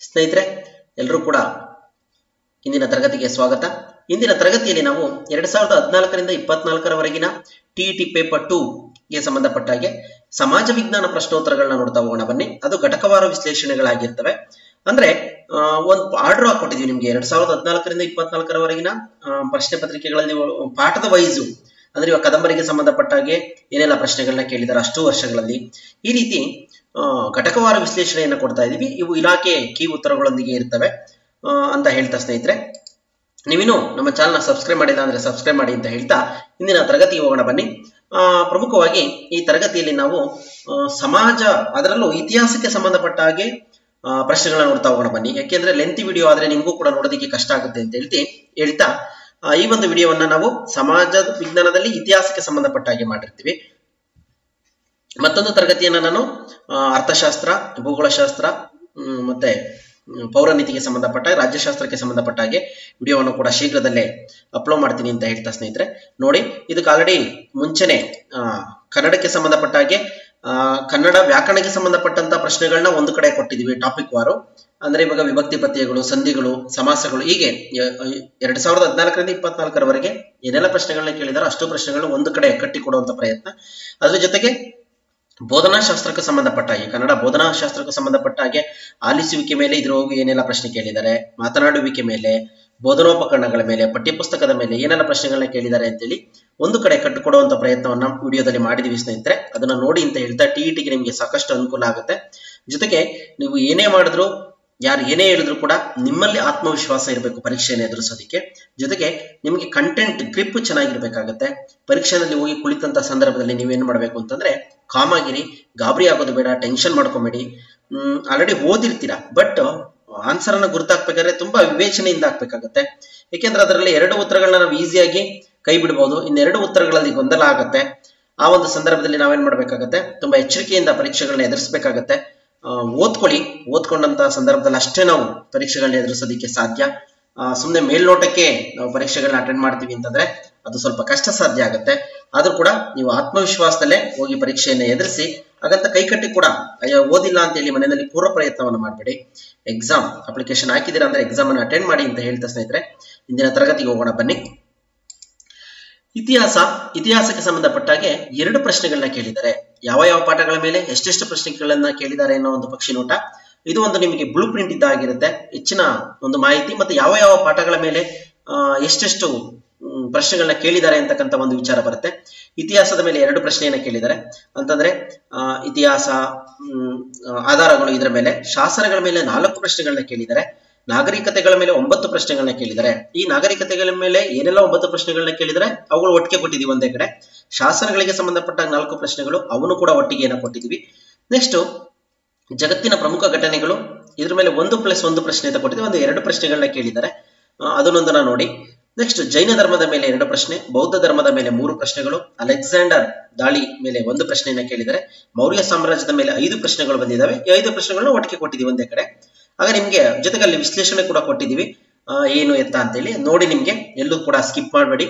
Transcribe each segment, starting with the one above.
ಸ್ನೇಹಿತರೆ ಎಲ್ಲರೂ ಕೂಡ ಇಂದಿನ ತರಗತಿಗೆ ಸ್ವಾಗತ. ಇಂದಿನ ತರಗತಿಯಲ್ಲಿ ನಾವು 2014 ರಿಂದ 24ರವರೆಗಿನ ಟಿಇಟಿ ಪೇಪರ್ 2 ಗೆ ಸಂಬಂಧಪಟ್ಟ ಹಾಗೆ ಸಮಾಜ ವಿಜ್ಞಾನ ಪ್ರಶ್ನೋತ್ತರಗಳನ್ನ ನೋಡ್ತಾ ಹೋಗೋಣ ಬನ್ನಿ. ಅದು ಘಟಕವಾರು ವಿಶ್ಲೇಷಣೆಗಳಾಗಿರ್ತವೆ. ಅಂದ್ರೆ ಒಂದು ಆರ್ಡರ್ ಹಾಕೊಟ್ಟಿದ್ವಿ ನಿಮಗೆ 2014 ರಿಂದ 24ರವರೆಗಿನ ಪ್ರಶ್ನೆ ಪತ್ರಿಕೆಗಳಲ್ಲಿ ಪಾಠದ ವೈಸು, ಅಂದ್ರೆ ಇವಾಗ ಕದಂಬರಿಗೆ ಸಂಬಂಧಪಟ್ಟ ಹಾಗೆ ಏನೆಲ್ಲ ಪ್ರಶ್ನೆಗಳನ್ನ ಕೇಳಿದ್ದಾರೆ ಅಷ್ಟು ವರ್ಷಗಳಲ್ಲಿ, ಈ ರೀತಿ ಘಟಕವಾರ ವಿಶ್ಲೇಷಣೆಯನ್ನು ಕೊಡ್ತಾ ಇದೀವಿ. ಇವು ಇಲಾಖೆ ಕೀ ಉತ್ತರಗಳೊಂದಿಗೆ ಇರ್ತವೆ ಅಂತ ಹೇಳ್ತಾ ಸ್ನೇಹಿತರೆ, ನೀವಿನ್ನು ನಮ್ಮ ಚಾನಲ್ ಸಬ್ಸ್ಕ್ರೈಬ್ ಮಾಡಿಲ್ಲ ಅಂದ್ರೆ ಸಬ್ಸ್ಕ್ರೈಬ್ ಮಾಡಿ ಅಂತ ಹೇಳ್ತಾ ಇಂದಿನ ತರಗತಿಗೆ ಹೋಗೋಣ ಬನ್ನಿ. ಪ್ರಮುಖವಾಗಿ ಈ ತರಗತಿಯಲ್ಲಿ ನಾವು ಸಮಾಜ, ಅದರಲ್ಲೂ ಇತಿಹಾಸಕ್ಕೆ ಸಂಬಂಧಪಟ್ಟ ಹಾಗೆ ಪ್ರಶ್ನೆಗಳನ್ನ ನೋಡ್ತಾ ಹೋಗೋಣ ಬನ್ನಿ. ಯಾಕೆಂದ್ರೆ ಲೆಂತಿ ವಿಡಿಯೋ ಆದ್ರೆ ನಿಮಗೂ ಕೂಡ ನೋಡೋದಕ್ಕೆ ಕಷ್ಟ ಆಗುತ್ತೆ ಅಂತ ಹೇಳ್ತಾ ಈ ಒಂದು ವಿಡಿಯೋವನ್ನ ನಾವು ಸಮಾಜ ವಿಜ್ಞಾನದಲ್ಲಿ ಇತಿಹಾಸಕ್ಕೆ ಸಂಬಂಧಪಟ್ಟ ಹಾಗೆ ಮಾಡಿರ್ತೀವಿ. ಮತ್ತೊಂದು ತರಗತಿಯನ್ನ ನಾನು ಅರ್ಥಶಾಸ್ತ್ರ, ಭೂಗೋಳಶಾಸ್ತ್ರ ಮತ್ತೆ ಪೌರನೀತಿಗೆ ಸಂಬಂಧಪಟ್ಟ ರಾಜ್ಯಶಾಸ್ತ್ರಕ್ಕೆ ಸಂಬಂಧಪಟ್ಟ ಹಾಗೆ ವಿಡಿಯೋವನ್ನು ಕೂಡ ಶೀಘ್ರದಲ್ಲೇ ಅಪ್ಲೋಡ್ ಮಾಡ್ತೀನಿ ಅಂತ ಹೇಳ್ತಾ ಸ್ನೇಹಿತರೆ, ನೋಡಿ ಇದಕ್ಕೆ ಆಲ್ರೆಡಿ ಮುಂಚೆನೆ ಕನ್ನಡಕ್ಕೆ ಸಂಬಂಧಪಟ್ಟ ಹಾಗೆ ಕನ್ನಡ ವ್ಯಾಕರಣಕ್ಕೆ ಸಂಬಂಧಪಟ್ಟಂತ ಪ್ರಶ್ನೆಗಳನ್ನ ಒಂದು ಕಡೆ ಕೊಟ್ಟಿದೀವಿ ಟಾಪಿಕ್ ವಾರು. ಅಂದ್ರೆ ಇವಾಗ ವಿಭಕ್ತಿ ಪ್ರತ್ಯಯಗಳು, ಸಂಧಿಗಳು, ಸಮಾಸಗಳು, ಹೀಗೆ 2014 ರಿಂದ 24ರವರೆಗೆ ಏನೆಲ್ಲ ಪ್ರಶ್ನೆಗಳನ್ನ ಕೇಳಿದಾರೋ ಅಷ್ಟು ಪ್ರಶ್ನೆಗಳನ್ನ ಒಂದು ಕಡೆ ಕಟ್ಟಿಕೊಡುವಂತ ಪ್ರಯತ್ನ. ಅದ್ರ ಜೊತೆಗೆ ಬೋಧನಾಶಾಸ್ತ್ರಕ್ಕೆ ಸಂಬಂಧಪಟ್ಟ ಹಾಗೆ, ಕನ್ನಡ ಬೋಧನಾಶಾಸ್ತ್ರಕ್ಕೆ ಸಂಬಂಧಪಟ್ಟ ಹಾಗೆ ಆಲಿಸುವಿಕೆ ಮೇಲೆ ಇದ್ರ ಹೋಗಿ ಏನೆಲ್ಲ ಪ್ರಶ್ನೆ ಕೇಳಿದ್ದಾರೆ, ಮಾತನಾಡುವಿಕೆ ಮೇಲೆ, ಬೋಧನೋಪಕರಣಗಳ ಮೇಲೆ, ಪಠ್ಯಪುಸ್ತಕದ ಮೇಲೆ ಏನೆಲ್ಲ ಪ್ರಶ್ನೆಗಳನ್ನ ಕೇಳಿದ್ದಾರೆ ಅಂತೇಳಿ ಒಂದು ಕಡೆ ಕಟ್ಟಿಕೊಡುವಂತ ಪ್ರಯತ್ನವನ್ನ ವಿಡಿಯೋದಲ್ಲಿ ಮಾಡಿದೀವಿ ಸ್ನೇಹಿತರೆ. ಅದನ್ನ ನೋಡಿ ಅಂತ ಹೇಳ್ತಾ ಟಿಇಟಿಗೆ ನಿಮಗೆ ಸಾಕಷ್ಟು ಅನುಕೂಲ ಆಗುತ್ತೆ. ಜೊತೆಗೆ ನೀವು ಏನೇ ಮಾಡಿದ್ರು, ಯಾರು ಏನೇ ಹೇಳಿದ್ರು ಕೂಡ ನಿಮ್ಮಲ್ಲಿ ಆತ್ಮವಿಶ್ವಾಸ ಇರಬೇಕು ಪರೀಕ್ಷೆಯನ್ನು ಎದುರಿಸೋದಕ್ಕೆ. ಜೊತೆಗೆ ನಿಮಗೆ ಕಂಟೆಂಟ್ ಗ್ರಿಪ್ ಚೆನ್ನಾಗಿರ್ಬೇಕಾಗತ್ತೆ. ಪರೀಕ್ಷೆಯಲ್ಲಿ ಹೋಗಿ ಕುಳಿತಂತ ಸಂದರ್ಭದಲ್ಲಿ ನೀವೇನ್ ಮಾಡ್ಬೇಕು ಅಂತಂದ್ರೆ ಕಾಮ್ ಆಗಿರಿ, ಗಾಬರಿ ಆಗೋದು ಬೇಡ, ಟೆನ್ಷನ್ ಮಾಡ್ಕೊಂಬೇಡಿ. ಆಲ್ರೆಡಿ ಓದಿರ್ತೀರಾ, ಬಟ್ ಆನ್ಸರ್ ಅನ್ನ ಗುರ್ತಾಕ್ಬೇಕಾದ್ರೆ ತುಂಬಾ ವಿವೇಚನೆಯಿಂದ ಹಾಕ್ಬೇಕಾಗತ್ತೆ. ಯಾಕೆಂದ್ರೆ ಅದರಲ್ಲಿ 2 ಉತ್ತರಗಳನ್ನ ನಾವು ಈಸಿಯಾಗಿ ಕೈ ಬಿಡಬಹುದು, ಇನ್ನೆರಡು ಉತ್ತರಗಳಲ್ಲಿ ಗೊಂದಲ ಆಗತ್ತೆ. ಆ ಒಂದು ಸಂದರ್ಭದಲ್ಲಿ ನಾವೇನ್ ಮಾಡ್ಬೇಕಾಗತ್ತೆ, ತುಂಬಾ ಎಚ್ಚರಿಕೆಯಿಂದ ಪರೀಕ್ಷೆಗಳನ್ನ ಎದುರಿಸಬೇಕಾಗತ್ತೆ. ಓದ್ಕೊಂಡಂತ ಸಂದರ್ಭದಲ್ಲಿ ಅಷ್ಟೇ ನಾವು ಪರೀಕ್ಷೆಗಳನ್ನ ಎದುರಿಸೋದಕ್ಕೆ ಸಾಧ್ಯ. ಸುಮ್ಮನೆ ಮೇಲ್ನೋಟಕ್ಕೆ ನಾವು ಪರೀಕ್ಷೆಗಳನ್ನ ಅಟೆಂಡ್ ಮಾಡ್ತೀವಿ ಅಂತಂದ್ರೆ ಅದು ಸ್ವಲ್ಪ ಕಷ್ಟ ಸಾಧ್ಯ ಆಗುತ್ತೆ. ಆದ್ರೂ ಕೂಡ ನೀವು ಆತ್ಮವಿಶ್ವಾಸದಲ್ಲೇ ಹೋಗಿ ಪರೀಕ್ಷೆಯನ್ನ ಎದುರಿಸಿ. ಹಾಗಂತ ಕೈಕಟ್ಟಿ ಕೂಡ ಓದಿಲ್ಲ ಅಂತ ಹೇಳಿ ಮನೆಯಲ್ಲಿ ಪೂರ್ವ ಪ್ರಯತ್ನವನ್ನು ಮಾಡಬೇಡಿ. ಎಕ್ಸಾಮ್ ಅಪ್ಲಿಕೇಶನ್ ಹಾಕಿದಿರ ಅಂದ್ರೆ ಎಕ್ಸಾಮ್ ಅನ್ನು ಅಟೆಂಡ್ ಮಾಡಿ ಅಂತ ಹೇಳ್ತಾ ಸ್ನೇಹಿತರೆ ಇಂದಿನ ತರಗತಿಗೆ ಹೋಗೋಣ ಬನ್ನಿ. ಇತಿಹಾಸಕ್ಕೆ ಸಂಬಂಧಪಟ್ಟ ಹಾಗೆ 2 ಪ್ರಶ್ನೆಗಳನ್ನ ಕೇಳಿದ್ದಾರೆ. ಯಾವ ಪಾಠಗಳ ಮೇಲೆ ಎಷ್ಟೆಷ್ಟು ಪ್ರಶ್ನೆಗಳನ್ನ ಕೇಳಿದ್ದಾರೆ ಅನ್ನೋ ಒಂದು ಪಕ್ಷಿ ನೋಟ. ಇದು ಒಂದು ನಿಮಗೆ ಬ್ಲೂ ಪ್ರಿಂಟ್ ಇದ್ದಾಗಿರುತ್ತೆ, ಹೆಚ್ಚಿನ ಒಂದು ಮಾಹಿತಿ ಮತ್ತೆ ಯಾವ ಪಾಠಗಳ ಮೇಲೆ ಎಷ್ಟೆಷ್ಟು ಪ್ರಶ್ನೆಗಳನ್ನ ಕೇಳಿದ್ದಾರೆ ಅಂತಕ್ಕಂಥ ಒಂದು ವಿಚಾರ ಬರುತ್ತೆ. ಇತಿಹಾಸದ ಮೇಲೆ 2 ಪ್ರಶ್ನೆಯನ್ನ ಕೇಳಿದ್ದಾರೆ ಅಂತಂದ್ರೆ ಇತಿಹಾಸ ಆಧಾರಗಳು, ಇದರ ಮೇಲೆ ಶಾಸನಗಳ ಮೇಲೆ 4 ಪ್ರಶ್ನೆಗಳನ್ನ ಕೇಳಿದ್ದಾರೆ. ನಾಗರಿಕತೆಗಳ ಮೇಲೆ 9 ಪ್ರಶ್ನೆಗಳನ್ನ ಕೇಳಿದ್ದಾರೆ. ಈ ನಾಗರಿಕತೆಗಳ ಮೇಲೆ ಏನೆಲ್ಲ 9 ಪ್ರಶ್ನೆಗಳನ್ನ ಕೇಳಿದರೆ ಅವುಗಳು ಒಟ್ಟಿಗೆ ಕೊಟ್ಟಿದೀವಿ ಒಂದೇ ಕಡೆ. ಶಾಸನಗಳಿಗೆ ಸಂಬಂಧಪಟ್ಟ 4 ಪ್ರಶ್ನೆಗಳು, ಅವನು ಕೂಡ ಒಟ್ಟಿಗೆ ಕೊಟ್ಟಿದೀವಿ. ನೆಕ್ಸ್ಟ್ ಜಗತ್ತಿನ ಪ್ರಮುಖ ಘಟನೆಗಳು, ಇದ್ರ ಮೇಲೆ 1+1 ಪ್ರಶ್ನೆ ಅಂತ ಕೊಟ್ಟಿದ್ದೀವಿ. ಒಂದು 2 ಪ್ರಶ್ನೆಗಳನ್ನ ಕೇಳಿದ್ದಾರೆ, ಅದನ್ನೊಂದನ್ನ ನೋಡಿ. ನೆಕ್ಸ್ಟ್ ಜೈನ ಧರ್ಮದ ಮೇಲೆ 2 ಪ್ರಶ್ನೆ, ಬೌದ್ಧ ಧರ್ಮದ ಮೇಲೆ 3 ಪ್ರಶ್ನೆಗಳು, ಅಲೆಕ್ಸಾಂಡರ್ ದಾಳಿ ಮೇಲೆ 1 ಪ್ರಶ್ನೆಯನ್ನ ಕೇಳಿದರೆ, ಮೌರ್ಯ ಸಾಮ್ರಾಜ್ಯದ ಮೇಲೆ 5 ಪ್ರಶ್ನೆಗಳು ಬಂದಿದ್ದಾವೆ. ಈ 5 ಪ್ರಶ್ನೆಗಳನ್ನ ಒಟ್ಟಿಗೆ ಕೊಟ್ಟಿದ್ದೀವಿ ಒಂದೇ ಕಡೆ. ಆಗ ನಿಮ್ಗೆ ಜೊತೆಗೆ ಅಲ್ಲಿ ವಿಶ್ಲೇಷಣೆ ಕೂಡ ಕೊಟ್ಟಿದ್ದೀವಿ, ಏನು ಎತ್ತ ಅಂತೇಳಿ ನೋಡಿ. ನಿಮ್ಗೆ ಎಲ್ಲೂ ಕೂಡ ಸ್ಕಿಪ್ ಮಾಡಬೇಡಿ.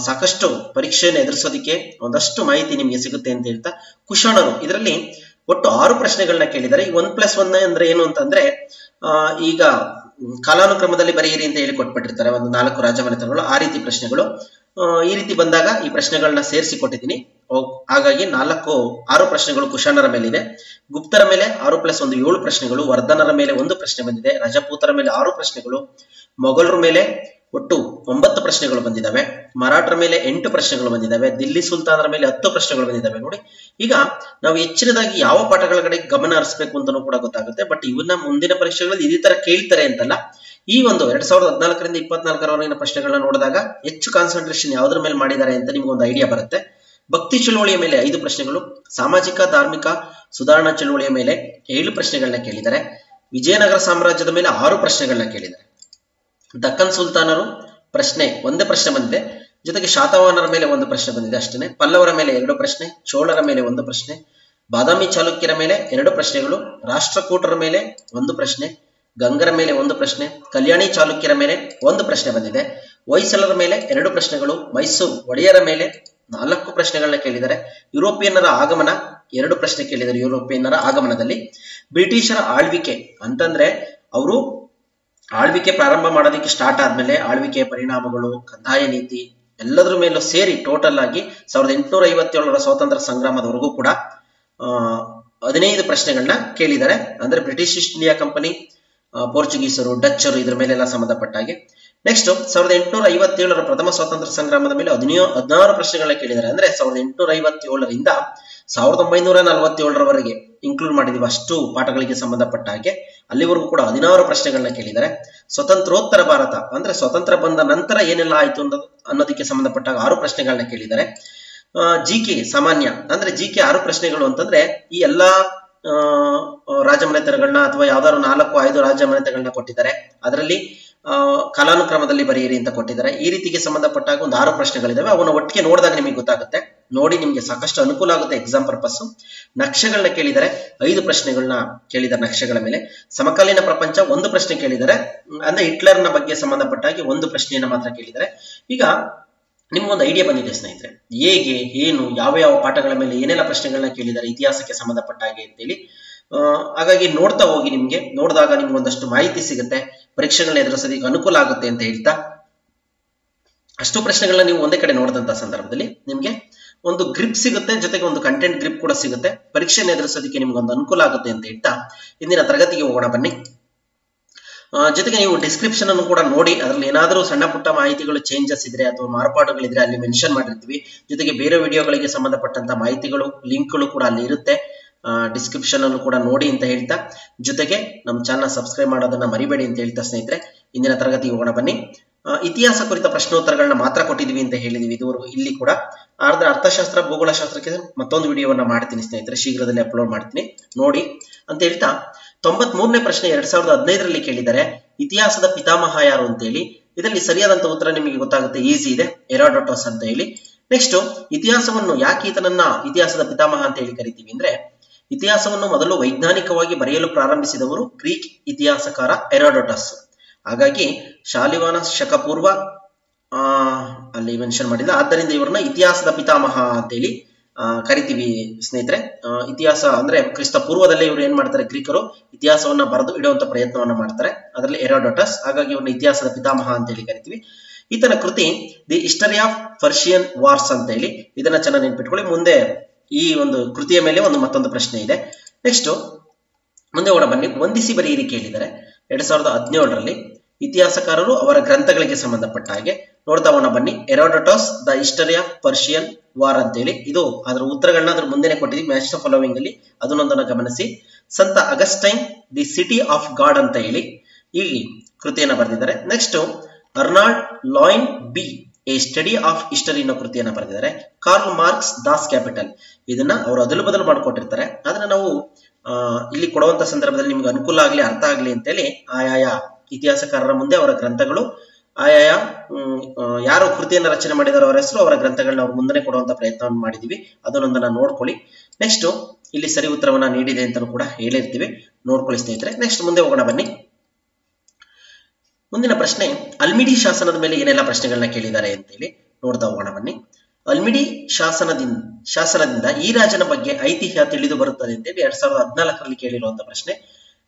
ಸಾಕಷ್ಟು ಪರೀಕ್ಷೆಯನ್ನು ಎದುರಿಸೋದಕ್ಕೆ ಒಂದಷ್ಟು ಮಾಹಿತಿ ನಿಮ್ಗೆ ಸಿಗುತ್ತೆ ಅಂತ ಹೇಳ್ತಾ, ಕುಶಾಣರು ಇದರಲ್ಲಿ ಒಟ್ಟು 6 ಪ್ರಶ್ನೆಗಳನ್ನ ಕೇಳಿದ್ದಾರೆ. ಈ 1+1 ಅಂದ್ರೆ ಏನು ಅಂತಂದ್ರೆ ಈಗ ಕಾಲಾನುಕ್ರಮದಲ್ಲಿ ಬರೆಯಿರಿ ಅಂತ ಹೇಳಿ ಕೊಟ್ಬಿಟ್ಟಿರ್ತಾರೆ, ಒಂದು 4 ರಾಜಮನೆತನಗಳು, ಆ ರೀತಿ ಪ್ರಶ್ನೆಗಳು. ಈ ರೀತಿ ಬಂದಾಗ ಈ ಪ್ರಶ್ನೆಗಳನ್ನ ಸೇರಿಸಿ ಕೊಟ್ಟಿದ್ದೀನಿ. ಹಾಗಾಗಿ 6 ಪ್ರಶ್ನೆಗಳು ಕುಶಾಣರ ಮೇಲಿದೆ. ಗುಪ್ತರ ಮೇಲೆ 6+1 7 ಪ್ರಶ್ನೆಗಳು, ವರ್ಧನರ ಮೇಲೆ 1 ಪ್ರಶ್ನೆ ಬಂದಿದೆ, ರಜಪೂತರ ಮೇಲೆ 6 ಪ್ರಶ್ನೆಗಳು, ಮೊಘಲರ ಮೇಲೆ ಒಟ್ಟು 9 ಪ್ರಶ್ನೆಗಳು ಬಂದಿದ್ದಾವೆ, ಮರಾಠರ ಮೇಲೆ 8 ಪ್ರಶ್ನೆಗಳು ಬಂದಿದ್ದಾವೆ, ದಿಲ್ಲಿ ಸುಲ್ತಾನರ ಮೇಲೆ 10 ಪ್ರಶ್ನೆಗಳು ಬಂದಿದ್ದಾವೆ. ನೋಡಿ, ಈಗ ನಾವು ಹೆಚ್ಚಿನದಾಗಿ ಯಾವ ಪಾಠಗಳ ಕಡೆ ಗಮನ ಹರಿಸಬೇಕು ಅಂತಲೂ ಕೂಡ ಗೊತ್ತಾಗುತ್ತೆ. ಬಟ್ ಇವನ್ನ ಮುಂದಿನ ಪರೀಕ್ಷೆಗಳಲ್ಲಿ ಇದೇ ತರ ಕೇಳ್ತಾರೆ ಅಂತಲ್ಲ. ಈ ಒಂದು 2014 ರಿಂದ 24ರವರೆಗಿನ ಪ್ರಶ್ನೆಗಳನ್ನ ನೋಡಿದಾಗ ಹೆಚ್ಚು ಕಾನ್ಸಂಟ್ರೇಷನ್ ಯಾವ್ದ್ರ ಮೇಲೆ ಮಾಡಿದ್ದಾರೆ ಅಂತ ನಿಮ್ಗೆ ಒಂದು ಐಡಿಯಾ ಬರುತ್ತೆ. ಭಕ್ತಿ ಚಳುವಳಿಯ ಮೇಲೆ 5 ಪ್ರಶ್ನೆಗಳು, ಸಾಮಾಜಿಕ ಧಾರ್ಮಿಕ ಸುಧಾರಣಾ ಚಳುವಳಿಯ ಮೇಲೆ 7 ಪ್ರಶ್ನೆಗಳನ್ನ ಕೇಳಿದ್ದಾರೆ, ವಿಜಯನಗರ ಸಾಮ್ರಾಜ್ಯದ ಮೇಲೆ 6 ಪ್ರಶ್ನೆಗಳನ್ನ ಕೇಳಿದ್ದಾರೆ, ದಕ್ಕನ್ ಸುಲ್ತಾನರು ಒಂದೇ ಪ್ರಶ್ನೆ ಬಂದಿದೆ, ಜೊತೆಗೆ ಶಾತವಾಹನರ ಮೇಲೆ 1 ಪ್ರಶ್ನೆ ಬಂದಿದೆ ಅಷ್ಟೇ, ಪಲ್ಲವರ ಮೇಲೆ 2 ಪ್ರಶ್ನೆ, ಚೋಳರ ಮೇಲೆ 1 ಪ್ರಶ್ನೆ, ಬಾದಾಮಿ ಚಾಲುಕ್ಯರ ಮೇಲೆ 2 ಪ್ರಶ್ನೆಗಳು, ರಾಷ್ಟ್ರಕೂಟರ ಮೇಲೆ 1 ಪ್ರಶ್ನೆ, ಗಂಗರ ಮೇಲೆ 1 ಪ್ರಶ್ನೆ, ಕಲ್ಯಾಣಿ ಚಾಲುಕ್ಯರ ಮೇಲೆ 1 ಪ್ರಶ್ನೆ ಬಂದಿದೆ, ಹೊಯ್ಸಳರ ಮೇಲೆ 2 ಪ್ರಶ್ನೆಗಳು, ಮೈಸೂರು ಒಡೆಯರ ಮೇಲೆ 4 ಪ್ರಶ್ನೆಗಳನ್ನ ಕೇಳಿದ್ದಾರೆ, ಯುರೋಪಿಯನ್ನರ ಆಗಮನ 2 ಪ್ರಶ್ನೆ ಕೇಳಿದ್ದಾರೆ. ಯುರೋಪಿಯನ್ನರ ಆಗಮನದಲ್ಲಿ ಬ್ರಿಟಿಷರ ಆಳ್ವಿಕೆ ಅಂತಂದ್ರೆ ಅವರು ಆಳ್ವಿಕೆ ಪ್ರಾರಂಭ ಮಾಡೋದಕ್ಕೆ ಸ್ಟಾರ್ಟ್ ಆದ್ಮೇಲೆ ಆಳ್ವಿಕೆಯ ಪರಿಣಾಮಗಳು, ಕಂದಾಯ ನೀತಿ ಎಲ್ಲದರ ಮೇಲೂ ಸೇರಿ ಟೋಟಲ್ ಆಗಿ 1857 ಸ್ವಾತಂತ್ರ್ಯ ಸಂಗ್ರಾಮದವರೆಗೂ ಕೂಡ 15 ಪ್ರಶ್ನೆಗಳನ್ನ ಕೇಳಿದ್ದಾರೆ. ಅಂದ್ರೆ ಬ್ರಿಟಿಷ್ ಈಸ್ಟ್ ಇಂಡಿಯಾ ಕಂಪನಿ, ಪೋರ್ಚುಗೀಸರು, ಡಚ್ಚರು ಇದ್ರ ಮೇಲೆಲ್ಲ ಸಂಬಂಧಪಟ್ಟ ಹಾಗೆ. ನೆಕ್ಸ್ಟ್ 1857 ಪ್ರಥಮ ಸ್ವಾತಂತ್ರ್ಯ ಸಂಗ್ರಾಮದ ಮೇಲೆ 16 ಪ್ರಶ್ನೆಗಳನ್ನ ಕೇಳಿದ್ದಾರೆ. ಅಂದ್ರೆ 1857ರಿಂದ 1947ರವರೆಗೆ ಇನ್ಕ್ಲೂಡ್ ಮಾಡಿದೀವಿ ಅಷ್ಟು ಪಾಠಗಳಿಗೆ ಸಂಬಂಧಪಟ್ಟ ಹಾಗೆ. ಅಲ್ಲಿವರೆಗೂ ಕೂಡ 16 ಪ್ರಶ್ನೆಗಳನ್ನ ಕೇಳಿದ್ದಾರೆ. ಸ್ವತಂತ್ರೋತ್ತರ ಭಾರತ ಅಂದ್ರೆ ಸ್ವತಂತ್ರ ಬಂದ ನಂತರ ಏನೆಲ್ಲ ಆಯ್ತು ಅನ್ನೋದಕ್ಕೆ ಸಂಬಂಧಪಟ್ಟಾಗ 6 ಪ್ರಶ್ನೆಗಳನ್ನ ಕೇಳಿದ್ದಾರೆ. ಜಿಕೆ ಸಾಮಾನ್ಯ ಅಂದ್ರೆ ಜಿಕೆ 6 ಪ್ರಶ್ನೆಗಳು ಅಂತಂದ್ರೆ ಈ ಎಲ್ಲಾ ರಾಜಮನೆತನಗಳನ್ನ ಅಥವಾ ಯಾವ್ದಾದ್ರು 4-5 ರಾಜಮನೆತನಗಳನ್ನ ಕೊಟ್ಟಿದ್ದಾರೆ. ಅದರಲ್ಲಿ ಕಾಲಾನುಕ್ರಮದಲ್ಲಿ ಬರೆಯಿರಿ ಅಂತ ಕೊಟ್ಟಿದ್ದಾರೆ. ಈ ರೀತಿಗೆ ಸಂಬಂಧಪಟ್ಟಾಗ ಒಂದು 6 ಪ್ರಶ್ನೆಗಳಿದಾವೆ. ಅವನ್ನ ಒಟ್ಟಿಗೆ ನೋಡಿದಾಗ ನಿಮಗೆ ಗೊತ್ತಾಗುತ್ತೆ. ನೋಡಿ ನಿಮ್ಗೆ ಸಾಕಷ್ಟು ಅನುಕೂಲ ಆಗುತ್ತೆ ಎಕ್ಸಾಮ್ ಪರ್ಪಸ್. ನಕ್ಷೆಗಳನ್ನ ಕೇಳಿದ್ದಾರೆ, 5 ಪ್ರಶ್ನೆಗಳನ್ನ ಕೇಳಿದ್ದಾರೆ ನಕ್ಷೆಗಳ ಮೇಲೆ. ಸಮಕಾಲೀನ ಪ್ರಪಂಚ 1 ಪ್ರಶ್ನೆ ಕೇಳಿದ್ದಾರೆ. ಅಂದ್ರೆ ಹಿಟ್ಲರ್ನ ಬಗ್ಗೆ ಸಂಬಂಧಪಟ್ಟಾಗಿ 1 ಪ್ರಶ್ನೆಯನ್ನ ಮಾತ್ರ ಕೇಳಿದ್ದಾರೆ. ಈಗ ನಿಮ್ಗೊಂದು ಐಡಿಯಾ ಬಂದಿದೆ ಸ್ನೇಹಿತರೆ, ಹೇಗೆ ಏನು ಯಾವ ಪಾಠಗಳ ಮೇಲೆ ಏನೆಲ್ಲ ಪ್ರಶ್ನೆಗಳನ್ನ ಕೇಳಿದ್ದಾರೆ ಇತಿಹಾಸಕ್ಕೆ ಸಂಬಂಧಪಟ್ಟ ಹಾಗೆ ಅಂತೇಳಿ. ಹಾಗಾಗಿ ನೋಡ್ತಾ ಹೋಗಿ, ನಿಮ್ಗೆ ನೋಡಿದಾಗ ನಿಮ್ಗೆ ಒಂದಷ್ಟು ಮಾಹಿತಿ ಸಿಗುತ್ತೆ, ಪರೀಕ್ಷೆಗಳನ್ನ ಎದುರಿಸೋದಕ್ಕೆ ಅನುಕೂಲ ಆಗುತ್ತೆ ಅಂತ ಹೇಳ್ತಾ, ಅಷ್ಟು ಪ್ರಶ್ನೆಗಳನ್ನ ನೀವು ಒಂದೇ ಕಡೆ ನೋಡಿದಂತ ಸಂದರ್ಭದಲ್ಲಿ ನಿಮ್ಗೆ ಒಂದು ಗ್ರಿಪ್ ಸಿಗುತ್ತೆ, ಜೊತೆಗೆ ಒಂದು ಕಂಟೆಂಟ್ ಗ್ರಿಪ್ ಕೂಡ ಸಿಗುತ್ತೆ. ಪರೀಕ್ಷೆಯನ್ನು ಎದುರಿಸೋದಕ್ಕೆ ನಿಮ್ಗೆ ಒಂದು ಅನುಕೂಲ ಆಗುತ್ತೆ ಅಂತ ಹೇಳ್ತಾ ಇಂದಿನ ತರಗತಿಗೆ ಹೋಗೋಣ ಬನ್ನಿ. ಜೊತೆಗೆ ನೀವು ಡಿಸ್ಕ್ರಿಪ್ಷನ್ ಅನ್ನು ಕೂಡ ನೋಡಿ, ಅದರಲ್ಲಿ ಏನಾದರೂ ಸಣ್ಣ ಪುಟ್ಟ ಮಾಹಿತಿಗಳು ಚೇಂಜಸ್ ಇದ್ರೆ ಅಥವಾ ಮಾರ್ಪಾಡುಗಳಿದ್ರೆ ಅಲ್ಲಿ ಮೆನ್ಷನ್ ಮಾಡಿರ್ತೀವಿ. ಜೊತೆಗೆ ಬೇರೆ ವಿಡಿಯೋಗಳಿಗೆ ಸಂಬಂಧಪಟ್ಟಂತ ಮಾಹಿತಿಗಳು, ಲಿಂಕ್ಗಳು ಕೂಡ ಅಲ್ಲಿ ಇರುತ್ತೆ. ಡಿಸ್ಕ್ರಿಪ್ಷನ್ ಅನ್ನು ಕೂಡ ನೋಡಿ ಅಂತ ಹೇಳ್ತಾ, ಜೊತೆಗೆ ನಮ್ಮ ಚಾನಲ್ ಸಬ್ಸ್ಕ್ರೈಬ್ ಮಾಡೋದನ್ನ ಮರಿಬೇಡಿ ಅಂತ ಹೇಳ್ತಾ ಸ್ನೇಹಿತರೆ ಇಂದಿನ ತರಗತಿಗೆ ಹೋಗೋಣ ಬನ್ನಿ. ಇತಿಹಾಸ ಕುರಿತ ಪ್ರಶ್ನೋತ್ತರಗಳನ್ನ ಮಾತ್ರ ಕೊಟ್ಟಿದ್ವಿ ಅಂತ ಹೇಳಿದೀವಿ ಇದುವರೆಗೂ. ಇಲ್ಲಿ ಕೂಡ ಅರ್ಥಶಾಸ್ತ್ರ, ಭೂಗೋಳಶಾಸ್ತ್ರಕ್ಕೆ ಮತ್ತೊಂದು ವಿಡಿಯೋವನ್ನ ಮಾಡ್ತೀನಿ ಸ್ನೇಹಿತರೆ, ಶೀಘ್ರದಲ್ಲೇ ಅಪ್ಲೋಡ್ ಮಾಡ್ತೀನಿ, ನೋಡಿ ಅಂತ ಹೇಳ್ತಾ. 93ನೇ ಪ್ರಶ್ನೆ 2015ರಲ್ಲಿ ಕೇಳಿದ್ದಾರೆ, ಇತಿಹಾಸದ ಪಿತಾಮಹ ಯಾರು ಅಂತ ಹೇಳಿ. ಇದರಲ್ಲಿ ಸರಿಯಾದಂತ ಉತ್ತರ ನಿಮಗೆ ಗೊತ್ತಾಗುತ್ತೆ, ಈಸಿ ಇದೆ, ಹೆರೋಡೋಟಸ್ ಅಂತ ಹೇಳಿ. ನೆಕ್ಸ್ಟ್, ಇತಿಹಾಸವನ್ನು ಯಾಕೆ ಈತನನ್ನ ಇತಿಹಾಸದ ಪಿತಾಮಹ ಅಂತ ಹೇಳಿ ಕರಿತೀವಿ ಅಂದ್ರೆ, ಇತಿಹಾಸವನ್ನು ಮೊದಲು ವೈಜ್ಞಾನಿಕವಾಗಿ ಬರೆಯಲು ಪ್ರಾರಂಭಿಸಿದವರು ಗ್ರೀಕ್ ಇತಿಹಾಸಕಾರ ಹೆರೋಡೋಟಸ್. ಹಾಗಾಗಿ ಶಾಲಿವಾನ ಶಕಪೂರ್ವ ಅಲ್ಲಿ ಮೆನ್ಷನ್ ಮಾಡಿದ, ಆದ್ದರಿಂದ ಇವ್ರನ್ನ ಇತಿಹಾಸದ ಪಿತಾಮಹ ಅಂತೇಳಿ ಕರಿತೀವಿ ಸ್ನೇಹಿತರೆ. ಇತಿಹಾಸ ಅಂದ್ರೆ ಕ್ರಿಸ್ತ ಪೂರ್ವದಲ್ಲೇ ಇವರು ಏನ್ ಮಾಡ್ತಾರೆ, ಗ್ರೀಕರು ಇತಿಹಾಸವನ್ನ ಬರೆದು ಇಡುವಂತ ಪ್ರಯತ್ನವನ್ನ ಮಾಡ್ತಾರೆ, ಅದರಲ್ಲಿ ಹೆರೋಡೋಟಸ್. ಹಾಗಾಗಿ ಇವ್ರನ್ನ ಇತಿಹಾಸದ ಪಿತಾಮಹ ಅಂತ ಹೇಳಿ ಕರಿತೀವಿ. ಈತನ ಕೃತಿ the history of Persian wars ಅಂತ ಹೇಳಿ, ಇದನ್ನ ಚೆನ್ನಾಗಿ ನೆನ್ಪಿಟ್ಕೊಳ್ಳಿ. ಮುಂದೆ ಈ ಒಂದು ಕೃತಿಯ ಮೇಲೆ ಮತ್ತೊಂದು ಪ್ರಶ್ನೆ ಇದೆ. ನೆಕ್ಸ್ಟ್ ಮುಂದೆ ಹೋಗೋಣ ಬನ್ನಿ. ವಂದಿಸಿ ಬರೆಯಿರಿ ಕೇಳಿದ್ದಾರೆ 2017ರಲ್ಲಿ. ಇತಿಹಾಸಕಾರರು ಅವರ ಗ್ರಂಥಗಳಿಗೆ ಸಂಬಂಧಪಟ್ಟ ಹಾಗೆ ನೋಡ್ತಾ ಹೋಗೋಣ ಬನ್ನಿ. Herodotus the history of Persian war ಅಂತೇಳಿ, ಇದು ಅದರ ಉತ್ತರಗಳನ್ನ ಅದ್ರ ಮುಂದೆನೆ ಕೊಟ್ಟಿದ್ದೀವಿ ಮ್ಯಾಚ್ ದ ಫಾಲೋವಿಂಗ್ ಅಲ್ಲಿ, ಅದನ್ನೊಂದನ್ನ ಗಮನಿಸಿ. ಸಂತ Augustine the city of God ಅಂತ ಹೇಳಿ ಈ ಕೃತಿಯನ್ನ ಬರೆದಿದ್ದಾರೆ. Next, Arnold Toynbee a study of history ಅನ್ನೋ ಕೃತಿಯನ್ನ ಬರೆದಿದ್ದಾರೆ. ಕಾರ್ಲ್ ಮಾರ್ಕ್ಸ್ ದಾಸ್ ಕ್ಯಾಪಿಟಲ್, ಇದನ್ನ ಅವರು ಅದಲು ಬದಲು ಮಾಡಿಕೊಟ್ಟಿರ್ತಾರೆ. ಅದನ್ನ ನಾವು ಇಲ್ಲಿ ಕೊಡುವಂತ ಸಂದರ್ಭದಲ್ಲಿ ನಿಮ್ಗೆ ಅನುಕೂಲ ಆಗ್ಲಿ, ಅರ್ಥ ಆಗ್ಲಿ ಅಂತೇಳಿ ಆಯಾಯ ಇತಿಹಾಸಕಾರರ ಮುಂದೆ ಅವರ ಗ್ರಂಥಗಳು, ಆಯಾಯ ಯಾರು ಕೃತಿಯನ್ನ ರಚನೆ ಮಾಡಿದಾರೋ ಅವರ ಹೆಸರು, ಅವರ ಗ್ರಂಥಗಳನ್ನ ಅವ್ರ ಮುಂದೆ ಕೊಡುವಂತ ಪ್ರಯತ್ನವನ್ನು ಮಾಡಿದೀವಿ, ಅದನ್ನೊಂದನ್ನ ನೋಡ್ಕೊಳ್ಳಿ. ನೆಕ್ಸ್ಟ್, ಇಲ್ಲಿ ಸರಿ ಉತ್ತರವನ್ನ ನೀಡಿದೆ ಅಂತ ಕೂಡ ಹೇಳಿರ್ತೀವಿ, ನೋಡ್ಕೊಳ್ಳಿ ಸ್ನೇಹಿತರೆ. ನೆಕ್ಸ್ಟ್ ಮುಂದೆ ಹೋಗೋಣ ಬನ್ನಿ. ಮುಂದಿನ ಪ್ರಶ್ನೆ, ಅಲ್ಮಿಡಿ ಶಾಸನದ ಮೇಲೆ ಏನೆಲ್ಲ ಪ್ರಶ್ನೆಗಳನ್ನ ಕೇಳಿದ್ದಾರೆ ಅಂತೇಳಿ ನೋಡ್ತಾ ಹೋಗೋಣ ಬನ್ನಿ. ಅಲ್ಮಿಡಿ ಶಾಸನದಿಂದ ಈ ರಾಜನ ಬಗ್ಗೆ ಐತಿಹ್ಯ ತಿಳಿದು ಬರುತ್ತದೆ ಅಂತೇಳಿ 2014ರಲ್ಲಿ ಕೇಳಿರುವಂತ ಪ್ರಶ್ನೆ.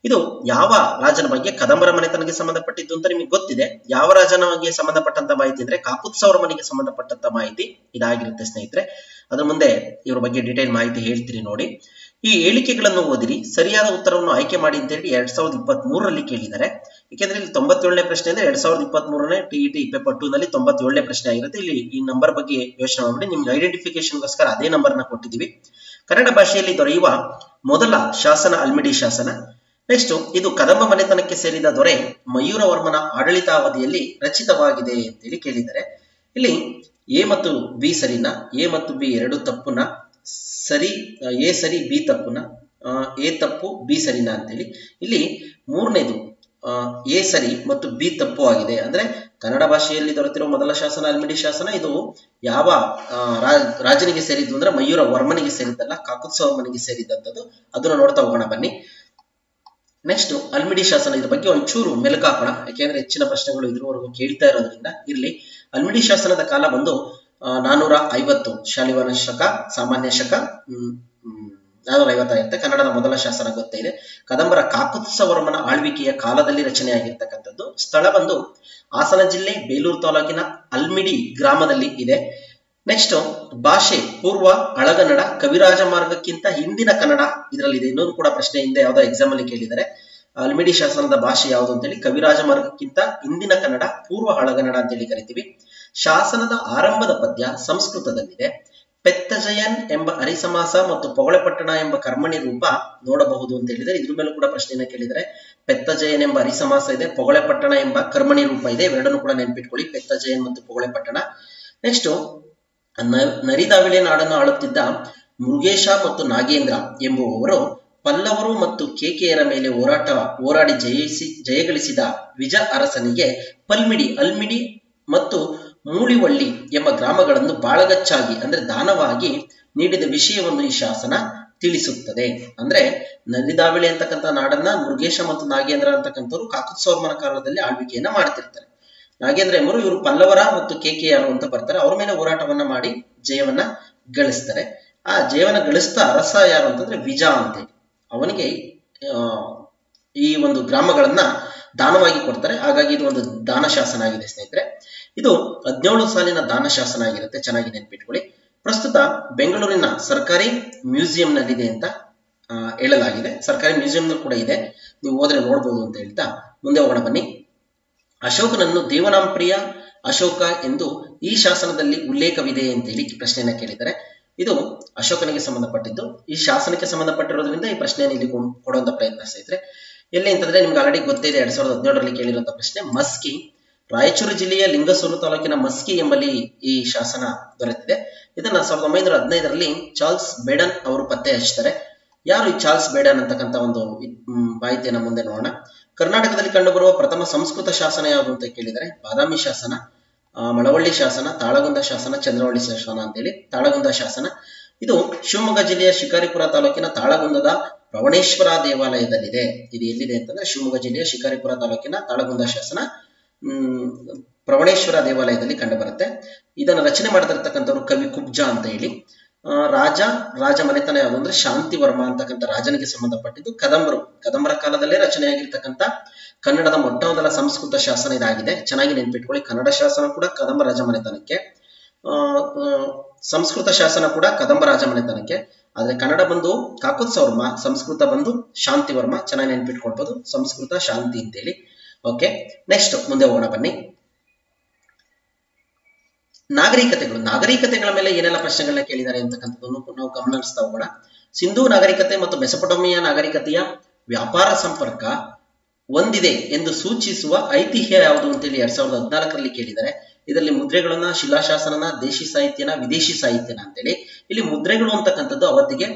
ಇದು ಯಾವ ರಾಜನ ಬಗ್ಗೆ? ಕದಂಬರ ಮನೆತನಕ್ಕೆ ಸಂಬಂಧಪಟ್ಟಿದ್ದು ಅಂತ ನಿಮಗೆ ಗೊತ್ತಿದೆ. ಯಾವ ರಾಜನ ಬಗ್ಗೆ ಸಂಬಂಧಪಟ್ಟಂತ ಮಾಹಿತಿ ಅಂದ್ರೆ ಕಾಕುತ್ಸ ಅವರ ಮನೆಗೆ ಸಂಬಂಧಪಟ್ಟಂತ ಮಾಹಿತಿ ಇದಾಗಿರುತ್ತೆ ಸ್ನೇಹಿತರೆ. ಅದ್ರ ಮುಂದೆ ಇವ್ರ ಬಗ್ಗೆ ಡೀಟೇಲ್ ಮಾಹಿತಿ ಹೇಳ್ತೀರಿ ನೋಡಿ. ಈ ಹೇಳಿಕೆಗಳನ್ನು ಓದಿರಿ, ಸರಿಯಾದ ಉತ್ತರವನ್ನು ಆಯ್ಕೆ ಮಾಡಿ ಅಂತ ಹೇಳಿ 2023ರಲ್ಲಿ ಕೇಳಿದ್ದಾರೆ. ಯಾಕೆಂದ್ರೆ ಇಲ್ಲಿ 97ನೇ ಪ್ರಶ್ನೆ ಅಂದ್ರೆ 2023ನೇ TET ಪೇಪರ್ 2 ನಲ್ಲಿ 97ನೇ ಪ್ರಶ್ನೆ ಆಗಿರುತ್ತೆ. ಇಲ್ಲಿ ಈ ನಂಬರ್ ಬಗ್ಗೆ ಯೋಚನೆ ಮಾಡ್ಬಿಡಿ, ನಿಮ್ಗೆ ಐಡೆಂಟಿಫಿಕೇಶನ್ಗೋಸ್ಕರ ಅದೇ ನಂಬರ್ ನ ಕೊಟ್ಟಿದ್ದೀವಿ. ಕನ್ನಡ ಭಾಷೆಯಲ್ಲಿ ದೊರೆಯುವ ಮೊದಲ ಶಾಸನ ಅಲ್ಮಿಡಿ ಶಾಸನ. ನೆಕ್ಸ್ಟ್, ಇದು ಕದಂಬ ಮನೆತನಕ್ಕೆ ಸೇರಿದ ದೊರೆ ಮಯೂರವರ್ಮನ ಆಡಳಿತಾವಧಿಯಲ್ಲಿ ರಚಿತವಾಗಿದೆ ಅಂತೇಳಿ ಕೇಳಿದ್ದಾರೆ. ಇಲ್ಲಿ ಎ ಮತ್ತು ಬಿ ಸರಿನಾ, ಎ ಮತ್ತು ಬಿ ಎರಡು ತಪ್ಪುನ, ಸರಿ ಎ ಸರಿ ಬಿ ತಪ್ಪುನ, ಎ ತಪ್ಪು ಬಿ ಸರಿನಾ ಅಂತೇಳಿ. ಇಲ್ಲಿ ಮೂರನೇದು ಎ ಸರಿ ಮತ್ತು ಬಿ ತಪ್ಪು ಆಗಿದೆ. ಅಂದ್ರೆ ಕನ್ನಡ ಭಾಷೆಯಲ್ಲಿ ದೊರೆತಿರುವ ಮೊದಲ ಶಾಸನ ಅಲ್ಮಿಡಿ ಶಾಸನ. ಇದು ಯಾವ ರಾಜನಿಗೆ ಸೇರಿದ್ದು ಅಂದ್ರೆ ಮಯೂರ ವರ್ಮನಿಗೆ ಸೇರಿದ್ದಲ್ಲ, ಕಾಕುತ್ಸ ವರ್ಮನಿಗೆ ಸೇರಿದಂಥದ್ದು. ಅದನ್ನ ನೋಡ್ತಾ ಹೋಗೋಣ ಬನ್ನಿ. ನೆಕ್ಸ್ಟ್, ಅಲ್ಮಿಡಿ ಶಾಸನ, ಇದ್ರ ಬಗ್ಗೆ ಒಂಚೂರು ಮೆಲುಕಾಕೋಣ, ಯಾಕೆಂದ್ರೆ ಹೆಚ್ಚಿನ ಪ್ರಶ್ನೆಗಳು ಇದ್ರವರೆಗೂ ಕೇಳ್ತಾ ಇರೋದ್ರಿಂದ ಇರ್ಲಿ. ಅಲ್ಮಿಡಿ ಶಾಸನದ ಕಾಲ ಬಂದು 450 ಶಾಲಿವಾಹನ ಶಕ, ಸಾಮಾನ್ಯ ಶಕ 450 ಕನ್ನಡದ ಮೊದಲ ಶಾಸನ ಗೊತ್ತೇ ಇದೆ. ಕದಂಬರ ಕಾಕುತ್ಸವರ್ಮನ ಆಳ್ವಿಕೆಯ ಕಾಲದಲ್ಲಿ ರಚನೆಯಾಗಿರ್ತಕ್ಕಂಥದ್ದು. ಸ್ಥಳ ಬಂದು ಹಾಸನ ಜಿಲ್ಲೆ ಬೇಲೂರು ತಾಲೂಕಿನ ಅಲ್ಮಿಡಿ ಗ್ರಾಮದಲ್ಲಿ ಇದೆ. ನೆಕ್ಸ್ಟ್ ಭಾಷೆ ಪೂರ್ವ ಹಳಗನ್ನಡ, ಕವಿರಾಜ ಮಾರ್ಗಕ್ಕಿಂತ ಹಿಂದಿನ ಕನ್ನಡ ಇದರಲ್ಲಿದೆ. ಇನ್ನೊಂದು ಕೂಡ ಪ್ರಶ್ನೆ ಹಿಂದೆ ಯಾವುದೋ ಎಕ್ಸಾಮ್ ಅಲ್ಲಿ ಕೇಳಿದ್ದಾರೆ. ಅಲ್ಮಿಡಿ ಶಾಸನದ ಭಾಷೆ ಯಾವುದು ಅಂತೇಳಿ ಕವಿರಾಜ ಮಾರ್ಗಕ್ಕಿಂತ ಹಿಂದಿನ ಕನ್ನಡ, ಪೂರ್ವ ಹಳಗನ್ನಡ ಅಂತೇಳಿ ಕರಿತೀವಿ. ಶಾಸನದ ಆರಂಭದ ಪದ್ಯ ಸಂಸ್ಕೃತದಲ್ಲಿದೆ. ಪೆತ್ತಜಯನ್ ಎಂಬ ಹರಿಸಮಾಸ ಮತ್ತು ಪೊಗಳೆಪಟ್ಟಣ ಎಂಬ ಕರ್ಮಣಿ ರೂಪ ನೋಡಬಹುದು ಅಂತ ಹೇಳಿದರೆ ಇದ್ರ ಮೇಲೂ ಕೂಡ ಪ್ರಶ್ನೆಯನ್ನ ಕೇಳಿದರೆ. ಪೆತ್ತಜಯನ್ ಎಂಬ ಹರಿಸಮಾಸ ಇದೆ, ಪೊಗಳೆಪಟ್ಟಣ ಎಂಬ ಕರ್ಮಣಿ ರೂಪ ಇದೆ. ಇವೆರಡನ್ನು ಕೂಡ ನೆನ್ಪಿಟ್ಕೊಳ್ಳಿ, ಪೆತ್ತಜಯನ್ ಮತ್ತು ಪೊಗಳೆಪಟ್ಟಣ. ನೆಕ್ಸ್ಟ್ ನರಿದಾವಿಳೆ ನಾಡನ್ನು ಆಳುತ್ತಿದ್ದ ಮೃಗೇಶ ಮತ್ತು ನಾಗೇಂದ್ರ ಎಂಬುವವರು ಪಲ್ಲವರು ಮತ್ತು ಕೇಕೆಯರ ಮೇಲೆ ಹೋರಾಡಿ ಜಯಗಳಿಸಿದ ವಿಜ ಅರಸನಿಗೆ ಅಲ್ಮಿಡಿ ಮತ್ತು ಮೂಳಿವಳ್ಳಿ ಎಂಬ ಗ್ರಾಮಗಳನ್ನು ಬಾಳಗಚ್ಚಾಗಿ ಅಂದ್ರೆ ದಾನವಾಗಿ ನೀಡಿದ ವಿಷಯವನ್ನು ಈ ಶಾಸನ ತಿಳಿಸುತ್ತದೆ. ಅಂದ್ರೆ ನರಿದಾವಿಳೆ ಅಂತಕ್ಕಂಥ ನಾಡನ್ನ ಮೃಗೇಶ ಮತ್ತು ನಾಗೇಂದ್ರ ಅಂತಕ್ಕಂಥವ್ರು ಕಾಕುತ್ಸವರ್ಮನ ಕಾಲದಲ್ಲಿ ಆಳ್ವಿಕೆಯನ್ನ ಮಾಡ್ತಿರ್ತಾರೆ. ನಾಗೇಂದ್ರ ಎಂಬರು ಇವರು ಪಲ್ಲವರ ಮತ್ತು ಕೇಕೆಯರು ಅಂತ ಬರ್ತಾರೆ. ಅವ್ರ ಮೇಲೆ ಹೋರಾಟವನ್ನ ಮಾಡಿ ಜಯವನ್ನ ಗಳಿಸ್ತಾರೆ. ಆ ಜಯವನ್ನ ಗಳಿಸ್ತಾ ಅರಸ ಯಾರು ಅಂತಂದ್ರೆ ವಿಜ ಅಂತೇಳಿ ಅವನಿಗೆ ಈ ಒಂದು ಗ್ರಾಮಗಳನ್ನ ದಾನವಾಗಿ ಕೊಡ್ತಾರೆ. ಹಾಗಾಗಿ ಇದು ಒಂದು ದಾನ ಶಾಸನ ಆಗಿದೆ ಸ್ನೇಹಿತರೆ. ಇದು 17 ಸಾಲಿನ ದಾನ ಶಾಸನ ಆಗಿರುತ್ತೆ, ಚೆನ್ನಾಗಿ ನೆನ್ಪಿಟ್ಕೊಳ್ಳಿ. ಪ್ರಸ್ತುತ ಬೆಂಗಳೂರಿನ ಸರ್ಕಾರಿ ಮ್ಯೂಸಿಯಂ ನಲ್ಲಿದೆ ಅಂತ ಹೇಳಲಾಗಿದೆ. ಸರ್ಕಾರಿ ಮ್ಯೂಸಿಯಂ ಕೂಡ ಇದೆ, ನೀವು ಹೋದ್ರೆ ನೋಡ್ಬೋದು ಅಂತ ಹೇಳ್ತಾ ಮುಂದೆ ಹೋಗೋಣ ಬನ್ನಿ. ಅಶೋಕನನ್ನು ದೇವನಾಂಪ್ರಿಯ ಅಶೋಕ ಎಂದು ಈ ಶಾಸನದಲ್ಲಿ ಉಲ್ಲೇಖವಿದೆ ಅಂತೇಳಿ ಪ್ರಶ್ನೆಯನ್ನ ಕೇಳಿದ್ದಾರೆ. ಇದು ಅಶೋಕನಿಗೆ ಸಂಬಂಧಪಟ್ಟಿದ್ದು. ಈ ಶಾಸನಕ್ಕೆ ಸಂಬಂಧಪಟ್ಟಿರೋದ್ರಿಂದ ಈ ಪ್ರಶ್ನೆಯನ್ನು ಇಲ್ಲಿ ಕೊಡುವಂತ ಪ್ರಯತ್ನ ಸ್ನೇಹಿತರೆ. ಎಲ್ಲಿ ಅಂತಂದ್ರೆ ನಿಮ್ಗೆ ಆಲ್ರೆಡಿ ಗೊತ್ತಿದೆ, 2017ರಲ್ಲಿ ಕೇಳಿರುವಂತಹ ಪ್ರಶ್ನೆ. ಮಸ್ಕಿ, ರಾಯಚೂರು ಜಿಲ್ಲೆಯ ಲಿಂಗಸೂರು ತಾಲೂಕಿನ ಮಸ್ಕಿ ಎಂಬಲ್ಲಿ ಈ ಶಾಸನ ದೊರೆತಿದೆ. ಇದನ್ನ 1915ರಲ್ಲಿ ಚಾರ್ಲ್ಸ್ ಬೇಡನ್ ಅವರು ಪತ್ತೆ ಹಚ್ತಾರೆ. ಯಾರು ಈ ಚಾರ್ಲ್ಸ್ ಬೇಡನ್ ಅಂತಕ್ಕಂಥ ಒಂದು ಮಾಹಿತಿಯನ್ನ ಮುಂದೆ ನೋಡೋಣ. ಕರ್ನಾಟಕದಲ್ಲಿ ಕಂಡುಬರುವ ಪ್ರಥಮ ಸಂಸ್ಕೃತ ಶಾಸನ ಯಾವುದು ಅಂತ ಕೇಳಿದರೆ ಬಾದಾಮಿ ಶಾಸನ, ಮಳವಳ್ಳಿ ಶಾಸನ, ತಾಳಗುಂದ ಶಾಸನ, ಚಂದ್ರವಳ್ಳಿ ಶಾಸನ ಅಂತೇಳಿ. ತಾಳಗುಂದ ಶಾಸನ ಇದು ಶಿವಮೊಗ್ಗ ಜಿಲ್ಲೆಯ ಶಿಕಾರಿಪುರ ತಾಲೂಕಿನ ತಾಳಗುಂದದ ಪ್ರವಣೇಶ್ವರ ದೇವಾಲಯದಲ್ಲಿದೆ. ಇದು ಎಲ್ಲಿದೆ ಅಂತಂದ್ರೆ ಶಿವಮೊಗ್ಗ ಜಿಲ್ಲೆಯ ಶಿಕಾರಿಪುರ ತಾಲೂಕಿನ ತಾಳಗುಂದ ಶಾಸನ ಪ್ರವಣೇಶ್ವರ ದೇವಾಲಯದಲ್ಲಿ ಕಂಡು ಬರುತ್ತೆ. ಇದನ್ನು ರಚನೆ ಮಾಡಿದಿರ್ತಕ್ಕಂಥವ್ರು ಕವಿ ಕುಬ್ಜ ಅಂತ ಹೇಳಿ. ರಾಜ ಮನೆತನ ಯಾವುದು ಅಂದ್ರೆ ಶಾಂತಿವರ್ಮ ಅಂತಕ್ಕಂಥ ರಾಜನಿಗೆ ಸಂಬಂಧಪಟ್ಟಿದ್ದು. ಕದಂಬರ ಕಾಲದಲ್ಲೇ ರಚನೆಯಾಗಿರ್ತಕ್ಕಂಥ ಕನ್ನಡದ ಮೊಟ್ಟ ಮೊದಲ ಸಂಸ್ಕೃತ ಶಾಸನ ಇದಾಗಿದೆ. ಚೆನ್ನಾಗಿ ನೆನ್ಪಿಟ್ಕೊಳ್ಳಿ, ಕನ್ನಡ ಶಾಸನ ಕೂಡ ಕದಂಬ ರಾಜ ಮನೆತನಕ್ಕೆ, ಸಂಸ್ಕೃತ ಶಾಸನ ಕೂಡ ಕದಂಬ ರಾಜ ಮನೆತನಕ್ಕೆ. ಆದ್ರೆ ಕನ್ನಡ ಬಂದು ಕಾಕುತ್ಸವರ್ಮ, ಸಂಸ್ಕೃತ ಬಂದು ಶಾಂತಿವರ್ಮ. ಚೆನ್ನಾಗಿ ನೆನ್ಪಿಟ್ಕೊಳ್ಬಹುದು, ಸಂಸ್ಕೃತ ಶಾಂತಿ ಅಂತೇಳಿ. ಓಕೆ, ನೆಕ್ಸ್ಟ್ ಮುಂದೆ ಹೋಗೋಣ ಬನ್ನಿ. ನಾಗರಿಕತೆಗಳ ಮೇಲೆ ಏನೆಲ್ಲ ಪ್ರಶ್ನೆಗಳನ್ನ ಕೇಳಿದ್ದಾರೆ ಅಂತಕ್ಕಂಥದ್ದನ್ನು ನಾವು ಗಮನಿಸ್ತಾ ಹೋಗೋಣ. ಸಿಂಧೂ ನಾಗರಿಕತೆ ಮತ್ತು ಮೆಸೊಪೊಟೇಮಿಯಾ ನಾಗರಿಕತೆಯ ವ್ಯಾಪಾರ ಸಂಪರ್ಕ ಹೊಂದಿದೆ ಎಂದು ಸೂಚಿಸುವ ಐತಿಹ್ಯ ಯಾವುದು ಅಂತೇಳಿ 2014ರಲ್ಲಿ ಕೇಳಿದ್ದಾರೆ. ಇದರಲ್ಲಿ ಮುದ್ರೆಗಳನ್ನ, ಶಿಲಾಶಾಸನನ, ದೇಶಿ ಸಾಹಿತ್ಯನ, ವಿದೇಶಿ ಸಾಹಿತ್ಯನ ಅಂತೇಳಿ. ಇಲ್ಲಿ ಮುದ್ರೆಗಳು ಅಂತಕ್ಕಂಥದ್ದು ಅವತ್ತಿಗೆ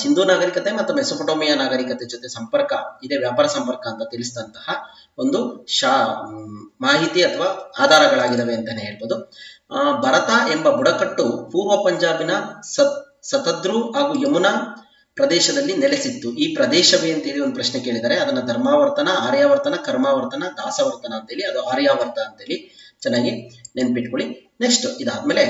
ಸಿಂಧೂ ನಾಗರಿಕತೆ ಮತ್ತು ಮೆಸೊಪೊಟೇಮಿಯಾ ನಾಗರಿಕತೆ ಜೊತೆ ಸಂಪರ್ಕ ಇದೆ, ವ್ಯಾಪಾರ ಸಂಪರ್ಕ ಅಂತ ತಿಳಿಸಿದಂತಹ ಒಂದು ಮಾಹಿತಿ ಅಥವಾ ಆಧಾರಗಳಾಗಿದ್ದಾವೆ ಅಂತಾನೆ ಹೇಳ್ಬೋದು. ಭರತ ಎಂಬ ಬುಡಕಟ್ಟು ಪೂರ್ವ ಪಂಜಾಬಿನ ಸತದ್ರು ಹಾಗೂ ಯಮುನಾ ಪ್ರದೇಶದಲ್ಲಿ ನೆಲೆಸಿತ್ತು. ಈ ಪ್ರದೇಶವೇ ಅಂತೇಳಿ ಒಂದು ಪ್ರಶ್ನೆ ಕೇಳಿದ್ದಾರೆ. ಅದನ್ನ ಧರ್ಮಾವರ್ತನ, ಆರ್ಯಾವರ್ತನ, ಕರ್ಮಾವರ್ತನ, ದಾಸವರ್ತನ ಅಂತೇಳಿ, ಅದು ಆರ್ಯಾವರ್ತ ಅಂತೇಳಿ ಚೆನ್ನಾಗಿ ನೆನ್ಪಿಟ್ಕೊಳ್ಳಿ. ನೆಕ್ಸ್ಟ್ ಇದಾದ್ಮೇಲೆ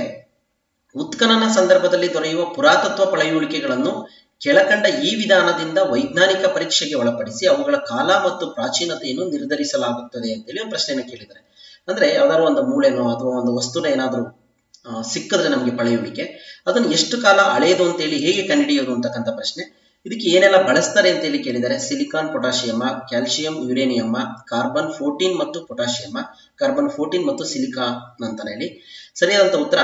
ಉತ್ಖನನ ಸಂದರ್ಭದಲ್ಲಿ ದೊರೆಯುವ ಪುರಾತತ್ವ ಪಳೆಯುಳಿಕೆಗಳನ್ನು ಕೆಳಕಂಡ ಈ ವಿಧಾನದಿಂದ ವೈಜ್ಞಾನಿಕ ಪರೀಕ್ಷೆಗೆ ಒಳಪಡಿಸಿ ಅವುಗಳ ಕಾಲ ಮತ್ತು ಪ್ರಾಚೀನತೆಯನ್ನು ನಿರ್ಧರಿಸಲಾಗುತ್ತದೆ ಅಂತೇಳಿ ಒಂದು ಪ್ರಶ್ನೆಯನ್ನು ಕೇಳಿದ್ದಾರೆ. ಅಂದ್ರೆ ಯಾವ್ದಾದ್ರು ಒಂದು ಮೂಳೆನೋ ಅಥವಾ ಒಂದು ವಸ್ತುನ ಏನಾದ್ರು ಸಿಕ್ಕಿದ್ರೆ ನಮಗೆ ಪಳೆಯುಳಿಕೆ, ಅದನ್ನು ಎಷ್ಟು ಕಾಲ ಹಳೆಯದು ಅಂತೇಳಿ ಹೇಗೆ ಕಂಡುಹಿಡಿಯೋದು ಅಂತಕ್ಕಂಥ ಪ್ರಶ್ನೆ. ಇದಕ್ಕೆ ಏನೆಲ್ಲ ಬಳಸ್ತಾರೆ ಅಂತೇಳಿ ಕೇಳಿದ್ದಾರೆ. ಸಿಲಿಕಾನ್, ಪೊಟ್ಯಾಷಿಯಮ್ಮ, ಕ್ಯಾಲ್ಸಿಯಂ, ಯುರೇನಿಯಮ್ಮ, ಕಾರ್ಬನ್ 14 ಮತ್ತು ಪೊಟ್ಯಾಷಿಯಮ್ಮ, ಕಾರ್ಬನ್ 14 ಮತ್ತು ಸಿಲಿಕಾನ್ ಅಂತಾನೆ ಹೇಳಿ. ಸರಿಯಾದಂತ ಉತ್ತರ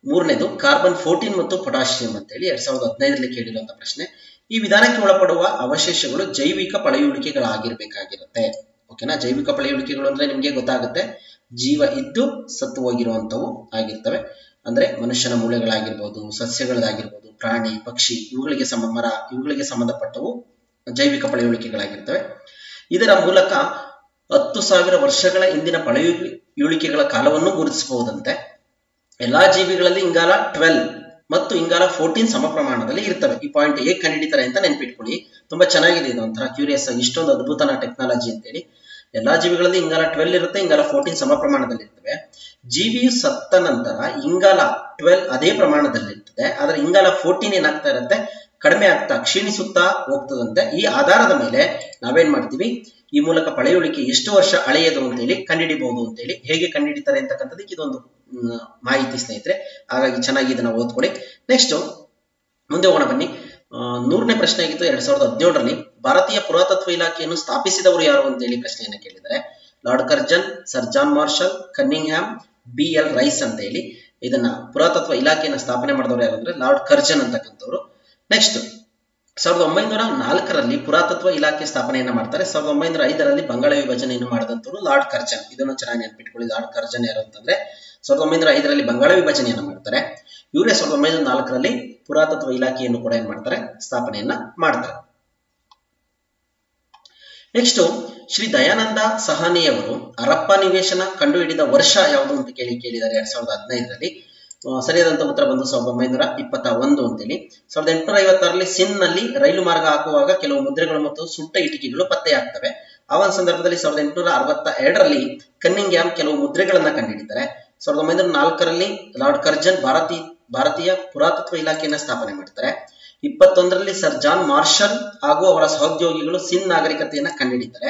ಮೂರನೇದು ಕಾರ್ಬನ್ 14 ಮತ್ತು ಪೊಟ್ಯಾಷಿಯಂ ಅಂತೇಳಿ 2015ರಲ್ಲಿ ಕೇಳಿರುವಂತಹ ಪ್ರಶ್ನೆ. ಈ ವಿಧಾನಕ್ಕೆ ಒಳಪಡುವ ಅವಶೇಷಗಳು ಜೈವಿಕ ಪಳೆಯುಳಿಕೆಗಳಾಗಿರ್ಬೇಕಾಗಿರುತ್ತೆ. ಓಕೆನಾ, ಜೈವಿಕ ಪಳೆಯುಳಿಕೆಗಳು ಅಂದ್ರೆ ನಿಮ್ಗೆ ಗೊತ್ತಾಗುತ್ತೆ, ಜೀವ ಇದ್ದು ಸತ್ತು ಹೋಗಿರುವಂತವು ಆಗಿರ್ತವೆ. ಅಂದ್ರೆ ಮನುಷ್ಯನ ಮೂಳೆಗಳಾಗಿರ್ಬೋದು, ಸಸ್ಯಗಳಾಗಿರ್ಬೋದು, ಪ್ರಾಣಿ ಪಕ್ಷಿ ಇವುಗಳಿಗೆ ಇವುಗಳಿಗೆ ಸಂಬಂಧಪಟ್ಟವು ಜೈವಿಕ ಪಳೆಯುಳಿಕೆಗಳಾಗಿರ್ತವೆ. ಇದರ ಮೂಲಕ 10,000 ವರ್ಷಗಳ ಹಿಂದಿನ ಪಳೆಯುಳಿಕೆಗಳ ಕಾಲವನ್ನು ಗುರುತಿಸಬಹುದಂತೆ. ಎಲ್ಲಾ ಜೀವಿಗಳಲ್ಲಿ ಇಂಗಾಲ 12 ಮತ್ತು ಇಂಗಾಲ 14 ಸಮ ಪ್ರಮಾಣದಲ್ಲಿ ಇರ್ತವೆ. ಈ ಪಾಯಿಂಟ್ ಹೇಗೆ ಕಂಡುಹಿಡಿತಾರೆ ಅಂತ ನೆನ್ಪಿಟ್ಕೊಳ್ಳಿ, ತುಂಬಾ ಚೆನ್ನಾಗಿದೆ. ಇದು ಒಂಥರ ಕ್ಯೂರಿಯಸ್ ಆಗಿ, ಇಷ್ಟೊಂದು ಅದ್ಭುತನ ಟೆಕ್ನಾಲಜಿ ಅಂತೇಳಿ. ಎಲ್ಲಾ ಜೀವಿಗಳಲ್ಲಿ ಇಂಗಾಲ 12 ಇರುತ್ತೆ, ಇಂಗಾಲ 14 ಸಮ ಪ್ರಮಾಣದಲ್ಲಿ ಇರ್ತವೆ. ಜೀವಿಯು ಸತ್ತ ನಂತರ ಇಂಗಾಲ 12 ಅದೇ ಪ್ರಮಾಣದಲ್ಲಿ ಇರ್ತದೆ, ಆದ್ರೆ ಇಂಗಾಲ 14 ಏನಾಗ್ತಾ ಇರುತ್ತೆ, ಕಡಿಮೆ ಆಗ್ತಾ ಕ್ಷೀಣಿಸುತ್ತಾ ಹೋಗ್ತದಂತೆ. ಈ ಆಧಾರದ ಮೇಲೆ ನಾವೇನ್ ಮಾಡ್ತೀವಿ, ಈ ಮೂಲಕ ಪಳೆಯುಳಿಕೆ ಎಷ್ಟು ವರ್ಷ ಹಳೆಯದು ಅಂತೇಳಿ ಕಂಡುಹಿಡಿಬಹುದು ಅಂತೇಳಿ. ಹೇಗೆ ಕಂಡುಹಿಡಿತಾರೆ ಅಂತಕ್ಕಂಥದ್ದಕ್ಕೆ ಇದೊಂದು ಮಾಹಿತಿ ಸ್ನೇಹಿತರೆ. ಹಾಗಾಗಿ ಚೆನ್ನಾಗಿ ಇದನ್ನ ಓದ್ಕೊಳ್ಳಿ. ನೆಕ್ಸ್ಟ್ ಮುಂದೆ ಹೋಗೋಣ ಬನ್ನಿ. 100ನೇ ಪ್ರಶ್ನೆ ಆಗಿತ್ತು 2017ರಲ್ಲಿ ಭಾರತೀಯ ಪುರಾತತ್ವ ಇಲಾಖೆಯನ್ನು ಸ್ಥಾಪಿಸಿದವರು ಯಾರು ಅಂತೇಳಿ ಪ್ರಶ್ನೆಯನ್ನು ಕೇಳಿದ್ದಾರೆ. Lord Curzon, sir John Marshall, Cunningham, BL Rice ಅಂತ ಹೇಳಿ ಇದನ್ನ ಪುರಾತತ್ವ ಇಲಾಖೆಯನ್ನು ಸ್ಥಾಪನೆ ಮಾಡಿದವರು ಯಾರು ಅಂದ್ರೆ ಲಾರ್ಡ್ ಕರ್ಜನ್ ಅಂತಕ್ಕಂಥವ್ರು. ನೆಕ್ಸ್ಟ್ 1904ರಲ್ಲಿ ಪುರಾತತ್ವ ಇಲಾಖೆ ಸ್ಥಾಪನೆಯನ್ನ ಮಾಡ್ತಾರೆ. 1905ರಲ್ಲಿ ಬಂಗಾಳ ವಿಭಜನೆಯನ್ನು ಮಾಡಿದಂತವರು ಲಾರ್ಡ್ ಕರ್ಜನ್. ಇದನ್ನು ಚೆನ್ನಾಗಿ ನೆನಪಿಟ್ಕೊಳ್ಳಿ. ಲಾರ್ಡ್ ಕರ್ಜನ್ ಯಾರು ಅಂತಂದ್ರೆ 1905ರಲ್ಲಿ ಬಂಗಾಳ ವಿಭಜನೆಯನ್ನು ಮಾಡ್ತಾರೆ. ಇವರೇ 1904ರಲ್ಲಿ ಪುರಾತತ್ವ ಇಲಾಖೆಯನ್ನು ಕೂಡ ಏನ್ ಮಾಡ್ತಾರೆ, ಸ್ಥಾಪನೆಯನ್ನ ಮಾಡ್ತಾರೆ. ನೆಕ್ಸ್ಟ್ ಶ್ರೀ ದಯಾನಂದ ಸಹಾನಿಯವರು ಹರಪ್ಪ ನಿವೇಶನ ಕಂಡುಹಿಡಿದ ವರ್ಷ ಯಾವುದು ಅಂತ ಕೇಳಿದ್ದಾರೆ 2015ರಲ್ಲಿ. ಸರಿಯಾದಂತ ಉತ್ತರ ಬಂದು 1921 ಅಂತೇಳಿ. 1856ರಲ್ಲಿ ಸಿನ್ ನಲ್ಲಿ ರೈಲು ಮಾರ್ಗ ಹಾಕುವಾಗ ಕೆಲವು ಮುದ್ರೆಗಳು ಮತ್ತು ಸುಟ್ಟ ಇಟಿಕೆಗಳು ಪತ್ತೆಯಾಗ್ತವೆ. ಆ ಒಂದು ಸಂದರ್ಭದಲ್ಲಿ 1862ರಲ್ಲಿ ಕನ್ನಿಂಗ್ಹ್ಯಾಮ್ ಕೆಲವು ಮುದ್ರೆಗಳನ್ನ ಕಂಡುಹಿಡಿತಾರೆ. 1904ರಲ್ಲಿ ಲಾರ್ಡ್ ಕರ್ಜನ್ ಭಾರತೀಯ ಪುರಾತತ್ವ ಇಲಾಖೆಯನ್ನ ಸ್ಥಾಪನೆ ಮಾಡ್ತಾರೆ. 21ರಲ್ಲಿ ಸರ್ ಜಾನ್ ಮಾರ್ಷಲ್ ಹಾಗೂ ಅವರ ಸಹೋದ್ಯೋಗಿಗಳು ಸಿನ್ ನಾಗರಿಕತೆಯನ್ನ ಕಂಡುಹಿಡಿತಾರೆ.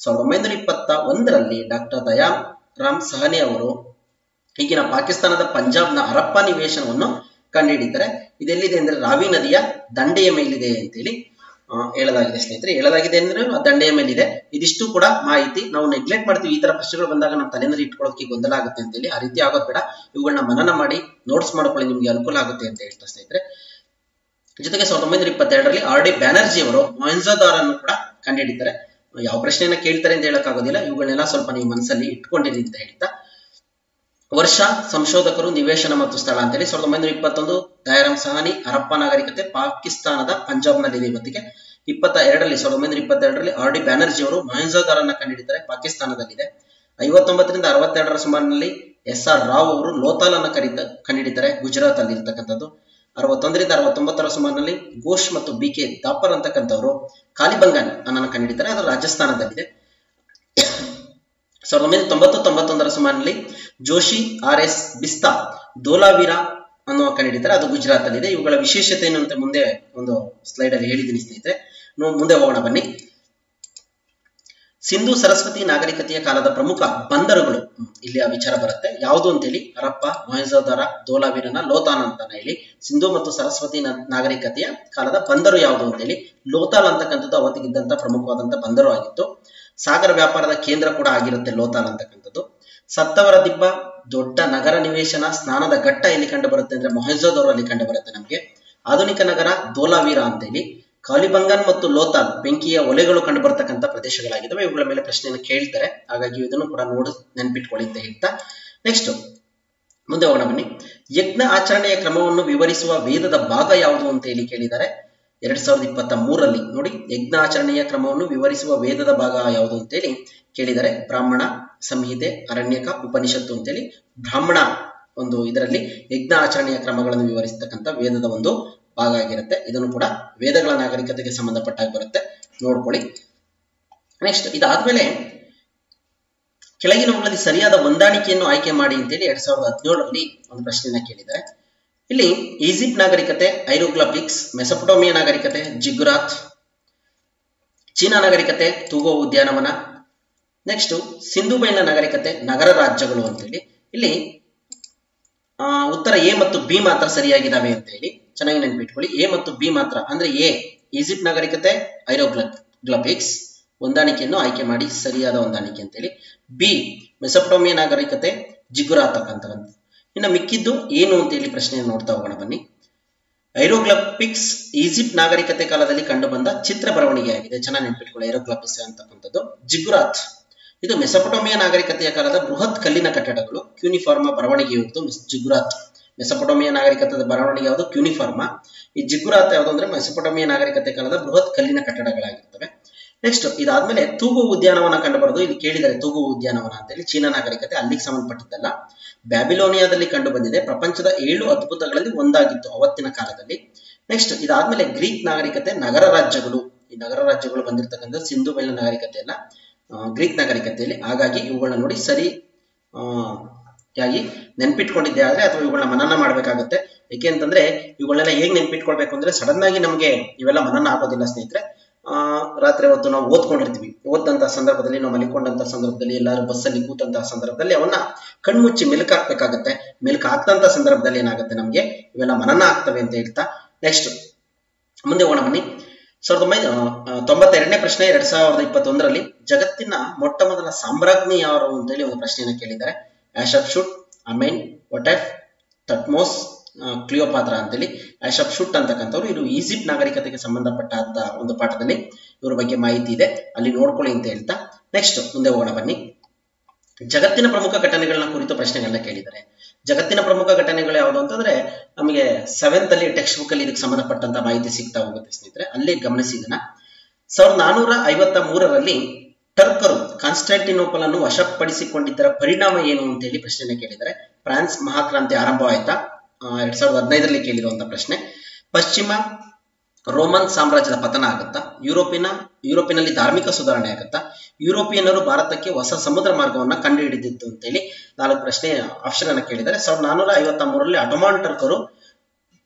1921ರಲ್ಲಿ ಡಾಕ್ಟರ್ ದಯಾರಾಮ್ ಸಹನಿ ಅವರು ಈಗಿನ ಪಾಕಿಸ್ತಾನದ ಪಂಜಾಬ್ನ ಹರಪ್ಪ ನಿವೇಶನವನ್ನು ಕಂಡುಹಿಡಿತಾರೆ. ಇದೆಲ್ಲಿದೆ ಅಂದ್ರೆ ರಾವಿ ನದಿಯ ದಂಡೆಯ ಮೇಲಿದೆ ಅಂತೇಳಿ ಹೇಳಲಾಗಿದೆ ಸ್ನೇಹಿತರೆ. ಹೇಳಲಾಗಿದೆ ಅಂದ್ರೆ ದಂಡೆಯ ಮೇಲಿದೆ. ಇದಿಷ್ಟು ಕೂಡ ಮಾಹಿತಿ ನಾವು ನೆಗ್ಲೆಕ್ಟ್ ಮಾಡ್ತೀವಿ. ಈ ತರ ಪ್ರಶ್ನೆಗಳು ಬಂದಾಗ ನಮ್ಮ ತಲೆನಲ್ಲಿ ಇಟ್ಕೊಳ್ಳೋಕೆ ಗೊಂದಲ ಆಗುತ್ತೆ ಅಂತೇಳಿ. ಆ ರೀತಿ ಆಗೋದ್ ಬೇಡ. ಇವುಗಳನ್ನ ಮನನ ಮಾಡಿ ನೋಟ್ಸ್ ಮಾಡ್ಕೊಳ್ಳಿ, ನಿಮ್ಗೆ ಅನುಕೂಲ ಆಗುತ್ತೆ ಅಂತ ಹೇಳ್ತಾ ಸ್ನೇಹಿತರೆ. ಜೊತೆಗೆ 1922ರಲ್ಲಿ RD ಬ್ಯಾನರ್ಜಿ ಅವರು ಮೊಹೆಂಜೋದಾರನ್ನು ಕೂಡ ಕಂಡುಹಿಡಿತಾರೆ. ಯಾವ ಪ್ರಶ್ನೆಯನ್ನ ಕೇಳ್ತಾರೆ ಅಂತ ಹೇಳಕ್ ಆಗೋದಿಲ್ಲ. ಇವುಗಳನ್ನೆಲ್ಲ ಸ್ವಲ್ಪ ನೀವು ಮನಸ್ಸಲ್ಲಿ ಇಟ್ಕೊಂಡಿರಿ ಅಂತ ಹೇಳ್ತಾ, ವರ್ಷ, ಸಂಶೋಧಕರು, ನಿವೇಶನ ಮತ್ತು ಸ್ಥಳ ಅಂತೇಳಿ 1921 ದಯಾರಾಮ್ ಸಹಾನಿ ಹರಪ್ಪ ನಾಗರಿಕತೆ ಪಾಕಿಸ್ತಾನದ ಪಂಜಾಬ್ನಲ್ಲಿದೆ ಇವತ್ತಿಗೆ. 1922ರಲ್ಲಿ RD ಬ್ಯಾನರ್ಜಿ ಅವರು ಮೊಹೆಂಜೋದಾರನ್ನ ಕಂಡುಹಿಡಿತಾರೆ, ಪಾಕಿಸ್ತಾನದಲ್ಲಿದೆ. 59ರಿಂದ 62ರ ಸುಮಾರಿನಲ್ಲಿ SR ರಾವ್ ಅವರು ಲೋತಾಲ್ ಅನ್ನ ಕಂಡುಹಿಡಿತಾರೆ, ಗುಜರಾತ್ ಅಲ್ಲಿ ಇರ್ತಕ್ಕಂಥದ್ದು. 61ರಿಂದ 69ರ ಸುಮಾರಿನಲ್ಲಿ ಘೋಷ್ ಮತ್ತು BK ದಾಪರ್ ಅಂತಕ್ಕಂಥವ್ರು ಕಾಲಿಬಂಗನ್ ಅನ್ನ ಕಂಡುಹಿಡಿತಾರೆ, ಅದು ರಾಜಸ್ಥಾನದಲ್ಲಿದೆ. 1990-91ರ ಸುಮಾರಿನಲ್ಲಿ ಜೋಶಿ RS ಬಿಸ್ತಾ ಧೋಲಾವೀರ ಅನ್ನುವ ಕಂಡುಹಿಡಿತಾರೆ, ಅದು ಗುಜರಾತ್ ಅಲ್ಲಿದೆ. ಇವುಗಳ ವಿಶೇಷತೆ ಏನು ಅಂತ ಮುಂದೆ ಒಂದು ಸ್ಲೈಡ್ ಅಲ್ಲಿ ಹೇಳಿದ್ದೀನಿ ಸ್ನೇಹಿತರೆ. ಮುಂದೆ ಹೋಗೋಣ ಬನ್ನಿ. ಸಿಂಧು ಸರಸ್ವತಿ ನಾಗರಿಕತೆಯ ಕಾಲದ ಪ್ರಮುಖ ಬಂದರುಗಳು ಇಲ್ಲಿ ಆ ವಿಚಾರ ಬರುತ್ತೆ. ಯಾವುದು ಅಂತೇಳಿ ಹರಪ್ಪ, ಮೊಹೆಂಜೋದಾರ, ಧೋಲಾವೀರನ, ಲೋತಾಲ್ ಅಂತಾನೆ ಹೇಳಿ. ಸಿಂಧು ಮತ್ತು ಸರಸ್ವತಿ ನಾಗರಿಕತೆಯ ಕಾಲದ ಬಂದರು ಯಾವುದು ಅಂತೇಳಿ ಲೋತಾಲ್ ಅಂತಕ್ಕಂಥದ್ದು ಅವತ್ತಿಗಿದ್ದಂತ ಪ್ರಮುಖವಾದಂತ ಬಂದರು ಆಗಿತ್ತು. ಸಾಗರ ವ್ಯಾಪಾರದ ಕೇಂದ್ರ ಕೂಡ ಆಗಿರುತ್ತೆ ಲೋತಾಲ್ ಅಂತಕ್ಕಂಥದ್ದು. ಸತ್ತವರ ದಿಬ್ಬ, ದೊಡ್ಡ ನಗರ ನಿವೇಶನ, ಸ್ನಾನದ ಘಟ್ಟ ಎಲ್ಲಿ ಕಂಡು ಬರುತ್ತೆ ಅಂದ್ರೆ ಮೊಹೆಂಜೋದಾರೋ ಅಲ್ಲಿ ಕಂಡು ಬರುತ್ತೆ ನಮಗೆ. ಆಧುನಿಕ ನಗರ ಧೋಲಾವೀರ ಅಂತೇಳಿ. ಕಾಲಿಬಂಗನ್ ಮತ್ತು ಲೋತಾಲ್ ಬೆಂಕಿಯ ಒಲೆಗಳು ಕಂಡು ಬರ್ತಕ್ಕಂಥ ಪ್ರದೇಶಗಳಾಗಿದ್ದಾವೆ. ಇವುಗಳ ಮೇಲೆ ಪ್ರಶ್ನೆಯನ್ನು ಕೇಳ್ತಾರೆ, ಹಾಗಾಗಿ ಇದನ್ನು ಕೂಡ ನೆನ್ಪಿಟ್ಕೊಳ್ಳಿ ಅಂತ ಹೇಳ್ತಾ ನೆಕ್ಸ್ಟ್ ಮುಂದೆ ಹೋಗೋಣ ಬನ್ನಿ. ಯಜ್ಞ ಆಚರಣೆಯ ಕ್ರಮವನ್ನು ವಿವರಿಸುವ ವೇದದ ಭಾಗ ಯಾವುದು ಅಂತ ಹೇಳಿ ಕೇಳಿದ್ದಾರೆ 2023ರಲ್ಲಿ. ನೋಡಿ, ಯಜ್ಞ ಆಚರಣೆಯ ಕ್ರಮವನ್ನು ವಿವರಿಸುವ ವೇದದ ಭಾಗ ಯಾವುದು ಅಂತೇಳಿ ಕೇಳಿದರೆ ಬ್ರಾಹ್ಮಣ ಸಂಹಿತೆ, ಅರಣ್ಯಕ, ಉಪನಿಷತ್ತು ಅಂತೇಳಿ ಬ್ರಾಹ್ಮಣ ಒಂದು ಇದರಲ್ಲಿ ಯಜ್ಞ ಆಚರಣೆಯ ಕ್ರಮಗಳನ್ನು ವಿವರಿಸತಕ್ಕಂಥ ವೇದದ ಒಂದು ಭಾಗ ಆಗಿರುತ್ತೆ. ಇದನ್ನು ಕೂಡ ವೇದಗಳ ನಾಗರಿಕತೆಗೆ ಸಂಬಂಧಪಟ್ಟಾಗಿ ಬರುತ್ತೆ, ನೋಡ್ಕೊಳ್ಳಿ. ನೆಕ್ಸ್ಟ್ ಇದಾದ್ಮೇಲೆ ಕೆಳಗಿನವುಗಳಲ್ಲಿ ಸರಿಯಾದ ಹೊಂದಾಣಿಕೆಯನ್ನು ಆಯ್ಕೆ ಮಾಡಿ ಅಂತೇಳಿ 2017ರಲ್ಲಿ ಒಂದು ಪ್ರಶ್ನೆಯನ್ನ ಕೇಳಿದ್ದಾರೆ. ಇಲ್ಲಿ ಈಜಿಪ್ಟ್ ನಾಗರಿಕತೆ, ಐರೋಗ್ಲಿಫಿಕ್ಸ್, ಮೆಸೊಪೊಟೇಮಿಯಾ ನಾಗರಿಕತೆ, ಜಿಗುರಾತ್, ಚೀನಾ ನಾಗರಿಕತೆ, ತೂಗೋ ಉದ್ಯಾನವನ, ನೆಕ್ಸ್ಟ್ ಸಿಂಧು ಬಯಲಿನ ನಾಗರಿಕತೆ, ನಗರ ರಾಜ್ಯಗಳು ಅಂತೇಳಿ. ಇಲ್ಲಿ ಉತ್ತರ ಎ ಮತ್ತು ಬಿ ಮಾತ್ರ ಸರಿಯಾಗಿದ್ದಾವೆ ಅಂತ ಹೇಳಿ ಚೆನ್ನಾಗಿ ನೆನಪಿಟ್ಕೊಳ್ಳಿ. ಎ ಮತ್ತು ಬಿ ಮಾತ್ರ ಅಂದ್ರೆ ಎ ಈಜಿಪ್ಟ್ ನಾಗರಿಕತೆ, ಐರೋಗ್ಲಿಫಿಕ್ಸ್ ಹೊಂದಾಣಿಕೆಯನ್ನು ಆಯ್ಕೆ ಮಾಡಿ, ಸರಿಯಾದ ಹೊಂದಾಣಿಕೆ ಅಂತೇಳಿ. ಬಿ ಮೆಸೊಪೊಟೇಮಿಯಾ ನಾಗರಿಕತೆ, ಜಿಗುರಾತ್ ಅಂತಕ್ಕಂಥದ್ದು. ಇನ್ನು ಮಿಕ್ಕಿದ್ದು ಏನು ಅಂತ ಹೇಳಿ ಪ್ರಶ್ನೆಯನ್ನು ನೋಡ್ತಾ ಹೋಗೋಣ ಬನ್ನಿ. ಐರೋಗ್ಲಿಫಿಕ್ಸ್ ಈಜಿಪ್ಟ್ ನಾಗರಿಕತೆ ಕಾಲದಲ್ಲಿ ಕಂಡು ಬಂದ ಚಿತ್ರ ಬರವಣಿಗೆ ಆಗಿದೆ, ಚೆನ್ನಾಗಿ ನೆನಪಿಟ್ಕೊಳ್ಳಿ ಐರೋಗ್ಲಿಫಿಕ್ಸ್ ಅಂತಕ್ಕಂಥದ್ದು. ಜಿಗುರಾತ್ ಇದು ಮೆಸೊಪೊಟೇಮಿಯಾ ನಾಗರಿಕತೆಯ ಕಾಲದ ಬೃಹತ್ ಕಲ್ಲಿನ ಕಟ್ಟಡಗಳು, ಕ್ಯೂನಿಫಾರ್ಮ ಬರವಣಿಗೆ ಇರುವುದು ಜಿಗುರಾತ್. ಮೆಸೊಪೊಟೇಮಿಯಾ ನಾಗರಿಕತೆಯ ಬರವಣಿಗೆ ಯಾವುದು? ಕ್ಯೂನಿಫಾರ್ಮ. ಈ ಜಿಗುರಾತ್ ಯಾವುದು ಅಂದ್ರೆ ಮೆಸೊಪೊಟೇಮಿಯಾ ನಾಗರಿಕತೆ ಕಾಲದ ಬೃಹತ್ ಕಲ್ಲಿನ ಕಟ್ಟಡಗಳಾಗಿರ್ತವೆ. ನೆಕ್ಸ್ಟ್ ಇದಾದ್ಮೇಲೆ ತೂಗು ಉದ್ಯಾನವನ ಕಂಡು ಬರೋದು. ಇಲ್ಲಿ ಕೇಳಿದರೆ ತೂಗು ಉದ್ಯಾನವನ ಅಂತೇಳಿ ಚೀನಾ ನಾಗರಿಕತೆ, ಅಲ್ಲಿಗೆ ಸಂಬಂಧಪಟ್ಟಿದ್ದಲ್ಲ. ಬ್ಯಾಬಿಲೋನಿಯಾದಲ್ಲಿ ಕಂಡು ಬಂದಿದೆ, ಪ್ರಪಂಚದ 7 ಅದ್ಭುತಗಳಲ್ಲಿ ಒಂದಾಗಿತ್ತು ಅವತ್ತಿನ ಕಾಲದಲ್ಲಿ. ನೆಕ್ಸ್ಟ್ ಇದಾದ್ಮೇಲೆ ಗ್ರೀಕ್ ನಾಗರಿಕತೆ, ನಗರ ರಾಜ್ಯಗಳು. ಈ ನಗರ ರಾಜ್ಯಗಳು ಬಂದಿರತಕ್ಕಂಥ ಸಿಂಧು ಬಯಲಿನ ನಾಗರಿಕತೆ ಅಲ್ಲ, ಗ್ರೀಕ್ ನಾಗರಿಕತೆಯಲ್ಲಿ. ಹಾಗಾಗಿ ಇವುಗಳನ್ನ ನೋಡಿ ಸರಿಯಾಗಿ ನೆನ್ಪಿಟ್ಕೊಂಡಿದ್ದೆ ಆದ್ರೆ ಅಥವಾ ಇವುಗಳನ್ನ ಮನನ ಮಾಡ್ಬೇಕಾಗುತ್ತೆ. ಏಕೆ ಅಂತಂದ್ರೆ ಇವುಗಳನ್ನೆಲ್ಲ ಹೇಗೆ ನೆನ್ಪಿಟ್ಕೊಳ್ಬೇಕು ಅಂದ್ರೆ ಸಡನ್ ಆಗಿ ನಮಗೆ ಇವೆಲ್ಲ ಮನನ ಆಗೋದಿಲ್ಲ ಸ್ನೇಹಿತರೆ. ರಾತ್ರಿ ಹೊತ್ತು ನಾವು ಓದ್ಕೊಂಡಿರ್ತೀವಿ, ಓದಂತಹ ಸಂದರ್ಭದಲ್ಲಿ ನಾವು ಮಲಿಕೊಂಡಂತಹ ಸಂದರ್ಭದಲ್ಲಿ ಎಲ್ಲಾದ್ರೂ ಬಸ್ಸಲ್ಲಿ ಕೂತಂತಹ ಸಂದರ್ಭದಲ್ಲಿ ಅವನ್ನ ಕಣ್ಮುಚ್ಚಿ ಮೆಲುಕು ಹಾಕ್ಬೇಕಾಗತ್ತೆ. ಮೆಲುಕು ಹಾಕ್ತಂತ ಸಂದರ್ಭದಲ್ಲಿ ಏನಾಗುತ್ತೆ ನಮ್ಗೆ ಇವೆಲ್ಲ ಮನನ ಆಗ್ತವೆ ಅಂತ ಹೇಳ್ತಾ ನೆಕ್ಸ್ಟ್ ಮುಂದೆ ಹೋಗೋಣ ಬನ್ನಿ. 1992ನೇ ಪ್ರಶ್ನೆ 2021ರಲ್ಲಿ ಜಗತ್ತಿನ ಮೊಟ್ಟ ಮೊದಲ ಸಾಮ್ರಾಜ್ಞಿ ಯಾರು ಅಂತೇಳಿ ಒಂದು ಪ್ರಶ್ನೆಯನ್ನು ಕೇಳಿದ್ದಾರೆ. ಆಶಪ್ಶುಟ್, ಅಮೆನ್, ಒಟೆಫ್, ತಟ್ಮೋಸ್, ಕ್ಲಿಯೋಪಾತ್ರ ಅಂತೇಳಿ. ಆಶಪ್ಶುಟ್ ಅಂತಕ್ಕಂಥವ್ರು ಇದು ಈಜಿಪ್ಟ್ ನಾಗರಿಕತೆಗೆ ಸಂಬಂಧಪಟ್ಟ ಒಂದು ಪಾಠದಲ್ಲಿ ಇವ್ರ ಬಗ್ಗೆ ಮಾಹಿತಿ ಇದೆ, ಅಲ್ಲಿ ನೋಡ್ಕೊಳ್ಳಿ ಅಂತ ಹೇಳ್ತಾ ನೆಕ್ಸ್ಟ್ ಮುಂದೆ ಹೋಗೋಣ ಬನ್ನಿ. ಜಗತ್ತಿನ ಪ್ರಮುಖ ಘಟನೆಗಳನ್ನ ಕುರಿತು ಪ್ರಶ್ನೆಗಳನ್ನ ಕೇಳಿದ್ದಾರೆ. ಜಗತ್ತಿನ ಪ್ರಮುಖ ಘಟನೆಗಳು ಯಾವುದು ಅಂತಂದ್ರೆ ನಮಗೆ 7th ಅಲ್ಲಿ ಟೆಕ್ಸ್ಟ್ ಬುಕ್ ಅಲ್ಲಿ ಇದಕ್ಕೆ ಸಂಬಂಧಪಟ್ಟಂತ ಮಾಹಿತಿ ಸಿಗ್ತಾ ಹೋಗುತ್ತೆ ಸ್ನೇಹಿತರೆ, ಅಲ್ಲೇ ಗಮನಿಸಿ ಇದನ್ನ. 1453ರಲ್ಲಿ ಟರ್ಕರು ಕಾನ್ಸ್ಟಾಂಟಿನೋಪಲ್ ಅನ್ನು ವಶಪಡಿಸಿಕೊಂಡಿದ್ದರ ಪರಿಣಾಮ ಏನು ಅಂತ ಹೇಳಿ ಪ್ರಶ್ನೆನ ಕೇಳಿದ್ದಾರೆ. ಫ್ರಾನ್ಸ್ ಮಹಾಕ್ರಾಂತಿ ಆರಂಭವಾಯ್ತಾ? 2015ರಲ್ಲಿ ಕೇಳಿರುವಂತಹ ಪ್ರಶ್ನೆ. ಪಶ್ಚಿಮ ರೋಮನ್ ಸಾಮ್ರಾಜ್ಯದ ಪತನ ಆಗುತ್ತಾ? ಯುರೋಪಿನಲ್ಲಿ ಧಾರ್ಮಿಕ ಸುಧಾರಣೆ ಆಗುತ್ತಾ? ಯುರೋಪಿಯನ್ನರು ಭಾರತಕ್ಕೆ ಹೊಸ ಸಮುದ್ರ ಮಾರ್ಗವನ್ನ ಕಂಡು ಹಿಡಿದಿತ್ತು ಅಂತೇಳಿ 4 ಪ್ರಶ್ನೆ ಆಪ್ಷನ್ ಅನ್ನ ಕೇಳಿದ್ದಾರೆ. 1453ರಲ್ಲಿ ಅಟೋಮಾನ್ ಟರ್ಕರು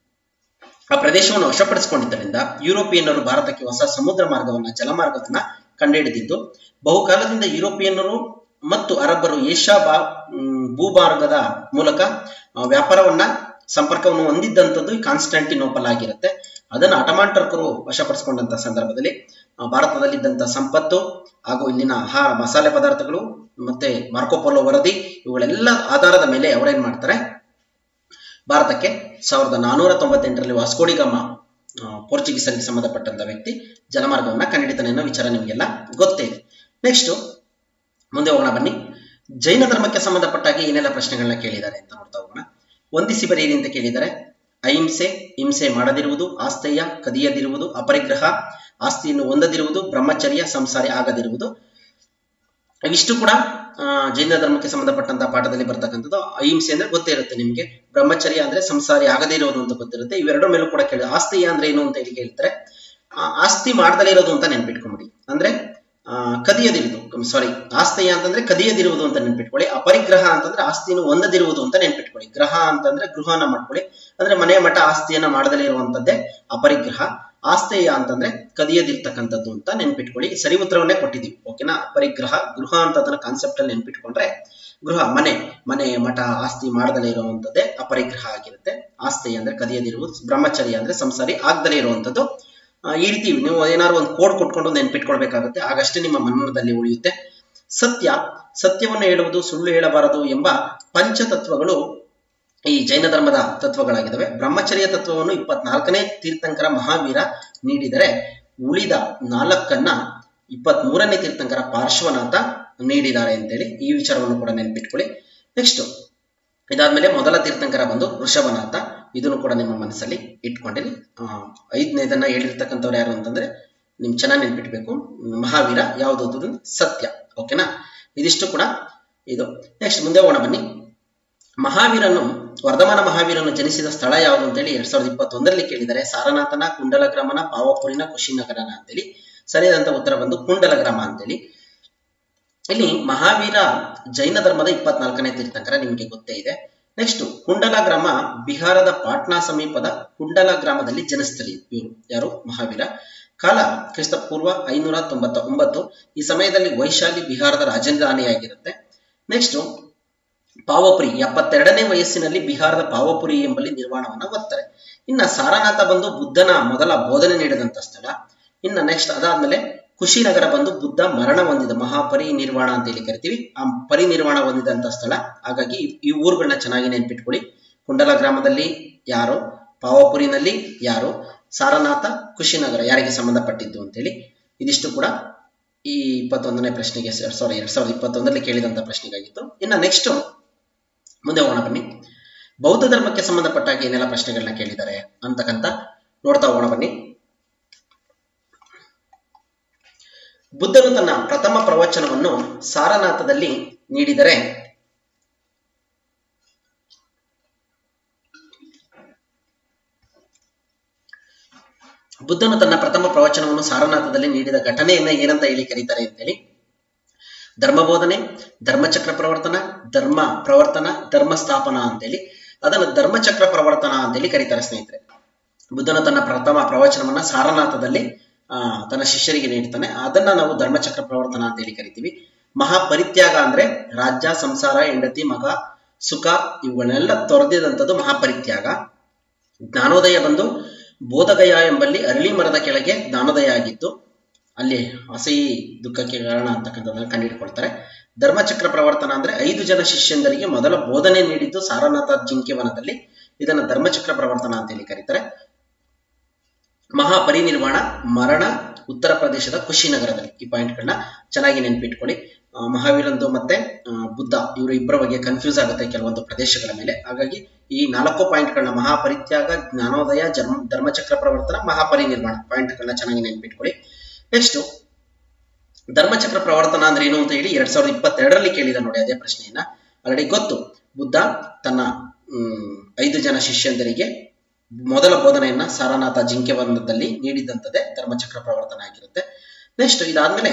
ಆ ಪ್ರದೇಶವನ್ನು ವಶಪಡಿಸಿಕೊಂಡಿದ್ದರಿಂದ ಯುರೋಪಿಯನ್ನರು ಭಾರತಕ್ಕೆ ಹೊಸ ಸಮುದ್ರ ಮಾರ್ಗವನ್ನ ಜಲಮಾರ್ಗವನ್ನ ಕಂಡುಹಿಡಿದಿದ್ದು. ಬಹುಕಾಲದಿಂದ ಯುರೋಪಿಯನ್ನರು ಮತ್ತು ಅರಬ್ಬರು ಏಷ್ಯಾ ಭೂಮಾರ್ಗದ ಮೂಲಕ ವ್ಯಾಪಾರವನ್ನ ಸಂಪರ್ಕವನ್ನು ಹೊಂದಿದ್ದಂಥದ್ದು ಈ ಕಾನ್ಸ್ಟಾಂಟಿನೋಪಲ್ ಆಗಿರುತ್ತೆ. ಅದನ್ನು ಅಟೋಮಾನ್ ಟರ್ಕರು ವಶಪಡಿಸಿಕೊಂಡಂತಹ ಸಂದರ್ಭದಲ್ಲಿ ಭಾರತದಲ್ಲಿದ್ದಂತಹ ಸಂಪತ್ತು ಹಾಗೂ ಇಲ್ಲಿನ ಆಹಾರ ಮಸಾಲೆ ಪದಾರ್ಥಗಳು ಮತ್ತೆ ಮಾರ್ಕೋಪೋಲೋ ವರದಿ ಇವುಗಳೆಲ್ಲ ಆಧಾರದ ಮೇಲೆ ಅವರೇನ್ ಮಾಡ್ತಾರೆ, ಭಾರತಕ್ಕೆ 1498ರಲ್ಲಿ ವಾಸ್ಕೋಡಿಗಾಮ ಪೋರ್ಚುಗೀಸರಿಗೆ ಸಂಬಂಧಪಟ್ಟಂತ ವ್ಯಕ್ತಿ ಜಲಮಾರ್ಗವನ್ನ ಕಂಡುಹಿಡಿತಾನೆ ಅನ್ನೋ ವಿಚಾರ ನಿಮಗೆಲ್ಲ ಗೊತ್ತೇ ಇದೆ. ನೆಕ್ಸ್ಟ್ ಮುಂದೆ ಹೋಗೋಣ ಬನ್ನಿ. ಜೈನ ಧರ್ಮಕ್ಕೆ ಸಂಬಂಧಪಟ್ಟಾಗಿ ಏನೆಲ್ಲ ಪ್ರಶ್ನೆಗಳನ್ನ ಕೇಳಿದ್ದಾರೆ ಅಂತ ನೋಡ್ತಾ ಹೋಗೋಣ. ಹೊಂದಿಸಿ ಬರೆಯಿರಿ ಅಂತ ಕೇಳಿದ್ದಾರೆ. ಅಹಿಂಸೆ, ಹಿಂಸೆ ಮಾಡದಿರುವುದು, ಆಸ್ತೇಯ, ಕದಿಯದಿರುವುದು, ಅಪರಿಗ್ರಹ, ಆಸ್ತಿಯನ್ನು ಹೊಂದದಿರುವುದು, ಬ್ರಹ್ಮಚರ್ಯ, ಸಂಸಾರಿ ಆಗದಿರುವುದು. ಇವಿಷ್ಟು ಕೂಡ ಜೈನ ಧರ್ಮಕ್ಕೆ ಸಂಬಂಧಪಟ್ಟಂತಹ ಪಾಠದಲ್ಲಿ ಬರ್ತಕ್ಕಂಥದ್ದು. ಅಹಿಂಸೆ ಅಂದ್ರೆ ಗೊತ್ತೇ ಇರುತ್ತೆ ನಿಮ್ಗೆ, ಬ್ರಹ್ಮಚರ್ಯ ಅಂದ್ರೆ ಸಂಸಾರಿ ಆಗದೇ ಇರೋದು ಅಂತ ಗೊತ್ತಿರುತ್ತೆ. ಇವೆರಡರ ಮೇಲೂ ಕೂಡ ಕೇಳಿ. ಆಸ್ತಿಯ ಅಂದ್ರೆ ಏನು ಅಂತ ಹೇಳಿ ಕೇಳ್ತಾರೆ. ಆಸ್ತಿ ಮಾಡದಲೇ ಇರೋದು ಅಂತ ನೆನ್ಪಿಟ್ಕೊಂಬಿಡಿ, ಅಂದ್ರೆ ಕದಿಯದಿರುವುದು, ಸಾರಿ ಆಸ್ತಿಯ ಅಂತಂದ್ರೆ ಕದಿಯದಿರುವುದು ಅಂತ ನೆನ್ಪಿಟ್ಕೊಳ್ಳಿ. ಅಪರಿಗ್ರಹ ಅಂತಂದ್ರೆ ಆಸ್ತಿಯನ್ನು ಹೊಂದದಿರುವುದು ಅಂತ ನೆನ್ಪಿಟ್ಕೊಳ್ಳಿ. ಗ್ರಹ ಅಂತಂದ್ರೆ ಗೃಹನ ಮಾಡ್ಕೊಳ್ಳಿ, ಅಂದ್ರೆ ಮನೆ ಮಠ ಆಸ್ತಿಯನ್ನ ಮಾಡದಲೇ ಇರುವಂತದ್ದೇ ಅಪರಿಗ್ರಹ. ಆಸ್ತಿಯ ಅಂತಂದ್ರೆ ಕದಿಯದಿರ್ತಕ್ಕಂಥದ್ದು ಅಂತ ನೆನ್ಪಿಟ್ಕೊಳ್ಳಿ. ಸರಿ ಉತ್ತರವನ್ನೇ ಕೊಟ್ಟಿದ್ದೀವಿ, ಓಕೆನಾ. ಅಪರಿಗ್ರಹ, ಗೃಹ ಅಂತ ಅದನ್ನ ಕಾನ್ಸೆಪ್ಟ್ ಅಲ್ಲಿ ನೆನ್ಪಿಟ್ಕೊಂಡ್ರೆ ಗೃಹ ಮನೆ ಮಠ ಆಸ್ತಿ ಮಾಡದಲೇ ಇರುವಂತದ್ದೇ ಅಪರಿಗ್ರಹ ಆಗಿರುತ್ತೆ. ಆಸ್ತಿ ಅಂದ್ರೆ ಕದಿಯದಿರುವುದು, ಬ್ರಹ್ಮಚರ್ಯ ಅಂದ್ರೆ ಸಂಸಾರಿ ಆಗದಲೇ ಇರುವಂತದ್ದು. ಈ ರೀತಿ ನೀವು ಏನಾದ್ರು ಒಂದು ಕೋಡ್ ಕೊಟ್ಕೊಂಡು ನೆನ್ಪಿಟ್ಕೊಳ್ಬೇಕಾಗುತ್ತೆ, ಆಗಷ್ಟೇ ನಿಮ್ಮ ಮನನದಲ್ಲಿ ಉಳಿಯುತ್ತೆ. ಸತ್ಯವನ್ನು ಹೇಳುವುದು, ಸುಳ್ಳು ಹೇಳಬಾರದು ಎಂಬ ಪಂಚತತ್ವಗಳು ಈ ಜೈನ ಧರ್ಮದ ತತ್ವಗಳಾಗಿದ್ದಾವೆ. ಬ್ರಹ್ಮಚರ್ಯ ತತ್ವವನ್ನು 24ನೇ ತೀರ್ಥಂಕರ ಮಹಾವೀರ ನೀಡಿದರೆ ಉಳಿದ 4ನ್ನ 23ನೇ ತೀರ್ಥಂಕರ ಪಾರ್ಶ್ವನಾಥ ನೀಡಿದ್ದಾರೆ ಅಂತೇಳಿ ಈ ವಿಚಾರವನ್ನು ಕೂಡ ನೆನ್ಪಿಟ್ಕೊಳ್ಳಿ. ನೆಕ್ಸ್ಟ್ ಇದಾದ್ಮೇಲೆ ಮೊದಲ ತೀರ್ಥಂಕರ ಬಂದು ಋಷಭನಾಥ, ಇದನ್ನು ಕೂಡ ನಿಮ್ಮ ಮನಸ್ಸಲ್ಲಿ ಇಟ್ಕೊಂಡಿರಿ. 5ನೇದನ್ನ ಹೇಳಿರ್ತಕ್ಕಂಥವ್ರು ಯಾರು ಅಂತಂದ್ರೆ ನಿಮ್ ಚೆನ್ನಾಗಿ ನೆನ್ಪಿಟ್ಬೇಕು. ಮಹಾವೀರ ಯಾವುದು? ಸತ್ಯ, ಓಕೆನಾ. ಇದಿಷ್ಟು ಕೂಡ ಇದು. ನೆಕ್ಸ್ಟ್ ಮುಂದೆ ಹೋಗೋಣ ಬನ್ನಿ. ವರ್ಧಮಾನ ಮಹಾವೀರನು ಜನಿಸಿದ ಸ್ಥಳ ಯಾವುದು ಅಂತೇಳಿ 2021ರಲ್ಲಿ ಕೇಳಿದರೆ ಸಾರನಾಥನ, ಕುಂಡಲಗ್ರಾಮನ, ಪಾವಪುರಿನ, ಕುಶಿನಗರನ ಅಂತೇಳಿ. ಸರಿಯಾದಂತ ಉತ್ತರ ಬಂದು ಕುಂಡಲಗ್ರಾಮ ಅಂತೇಳಿ. ಇಲ್ಲಿ ಮಹಾವೀರ ಜೈನ ಧರ್ಮದ 24ನೇ ತೀರ್ಥಂಕರ, ನಿಮಗೆ ಗೊತ್ತೇ ಇದೆ. ನೆಕ್ಸ್ಟ್ ಕುಂಡಲಗ್ರಾಮ ಬಿಹಾರದ ಪಾಟ್ನಾ ಸಮೀಪದ ಕುಂಡಲ ಗ್ರಾಮದಲ್ಲಿ ಜನಿಸ್ತಾರೆ ಇವರು. ಯಾರು? ಮಹಾವೀರ. ಕಾಲ ಕ್ರಿಸ್ತಪೂರ್ವ 599. ಈ ಸಮಯದಲ್ಲಿ ವೈಶಾಲಿ ಬಿಹಾರದ ರಾಜಧಾನಿಯಾಗಿರುತ್ತೆ. ನೆಕ್ಸ್ಟ್ ಪಾವಪುರಿ 72ನೇ ವಯಸ್ಸಿನಲ್ಲಿ ಬಿಹಾರದ ಪಾವಪುರಿ ಎಂಬಲ್ಲಿ ನಿರ್ವಾಣವನ್ನ ಹೊತ್ತಾರೆ. ಇನ್ನ ಸಾರನಾಥ ಬಂದು ಬುದ್ಧನ ಮೊದಲ ಬೋಧನೆ ನೀಡಿದಂತ ಸ್ಥಳ. ಇನ್ನ ನೆಕ್ಸ್ಟ್ ಅದಾದ್ಮೇಲೆ ಕುಶಿನಗರ ಬಂದು ಬುದ್ಧ ಮರಣ ಹೊಂದಿದ ಮಹಾಪರಿನಿರ್ವಾಣ ಅಂತ ಹೇಳಿ ಕರಿತೀವಿ, ಆ ಪರಿನಿರ್ವಾಣ ಹೊಂದಿದಂತ ಸ್ಥಳ. ಹಾಗಾಗಿ ಈ ಊರುಗಳನ್ನ ಚೆನ್ನಾಗಿ ನೆನ್ಪಿಟ್ಕೊಳ್ಳಿ. ಕುಂಡಲ ಗ್ರಾಮದಲ್ಲಿ ಯಾರು, ಪಾವಪುರಿನಲ್ಲಿ ಯಾರು, ಸಾರನಾಥ, ಕುಶಿನಗರ ಯಾರಿಗೆ ಸಂಬಂಧಪಟ್ಟಿದ್ದು ಅಂತೇಳಿ. ಇದಿಷ್ಟು ಕೂಡ ಈ 21ನೇ ಪ್ರಶ್ನೆಗೆ 2021ರಲ್ಲಿ ಕೇಳಿದಂತ ಪ್ರಶ್ನೆಗಾಗಿತ್ತು. ಇನ್ನ ನೆಕ್ಸ್ಟ್ ಮುಂದೆ ಹೋಗೋಣ ಬನ್ನಿ. ಬೌದ್ಧ ಧರ್ಮಕ್ಕೆ ಸಂಬಂಧಪಟ್ಟಾಗ ಏನೆಲ್ಲ ಪ್ರಶ್ನೆಗಳನ್ನ ಕೇಳಿದ್ದಾರೆ ಅಂತಕ್ಕಂತ ನೋಡ್ತಾ ಹೋಗೋಣ ಬನ್ನಿ. ಬುದ್ಧನು ತನ್ನ ಪ್ರಥಮ ಪ್ರವಚನವನ್ನು ಸಾರನಾಥದಲ್ಲಿ ನೀಡಿದರೆ ಬುದ್ಧನು ತನ್ನ ಪ್ರಥಮ ಪ್ರವಚನವನ್ನು ಸಾರನಾಥದಲ್ಲಿ ನೀಡಿದ ಘಟನೆಯನ್ನ ಏನಂತ ಹೇಳಿ ಕರೀತಾರೆ ಅಂತೇಳಿ. ಧರ್ಮಬೋಧನೆ, ಧರ್ಮಚಕ್ರ ಪ್ರವರ್ತನ, ಧರ್ಮ ಪ್ರವರ್ತನ, ಧರ್ಮ ಸ್ಥಾಪನ ಅಂತೇಳಿ. ಅದನ್ನು ಧರ್ಮಚಕ್ರ ಪ್ರವರ್ತನ ಅಂತೇಳಿ ಕರೀತಾರೆ ಸ್ನೇಹಿತರೆ. ಬುದ್ಧನ ತನ್ನ ಪ್ರಥಮ ಪ್ರವಚನವನ್ನ ಸಾರನಾಥದಲ್ಲಿ ತನ್ನ ಶಿಷ್ಯರಿಗೆ ನೀಡ್ತಾನೆ, ಅದನ್ನ ನಾವು ಧರ್ಮಚಕ್ರ ಪ್ರವರ್ತನ ಅಂತೇಳಿ ಕರಿತೀವಿ. ಮಹಾಪರಿತ್ಯಾಗ ಅಂದ್ರೆ ರಾಜ್ಯ, ಸಂಸಾರ, ಹೆಂಡತಿ, ಮಗ, ಸುಖ ಇವುಗಳನ್ನೆಲ್ಲ ತೊರೆದಿದಂಥದ್ದು ಮಹಾಪರಿತ್ಯಾಗ. ಜ್ಞಾನೋದಯ ಬಂದು ಬೋಧಗಯ ಎಂಬಲ್ಲಿ ಅರಳಿ ಮರದ ಕೆಳಗೆ ಜ್ಞಾನೋದಯ ಆಗಿತ್ತು, ಅಲ್ಲಿ ಅಸಹಿ ದುಃಖಕ್ಕೆ ಕಾರಣ ಅಂತಕ್ಕಂಥದ್ದನ್ನು ಕಂಡುಹಿಡ್ಕೊಳ್ತಾರೆ. ಧರ್ಮಚಕ್ರ ಪ್ರವರ್ತನ ಅಂದ್ರೆ 5 ಜನ ಶಿಷ್ಯಂದರಿಗೆ ಮೊದಲ ಬೋಧನೆ ನೀಡಿದ್ದು ಸಾರನಾಥ ಜಿಂಕೆವನದಲ್ಲಿ, ಇದನ್ನ ಧರ್ಮಚಕ್ರ ಪ್ರವರ್ತನ ಅಂತೇಳಿ ಕರೀತಾರೆ. ಮಹಾಪರಿನಿರ್ವಾಣ ಮರಣ ಉತ್ತರ ಪ್ರದೇಶದ ಕುಶಿನಗರದಲ್ಲಿ. ಈ ಪಾಯಿಂಟ್ಗಳನ್ನ ಚೆನ್ನಾಗಿ ನೆನಪಿಟ್ಕೊಳ್ಳಿ. ಮಹಾವೀರಂದು ಮತ್ತೆ ಬುದ್ಧ ಇವರು ಇಬ್ಬರ ಬಗ್ಗೆ ಕನ್ಫ್ಯೂಸ್ ಆಗುತ್ತೆ ಕೆಲವೊಂದು ಪ್ರದೇಶಗಳ ಮೇಲೆ. ಹಾಗಾಗಿ ಈ 4 ಪಾಯಿಂಟ್ಗಳನ್ನ ಮಹಾಪರಿತ್ಯಾಗ, ಜ್ಞಾನೋದಯ, ಧರ್ಮಚಕ್ರ ಪ್ರವರ್ತನ, ಮಹಾಪರಿನಿರ್ವಾಣ ಪಾಯಿಂಟ್ಗಳನ್ನ ಚೆನ್ನಾಗಿ ನೆನಪಿಟ್ಕೊಳ್ಳಿ. ನೆಕ್ಸ್ಟ್ ಧರ್ಮಚಕ್ರ ಪ್ರವರ್ತನ ಅಂದ್ರೆ ಏನು ಅಂತ ಹೇಳಿ 2022ರಲ್ಲಿ ಕೇಳಿದ ನೋಡಿ ಅದೇ ಪ್ರಶ್ನೆಯನ್ನ. ಆಲ್ರೆಡಿ ಗೊತ್ತು, ಬುದ್ಧ ತನ್ನ 5 ಜನ ಶಿಷ್ಯಂದರಿಗೆ ಮೊದಲ ಬೋಧನೆಯನ್ನ ಸಾರನಾಥ ಜಿಂಕೆವನದಲ್ಲಿ ನೀಡಿದಂಥದ್ದೇ ಧರ್ಮಚಕ್ರ ಪ್ರವರ್ತನ ಆಗಿರುತ್ತೆ. ನೆಕ್ಸ್ಟ್ ಇದಾದ್ಮೇಲೆ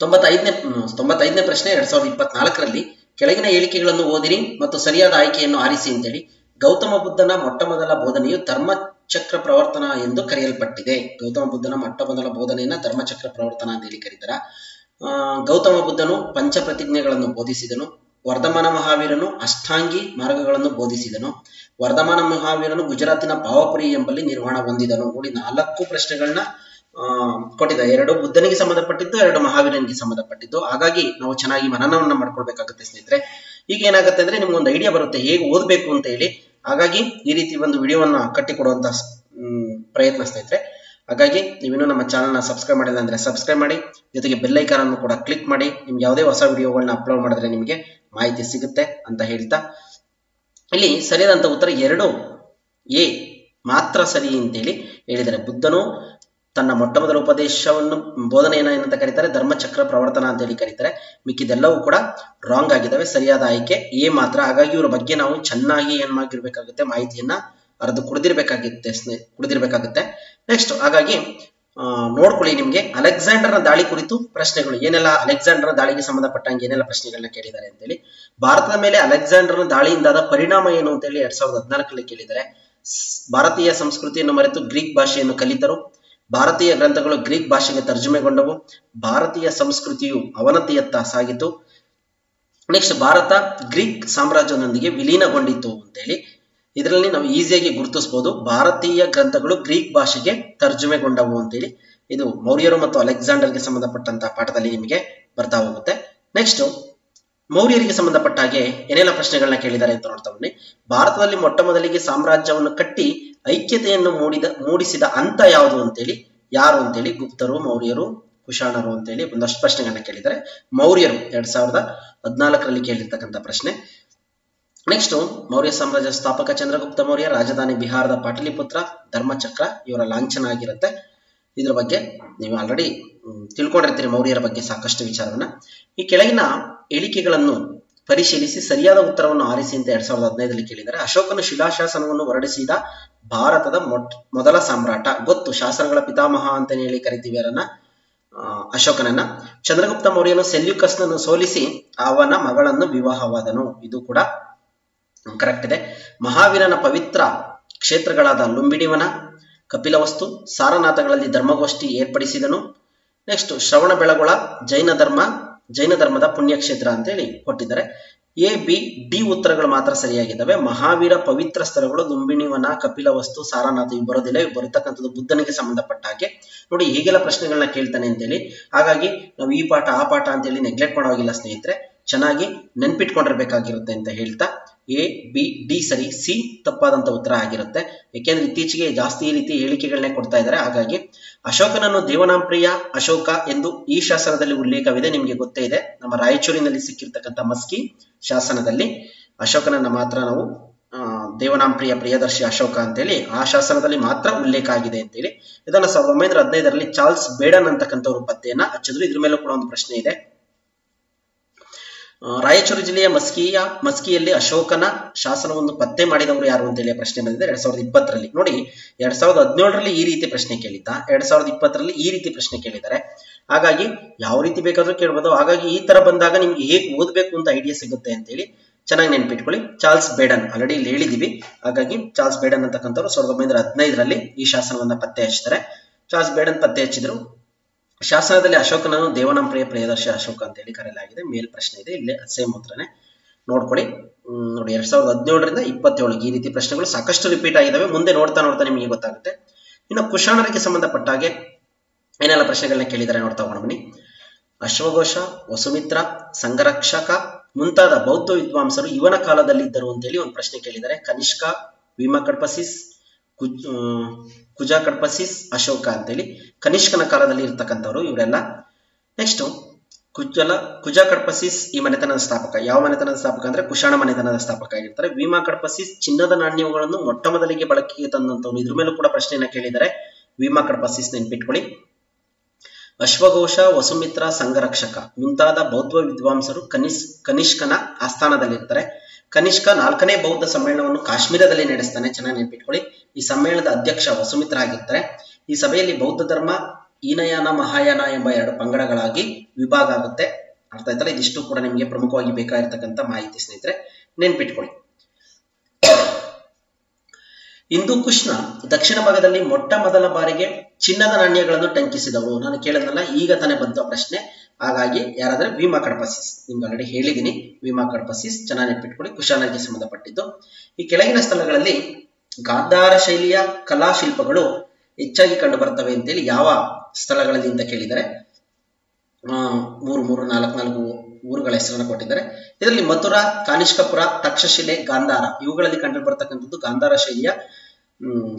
95ನೇ ಪ್ರಶ್ನೆ 2024ರಲ್ಲಿ ಕೆಳಗಿನ ಹೇಳಿಕೆಗಳನ್ನು ಓದಿರಿ ಮತ್ತು ಸರಿಯಾದ ಆಯ್ಕೆಯನ್ನು ಆರಿಸಿ ಅಂತೇಳಿ. ಗೌತಮ ಬುದ್ಧನ ಮೊಟ್ಟ ಮೊದಲ ಬೋಧನೆಯು ಧರ್ಮಚಕ್ರ ಪ್ರವರ್ತನ ಎಂದು ಕರೆಯಲ್ಪಟ್ಟಿದೆ. ಗೌತಮ ಬುದ್ಧನ ಮೊಟ್ಟ ಮೊದಲ ಬೋಧನೆಯನ್ನ ಧರ್ಮಚಕ್ರ ಪ್ರವರ್ತನ ಅಂತ ಹೇಳಿ ಕರೀತಾರ. ಗೌತಮ ಬುದ್ಧನು ಪಂಚ ಪ್ರತಿಜ್ಞೆಗಳನ್ನು ಬೋಧಿಸಿದನು. ವರ್ಧಮಾನ ಮಹಾವೀರನು ಅಷ್ಟಾಂಗಿ ಮಾರ್ಗಗಳನ್ನು ಬೋಧಿಸಿದನು. ವರ್ಧಮಾನ ಮಹಾವೀರನು ಗುಜರಾತಿನ ಪಾವಪುರಿ ಎಂಬಲ್ಲಿ ನಿರ್ವಾಣ ಹೊಂದಿದನು. ನೋಡಿ 4 ಪ್ರಶ್ನೆಗಳನ್ನ ಕೊಟ್ಟಿದ್ದಾರೆ. 2 ಬುದ್ಧನಿಗೆ ಸಂಬಂಧಪಟ್ಟಿದ್ದು, 2 ಮಹಾವೀರನಿಗೆ ಸಂಬಂಧಪಟ್ಟಿದ್ದು. ಹಾಗಾಗಿ ನಾವು ಚೆನ್ನಾಗಿ ಮನನವನ್ನ ಮಾಡ್ಕೊಳ್ಬೇಕಾಗುತ್ತೆ ಸ್ನೇಹಿತರೆ. ಈಗ ಏನಾಗುತ್ತೆ ಅಂದ್ರೆ ನಿಮ್ಗೊಂದು ಐಡಿಯಾ ಬರುತ್ತೆ ಹೇಗೆ ಓದಬೇಕು ಅಂತ ಹೇಳಿ. ಹಾಗಾಗಿ ಈ ರೀತಿ ಒಂದು ವಿಡಿಯೋವನ್ನ ಕಟ್ಟಿಕೊಡುವಂತ ಪ್ರಯತ್ನ ಸ್ನೇಹಿತರೆ. ಹಾಗಾಗಿ ನೀವಿನ್ನೂ ನಮ್ಮ ಚಾನಲ್ನ ಸಬ್ಸ್ಕ್ರೈಬ್ ಮಾಡಿಲ್ಲ ಅಂದ್ರೆ ಸಬ್ಸ್ಕ್ರೈಬ್ ಮಾಡಿ, ಜೊತೆಗೆ ಬೆಲ್ ಐಕಾನ್ ಅನ್ನು ಕೂಡ ಕ್ಲಿಕ್ ಮಾಡಿ. ನಿಮ್ಗೆ ಯಾವುದೇ ಹೊಸ ವಿಡಿಯೋಗಳನ್ನ ಅಪ್ಲೋಡ್ ಮಾಡಿದ್ರೆ ನಿಮಗೆ ಮಾಹಿತಿ ಸಿಗುತ್ತೆ ಅಂತ ಹೇಳ್ತಾ, ಇಲ್ಲಿ ಸರಿಯಾದಂತ ಉತ್ತರ 2A ಮಾತ್ರ ಸರಿ ಅಂತೇಳಿ ಹೇಳಿದ್ದಾರೆ. ಬುದ್ಧನು ತನ್ನ ಮೊಟ್ಟ ಮೊದಲ ಉಪದೇಶವನ್ನು ಬೋಧನೆಯನ್ನ ಏನಂತ ಕರೀತಾರೆ, ಧರ್ಮಚಕ್ರ ಪ್ರವರ್ತನ ಅಂತ ಹೇಳಿ ಕರೀತಾರೆ. ಮಿಕ್ಕಿದೆಲ್ಲವೂ ಕೂಡ ರಾಂಗ್ ಆಗಿದ್ದಾವೆ. ಸರಿಯಾದ ಆಯ್ಕೆ A ಮಾತ್ರ. ಹಾಗಾಗಿ ಇವರ ಬಗ್ಗೆ ನಾವು ಚೆನ್ನಾಗಿ ಏನ್ ಮಾಡಿರ್ಬೇಕಾಗುತ್ತೆ, ಮಾಹಿತಿಯನ್ನ ಅರ್ದು ಕುಡಿದಿರ್ಬೇಕಾಗುತ್ತೆ. ನೆಕ್ಸ್ಟ್ ಹಾಗಾಗಿ ನೋಡ್ಕೊಳ್ಳಿ, ನಿಮ್ಗೆ ಅಲೆಕ್ಸಾಂಡರ್ನ ದಾಳಿ ಕುರಿತು ಪ್ರಶ್ನೆಗಳು ಏನೆಲ್ಲ, ಅಲೆಕ್ಸಾಂಡರ್ನ ದಾಳಿಗೆ ಸಂಬಂಧಪಟ್ಟಂಗೆ ಏನೆಲ್ಲ ಪ್ರಶ್ನೆಗಳನ್ನ ಕೇಳಿದ್ದಾರೆ ಅಂತೇಳಿ. ಭಾರತದ ಮೇಲೆ ಅಲೆಕ್ಸಾಂಡರ್ನ ದಾಳಿಯಿಂದಾದ ಪರಿಣಾಮ ಏನು ಅಂತೇಳಿ 2014ರಲ್ಲಿ ಕೇಳಿದ್ದಾರೆ. ಭಾರತೀಯ ಸಂಸ್ಕೃತಿಯನ್ನು ಮರೆತು ಗ್ರೀಕ್ ಭಾಷೆಯನ್ನು ಕಲಿತರು. ಭಾರತೀಯ ಗ್ರಂಥಗಳು ಗ್ರೀಕ್ ಭಾಷೆಗೆ ತರ್ಜುಮೆಗೊಂಡವು. ಭಾರತೀಯ ಸಂಸ್ಕೃತಿಯು ಅವನತಿಯತ್ತ ಸಾಗಿತು. ನೆಕ್ಸ್ಟ್ ಭಾರತ ಗ್ರೀಕ್ ಸಾಮ್ರಾಜ್ಯದೊಂದಿಗೆ ವಿಲೀನಗೊಂಡಿತು ಅಂತೇಳಿ. ಇದರಲ್ಲಿ ನಾವು ಈಸಿಯಾಗಿ ಗುರುತಿಸಬಹುದು, ಭಾರತೀಯ ಗ್ರಂಥಗಳು ಗ್ರೀಕ್ ಭಾಷೆಗೆ ತರ್ಜುಮೆಗೊಂಡವು ಅಂತೇಳಿ. ಇದು ಮೌರ್ಯರು ಮತ್ತು ಅಲೆಕ್ಸಾಂಡರ್ಗೆ ಸಂಬಂಧಪಟ್ಟಂತಹ ಪಾಠದಲ್ಲಿ ನಿಮಗೆ ಬರ್ತಾ ಹೋಗುತ್ತೆ. ನೆಕ್ಸ್ಟ್ ಮೌರ್ಯರಿಗೆ ಸಂಬಂಧಪಟ್ಟ ಹಾಗೆ ಏನೆಲ್ಲ ಪ್ರಶ್ನೆಗಳನ್ನ ಕೇಳಿದ್ದಾರೆ ಅಂತ ನೋಡ್ತಾ ಬನ್ನಿ. ಭಾರತದಲ್ಲಿ ಮೊಟ್ಟ ಮೊದಲಿಗೆ ಸಾಮ್ರಾಜ್ಯವನ್ನು ಕಟ್ಟಿ ಐಕ್ಯತೆಯನ್ನು ಮೂಡಿಸಿದ ಹಂತ ಯಾವುದು ಅಂತೇಳಿ, ಯಾರು ಅಂತೇಳಿ. ಗುಪ್ತರು, ಮೌರ್ಯರು, ಕುಶಾಣರು ಅಂತೇಳಿ ಒಂದಷ್ಟು ಪ್ರಶ್ನೆಗಳನ್ನ ಕೇಳಿದ್ದಾರೆ. ಮೌರ್ಯರು 2014ರಲ್ಲಿ ಕೇಳಿರ್ತಕ್ಕಂಥ ಪ್ರಶ್ನೆ. ನೆಕ್ಸ್ಟ್ ಮೌರ್ಯ ಸಾಮ್ರಾಜ್ಯ ಸ್ಥಾಪಕ ಚಂದ್ರಗುಪ್ತ ಮೌರ್ಯ, ರಾಜಧಾನಿ ಬಿಹಾರದ ಪಾಟಲಿಪುತ್ರ, ಧರ್ಮಚಕ್ರ ಇವರ ಲಾಂಛನ ಆಗಿರುತ್ತೆ. ಇದ್ರ ಬಗ್ಗೆ ನೀವು ಆಲ್ರೆಡಿ ತಿಳ್ಕೊಂಡಿರ್ತೀರಿ ಮೌರ್ಯರ ಬಗ್ಗೆ ಸಾಕಷ್ಟು ವಿಚಾರವನ್ನ. ಈ ಕೆಳಗಿನ ಹೇಳಿಕೆಗಳನ್ನು ಪರಿಶೀಲಿಸಿ ಸರಿಯಾದ ಉತ್ತರವನ್ನು ಆರಿಸಿ ಅಂತ 2015ರಲ್ಲಿ ಕೇಳಿದ್ದಾರೆ. ಅಶೋಕನು ಶಿಲಾಶಾಸನವನ್ನು ಹೊರಡಿಸಿದ ಭಾರತದ ಮೊದಲ ಸಾಮ್ರಾಟ. ಗೊತ್ತು, ಶಾಸನಗಳ ಪಿತಾಮಹ ಅಂತ ಹೇಳಿ ಕರಿತೀವಿ ಅವರನ್ನ, ಅಶೋಕನನ್ನ. ಚಂದ್ರಗುಪ್ತ ಮೌರ್ಯನು ಸೆಲ್ಯೂಕಸ್ನನ್ನು ಸೋಲಿಸಿ ಅವನ ಮಗಳನ್ನು ವಿವಾಹವಾದನು. ಇದು ಕೂಡ ಕರೆಕ್ಟ್ ಇದೆ. ಮಹಾವೀರನ ಪವಿತ್ರ ಕ್ಷೇತ್ರಗಳಾದ ಲುಂಬಿಣಿವನ, ಕಪಿಲವಸ್ತು, ಸಾರನಾಥಗಳಲ್ಲಿ ಧರ್ಮಗೋಷ್ಠಿ ಏರ್ಪಡಿಸಿದನು. ನೆಕ್ಸ್ಟ್ ಶ್ರವಣ ಬೆಳಗೊಳ ಜೈನ ಧರ್ಮದ ಪುಣ್ಯಕ್ಷೇತ್ರ ಅಂತೇಳಿ ಕೊಟ್ಟಿದ್ದಾರೆ. A, B, D ಉತ್ತರಗಳು ಮಾತ್ರ ಸರಿಯಾಗಿದ್ದಾವೆ. ಮಹಾವೀರ ಪವಿತ್ರ ಸ್ಥಳಗಳು ಲುಂಬಿಣಿವನ, ಕಪಿಲವಸ್ತು, ಸಾರನಾಥ ಇವು ಬರೋದಿಲ್ಲ. ಇವು ಬರತಕ್ಕಂಥದ್ದು ಬುದ್ಧನಿಗೆ ಸಂಬಂಧಪಟ್ಟ ಹಾಗೆ. ನೋಡಿ ಹೀಗೆಲ್ಲ ಪ್ರಶ್ನೆಗಳನ್ನ ಕೇಳ್ತಾನೆ ಅಂತೇಳಿ. ಹಾಗಾಗಿ ನಾವು ಈ ಪಾಠ ಆ ಪಾಠ ಅಂತೇಳಿ ನೆಗ್ಲೆಕ್ಟ್ ಮಾಡೋವಾಗಿಲ್ಲ ಸ್ನೇಹಿತರೆ, ಚೆನ್ನಾಗಿ ನೆನ್ಪಿಟ್ಕೊಂಡಿರ್ಬೇಕಾಗಿರುತ್ತೆ ಅಂತ ಹೇಳ್ತಾ A, B, D ಸರಿ, C ತಪ್ಪಾದಂತ ಉತ್ತರ ಆಗಿರುತ್ತೆ. ಯಾಕೆಂದ್ರೆ ಇತ್ತೀಚೆಗೆ ಜಾಸ್ತಿ ಈ ರೀತಿ ಹೇಳಿಕೆಗಳನ್ನೇ ಕೊಡ್ತಾ ಇದ್ದಾರೆ. ಹಾಗಾಗಿ ಅಶೋಕನನ್ನು ದೇವನಾಂಪ್ರಿಯ ಅಶೋಕ ಎಂದು ಈ ಶಾಸನದಲ್ಲಿ ಉಲ್ಲೇಖವಿದೆ, ನಿಮ್ಗೆ ಗೊತ್ತೇ ಇದೆ. ನಮ್ಮ ರಾಯಚೂರಿನಲ್ಲಿ ಸಿಕ್ಕಿರ್ತಕ್ಕಂಥ ಮಸ್ಕಿ ಶಾಸನದಲ್ಲಿ ಅಶೋಕನನ್ನ ಮಾತ್ರ ನಾವು ದೇವನಾಂಪ್ರಿಯ ಪ್ರಿಯದರ್ಶಿ ಅಶೋಕ ಅಂತೇಳಿ ಆ ಶಾಸನದಲ್ಲಿ ಮಾತ್ರ ಉಲ್ಲೇಖ ಆಗಿದೆ ಅಂತೇಳಿ. ಇದನ್ನ 1915ರಲ್ಲಿ ಚಾರ್ಲ್ಸ್ ಬೇಡನ್ ಅಂತಕ್ಕಂಥವ್ರು ಪತ್ತೆಯನ್ನ ಹಚ್ಚಿದ್ರು. ಇದ್ರ ಮೇಲೂ ಕೂಡ ಒಂದು ಪ್ರಶ್ನೆ ಇದೆ. ರಾಯಚೂರು ಜಿಲ್ಲೆಯ ಮಸ್ಕಿಯಲ್ಲಿ ಅಶೋಕನ ಶಾಸನವನ್ನು ಪತ್ತೆ ಮಾಡಿದವರು ಯಾರು ಅಂತೇಳಿ ಪ್ರಶ್ನೆ ಬಂದಿದೆ 2020ರಲ್ಲಿ. ನೋಡಿ 2017ರಲ್ಲಿ ಈ ರೀತಿ ಪ್ರಶ್ನೆ ಕೇಳಿದ್ದ, 2020ರಲ್ಲಿ ಈ ರೀತಿ ಪ್ರಶ್ನೆ ಕೇಳಿದ್ದಾರೆ. ಹಾಗಾಗಿ ಯಾವ ರೀತಿ ಬೇಕಾದ್ರೂ ಕೇಳ್ಬೋದು. ಹಾಗಾಗಿ ಈ ತರ ಬಂದಾಗ ನಿಮ್ಗೆ ಹೇಗೆ ಓದ್ಬೇಕು ಅಂತ ಐಡಿಯಾ ಸಿಗುತ್ತೆ ಅಂತೇಳಿ ಚೆನ್ನಾಗಿ ನೆನ್ಪಿಟ್ಕೊಳ್ಳಿ. ಚಾರ್ಲ್ಸ್ ಬೇಡನ್ ಆಲ್ರೆಡಿ ಇಲ್ಲಿ ಹೇಳಿದೀವಿ, ಹಾಗಾಗಿ ಚಾರ್ಲ್ಸ್ ಬೇಡನ್ ಅಂತಕ್ಕಂಥವ್ರು 1915ರಲ್ಲಿ ಈ ಶಾಸನವನ್ನ ಪತ್ತೆ ಹಚ್ತಾರೆ. ಚಾರ್ಲ್ಸ್ ಬೇಡನ್ ಪತ್ತೆ ಹಚ್ಚಿದ್ರು. ಶಾಸನದಲ್ಲಿ ಅಶೋಕನನ್ನು ದೇವನಂಪ್ರಿಯ ಪ್ರಿಯದರ್ಶಿ ಅಶೋಕ ಅಂತ ಹೇಳಿ ಕರೆಯಲಾಗಿದೆ. ಮೇಲ್ ಪ್ರಶ್ನೆ ಇದೆ, ಇಲ್ಲೇ ಸೇಮ್ ಉತ್ತರನೇ ನೋಡ್ಕೊಳ್ಳಿ. ನೋಡಿ 2017ರಿಂದ 27 ಈ ರೀತಿ ಪ್ರಶ್ನೆಗಳು ಸಾಕಷ್ಟು ರಿಪೀಟ್ ಆಗಿದ್ದಾವೆ. ಮುಂದೆ ನೋಡ್ತಾ ನೋಡ್ತಾ ನಿಮಗೆ ಗೊತ್ತಾಗುತ್ತೆ. ಇನ್ನು ಕುಶಾಣರಿಗೆ ಸಂಬಂಧಪಟ್ಟ ಹಾಗೆ ಏನೆಲ್ಲ ಪ್ರಶ್ನೆಗಳನ್ನ ಕೇಳಿದ್ದಾರೆ ನೋಡ್ತಾ ಹೋಗೋಣ ಬನ್ನಿ. ಅಶ್ವಘೋಷ, ವಸುಮಿತ್ರ, ಸಂಘರಕ್ಷಕ ಮುಂತಾದ ಬೌದ್ಧ ವಿದ್ವಾಂಸರು ಇವನ ಕಾಲದಲ್ಲಿ ಇದ್ದರು ಅಂತೇಳಿ ಒಂದು ಪ್ರಶ್ನೆ ಕೇಳಿದ್ದಾರೆ. ಕನಿಷ್ಕ, ಭೀಮ ಕಡ್ಪಸಿಸ್, ಕುಜ ಕಡ್ಪಸಿಸ್, ಅಶೋಕ ಅಂತೇಳಿ ಕನಿಷ್ಕನ ಕಾಲದಲ್ಲಿ ಇರ್ತಕ್ಕಂಥವ್ರು ಇವರೆಲ್ಲ. ನೆಕ್ಸ್ಟ್ ಕುಜ ಕಡ್ಪಸಿಸ್ ಈ ಮನೆತನದ ಸ್ಥಾಪಕ. ಯಾವ ಮನೆತನದ ಸ್ಥಾಪಕ ಅಂದ್ರೆ ಕುಶಾಣ ಮನೆತನದ ಸ್ಥಾಪಕ ಆಗಿರ್ತಾರೆ. ಭೀಮ ಕಡ್ಪಸಿಸ್ ಚಿನ್ನದ ನಾಣ್ಯಗಳನ್ನು ಮೊಟ್ಟ ಮೊದಲಿಗೆ ಬಳಕೆಗೆ ತಂದಂತವ್ರು. ಇದ್ರ ಮೇಲೂ ಕೂಡ ಪ್ರಶ್ನೆಯನ್ನ ಕೇಳಿದ್ದಾರೆ. ಭೀಮ ಕಡ್ಪಸಿಸ್ ನೆನ್ಪಿಟ್ಕೊಳ್ಳಿ. ಅಶ್ವಘೋಷ, ವಸುಮಿತ್ರ, ಸಂಘರಕ್ಷಕ ಮುಂತಾದ ಬೌದ್ಧ ವಿದ್ವಾಂಸರು ಕನಿಷ್ಕನ ಆಸ್ಥಾನದಲ್ಲಿರ್ತಾರೆ. ಕನಿಷ್ಕ 4ನೇ ಬೌದ್ಧ ಸಮ್ಮೇಳನವನ್ನು ಕಾಶ್ಮೀರದಲ್ಲಿ ನಡೆಸ್ತಾನೆ, ಚೆನ್ನಾಗಿ ನೆನ್ಪಿಟ್ಕೊಳ್ಳಿ. ಈ ಸಮ್ಮೇಳನದ ಅಧ್ಯಕ್ಷ ವಸುಮಿತ್ರ ಆಗಿರ್ತಾರೆ. ಈ ಸಭೆಯಲ್ಲಿ ಬೌದ್ಧ ಧರ್ಮ ಹೀನಯಾನ, ಮಹಾಯಾನ ಎಂಬ 2 ಪಂಗಡಗಳಾಗಿ ವಿಭಾಗ ಆಗುತ್ತೆ. ಅರ್ಥ ಆಯ್ತಲ್ಲ? ಇದಿಷ್ಟು ಕೂಡ ನಿಮಗೆ ಪ್ರಮುಖವಾಗಿ ಬೇಕಾಗಿರ್ತಕ್ಕಂಥ ಮಾಹಿತಿ ಸ್ನೇಹಿತರೆ, ನೆನ್ಪಿಟ್ಕೊಳ್ಳಿ. ಹಿಂದೂ ಕುಶ್ನ ದಕ್ಷಿಣ ಭಾಗದಲ್ಲಿ ಮೊಟ್ಟ ಮೊದಲ ಬಾರಿಗೆ ಚಿನ್ನದ ನಾಣ್ಯಗಳನ್ನು ಟಂಕಿಸಿದವರು. ನಾನು ಕೇಳಿದ್ನಲ್ಲ, ಈಗ ತಾನೇ ಬಂತು ಆ ಪ್ರಶ್ನೆ. ಹಾಗಾಗಿ ಯಾರಾದ್ರೆ ಭೀಮ ಕಡ್ಪಸಿಸ್, ನಿಮ್ಗೆ ಆಲ್ರೆಡಿ ಹೇಳಿದ್ದೀನಿ. ಭೀಮ ಕಡ್ಪಸಿಸ್ ಚೆನ್ನಾಗಿ ನೆನ್ಪಿಟ್ಕೊಳ್ಳಿ, ಕುಶಾಣರಿಗೆ ಸಂಬಂಧಪಟ್ಟಿದ್ದು. ಈ ಕೆಳಗಿನ ಸ್ಥಳಗಳಲ್ಲಿ ಗಾಂಧಾರ ಶೈಲಿಯ ಕಲಾಶಿಲ್ಪಗಳು ಹೆಚ್ಚಾಗಿ ಕಂಡು ಬರ್ತವೆ ಅಂತೇಳಿ ಯಾವ ಸ್ಥಳಗಳಲ್ಲಿ ಅಂತ ಕೇಳಿದರೆ 4 ಊರುಗಳ ಹೆಸರನ್ನು ಕೊಟ್ಟಿದ್ದಾರೆ. ಇದರಲ್ಲಿ ಮಥುರಾ, ಕಾನಿಷ್ಕಪುರ, ತಕ್ಷಶಿಲೆ, ಗಾಂಧಾರ ಇವುಗಳಲ್ಲಿ ಕಂಡು ಬರ್ತಕ್ಕಂಥದ್ದು ಗಾಂಧಾರ ಶೈಲಿಯ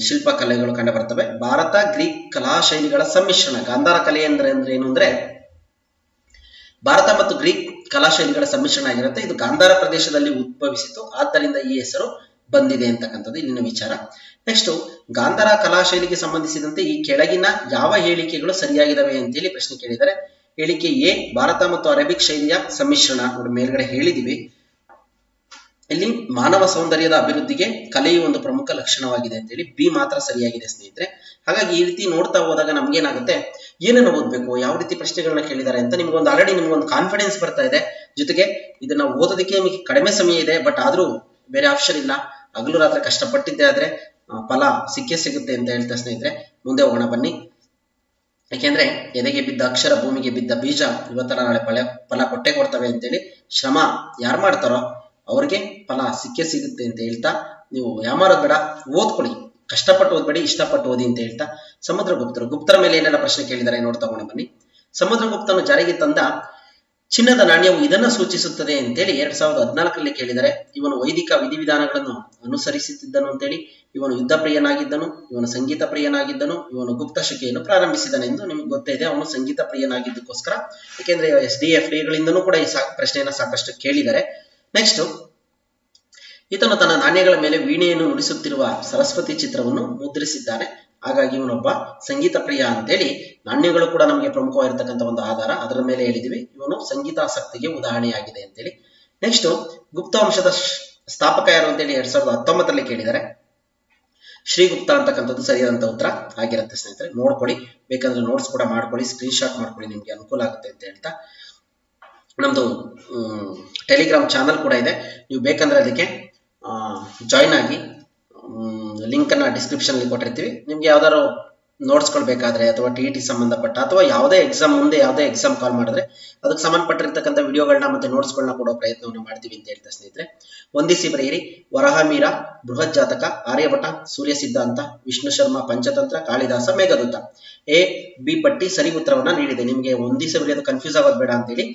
ಶಿಲ್ಪಕಲೆಗಳು ಕಂಡು ಬರ್ತವೆ. ಭಾರತ ಗ್ರೀಕ್ ಕಲಾ ಶೈಲಿಗಳ ಸಮ್ಮಿಶ್ರಣ. ಗಾಂಧಾರ ಕಲೆ ಅಂದ್ರೆ ಏನು ಅಂದ್ರೆ ಭಾರತ ಮತ್ತು ಗ್ರೀಕ್ ಕಲಾ ಶೈಲಿಗಳ ಸಮ್ಮಿಶ್ರಣ ಆಗಿರುತ್ತೆ. ಇದು ಗಾಂಧಾರ ಪ್ರದೇಶದಲ್ಲಿ ಉದ್ಭವಿಸಿತು, ಆದ್ದರಿಂದ ಈ ಹೆಸರು ಬಂದಿದೆ ಅಂತಕ್ಕಂಥದ್ದು ಇಲ್ಲಿನ ವಿಚಾರ. ನೆಕ್ಸ್ಟ್ ಗಾಂಧಾರ ಕಲಾ ಶೈಲಿಗೆ ಸಂಬಂಧಿಸಿದಂತೆ ಈ ಕೆಳಗಿನ ಯಾವ ಹೇಳಿಕೆಗಳು ಸರಿಯಾಗಿದ್ದಾವೆ ಅಂತೇಳಿ ಪ್ರಶ್ನೆ ಕೇಳಿದ್ದಾರೆ. ಹೇಳಿಕೆ ಎ, ಭಾರತ ಮತ್ತು ಅರೇಬಿಕ್ ಶೈಲಿಯ ಸಮ್ಮಿಶ್ರಣ. ನೋಡಿ ಮೇಲ್ಗಡೆ ಹೇಳಿದಿವಿ. ಇಲ್ಲಿ ಮಾನವ ಸೌಂದರ್ಯದ ಅಭಿವೃದ್ಧಿಗೆ ಕಲೆಯು ಒಂದು ಪ್ರಮುಖ ಲಕ್ಷಣವಾಗಿದೆ ಅಂತೇಳಿ ಬಿ ಮಾತ್ರ ಸರಿಯಾಗಿದೆ ಸ್ನೇಹಿತರೆ. ಹಾಗಾಗಿ ಈ ರೀತಿ ನೋಡ್ತಾ ಹೋದಾಗ ನಮ್ಗೇನಾಗುತ್ತೆ, ಏನನ್ನು ಓದ್ಬೇಕು, ಯಾವ ರೀತಿ ಪ್ರಶ್ನೆಗಳನ್ನ ಕೇಳಿದ್ದಾರೆ ಅಂತ ನಿಮ್ಗೊಂದು ಆಲ್ರೆಡಿ ನಿಮ್ಗೊಂದು ಕಾನ್ಫಿಡೆನ್ಸ್ ಬರ್ತಾ ಇದೆ. ಜೊತೆಗೆ ಇದನ್ನ ಓದೋದಕ್ಕೆ ನಿಮಗೆ ಕಡಿಮೆ ಸಮಯ ಇದೆ, ಬಟ್ ಆದ್ರೂ ಬೇರೆ ಆಪ್ಷನ್ ಇಲ್ಲ. ಹಗಲು ರಾತ್ರಿ ಕಷ್ಟಪಟ್ಟಿದ್ದೆ ಆದ್ರೆ ಫಲ ಸಿಕ್ಕೇ ಸಿಗುತ್ತೆ ಅಂತ ಹೇಳ್ತಾ ಸ್ನೇಹಿತರೆ, ಮುಂದೆ ಹೋಗೋಣ ಬನ್ನಿ. ಯಾಕೆಂದ್ರೆ ಎದೆಗೆ ಬಿದ್ದ ಅಕ್ಷರ, ಭೂಮಿಗೆ ಬಿದ್ದ ಬೀಜ ಇವತ್ತರ ನಾಳೆ ಫಲ ಕೊಟ್ಟೆ ಕೊಡ್ತವೆ ಅಂತೇಳಿ ಶ್ರಮ ಯಾರು ಮಾಡ್ತಾರೋ ಅವ್ರಿಗೆ ಫಲ ಸಿಕ್ಕೇ ಸಿಗುತ್ತೆ ಅಂತ ಹೇಳ್ತಾ, ನೀವು ಯಾಮಾರೋದ್ ಬೇಡ, ಓದ್ಕೊಳ್ಳಿ, ಕಷ್ಟಪಟ್ಟು ಓದ್ಬೇಡಿ, ಇಷ್ಟಪಟ್ಟು ಓದಿ ಅಂತ ಹೇಳ್ತಾ, ಗುಪ್ತರ ಮೇಲೆ ಏನೆಲ್ಲ ಪ್ರಶ್ನೆ ಕೇಳಿದ್ದಾರೆ ನೋಡ್ತಾ ಹೋಗೋಣ ಬನ್ನಿ. ಸಮುದ್ರಗುಪ್ತನು ಜಾರಿಗೆ ತಂದ ಚಿನ್ನದ ನಾಣ್ಯವು ಇದನ್ನ ಸೂಚಿಸುತ್ತದೆ ಅಂತೇಳಿ 2014ರಲ್ಲಿ ಕೇಳಿದರೆ. ಇವನು ವೈದಿಕ ವಿಧಿವಿಧಾನಗಳನ್ನು ಅನುಸರಿಸುತ್ತಿದ್ದನು ಅಂತೇಳಿ, ಇವನು ಯುದ್ಧ ಪ್ರಿಯನಾಗಿದ್ದನು, ಇವನು ಸಂಗೀತ ಪ್ರಿಯನಾಗಿದ್ದನು, ಇವನು ಗುಪ್ತ ಶಿಕೆಯನ್ನು ಪ್ರಾರಂಭಿಸಿದನೆಂದು ನಿಮ್ಗೆ ಗೊತ್ತೇ ಇದೆ. ಅವನು ಸಂಗೀತ ಪ್ರಿಯನಾಗಿದ್ದಕ್ಕೋಸ್ಕರ, ಯಾಕೆಂದ್ರೆ SDFDಗಳಿಂದನೂ ಕೂಡ ಈ ಪ್ರಶ್ನೆಯನ್ನ ಸಾಕಷ್ಟು ಕೇಳಿದ್ದಾರೆ. ನೆಕ್ಸ್ಟ್, ಈತನು ತನ್ನ ನಾಣ್ಯಗಳ ಮೇಲೆ ವೀಣೆಯನ್ನು ನುಡಿಸುತ್ತಿರುವ ಸರಸ್ವತಿ ಚಿತ್ರವನ್ನು ಮುದ್ರಿಸಿದ್ದಾನೆ. ಹಾಗಾಗಿ ಇವನೊಬ್ಬ ಸಂಗೀತ ಪ್ರಿಯ ಅಂತೇಳಿ, ನಾಣ್ಯಗಳು ಕೂಡ ನಮಗೆ ಪ್ರಮುಖವಾಗಿರ್ತಕ್ಕಂಥ ಒಂದು ಆಧಾರ, ಅದರ ಮೇಲೆ ಹೇಳಿದಿವಿ. ಇವನು ಸಂಗೀತಾಸಕ್ತಿಗೆ ಉದಾಹರಣೆಯಾಗಿದೆ ಅಂತೇಳಿ. ನೆಕ್ಸ್ಟ್, ಗುಪ್ತ ವಂಶದ ಸ್ಥಾಪಕ ಯಾರು ಅಂತೇಳಿ 2019ರಲ್ಲಿ ಕೇಳಿದ್ದಾರೆ. ಶ್ರೀಗುಪ್ತ ಅಂತಕ್ಕಂಥದ್ದು ಸರಿಯಾದಂತ ಉತ್ತರ ಆಗಿರುತ್ತೆ ಸ್ನೇಹಿತರೆ. ನೋಡ್ಕೊಳ್ಳಿ, ಬೇಕಾದ್ರೆ ನೋಟ್ಸ್ ಕೂಡ ಮಾಡ್ಕೊಳ್ಳಿ, ಸ್ಕ್ರೀನ್ ಶಾಟ್ ಮಾಡ್ಕೊಳ್ಳಿ, ನಿಮ್ಗೆ ಅನುಕೂಲ ಆಗುತ್ತೆ ಅಂತ ಹೇಳ್ತಾ, ನಮ್ದು ಟೆಲಿಗ್ರಾಮ್ ಚಾನಲ್ ಕೂಡ ಇದೆ, ನೀವು ಬೇಕಂದ್ರೆ ಅದಕ್ಕೆ ಜಾಯಿನ್ ಆಗಿ. ಲಿಂಕ್ ಅನ್ನ ಡಿಸ್ಕ್ರಿಪ್ಷನ್ ಅಲ್ಲಿ ಕೊಟ್ಟಿರ್ತೀವಿ. ನಿಮ್ಗೆ ಯಾವ್ದಾದ್ರು ನೋಟ್ಸ್ಗಳು ಬೇಕಾದ್ರೆ ಅಥವಾ TET ಸಂಬಂಧಪಟ್ಟ ಅಥವಾ ಯಾವುದೇ ಎಕ್ಸಾಮ್, ಮುಂದೆ ಯಾವುದೇ ಎಕ್ಸಾಮ್ ಕಾಲ್ ಮಾಡಿದ್ರೆ ಅದಕ್ಕೆ ಸಂಬಂಧಪಟ್ಟಿರ್ತಕ್ಕಂಥ ವಿಡಿಯೋಗಳನ್ನ ಮತ್ತೆ ನೋಟ್ಸ್ಗಳನ್ನ ಕೊಡೋ ಪ್ರಯತ್ನವನ್ನು ಮಾಡ್ತೀವಿ ಅಂತ ಹೇಳ್ತಾ ಸ್ನೇಹಿತರೆ, ಹೊಂದಿಸಿ ಬರೆಯಿರಿ. ವರಹಮೀರ, ಬೃಹತ್ ಜಾತಕ, ಆರ್ಯಭಟ, ಸೂರ್ಯ ಸಿದ್ಧಾಂತ, ವಿಷ್ಣು ಶರ್ಮಾ ಪಂಚತಂತ್ರ, ಕಾಳಿದಾಸ ಮೇಘದೂತ. A, B ಪಟ್ಟಿ ಸರಿ ಉತ್ತರವನ್ನ ನೀಡಿದೆ. ನಿಮ್ಗೆ ಹೊಂದಿಸಿ ಬರೆಯೋದು ಕನ್ಫ್ಯೂಸ್ ಆಗೋದು ಬೇಡ ಅಂತೇಳಿ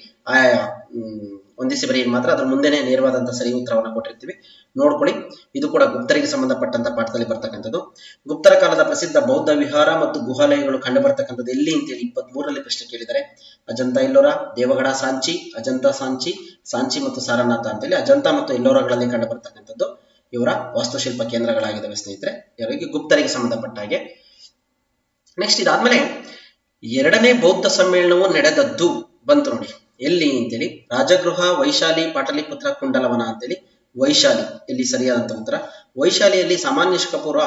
ಹೊಂದಿಸಿ ಬರೆಯಿರಿ ಮಾತ್ರ, ಅದ್ರ ಮುಂದೆನೆ ನೇರವಾದಂತಹ ಸರಿ ಉತ್ತರವನ್ನ ಕೊಟ್ಟಿರ್ತೀವಿ, ನೋಡ್ಕೊಳ್ಳಿ. ಇದು ಕೂಡ ಗುಪ್ತರಿಗೆ ಸಂಬಂಧಪಟ್ಟಂತ ಪಾಠದಲ್ಲಿ ಬರ್ತಕ್ಕಂಥದ್ದು. ಗುಪ್ತರ ಕಾಲದ ಪ್ರಸಿದ್ಧ ಬೌದ್ಧ ವಿಹಾರ ಮತ್ತು ಗುಹಾಲಯಗಳು ಕಂಡು ಬರ್ತಕ್ಕಂಥದ್ದು ಎಲ್ಲಿ ಅಂತೇಳಿ 23ರಲ್ಲಿ ಪ್ರಶ್ನೆ ಕೇಳಿದ್ದಾರೆ. ಅಜಂತ ಎಲ್ಲೋರ, ದೇವಗಡ ಸಾಂಚಿ, ಅಜಂತ ಸಾಂಚಿ, ಸಾಂಚಿ ಮತ್ತು ಸಾರನಾಥ ಅಂತೇಳಿ ಅಜಂತ ಮತ್ತು ಎಲ್ಲೋರಗಳಲ್ಲಿ ಕಂಡು ಬರ್ತಕ್ಕಂಥದ್ದು ಇವರ ವಾಸ್ತುಶಿಲ್ಪ ಕೇಂದ್ರಗಳಾಗಿದ್ದಾವೆ ಸ್ನೇಹಿತರೆ, ಇವರಿಗೆ ಗುಪ್ತರಿಗೆ ಸಂಬಂಧಪಟ್ಟ ಹಾಗೆ. ನೆಕ್ಸ್ಟ್, ಇದಾದ್ಮೇಲೆ 2ನೇ ಬೌದ್ಧ ಸಮ್ಮೇಳನವು ನಡೆದದ್ದು ಬಂತು ನೋಡಿ, ಎಲ್ಲಿ ಅಂತೇಳಿ. ರಾಜಗೃಹ, ವೈಶಾಲಿ, ಪಾಟಲಿಪುತ್ರ, ಕುಂಡಲವನ ಅಂತೇಳಿ. ವೈಶಾಲಿ ಇಲ್ಲಿ ಸರಿಯಾದಂತ ಉತ್ತರ. ವೈಶಾಲಿಯಲ್ಲಿ ಸಾಮಾನ್ಯ ಶಕ ಪೂರ್ವ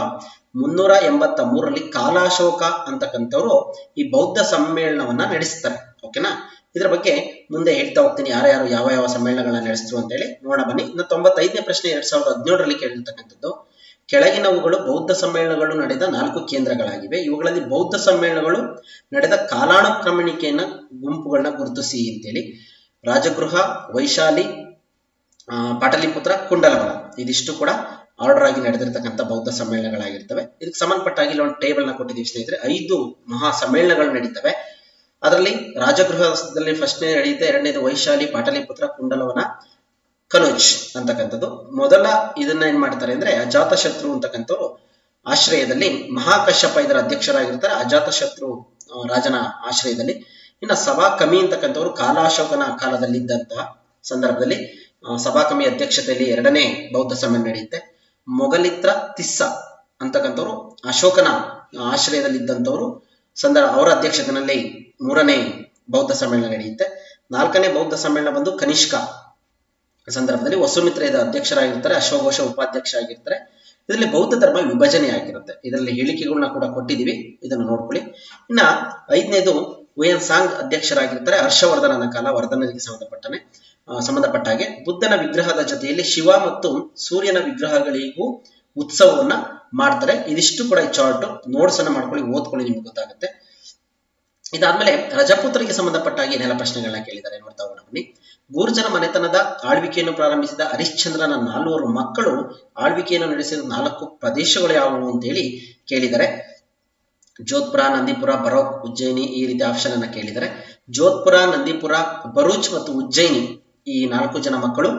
383ರಲ್ಲಿ ಕಾಲಾಶೋಕ ಅಂತಕ್ಕಂಥವ್ರು ಈ ಬೌದ್ಧ ಸಮ್ಮೇಳನವನ್ನ ನಡೆಸ್ತಾರೆ. ಓಕೆನಾ, ಇದರ ಬಗ್ಗೆ ಮುಂದೆ ಹೇಳ್ತಾ ಹೋಗ್ತೀನಿ, ಯಾರ್ಯಾರು ಯಾವ ಯಾವ ಸಮ್ಮೇಳನಗಳನ್ನ ನಡೆಸಿದ್ರು ಅಂತ ಹೇಳಿ ನೋಡೋಣ ಬನ್ನಿ. ಇನ್ನು 95ನೇ ಪ್ರಶ್ನೆ 2017ರಲ್ಲಿ ಕೇಳಿರ್ತಕ್ಕಂಥದ್ದು, ಕೆಳಗಿನವುಗಳು ಬೌದ್ಧ ಸಮ್ಮೇಳನಗಳು ನಡೆದ 4 ಕೇಂದ್ರಗಳಾಗಿವೆ. ಇವುಗಳಲ್ಲಿ ಬೌದ್ಧ ಸಮ್ಮೇಳನಗಳು ನಡೆದ ಕಾಲಾನುಕ್ರಮಣಿಕೆಯನ್ನ ಗುಂಪುಗಳನ್ನ ಗುರುತಿಸಿ ಅಂತೇಳಿ. ರಾಜಗೃಹ, ವೈಶಾಲಿ, ಪಾಟಲಿಪುತ್ರ, ಕುಂಡಲವನ ಇದಿಷ್ಟು ಕೂಡ ಆರ್ಡರ್ ಆಗಿ ನಡೆದಿರ್ತಕ್ಕಂಥ ಬೌದ್ಧ ಸಮ್ಮೇಳನಗಳಾಗಿರ್ತವೆ. ಇದಕ್ಕೆ ಸಂಬಂಧಪಟ್ಟಾಗಿ ಇಲ್ಲಿ ಒಂದು ಟೇಬಲ್ ನ ಕೊಟ್ಟಿದ್ದೀವಿ ಸ್ನೇಹಿತರೆ. 5 ಮಹಾ ಸಮ್ಮೇಳನಗಳು ನಡೀತವೆ. ಅದರಲ್ಲಿ ರಾಜಗೃಹದಲ್ಲಿ ಫಸ್ಟ್ನೇ ನಡೆಯುತ್ತೆ, ಎರಡನೇದು ವೈಶಾಲಿ, ಪಾಟಲಿಪುತ್ರ, ಕುಂಡಲವನ, ಕನೋಜ್ ಅಂತಕ್ಕಂಥದ್ದು. ಮೊದಲ ಇದನ್ನ ಏನ್ ಮಾಡ್ತಾರೆ ಅಂದ್ರೆ ಅಜಾತಶತ್ರು ಅಂತಕ್ಕಂಥವ್ರು ಆಶ್ರಯದಲ್ಲಿ, ಮಹಾಕಶ್ಯಪ ಇದರ ಅಧ್ಯಕ್ಷರಾಗಿರ್ತಾರೆ, ಅಜಾತಶತ್ರು ರಾಜನ ಆಶ್ರಯದಲ್ಲಿ. ಇನ್ನು ಸಭಾ ಕಮಿ ಅಂತಕ್ಕಂಥವ್ರು ಕಾಲಾಶೋಕನ ಕಾಲದಲ್ಲಿದ್ದಂತಹ ಸಂದರ್ಭದಲ್ಲಿ ಸಭಾಕಮಿ ಅಧ್ಯಕ್ಷತೆಯಲ್ಲಿ 2ನೇ ಬೌದ್ಧ ಸಮ್ಮೇಳನ ನಡೆಯುತ್ತೆ. ಮೊಗಲಿತ್ರ ತಿಸ್ಸ ಅಂತಕ್ಕಂಥವ್ರು ಅಶೋಕನ ಆಶ್ರಯದಲ್ಲಿದ್ದಂಥವ್ರು ಅವರ ಅಧ್ಯಕ್ಷತೆಯಲ್ಲಿ 3ನೇ ಬೌದ್ಧ ಸಮ್ಮೇಳನ ನಡೆಯುತ್ತೆ. 4ನೇ ಬೌದ್ಧ ಸಮ್ಮೇಳನ ಬಂದು ಕನಿಷ್ಕ ಸಂದರ್ಭದಲ್ಲಿ ವಸುಮಿತ್ರ ಇದರ ಅಧ್ಯಕ್ಷರಾಗಿರ್ತಾರೆ, ಅಶ್ವಘೋಷ ಉಪಾಧ್ಯಕ್ಷ ಆಗಿರ್ತಾರೆ. ಇದರಲ್ಲಿ ಬೌದ್ಧ ಧರ್ಮ ವಿಭಜನೆ ಆಗಿರುತ್ತೆ. ಇದರಲ್ಲಿ ಹೇಳಿಕೆಗಳನ್ನ ಕೂಡ ಕೊಟ್ಟಿದ್ದೀವಿ, ಇದನ್ನು ನೋಡ್ಕೊಳ್ಳಿ. ಇನ್ನ 5ನೇದು ಹುಯೆನ್ ಸಾಂಗ್ ಅಧ್ಯಕ್ಷರಾಗಿರ್ತಾರೆ, ಹರ್ಷವರ್ಧನನ ಕಾಲ, ವರ್ಧನರಿಗೆ ಸಂಬಂಧಪಟ್ಟ ಹಾಗೆ ಬುದ್ಧನ ವಿಗ್ರಹದ ಜೊತೆಯಲ್ಲಿ ಶಿವ ಮತ್ತು ಸೂರ್ಯನ ವಿಗ್ರಹಗಳಿಗೂ ಉತ್ಸವವನ್ನ ಮಾಡ್ತಾರೆ. ಇದಿಷ್ಟು ಕೂಡ ಈ ಚಾರ್ಟ್ ನೋಟ್ಸ್ ಅನ್ನ ಮಾಡ್ಕೊಳ್ಳಿ, ಓದ್ಕೊಳ್ಳಿ, ನಿಮ್ಗೆ ಗೊತ್ತಾಗುತ್ತೆ. ಇದಾದ್ಮೇಲೆ ರಜಪೂತರಿಗೆ ಸಂಬಂಧಪಟ್ಟಾಗಿ ಏನೆಲ್ಲ ಪ್ರಶ್ನೆಗಳನ್ನ ಕೇಳಿದ್ದಾರೆ ನೋಡ್ತಾ ಹೋಗೋಣ ಬನ್ನಿ. ಗೂರ್ಜರ ಮನೆತನದ ಆಳ್ವಿಕೆಯನ್ನು ಪ್ರಾರಂಭಿಸಿದ ಹರಿಶ್ಚಂದ್ರನ 4 ಮಕ್ಕಳು ಆಳ್ವಿಕೆಯನ್ನು ನಡೆಸಿದ 4 ಪ್ರದೇಶಗಳು ಯಾವುವು ಅಂತ ಹೇಳಿ ಕೇಳಿದರೆ, ಜೋಧ್ಪುರ, ನಂದಿಪುರ, ಬರೋಕ್, ಉಜ್ಜಯಿನಿ, ಈ ರೀತಿ ಆಪ್ಷನ್ ಅನ್ನ ಕೇಳಿದರೆ ಜೋಧ್ಪುರ, ನಂದಿಪುರ, ಬರೂಚ್ ಮತ್ತು ಉಜ್ಜಯಿನಿ ಈ 4 ಜನ ಮಕ್ಕಳು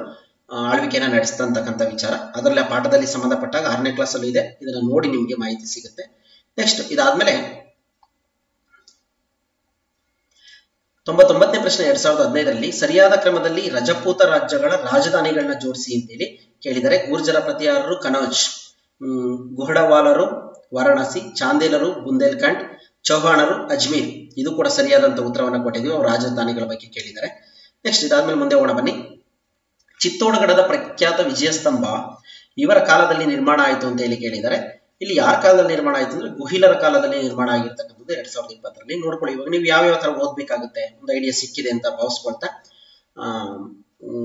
ಆಳ್ವಿಕೆಯನ್ನ ನಡೆಸ್ತಕ್ಕಂಥ ವಿಚಾರ. ಅದರಲ್ಲಿ ಆ ಪಾಠದಲ್ಲಿ ಸಂಬಂಧಪಟ್ಟಾಗ 6ನೇ ಕ್ಲಾಸ್ ಅಲ್ಲಿ ಇದೆ, ಇದನ್ನ ನೋಡಿ ನಿಮ್ಗೆ ಮಾಹಿತಿ ಸಿಗುತ್ತೆ. ನೆಕ್ಸ್ಟ್ ಇದಾದ್ಮೇಲೆ 99ನೇ ಪ್ರಶ್ನೆ 2015ರಲ್ಲಿ ಸರಿಯಾದ ಕ್ರಮದಲ್ಲಿ ರಜಪೂತ ರಾಜ್ಯಗಳ ರಾಜಧಾನಿಗಳನ್ನ ಜೋಡಿಸಿ ಅಂತೇಳಿ ಕೇಳಿದರೆ, ಗೂರ್ಜರ ಪ್ರತಿಹಾರರು ಕನೌಜ್, ಗುಹಡವಾಲರು ವಾರಾಣಸಿ, ಚಾಂದೇಲರು ಬುಂದೇಲ್ಖಂಡ್, ಚೌಹಾಣರು ಅಜ್ಮೀರ್. ಇದು ಕೂಡ ಸರಿಯಾದಂತ ಉತ್ತರವನ್ನು ಕೊಟ್ಟಿದ್ದೀವಿ. ಅವ್ರ ರಾಜಧಾನಿಗಳ ಬಗ್ಗೆ ಕೇಳಿದ್ದಾರೆ. ನೆಕ್ಸ್ಟ್ ಇದಾದ್ಮೇಲೆ ಮುಂದೆ ಹೋಗೋಣ ಬನ್ನಿ. ಚಿತ್ತೋಡಗಡದ ಪ್ರಖ್ಯಾತ ವಿಜಯಸ್ತಂಭ ಇವರ ಕಾಲದಲ್ಲಿ ನಿರ್ಮಾಣ ಆಯಿತು ಅಂತ ಹೇಳಿ ಕೇಳಿದ್ದಾರೆ. ಇಲ್ಲಿ ಯಾರ ಕಾಲದಲ್ಲಿ ನಿರ್ಮಾಣ ಆಯ್ತು ಅಂದ್ರೆ ಗುಹಿಲರ ಕಾಲದಲ್ಲಿ ನಿರ್ಮಾಣ ಆಗಿರ್ತಕ್ಕಂಥದ್ದು 2020ರಲ್ಲಿ. ನೋಡ್ಕೊಳ್ಳಿ, ಇವಾಗ ನೀವು ಯಾವ ತರ ಓದ್ಬೇಕಾಗುತ್ತೆ ಒಂದು ಐಡಿಯಾ ಸಿಕ್ಕಿದೆ ಅಂತ ಭಾವಿಸ್ಕೊಳ್ತಾ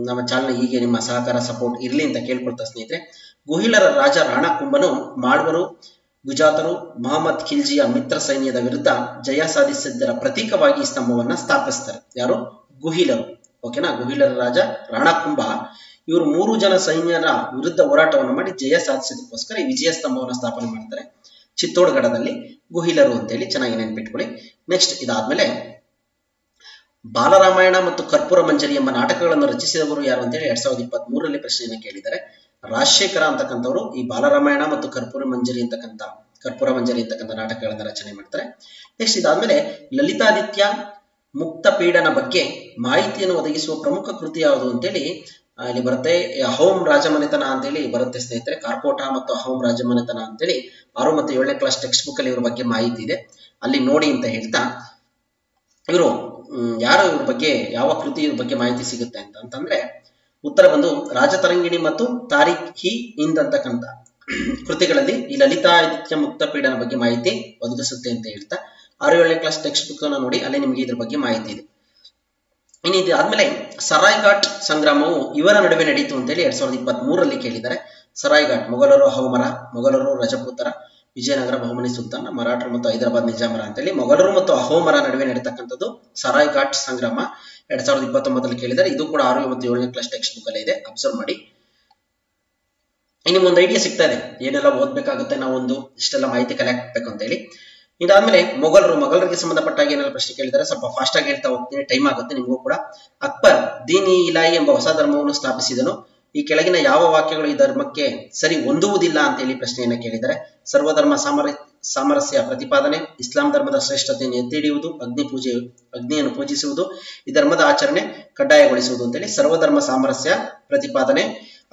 ನಮ್ಮ ಚಾನಲ್ ಹೀಗೆ ನಿಮ್ಮ ಸಹಕಾರ ಸಪೋರ್ಟ್ ಇರ್ಲಿ ಅಂತ ಕೇಳ್ಕೊಳ್ತಾ ಸ್ನೇಹಿತರೆ. ಗುಹಿಲರ ರಾಜ ರಾಣಾ ಕುಂಭನು ಮಾಳ್ವರು, ಗುಜಾತರು, ಮೊಹಮ್ಮದ್ ಖಿಲ್ಜಿಯ ಮಿತ್ರ ಸೈನ್ಯದ ವಿರುದ್ಧ ಜಯ ಸಾಧಿಸಿದ್ದರ ಪ್ರತೀಕವಾಗಿ ಈ ಸ್ತಂಭವನ್ನ ಸ್ಥಾಪಿಸ್ತಾರೆ. ಯಾರು? ಗುಹಿಲರು. ಓಕೆನಾ? ಗುಹಿಲರ ರಾಜ ರಾಣಾ ಕುಂಭ ಇವರು 3 ಜನ ಸೈನ್ಯರ ವಿರುದ್ಧ ಹೋರಾಟವನ್ನು ಮಾಡಿ ಜಯ ಸಾಧಿಸೋದಕ್ಕೋಸ್ಕರ ಈ ವಿಜಯ ಸ್ತಂಭವನ್ನು ಸ್ಥಾಪನೆ ಮಾಡ್ತಾರೆ ಚಿತ್ತೋಡ್ಗಢದಲ್ಲಿ. ಗುಹಿಲರು ಅಂತೇಳಿ ಚೆನ್ನಾಗಿ ನೆನ್ಪಿಟ್ಕೊಳ್ಳಿ. ನೆಕ್ಸ್ಟ್ ಇದಾದ್ಮೇಲೆ ಬಾಲರಾಮಾಯಣ ಮತ್ತು ಕರ್ಪೂರ ಮಂಜರಿ ಎಂಬ ನಾಟಕಗಳನ್ನು ರಚಿಸಿದವರು ಯಾರು ಅಂತೇಳಿ 2023ರಲ್ಲಿ ಪ್ರಶ್ನೆಯನ್ನು ಕೇಳಿದ್ದಾರೆ. ರಾಜಶೇಖರ ಅಂತಕ್ಕಂಥವ್ರು ಈ ಬಾಲರಾಮಾಯಣ ಮತ್ತು ಕರ್ಪೂರ ಮಂಜರಿ ಅಂತಕ್ಕಂಥ ನಾಟಕಗಳನ್ನ ರಚನೆ ಮಾಡ್ತಾರೆ. ನೆಕ್ಸ್ಟ್ ಇದಾದ್ಮೇಲೆ ಲಲಿತಾದಿತ್ಯ ಮುಕ್ತ ಪೀಡನ ಬಗ್ಗೆ ಮಾಹಿತಿಯನ್ನು ಒದಗಿಸುವ ಪ್ರಮುಖ ಕೃತಿ ಯಾವುದು ಅಂತೇಳಿ ಇಲ್ಲಿ ಬರುತ್ತೆ. ಅಹೋಂ ರಾಜಮನೆತನ ಅಂತೇಳಿ ಬರುತ್ತೆ ಸ್ನೇಹಿತರೆ. ಕಾರ್ಕೋಟ ಮತ್ತು ಅಹೋಂ ರಾಜಮನೆತನ ಅಂತೇಳಿ 6 ಮತ್ತು 7ನೇ ಕ್ಲಾಸ್ ಟೆಕ್ಸ್ಟ್ ಬುಕ್ ಅಲ್ಲಿ ಇವ್ರ ಬಗ್ಗೆ ಮಾಹಿತಿ ಇದೆ, ಅಲ್ಲಿ ನೋಡಿ ಅಂತ ಹೇಳ್ತಾ ಇವರು ಯಾರು ಇವ್ರ ಬಗ್ಗೆ ಯಾವ ಕೃತಿ ಇವ್ರ ಬಗ್ಗೆ ಮಾಹಿತಿ ಸಿಗುತ್ತೆ ಅಂತಂದ್ರೆ ಉತ್ತರ ಬಂದು ರಾಜತರಂಗಿಣಿ ಮತ್ತು ತಾರಿಖ್ ಹಿ ಹಿಂದ್ ಅಂತಕ್ಕಂಥ ಕೃತಿಗಳಲ್ಲಿ ಈ ಲಲಿತಾದಿತ್ಯ ಮುಕ್ತ ಪೀಡನ ಬಗ್ಗೆ ಮಾಹಿತಿ ಒದಗಿಸುತ್ತೆ ಅಂತ ಹೇಳ್ತಾ 6, 7ನೇ ಕ್ಲಾಸ್ ಟೆಕ್ಸ್ಟ್ ಬುಕ್ ಅನ್ನ ನೋಡಿ, ಅಲ್ಲಿ ನಿಮಗೆ ಇದ್ರ ಬಗ್ಗೆ ಮಾಹಿತಿ ಇದೆ. ಇನ್ನು ಇದಾದ್ಮೇಲೆ ಸರಾಯ್ ಘಾಟ್ ಸಂಗ್ರಾಮವು ಇವರ ನಡುವೆ ನಡೀತು ಅಂತೇಳಿ 2023ರಲ್ಲಿ ಕೇಳಿದ್ದಾರೆ. ಸರಾಯ್ ಘಾಟ್ ಮೊಘಲರು, ಅಹೋಮರ, ಮೊಘಲರು, ರಜಪೂತರ, ವಿಜಯನಗರ ಬಹುಮನಿ ಸುಲ್ತಾನ, ಮರಾಠರು ಮತ್ತು ಹೈದರಾಬಾದ್ ನಿಜಾಮರ ಅಂತೇಳಿ ಮೊಘಲರು ಮತ್ತು ಅಹೋಮರ ನಡುವೆ ನಡೀತಕ್ಕಂಥದ್ದು ಸರಾಯ್ ಘಾಟ್ ಸಂಗ್ರಾಮ 2029ರಲ್ಲಿ ಕೇಳಿದ್ದಾರೆ. ಇದು ಕೂಡ 6 ಮತ್ತು 7ನೇ ಕ್ಲಾಸ್ ಟೆಕ್ಸ್ಟ್ ಬುಕ್ ಅಲ್ಲೇ ಇದೆ, ಅಬ್ಸರ್ವ್ ಮಾಡಿ. ನಿಮ್ಗೆ ಒಂದು ಐಡಿಯಾ ಸಿಗ್ತಾ ಇದೆ ಏನೆಲ್ಲ ಓದ್ಬೇಕಾಗುತ್ತೆ, ನಾವು ಒಂದು ಇಷ್ಟೆಲ್ಲ ಮಾಹಿತಿ ಕಲೆಕ್ಟ್ ಮಾಡಬೇಕು ಅಂತ ಹೇಳಿ. ಇದಾದ್ಮೇಲೆ ಮೊಘಲರಿಗೆ ಸಂಬಂಧಪಟ್ಟಾಗ ಏನೆಲ್ಲ ಪ್ರಶ್ನೆ ಕೇಳಿದ್ದಾರೆ, ಸ್ವಲ್ಪ ಫಾಸ್ಟ್ ಆಗಿ ಹೇಳ್ತಾ ಹೋಗ್ತೀನಿ, ಟೈಮ್ ಆಗುತ್ತೆ ನಿಮಗೂ ಕೂಡ. ಅಕ್ಬರ್ ದೀನ್-ಇ ಇಲಾಹಿ ಎಂಬ ಹೊಸ ಧರ್ಮವನ್ನು ಸ್ಥಾಪಿಸಿದನು. ಈ ಕೆಳಗಿನ ಯಾವ ವಾಕ್ಯಗಳು ಈ ಧರ್ಮಕ್ಕೆ ಸರಿ ಹೊಂದುವುದಿಲ್ಲ ಅಂತ ಹೇಳಿ ಪ್ರಶ್ನೆಯನ್ನ ಕೇಳಿದ್ದಾರೆ. ಸರ್ವಧರ್ಮ ಸಾಮರಸ್ಯ ಪ್ರತಿಪಾದನೆ, ಇಸ್ಲಾಂ ಧರ್ಮದ ಶ್ರೇಷ್ಠತೆಯನ್ನು ಎತ್ತಿ ಹಿಡಿಯುವುದು, ಅಗ್ನಿಯನ್ನು ಪೂಜಿಸುವುದು, ಈ ಧರ್ಮದ ಆಚರಣೆ ಕಡ್ಡಾಯಗೊಳಿಸುವುದು ಅಂತೇಳಿ ಸರ್ವಧರ್ಮ ಸಾಮರಸ್ಯ ಪ್ರತಿಪಾದನೆ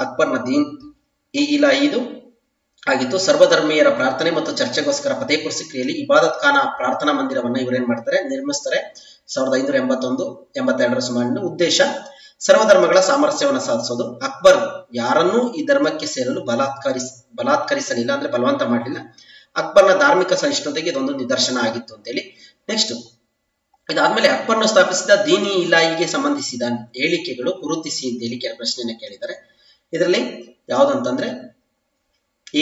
ಅಕ್ಬರ್ನ ದೀನ್-ಇ ಇಲಾಹಿ ಇದು ಆಗಿತ್ತು. ಸರ್ವಧರ್ಮೀಯರ ಪ್ರಾರ್ಥನೆ ಮತ್ತು ಚರ್ಚೆಗೋಸ್ಕರ ಫತೇಪುರ್ ಸಿಕ್ರಿಯಲ್ಲಿ ಇಬಾದತ್ ಖಾನ ಪ್ರಾರ್ಥನಾ ಮಂದಿರವನ್ನ ಇವರೇನ್ ಮಾಡ್ತಾರೆ, ನಿರ್ಮಿಸ್ತಾರೆ 1581-82ರ ಸುಮಾರಿನ. ಉದ್ದೇಶ ಸರ್ವಧರ್ಮಗಳ ಸಾಮರಸ್ಯವನ್ನು ಸಾಧಿಸೋದು. ಅಕ್ಬರ್ ಯಾರನ್ನೂ ಈ ಧರ್ಮಕ್ಕೆ ಸೇರಲು ಬಲಾತ್ಕರಿಸಲಿಲ್ಲ, ಅಂದ್ರೆ ಬಲವಂತ ಮಾಡಲಿಲ್ಲ. ಅಕ್ಬರ್ನ ಧಾರ್ಮಿಕ ಸಹಿಷ್ಣುತೆಗೆ ಇದೊಂದು ನಿದರ್ಶನ ಆಗಿತ್ತು ಅಂತೇಳಿ. ನೆಕ್ಸ್ಟ್ ಇದಾದ್ಮೇಲೆ ಅಕ್ಬರ್ನು ಸ್ಥಾಪಿಸಿದ ದೀನಿ ಇಲಾಹಿಗೆ ಸಂಬಂಧಿಸಿದ ಹೇಳಿಕೆಗಳು ಗುರುತಿಸಿ ಅಂತ ಹೇಳಿ ಪ್ರಶ್ನೆಯನ್ನ ಕೇಳಿದ್ದಾರೆ. ಇದರಲ್ಲಿ ಯಾವ್ದಂತಂದ್ರೆ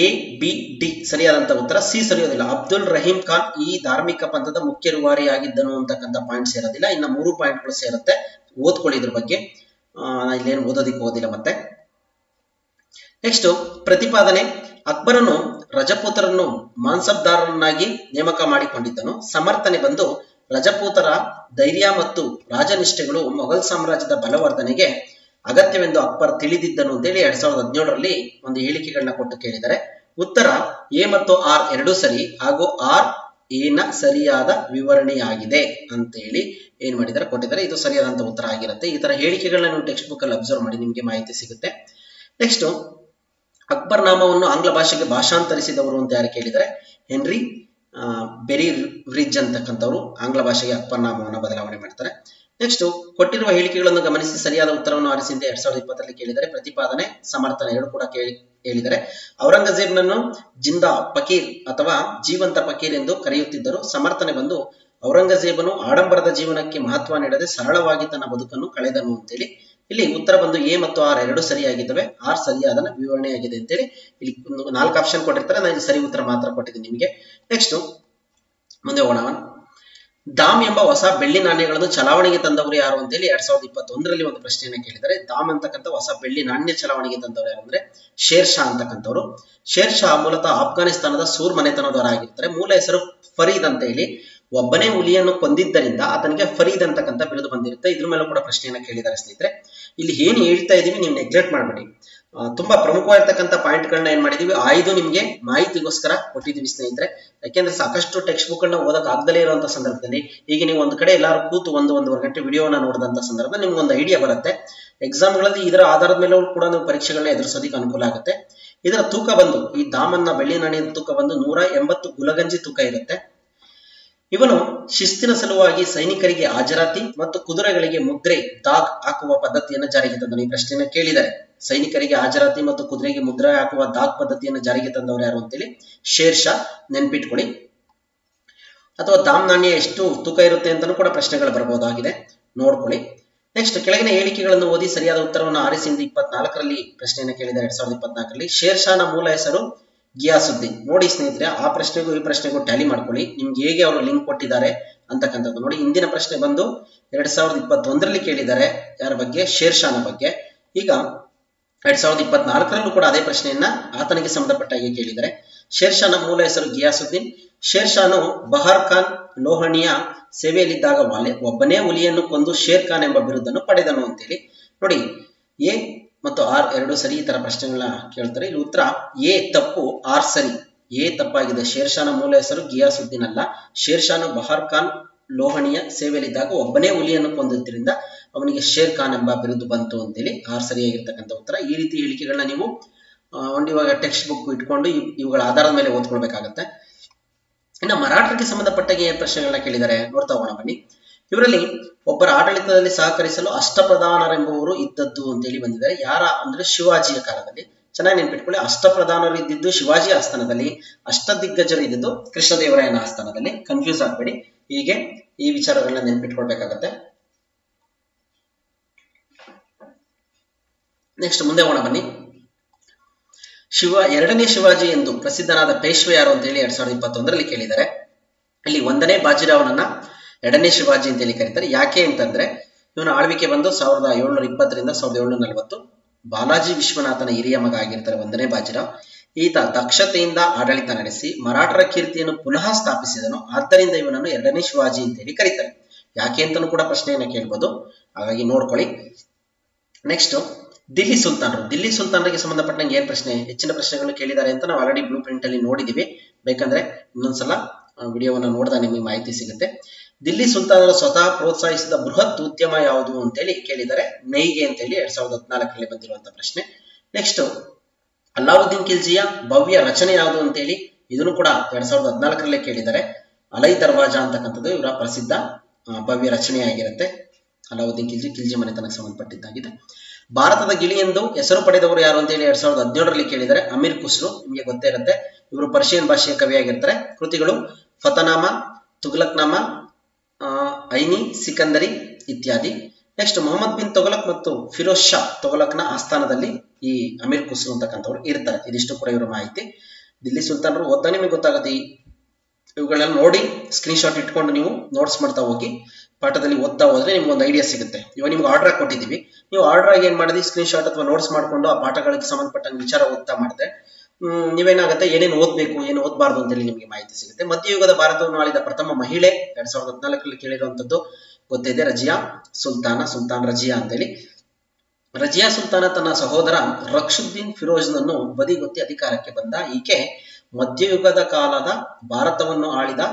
ಎ ಬಿ ಡಿ ಸರಿಯಾದಂತ ಉತ್ತರ. ಸಿ ಸರಿಯೋದಿಲ್ಲ. ಅಬ್ದುಲ್ ರಹೀಂ ಖಾನ್ ಈ ಧಾರ್ಮಿಕ ಪಂಥದ ಮುಖ್ಯ ರೂವಾರಿಯಾಗಿದ್ದನು ಅಂತಕ್ಕಂಥ ಪಾಯಿಂಟ್ ಸೇರೋದಿಲ್ಲ. ಇನ್ನ 3 ಪಾಯಿಂಟ್ಗಳು ಸೇರುತ್ತೆ, ಓದ್ಕೊಳ್ಳಿ ಇದ್ರ ಬಗ್ಗೆ. ಇಲ್ಲೇನು ಓದೋದಿಕ್ಕೆ ಓದಿಲ್ಲ. ಮತ್ತೆ ನೆಕ್ಸ್ಟ್ ಪ್ರತಿಪಾದನೆ. ಅಕ್ಬರನು ರಜಪೂತರನ್ನು ಮಾನ್ಸಬ್ದಾರರನ್ನಾಗಿ ನೇಮಕ ಮಾಡಿಕೊಂಡಿದ್ದನು. ಸಮರ್ಥನೆ ಬಂದು ರಜಪೂತರ ಧೈರ್ಯ ಮತ್ತು ರಾಜನಿಷ್ಠೆಗಳು ಮೊಘಲ್ ಸಾಮ್ರಾಜ್ಯದ ಬಲವರ್ಧನೆಗೆ ಅಗತ್ಯವೆಂದು ಅಕ್ಬರ್ ತಿಳಿದಿದ್ದನು ಅಂತೇಳಿ 2017ರಲ್ಲಿ ಒಂದು ಹೇಳಿಕೆಗಳನ್ನ ಕೊಟ್ಟು ಕೇಳಿದ್ದಾರೆ. ಉತ್ತರ ಎ ಮತ್ತು ಆರ್ ಎರಡೂ ಸರಿ, ಹಾಗೂ ಆರ್ ಎನ ಸರಿಯಾದ ವಿವರಣೆಯಾಗಿದೆ ಅಂತೇಳಿ ಏನ್ ಮಾಡಿದ್ದಾರೆ ಕೊಟ್ಟಿದ್ದಾರೆ. ಇದು ಸರಿಯಾದಂತ ಉತ್ತರ ಆಗಿರುತ್ತೆ. ಈ ತರ ಹೇಳಿಕೆಗಳನ್ನ ನೀವು ಟೆಕ್ಸ್ಟ್ ಬುಕ್ ಅಲ್ಲಿ ಅಬ್ಸರ್ವ್ ಮಾಡಿ, ನಿಮಗೆ ಮಾಹಿತಿ ಸಿಗುತ್ತೆ. ನೆಕ್ಸ್ಟ್ ಅಕ್ಬರ್ ನಾಮವನ್ನು ಆಂಗ್ಲ ಭಾಷೆಗೆ ಭಾಷಾಂತರಿಸಿದವರು ಅಂತ ಯಾರು ಕೇಳಿದರೆ ಹೆನ್ರಿ ಬೆರಿವ್ರಿಡ್ಜ್ ಅಂತಕ್ಕಂಥವ್ರು ಆಂಗ್ಲ ಭಾಷೆಗೆ ಅಕ್ಬರ್ ನಾಮವನ್ನು ಬದಲಾವಣೆ ಮಾಡ್ತಾರೆ. ನೆಕ್ಸ್ಟ್ ಕೊಟ್ಟಿರುವ ಹೇಳಿಕೆಗಳನ್ನು ಗಮನಿಸಿ ಸರಿಯಾದ ಉತ್ತರವನ್ನು ಆರಿಸಿ ಅಂತ 2020ರಲ್ಲಿ ಕೇಳಿದರೆ ಪ್ರತಿಪಾದನೆ ಸಮರ್ಥನೆ ಎರಡು ಕೂಡ ಹೇಳಿದರೆ. ಔರಂಗಜೇಬನನ್ನು ಜಿಂದಾ ಫಕೀರ್ ಅಥವಾ ಜೀವಂತ ಫಕೀರ್ ಎಂದು ಕರೆಯುತ್ತಿದ್ದರು. ಸಮರ್ಥನೆ ಬಂದು ಔರಂಗಜೇಬನು ಆಡಂಬರದ ಜೀವನಕ್ಕೆ ಮಹತ್ವ ನೀಡದೆ ಸರಳವಾಗಿ ತನ್ನ ಬದುಕನ್ನು ಕಳೆದನು ಅಂತೇಳಿ. ಇಲ್ಲಿ ಉತ್ತರ ಬಂದು ಎ ಮತ್ತು ಆರ್ ಎರಡು ಸರಿಯಾಗಿದ್ದಾವೆ. ಆರ್ ಸರಿಯಾದ ವಿವರಣೆಯಾಗಿದೆ ಅಂತೇಳಿ ಇಲ್ಲಿ 4 ಆಪ್ಷನ್ ಕೊಟ್ಟಿರ್ತಾರೆ. ನಾನು ಸರಿ ಉತ್ತರ ಮಾತ್ರ ಕೊಟ್ಟಿದ್ದೀನಿ ನಿಮಗೆ. ನೆಕ್ಸ್ಟ್ ಮುಂದೆ ಹೋಗೋಣ. ದಾಮ್ ಎಂಬ ಹೊಸ ಬೆಳ್ಳಿ ನಾಣ್ಯಗಳನ್ನು ಚಲಾವಣೆಗೆ ತಂದವರು ಯಾರು ಅಂತೇಳಿ 2021ರಲ್ಲಿ ಒಂದು ಪ್ರಶ್ನೆಯನ್ನ ಕೇಳಿದ್ದಾರೆ. ದಾಮ್ ಅಂತಕ್ಕಂಥ ಹೊಸ ಬೆಳ್ಳಿ ನಾಣ್ಯ ಚಲಾವಣೆಗೆ ತಂದವರು ಯಾರು ಅಂದ್ರೆ ಶೇರ್ ಶಾ ಅಂತಕ್ಕಂಥವ್ರು. ಶೇರ್ ಶಾ ಮೂಲತಃ ಆಫ್ಘಾನಿಸ್ತಾನದ ಸೂರ್ ಮನೆತನದವರಾಗಿರ್ತಾರೆ. ಮೂಲ ಹೆಸರು ಫರೀದ್ ಅಂತ ಹೇಳಿ. ಒಬ್ಬನೇ ಹುಲಿಯನ್ನು ಕೊಂದಿದ್ದರಿಂದ ಆತನಿಗೆ ಫರೀದ್ ಅಂತಕ್ಕಂಥ ಬಿರುದು ಬಂದಿರುತ್ತೆ. ಇದ್ರ ಮೇಲೂ ಕೂಡ ಪ್ರಶ್ನೆಯನ್ನ ಕೇಳಿದ್ದಾರೆ ಸ್ನೇಹಿತರೆ. ಇಲ್ಲಿ ಏನ್ ಹೇಳ್ತಾ ಇದೀವಿ ನೀವು ನೆಗ್ಲೆಕ್ಟ್ ಮಾಡ್ಬೇಡಿ. ತುಂಬಾ ಪ್ರಮುಖವಾಗಿರ್ತಕ್ಕಂಥ ಪಾಯಿಂಟ್ ಗಳನ್ನ ಏನ್ ಮಾಡಿದೀವಿ, ಆಯ್ದು ನಿಮ್ಗೆ ಮಾಹಿತಿಗೋಸ್ಕರ ಕೊಟ್ಟಿದೀವಿ ಸ್ನೇಹಿತರೆ. ಯಾಕೆಂದ್ರೆ ಸಾಕಷ್ಟು ಟೆಕ್ಸ್ಟ್ ಬುಕ್ ಗಳನ್ನ ಓದಕ್ ಆಗದಲೇ ಇರುವಂತಹ ಸಂದರ್ಭದಲ್ಲಿ ಈಗ ನೀವು ಒಂದ್ ಕಡೆ ಎಲ್ಲಾರು ಕೂತು 1-1.5 ಗಂಟೆ ವಿಡಿಯೋನ ನೋಡಿದಂತ ಸಂದರ್ಭದಲ್ಲಿ ನಿಮ್ಗೆ ಒಂದು ಐಡಿಯಾ ಬರುತ್ತೆ. ಎಕ್ಸಾಮ್ಗಳಲ್ಲಿ ಇದರ ಆಧಾರದ ಮೇಲೆ ಕೂಡ ನೀವು ಪರೀಕ್ಷೆಗಳನ್ನ ಎದುರಿಸೋದಕ್ಕೆ ಅನುಕೂಲ ಆಗುತ್ತೆ. ಇದರ ತೂಕ ಬಂದು ಈ ದಾಮನ್ನ ಬೆಳ್ಳಿ ನಾಣ್ಯದ ತೂಕ ಬಂದು 180 ಗುಲಗಂಜಿ ತೂಕ ಇರುತ್ತೆ. ಇವನು ಶಿಸ್ತಿನ ಸಲುವಾಗಿ ಸೈನಿಕರಿಗೆ ಹಾಜರಾತಿ ಮತ್ತು ಕುದುರೆಗಳಿಗೆ ಮುದ್ರೆ ದಾಗ್ ಹಾಕುವ ಪದ್ಧತಿಯನ್ನು ಜಾರಿಗೆ ತಂದನು. ಈ ಪ್ರಶ್ನೆಯನ್ನು ಕೇಳಿದ್ದಾರೆ. ಸೈನಿಕರಿಗೆ ಹಾಜರಾತಿ ಮತ್ತು ಕುದುರೆಗೆ ಮುದ್ರೆ ಹಾಕುವ ದಾಗ್ ಪದ್ಧತಿಯನ್ನು ಜಾರಿಗೆ ತಂದವರು ಯಾರು ಅಂತೇಳಿ ಶೇರ್ ಶಾ. ನೆನ್ಪಿಟ್ಕೊಳ್ಳಿ. ಅಥವಾ ದಾಮ್ ನಾಣ್ಯ ಎಷ್ಟು ತೂಕ ಇರುತ್ತೆ ಅಂತಾನೂ ಕೂಡ ಪ್ರಶ್ನೆಗಳು ಬರಬಹುದಾಗಿದೆ, ನೋಡ್ಕೊಳ್ಳಿ. ನೆಕ್ಸ್ಟ್ ಕೆಳಗಿನ ಹೇಳಿಕೆಗಳನ್ನು ಓದಿ ಸರಿಯಾದ ಉತ್ತರವನ್ನು ಆರಿಸಿ 24ರಲ್ಲಿ ಪ್ರಶ್ನೆಯನ್ನು ಕೇಳಿದ್ದಾರೆ. 2024ರಲ್ಲಿ ಶೇರ್ ಶಾನ ಮೂಲ ಹೆಸರು ಗಿಯಾಸುದ್ದೀನ್. ನೋಡಿ ಸ್ನೇಹಿತರೆ, ಆ ಪ್ರಶ್ನೆಗೂ ಈ ಪ್ರಶ್ನೆಗೂ ಟ್ಯಾಲಿ ಮಾಡ್ಕೊಳ್ಳಿ. ನಿಮ್ಗೆ ಹೇಗೆ ಅವರು ಲಿಂಕ್ ಕೊಟ್ಟಿದ್ದಾರೆ ಅಂತಕ್ಕಂಥದ್ದು ನೋಡಿ. ಹಿಂದಿನ ಪ್ರಶ್ನೆ ಬಂದು 2021ರಲ್ಲಿ ಕೇಳಿದ್ದಾರೆ ಯಾರ ಬಗ್ಗೆ, ಶೇರ್ ಶಾನ ಬಗ್ಗೆ. ಈಗ 2024ರಲ್ಲೂ ಕೂಡ ಅದೇ ಪ್ರಶ್ನೆಯನ್ನ ಆತನಿಗೆ ಸಂಬಂಧಪಟ್ಟ ಹಾಗೆ ಕೇಳಿದ್ದಾರೆ. ಶೇರ್ ಶಾನ ಮೂಲ ಹೆಸರು ಗಿಯಾಸುದ್ದೀನ್. ಶೇರ್ ಶಾನು ಬಹಾರ್ ಖಾನ್ ಲೋಹಣಿಯ ಸೇವೆಯಲ್ಲಿದ್ದಾಗ ಒಬ್ಬನೇ ಹುಲಿಯನ್ನು ಕೊಂದು ಶೇರ್ ಖಾನ್ ಎಂಬ ಬಿರುದನ್ನು ಪಡೆದನು ಅಂತೇಳಿ. ನೋಡಿ, ಎ ಮತ್ತು ಆರ್ ಎರಡು ಸರಿ ಈ ತರ ಪ್ರಶ್ನೆಗಳನ್ನ ಕೇಳ್ತಾರೆ. ಇಲ್ಲಿ ಉತ್ತರ ಎ ತಪ್ಪು, ಆರ್ ಸರಿ. ಎ ತಪ್ಪಾಗಿದೆ. ಶೇರ್ ಶಾನ ಮೂಲ ಹೆಸರು ಗಿಯಾಸುದ್ದೀನ್ ಅಲ್ಲ. ಶೇರ್ ಶಾನು ಬಹಾರ್ ಖಾನ್ ಲೋಹಣಿಯ ಸೇವೆಯಲ್ಲಿದ್ದಾಗ ಒಬ್ಬನೇ ಹುಲಿಯನ್ನು ಕೊಂದಿದ್ದರಿಂದ ಅವನಿಗೆ ಶೇರ್ ಖಾನ್ ಎಂಬ ಬಿರುದು ಬಂತು ಅಂತೇಳಿ ಆರ್ ಸರಿಯಾಗಿರ್ತಕ್ಕಂಥ ಉತ್ತರ. ಈ ರೀತಿ ಹೇಳಿಕೆಗಳನ್ನ ನೀವು ಇವಾಗ ಟೆಕ್ಸ್ಟ್ ಬುಕ್ ಇಟ್ಕೊಂಡು ಇವುಗಳ ಆಧಾರದ ಮೇಲೆ ಓದ್ಕೊಳ್ಬೇಕಾಗತ್ತೆ. ಇನ್ನು ಮರಾಠರಿಗೆ ಸಂಬಂಧಪಟ್ಟಾಗೆ ಏನ್ ಪ್ರಶ್ನೆಗಳನ್ನ ಕೇಳಿದ್ದಾರೆ ನೋಡ್ತಾ ಹೋಗೋಣ ಬನ್ನಿ. ಇವರಲ್ಲಿ ಒಬ್ಬರ ಆಡಳಿತದಲ್ಲಿ ಸಹಕರಿಸಲು ಅಷ್ಟಪ್ರಧಾನರೆಂಬುವರು ಇದ್ದದ್ದು ಅಂತೇಳಿ ಬಂದಿದ್ದಾರೆ. ಯಾರ ಅಂದ್ರೆ ಶಿವಾಜಿಯ ಕಾಲದಲ್ಲಿ. ಚೆನ್ನಾಗಿ ನೆನ್ಪಿಟ್ಕೊಳ್ಳಿ, ಅಷ್ಟಪ್ರಧಾನರು ಇದ್ದಿದ್ದು ಶಿವಾಜಿ ಆಸ್ಥಾನದಲ್ಲಿ, ಅಷ್ಟದಿಗ್ಗಜರು ಇದ್ದಿದ್ದು ಕೃಷ್ಣದೇವರಾಯನ ಆಸ್ಥಾನದಲ್ಲಿ. ಕನ್ಫ್ಯೂಸ್ ಆಗ್ಬೇಡಿ. ಹೀಗೆ ಈ ವಿಚಾರಗಳನ್ನ ನೆನ್ಪಿಟ್ಕೊಳ್ಬೇಕಾಗತ್ತೆ. ನೆಕ್ಸ್ಟ್ ಮುಂದೆ ಹೋಗೋಣ ಬನ್ನಿ. ಎರಡನೇ ಶಿವಾಜಿ ಎಂದು ಪ್ರಸಿದ್ಧನಾದ ಪೇಶ್ವೆ ಯಾರು ಅಂತ ಹೇಳಿ 2021ರಲ್ಲಿ ಕೇಳಿದ್ದಾರೆ. ಇಲ್ಲಿ 1ನೇ ಬಾಜಿರಾವ್ನನ್ನ 2ನೇ ಶಿವಾಜಿ ಅಂತ ಹೇಳಿ ಕರೀತಾರೆ. ಯಾಕೆ ಅಂತಂದ್ರೆ ಇವನ ಆಳ್ವಿಕೆ ಬಂದು 1720ರಿಂದ 1740. ಬಾಲಾಜಿ ವಿಶ್ವನಾಥನ ಹಿರಿಯ ಮಗ ಆಗಿರ್ತಾರೆ 1ನೇ ಬಾಜಿರಾವ್. ಈತ ದಕ್ಷತೆಯಿಂದ ಆಡಳಿತ ನಡೆಸಿ ಮರಾಠರ ಕೀರ್ತಿಯನ್ನು ಪುನಃ ಸ್ಥಾಪಿಸಿದನು. ಆದ್ದರಿಂದ ಇವನನ್ನು 2ನೇ ಶಿವಾಜಿ ಅಂತ ಹೇಳಿ ಕರೀತಾರೆ. ಯಾಕೆ ಅಂತಾನೂ ಕೂಡ ಪ್ರಶ್ನೆಯನ್ನ ಕೇಳ್ಬೋದು, ಹಾಗಾಗಿ ನೋಡ್ಕೊಳ್ಳಿ. ನೆಕ್ಸ್ಟ್ ದಿಲ್ಲಿ ಸುಲ್ತಾನರು. ದಿಲ್ಲಿ ಸುಲ್ತಾನರಿಗೆ ಸಂಬಂಧಪಟ್ಟಂಗೆ ಏನ್ ಪ್ರಶ್ನೆ, ಹೆಚ್ಚಿನ ಪ್ರಶ್ನೆಗಳನ್ನು ಕೇಳಿದ್ದಾರೆ ಅಂತ ನಾವು ಆಲ್ರೆಡಿ ಬ್ಲೂ ಪ್ರಿಂಟ್ ಅಲ್ಲಿ ನೋಡಿದೀವಿ. ಬೇಕಂದ್ರೆ ಇನ್ನೊಂದ್ಸಲ ವಿಡಿಯೋವನ್ನು ನೋಡಿದಾಗ ನಿಮಗೆ ಮಾಹಿತಿ ಸಿಗುತ್ತೆ. ದಿಲ್ಲಿ ಸುಲ್ತಾನರು ಸ್ವತಃ ಪ್ರೋತ್ಸಾಹಿಸಿದ ಬೃಹತ್ ಉದ್ಯಮ ಯಾವುದು ಅಂತೇಳಿ ಕೇಳಿದ್ದಾರೆ. ನೇಯ್ಗೆ ಅಂತೇಳಿ 2014ರಲ್ಲಿ ಬಂದಿರುವಂತಹ ಪ್ರಶ್ನೆ. ನೆಕ್ಸ್ಟ್ ಅಲ್ಲಾವುದ್ದೀನ್ ಖಿಲ್ಜಿಯ ಭವ್ಯ ರಚನೆ ಯಾವುದು ಅಂತೇಳಿ ಇದನ್ನು ಕೂಡ 2014ರಲ್ಲೇ ಕೇಳಿದ್ದಾರೆ. ಅಲೈ ದರ್ವಾಜಾ ಅಂತಕ್ಕಂಥದ್ದು ಇವರ ಪ್ರಸಿದ್ಧ ಭವ್ಯ ರಚನೆಯಾಗಿರುತ್ತೆ. ಅಲ್ಲಾವುದ್ದೀನ್ ಖಿಲ್ಜಿ ಮನೆತನಕ್ಕೆ ಸಂಬಂಧಪಟ್ಟಿದ್ದಾಗಿದೆ. ಭಾರತದ ಗಿಳಿ ಎಂದು ಹೆಸರು ಪಡೆದವರು ಯಾರು ಅಂತ ಹೇಳಿ 2017ರಲ್ಲಿ ಕೇಳಿದರೆ ಅಮೀರ್ ಖುಸ್ರು. ನಿಮಗೆ ಗೊತ್ತೇ ಇರುತ್ತೆ, ಇವರು ಪರ್ಷಿಯನ್ ಭಾಷೆಯ ಕವಿಯಾಗಿರ್ತಾರೆ. ಕೃತಿಗಳು ಫತನಾಮಾ, ತುಗ್ಲಕ್ನಾಮಾ, ಐನಿ ಸಿಕಂದರಿ ಇತ್ಯಾದಿ. ನೆಕ್ಸ್ಟ್ ಮೊಹಮ್ಮದ್ ಬಿನ್ ತೊಗಲಕ್ ಮತ್ತು ಫಿರೋಜ್ ಶಾ ತೊಗಲಕ್ನ ಆಸ್ಥಾನದಲ್ಲಿ ಈ ಅಮೀರ್ ಖುಸ್ರು ಅಂತಕ್ಕಂಥವ್ರು ಇರ್ತಾರೆ. ಇದಿಷ್ಟು ಕೂಡ ಇವರ ಮಾಹಿತಿ. ದಿಲ್ಲಿ ಸುಲ್ತಾನರು ಓದ್ತಾ ನಿಮಗೆ ಗೊತ್ತಾಗುತ್ತೆ. ಇವುಗಳೆಲ್ಲ ನೋಡಿ ಸ್ಕ್ರೀನ್ ಶಾಟ್ ಇಟ್ಕೊಂಡು ನೀವು ನೋಟ್ಸ್ ಮಾಡ್ತಾ ಹೋಗಿ ಪಾಠದಲ್ಲಿ ಓದ್ತಾ ಹೋದ್ರೆ ನಿಮ್ಗೆ ಒಂದು ಐಡಿಯಾ ಸಿಗುತ್ತೆ. ಇವಾಗ ನಿಮ್ಗೆ ಆರ್ಡರ್ ಆಗಿ ಕೊಟ್ಟಿದ್ದೀವಿ, ನೀವು ಆರ್ಡರ್ ಆಗಿ ಏನ್ ಮಾಡಿದ್ರಿ, ಸ್ಕ್ರೀನ್ ಶಾಟ್ ಅಥವಾ ನೋಟ್ಸ್ ಮಾಡ್ಕೊಂಡು ಆ ಪಾಠಗಳಿಗೆ ಸಂಬಂಧಪಟ್ಟಂಗೆ ವಿಚಾರ ಓದ್ತಾ ಮಾಡಿದ್ರೆ ನೀವೇನಾಗುತ್ತೆ, ಏನೇನು ಓದ್ಬೇಕು ಏನು ಓದ್ಬಾರ್ದು ಅಂತೇಳಿ ನಿಮಗೆ ಮಾಹಿತಿ ಸಿಗುತ್ತೆ. ಮಧ್ಯಯುಗದ ಭಾರತವನ್ನು ಆಳಿದ ಪ್ರಥಮ ಮಹಿಳೆ 2014ರಲ್ಲಿ ಕೇಳಿರುವಂತದ್ದು ಗೊತ್ತಿದೆ, ರಜಿಯಾ ಸುಲ್ತಾನ್ ರಜಿಯಾ ಅಂತೇಳಿ. ರಜಿಯಾ ಸುಲ್ತಾನ ತನ್ನ ಸಹೋದರ ರಕ್ಷುದ್ದೀನ್ ಫಿರೋಜ್ನನ್ನು ಬದಿಗೊತ್ತಿ ಅಧಿಕಾರಕ್ಕೆ ಬಂದ. ಈಕೆ ಮಧ್ಯಯುಗದ ಕಾಲದ ಭಾರತವನ್ನು ಆಳಿದ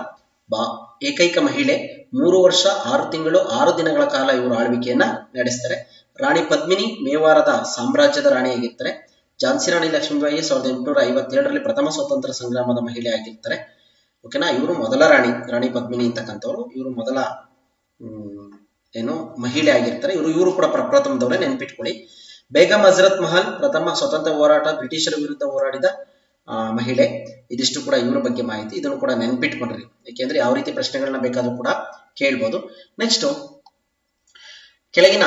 ಏಕೈಕ ಮಹಿಳೆ. 3 ವರ್ಷ 6 ತಿಂಗಳು 6 ದಿನಗಳ ಕಾಲ ಇವರು ಆಳ್ವಿಕೆಯನ್ನ ನಡೆಸ್ತಾರೆ. ರಾಣಿ ಪದ್ಮಿನಿ ಮೇವಾರದ ಸಾಮ್ರಾಜ್ಯದ ರಾಣಿಯಾಗಿರ್ತಾರೆ. ಝಾನ್ಸಿ ರಾಣಿ ಲಕ್ಷ್ಮೀಬಾಯಿ 1857ರಲ್ಲಿ ಪ್ರಥಮ ಸ್ವಾತಂತ್ರ್ಯ ಸಂಗ್ರಾಮದ ಮಹಿಳೆ ಆಗಿರ್ತಾರೆ. ಓಕೆನಾ. ಇವರು ಮೊದಲ ರಾಣಿ ಪದ್ಮಿನಿ ಅಂತಕ್ಕಂಥವ್ರು ಇವರು ಮೊದಲ ಮಹಿಳೆ ಆಗಿರ್ತಾರೆ. ಇವರು ಕೂಡ ಪ್ರಪ್ರಥಮದವರೇ, ನೆನ್ಪಿಟ್ಕೊಳ್ಳಿ. ಬೇಗಂ ಹಜರತ್ ಮಹಲ್ ಪ್ರಥಮ ಸ್ವತಂತ್ರ ಹೋರಾಟ, ಬ್ರಿಟಿಷರ ವಿರುದ್ಧ ಹೋರಾಡಿದ ಮಹಿಳೆ. ಇದಿಷ್ಟು ಕೂಡ ಇವರ ಬಗ್ಗೆ ಮಾಹಿತಿ. ಇದನ್ನು ಕೂಡ ನೆನ್ಪಿಟ್ಕೊಂಡ್ರಿ, ಯಾಕೆಂದ್ರೆ ಯಾವ ರೀತಿ ಪ್ರಶ್ನೆಗಳನ್ನ ಬೇಕಾದ್ರೂ ಕೂಡ ಕೇಳ್ಬೋದು. ನೆಕ್ಸ್ಟ್ ಕೆಳಗಿನ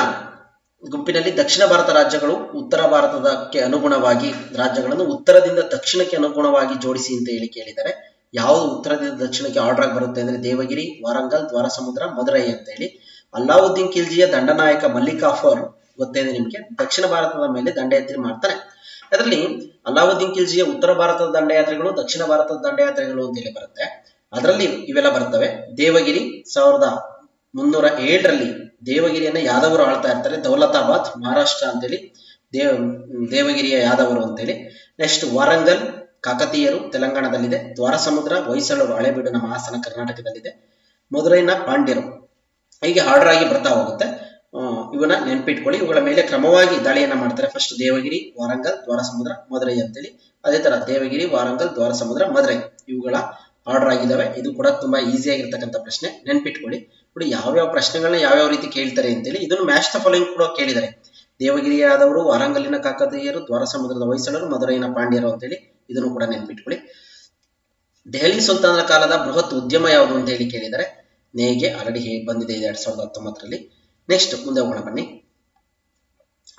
ಗುಂಪಿನಲ್ಲಿ ದಕ್ಷಿಣ ಭಾರತ ರಾಜ್ಯಗಳು ಉತ್ತರ ಭಾರತಕ್ಕೆ ಅನುಗುಣವಾಗಿ ರಾಜ್ಯಗಳನ್ನು ಉತ್ತರದಿಂದ ದಕ್ಷಿಣಕ್ಕೆ ಅನುಗುಣವಾಗಿ ಜೋಡಿಸಿ ಅಂತ ಹೇಳಿ ಕೇಳಿದ್ದಾರೆ. ಯಾವುದು ಉತ್ತರದಿಂದ ದಕ್ಷಿಣಕ್ಕೆ ಆರ್ಡರ್ ಆಗಿ ಬರುತ್ತೆ ಅಂದ್ರೆ ದೇವಗಿರಿ, ವಾರಂಗಲ್, ದ್ವಾರಸಮುದ್ರ, ಮದುರೈ ಅಂತ ಹೇಳಿ. ಅಲ್ಲಾವುದ್ದೀನ್ ಖಿಲ್ಜಿಯ ದಂಡನಾಯಕ ಮಲ್ಲಿಕ್ ಕಾಫರ್ ಗೊತ್ತಿದೆ ನಿಮಗೆ, ದಕ್ಷಿಣ ಭಾರತದ ಮೇಲೆ ದಂಡಯಾತ್ರೆ ಮಾಡ್ತಾನೆ. ಅದರಲ್ಲಿ ಅಲ್ಲಾವುದ್ದೀನ್ ಖಿಲ್ಜಿಯ ಉತ್ತರ ಭಾರತದ ದಂಡಯಾತ್ರೆಗಳು, ದಕ್ಷಿಣ ಭಾರತದ ದಂಡಯಾತ್ರೆಗಳು ಅಂತೇಳಿ ಬರುತ್ತೆ. ಅದರಲ್ಲಿ ಇವೆಲ್ಲ ಬರ್ತವೆ. ದೇವಗಿರಿ 1307ರಲ್ಲಿ ದೇವಗಿರಿಯನ್ನ ಯಾದವರು ಆಳ್ತಾ ಇರ್ತಾರೆ. ದೌಲತಾಬಾದ್ ಮಹಾರಾಷ್ಟ್ರ ಅಂತೇಳಿ ದೇವಗಿರಿಯ ಯಾದವರು ಅಂತೇಳಿ. ನೆಕ್ಸ್ಟ್ ವಾರಂಗಲ್ ಕಾಕತೀಯರು ತೆಲಂಗಾಣದಲ್ಲಿದೆ. ದ್ವಾರಸಮುದ್ರ ಹೊಯ್ಸಳರು, ಹಳೆಬೀಡು ನಮ್ಮ ಹಾಸನ ಕರ್ನಾಟಕದಲ್ಲಿದೆ. ಮದುರೈನ ಪಾಂಡ್ಯರು. ಹೀಗೆ ಆರ್ಡರ್ ಆಗಿ ಬರ್ತಾ ಹೋಗುತ್ತೆ. ಇವನ್ನ ನೆನ್ಪಿಟ್ಕೊಳ್ಳಿ. ಇವುಗಳ ಮೇಲೆ ಕ್ರಮವಾಗಿ ದಾಳಿಯನ್ನ ಮಾಡ್ತಾರೆ. ಫಸ್ಟ್ ದೇವಗಿರಿ, ವಾರಂಗಲ್, ದ್ವಾರಸಮುದ್ರ, ಮದುರೈ ಅಂತೇಳಿ. ಅದೇ ತರ ದೇವಗಿರಿ, ವಾರಂಗಲ್, ದ್ವಾರಸಮುದ್ರ, ಮದುರೈ ಇವುಗಳ ಆರ್ಡರ್ ಆಗಿದ್ದಾವೆ. ಇದು ಕೂಡ ತುಂಬಾ ಈಸಿ ಆಗಿರ್ತಕ್ಕಂಥ ಪ್ರಶ್ನೆ, ನೆನ್ಪಿಟ್ಕೊಳ್ಳಿ. ನೋಡಿ ಯಾವ್ಯಾವ ಪ್ರಶ್ನೆಗಳನ್ನ ಯಾವ್ಯಾವ ರೀತಿ ಕೇಳ್ತಾರೆ ಅಂತೇಳಿ. ಇದನ್ನು ಮ್ಯಾಚ್ ದ ಫಾಲೋಯಿಂಗ್ ಕೂಡ ಕೇಳಿದ್ದಾರೆ. ದೇವಗಿರಿಯಾದವರು, ವಾರಂಗಲ್ಲಿನ ಕಾಕತೀಯರು, ದ್ವಾರಸಮುದ್ರದ ಹೊಯ್ಸಳರು, ಮದುರೈನ ಪಾಂಡ್ಯರು ಅಂತೇಳಿ. ಇದನ್ನು ಕೂಡ ನೆನ್ಪಿಟ್ಕೊಳ್ಳಿ. ದೆಹಲಿ ಸುಲ್ತಾನರ ಕಾಲದ ಬೃಹತ್ ಉದ್ಯಮ ಯಾವುದು ಅಂತ ಹೇಳಿ ಕೇಳಿದರೆ ನೇಯ್ಗೆ. ಆಲ್ರೆಡಿ ಬಂದಿದೆ 2019ರಲ್ಲಿ. ನೆಕ್ಸ್ಟ್ ಮುಂದೆ ಹೋಗೋಣ ಬನ್ನಿ.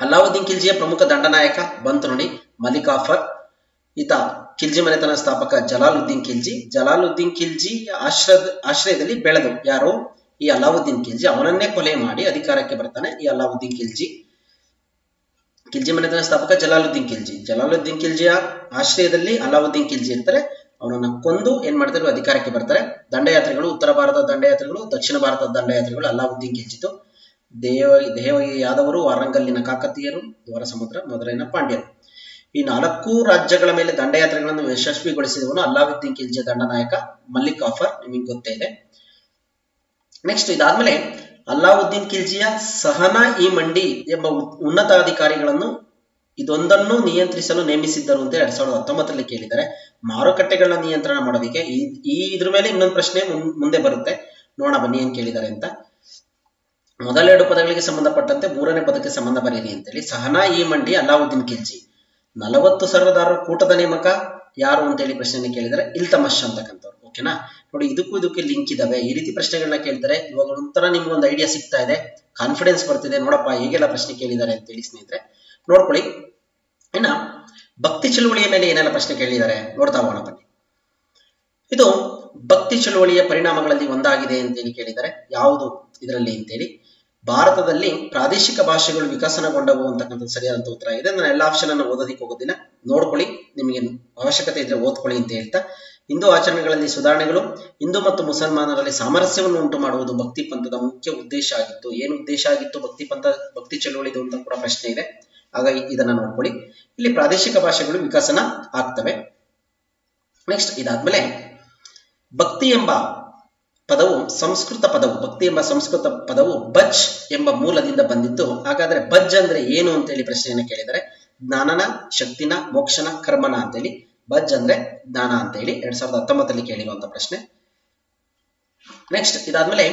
ಅಲ್ಲಾವುದ್ದೀನ್ ಖಿಲ್ಜಿಯ ಪ್ರಮುಖ ದಂಡನಾಯಕ ಬಂತು ನೋಡಿ, ಮಲಿಕ್ ಕಾಫರ್. ಈತ ಖಿಲ್ಜಿ ಮನೆತನ ಸ್ಥಾಪಕ ಜಲಾಲುದ್ದೀನ್ ಖಿಲ್ಜಿ ಆಶ್ರಯದಲ್ಲಿ ಬೆಳೆದು ಯಾರು, ಈ ಅಲ್ಲಾವುದ್ದೀನ್ ಖಿಲ್ಜಿ. ಅವನನ್ನೇ ಕೊಲೆ ಮಾಡಿ ಅಧಿಕಾರಕ್ಕೆ ಬರ್ತಾನೆ ಈ ಅಲ್ಲಾವುದ್ದೀನ್ ಖಿಲ್ಜಿ ಮನೆತನ ಸ್ಥಾಪಕ ಜಲಾಲುದ್ದೀನ್ ಖಿಲ್ಜಿಯ ಆಶ್ರಯದಲ್ಲಿ ಅಲ್ಲಾವುದ್ದೀನ್ ಖಿಲ್ಜಿ ಇರ್ತಾರೆ. ಅವನನ್ನ ಕೊಂದು ಏನ್ ಮಾಡ್ತಾರೆ, ಅಧಿಕಾರಕ್ಕೆ ಬರ್ತಾರೆ. ದಂಡಯಾತ್ರೆಗಳು ಉತ್ತರ ಭಾರತದ ದಂಡಯಾತ್ರೆಗಳು, ದಕ್ಷಿಣ ಭಾರತದ ದಂಡಯಾತ್ರೆಗಳು ಅಲ್ಲಾವುದ್ದೀನ್ ಖಿಲ್ಜಿತು. ದೇವಗಿರಿ ಯಾದವರು, ವಾರಂಗಲ್ಲಿನ ಕಾಕತೀಯರು, ದ್ವಾರಸಮುದ್ರ, ಮದುರೈನ ಪಾಂಡ್ಯರು. ಈ 4 ರಾಜ್ಯಗಳ ಮೇಲೆ ದಂಡಯಾತ್ರೆಗಳನ್ನು ಯಶಸ್ವಿಗೊಳಿಸಿದವನು ಅಲ್ಲಾವುದ್ದೀನ್ ಖಿಲ್ಜಿಯ ದಂಡನಾಯಕ ಮಲ್ಲಿಕ್ ಕಾಫರ್, ನಿಮಗೆ ಗೊತ್ತೇ ಇದೆ. ನೆಕ್ಸ್ಟ್ ಇದಾದ್ಮೇಲೆ ಅಲ್ಲಾವುದ್ದೀನ್ ಖಿಲ್ಜಿಯ ಸಹನಾ ಇ ಮಂಡಿ ಎಂಬ ಉನ್ನತಾಧಿಕಾರಿಗಳನ್ನು ಇದೊಂದನ್ನು ನಿಯಂತ್ರಿಸಲು ನೇಮಿಸಿದ್ದರು ಅಂತ 2019ರಲ್ಲಿ ಕೇಳಿದ್ದಾರೆ. ಮಾರುಕಟ್ಟೆಗಳನ್ನ ನಿಯಂತ್ರಣ ಮಾಡೋದಕ್ಕೆ. ಇದ್ರ ಮೇಲೆ ಇನ್ನೊಂದು ಪ್ರಶ್ನೆ ಮುಂದೆ ಬರುತ್ತೆ, ನೋಡೋಣ ಬನ್ನಿ ಏನ್ ಕೇಳಿದ್ದಾರೆ ಅಂತ. ಮೊದಲ 2 ಪದಗಳಿಗೆ ಸಂಬಂಧಪಟ್ಟಂತೆ 3ನೇ ಪದಕ್ಕೆ ಸಂಬಂಧ ಬರೀರಿ ಅಂತೇಳಿ. ಸಹನಾ ಇ ಮಂಡಿ ಅಲ್ಲಾವುದ್ದೀನ್ ಖಿಲ್ಜಿ. 40 ಸರದಾರರ ಕೂಟದ ನೇಮಕ ಯಾರು ಅಂತೇಳಿ ಪ್ರಶ್ನೆ ಕೇಳಿದರೆ ಇಲ್ತಮಶ್ ಅಂತಕ್ಕಂಥವ್ರು. ಓಕೆನಾ. ನೋಡಿ ಇದಕ್ಕೆ ಲಿಂಕ್ ಇದಾವೆ. ಈ ರೀತಿ ಪ್ರಶ್ನೆಗಳನ್ನ ಕೇಳ್ತಾರೆ. ಇವಾಗ ಒಂಥರ ನಿಮ್ಗೆ ಒಂದು ಐಡಿಯಾ ಸಿಗ್ತಾ ಇದೆ, ಕಾನ್ಫಿಡೆನ್ಸ್ ಬರ್ತಿದೆ. ನೋಡಪ್ಪ ಹೇಗೆಲ್ಲ ಪ್ರಶ್ನೆ ಕೇಳಿದ್ದಾರೆ ಅಂತೇಳಿ ಸ್ನೇಹಿತರೆ ನೋಡ್ಕೊಳ್ಳಿ. ಇನ್ನ ಭಕ್ತಿ ಚಳುವಳಿಯ ಮೇಲೆ ಏನೆಲ್ಲ ಪ್ರಶ್ನೆ ಕೇಳಿದ್ದಾರೆ ನೋಡ್ತಾ ಹೋಗೋಣ ಬನ್ನಿ. ಇದು ಭಕ್ತಿ ಚಳುವಳಿಯ ಪರಿಣಾಮಗಳಲ್ಲಿ ಒಂದಾಗಿದೆ ಅಂತೇಳಿ ಕೇಳಿದ್ದಾರೆ. ಯಾವುದು ಇದರಲ್ಲಿ ಅಂತೇಳಿ. ಭಾರತದಲ್ಲಿ ಪ್ರಾದೇಶಿಕ ಭಾಷೆಗಳು ವಿಕಸನಗೊಂಡವು ಅಂತಕ್ಕಂಥದ್ದು ಸರಿಯಾದಂತ ಉತ್ತರ ಆಗಿದೆ. ನಾನು ಎಲ್ಲ ಆಪ್ಷನ್ ಅನ್ನು ಓದೋದಿಕ್ಕೆ ಹೋಗೋದಿಲ್ಲ, ನೋಡ್ಕೊಳ್ಳಿ, ನಿಮಗೆ ಅವಶ್ಯಕತೆ ಇದ್ರೆ ಓದ್ಕೊಳ್ಳಿ ಅಂತ ಹೇಳ್ತಾ. ಹಿಂದೂ ಆಚರಣೆಗಳಲ್ಲಿ ಸುಧಾರಣೆಗಳು. ಹಿಂದೂ ಮತ್ತು ಮುಸಲ್ಮಾನರಲ್ಲಿ ಸಾಮರಸ್ಯವನ್ನು ಉಂಟು ಮಾಡುವುದು ಭಕ್ತಿ ಪಂಥದ ಮುಖ್ಯ ಉದ್ದೇಶ ಆಗಿತ್ತು. ಏನು ಉದ್ದೇಶ ಆಗಿತ್ತು ಭಕ್ತಿ ಚಳುವಳಿದು ಅಂತ ಕೂಡ ಪ್ರಶ್ನೆ ಇದೆ. ಹಾಗಾಗಿ ಇದನ್ನ ನೋಡ್ಕೊಳ್ಳಿ. ಇಲ್ಲಿ ಪ್ರಾದೇಶಿಕ ಭಾಷೆಗಳು ವಿಕಸನ ಆಗ್ತವೆ. ನೆಕ್ಸ್ಟ್ ಇದಾದ್ಮೇಲೆ ಭಕ್ತಿ ಎಂಬ ಸಂಸ್ಕೃತ ಪದವು ಬಜ್ ಎಂಬ ಮೂಲದಿಂದ ಬಂದಿದ್ದು. ಹಾಗಾದ್ರೆ ಬಜ್ ಅಂದ್ರೆ ಏನು ಅಂತೇಳಿ ಪ್ರಶ್ನೆಯನ್ನು ಕೇಳಿದರೆ ಜ್ಞಾನನ, ಶಕ್ತಿನ, ಮೋಕ್ಷನ, ಕರ್ಮನ ಅಂತೇಳಿ. ಬಜ್ ಅಂದ್ರೆ ಜ್ಞಾನ ಅಂತ ಹೇಳಿ 2019ರಲ್ಲಿ ಕೇಳಿರುವಂತ ಪ್ರಶ್ನೆ. ನೆಕ್ಸ್ಟ್ ಇದಾದ್ಮೇಲೆ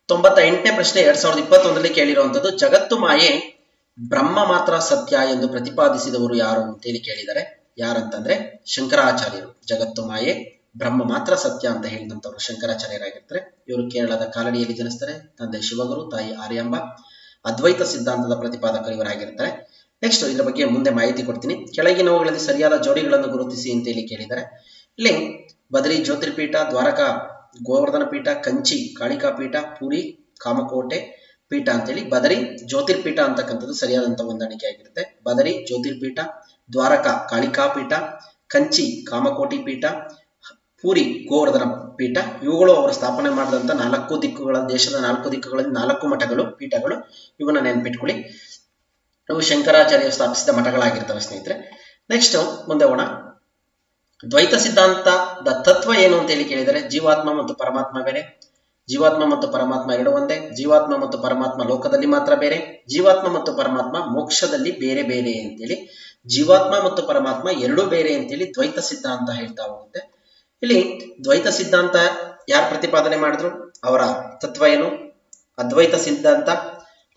98ನೇ ಪ್ರಶ್ನೆ 2021ರಲ್ಲಿ ಕೇಳಿರುವಂತದ್ದು. ಜಗತ್ತು ಮಾಯೆ, ಬ್ರಹ್ಮ ಮಾತ್ರ ಸತ್ಯ ಎಂದು ಪ್ರತಿಪಾದಿಸಿದವರು ಯಾರು ಅಂತೇಳಿ ಕೇಳಿದರೆ ಯಾರಂತಂದ್ರೆ ಶಂಕರಾಚಾರ್ಯರು. ಜಗತ್ತು ಮಾಯೆ, ಬ್ರಹ್ಮ ಮಾತ್ರ ಸತ್ಯ ಅಂತ ಹೇಳಿದಂಥವ್ರು ಶಂಕರಾಚಾರ್ಯರಾಗಿರ್ತಾರೆ. ಇವರು ಕೇರಳದ ಕಾಲಡಿಯಲ್ಲಿ ಜನಿಸ್ತಾರೆ. ತಂದೆ ಶಿವಗುರು, ತಾಯಿ ಆರ್ಯಾಂಬ. ಅದ್ವೈತ ಸಿದ್ಧಾಂತದ ಪ್ರತಿಪಾದಕರು ಇವರಾಗಿರ್ತಾರೆ. ನೆಕ್ಸ್ಟ್ ಇದರ ಬಗ್ಗೆ ಮುಂದೆ ಮಾಹಿತಿ ಕೊಡ್ತೀನಿ. ಕೆಳಗಿನವುಗಳಲ್ಲಿ ಸರಿಯಾದ ಜೋಡಿಗಳನ್ನು ಗುರುತಿಸಿ ಅಂತ ಹೇಳಿ ಕೇಳಿದ್ದಾರೆ. ಇಲ್ಲಿ ಬದರಿ ಜ್ಯೋತಿರ್ಪೀಠ, ದ್ವಾರಕಾ ಗೋವರ್ಧನ ಪೀಠ, ಕಂಚಿ ಕಾಳಿಕಾ ಪೀಠ, ಪುರಿ ಕಾಮಕೋಟೆ ಪೀಠ ಅಂತೇಳಿ ಬದರಿ ಜ್ಯೋತಿರ್ಪೀಠ ಅಂತಕ್ಕಂಥದ್ದು ಸರಿಯಾದಂತಹ ಹೊಂದಾಣಿಕೆ ಆಗಿರುತ್ತೆ. ಬದರಿ ಜ್ಯೋತಿರ್ಪೀಠ, ದ್ವಾರಕಾ ಕಾಳಿಕಾ ಪೀಠ, ಕಂಚಿ ಕಾಮಕೋಟಿ ಪೀಠ, ಪೂರಿ ಗೋವರ್ಧನ ಪೀಠ, ಇವುಗಳು ಅವರು ಸ್ಥಾಪನೆ ಮಾಡಿದಂತ 4 ದಿಕ್ಕುಗಳ, ದೇಶದ 4 ದಿಕ್ಕುಗಳಲ್ಲಿ 4 ಮಠಗಳು, ಪೀಠಗಳು. ಇವನ್ನ ನೆನ್ಪಿಟ್ಕೊಳ್ಳಿ. ಇವು ಶಂಕರಾಚಾರ್ಯ ಸ್ಥಾಪಿಸಿದ ಮಠಗಳಾಗಿರ್ತವೆ ಸ್ನೇಹಿತರೆ. ನೆಕ್ಸ್ಟ್ ಮುಂದೆ ಹೋಗೋಣ. ದ್ವೈತ ಸಿದ್ಧಾಂತದ ತತ್ವ ಏನು ಅಂತ ಹೇಳಿ ಕೇಳಿದರೆ, ಜೀವಾತ್ಮ ಮತ್ತು ಪರಮಾತ್ಮ ಬೇರೆ, ಜೀವಾತ್ಮ ಮತ್ತು ಪರಮಾತ್ಮ ಎರಡು ಒಂದೇ, ಜೀವಾತ್ಮ ಮತ್ತು ಪರಮಾತ್ಮ ಲೋಕದಲ್ಲಿ ಮಾತ್ರ ಬೇರೆ, ಜೀವಾತ್ಮ ಮತ್ತು ಪರಮಾತ್ಮ ಮೋಕ್ಷದಲ್ಲಿ ಬೇರೆ ಬೇರೆ ಅಂತೇಳಿ, ಜೀವಾತ್ಮ ಮತ್ತು ಪರಮಾತ್ಮ ಎರಡೂ ಬೇರೆ ಅಂತೇಳಿ ದ್ವೈತ ಸಿದ್ಧಾಂತ ಹೇಳ್ತಾ ಹೋಗುತ್ತೆ. ಇಲ್ಲಿ ದ್ವೈತ ಸಿದ್ಧಾಂತ ಯಾರು ಪ್ರತಿಪಾದನೆ ಮಾಡಿದ್ರು, ಅವರ ತತ್ವ ಏನು? ಅದ್ವೈತ ಸಿದ್ಧಾಂತ.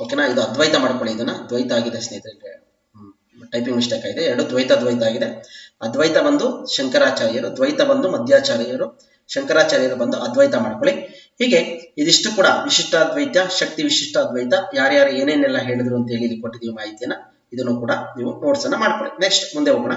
ಓಕೆನಾ, ಇದು ಅದ್ವೈತ ಮಾಡ್ಕೊಳ್ಳಿ, ಇದನ್ನ ದ್ವೈತ ಆಗಿದೆ ಸ್ನೇಹಿತರೆ, ಟೈಪಿಂಗ್ ಮಿಸ್ಟೇಕ್ ಆಗಿದೆ. ಎರಡು ದ್ವೈತ ಆಗಿದೆ. ಅದ್ವೈತ ಬಂದು ಶಂಕರಾಚಾರ್ಯರು, ದ್ವೈತ ಬಂದು ಮಧ್ಯಾಚಾರ್ಯರು, ಶಂಕರಾಚಾರ್ಯರು ಬಂದು ಅದ್ವೈತ ಮಾಡ್ಕೊಳ್ಳಿ. ಹೀಗೆ ಇದಿಷ್ಟು ಕೂಡ ವಿಶಿಷ್ಟಾದ್ವೈತ, ಶಕ್ತಿ ವಿಶಿಷ್ಟಾದ್ವೈತ, ಯಾರ್ಯಾರು ಏನೇನೆಲ್ಲ ಹೇಳಿದ್ರು ಅಂತ ಹೇಳಿ ಇಲ್ಲಿ ಕೊಟ್ಟಿದ್ದೀವಿ ಮಾಹಿತಿಯನ್ನ. ಇದನ್ನು ಕೂಡ ನೀವು ನೋಟ್ಸ್ ಅನ್ನ ಮಾಡ್ಕೊಳ್ಳಿ. ನೆಕ್ಸ್ಟ್ ಮುಂದೆ ಹೋಗೋಣ.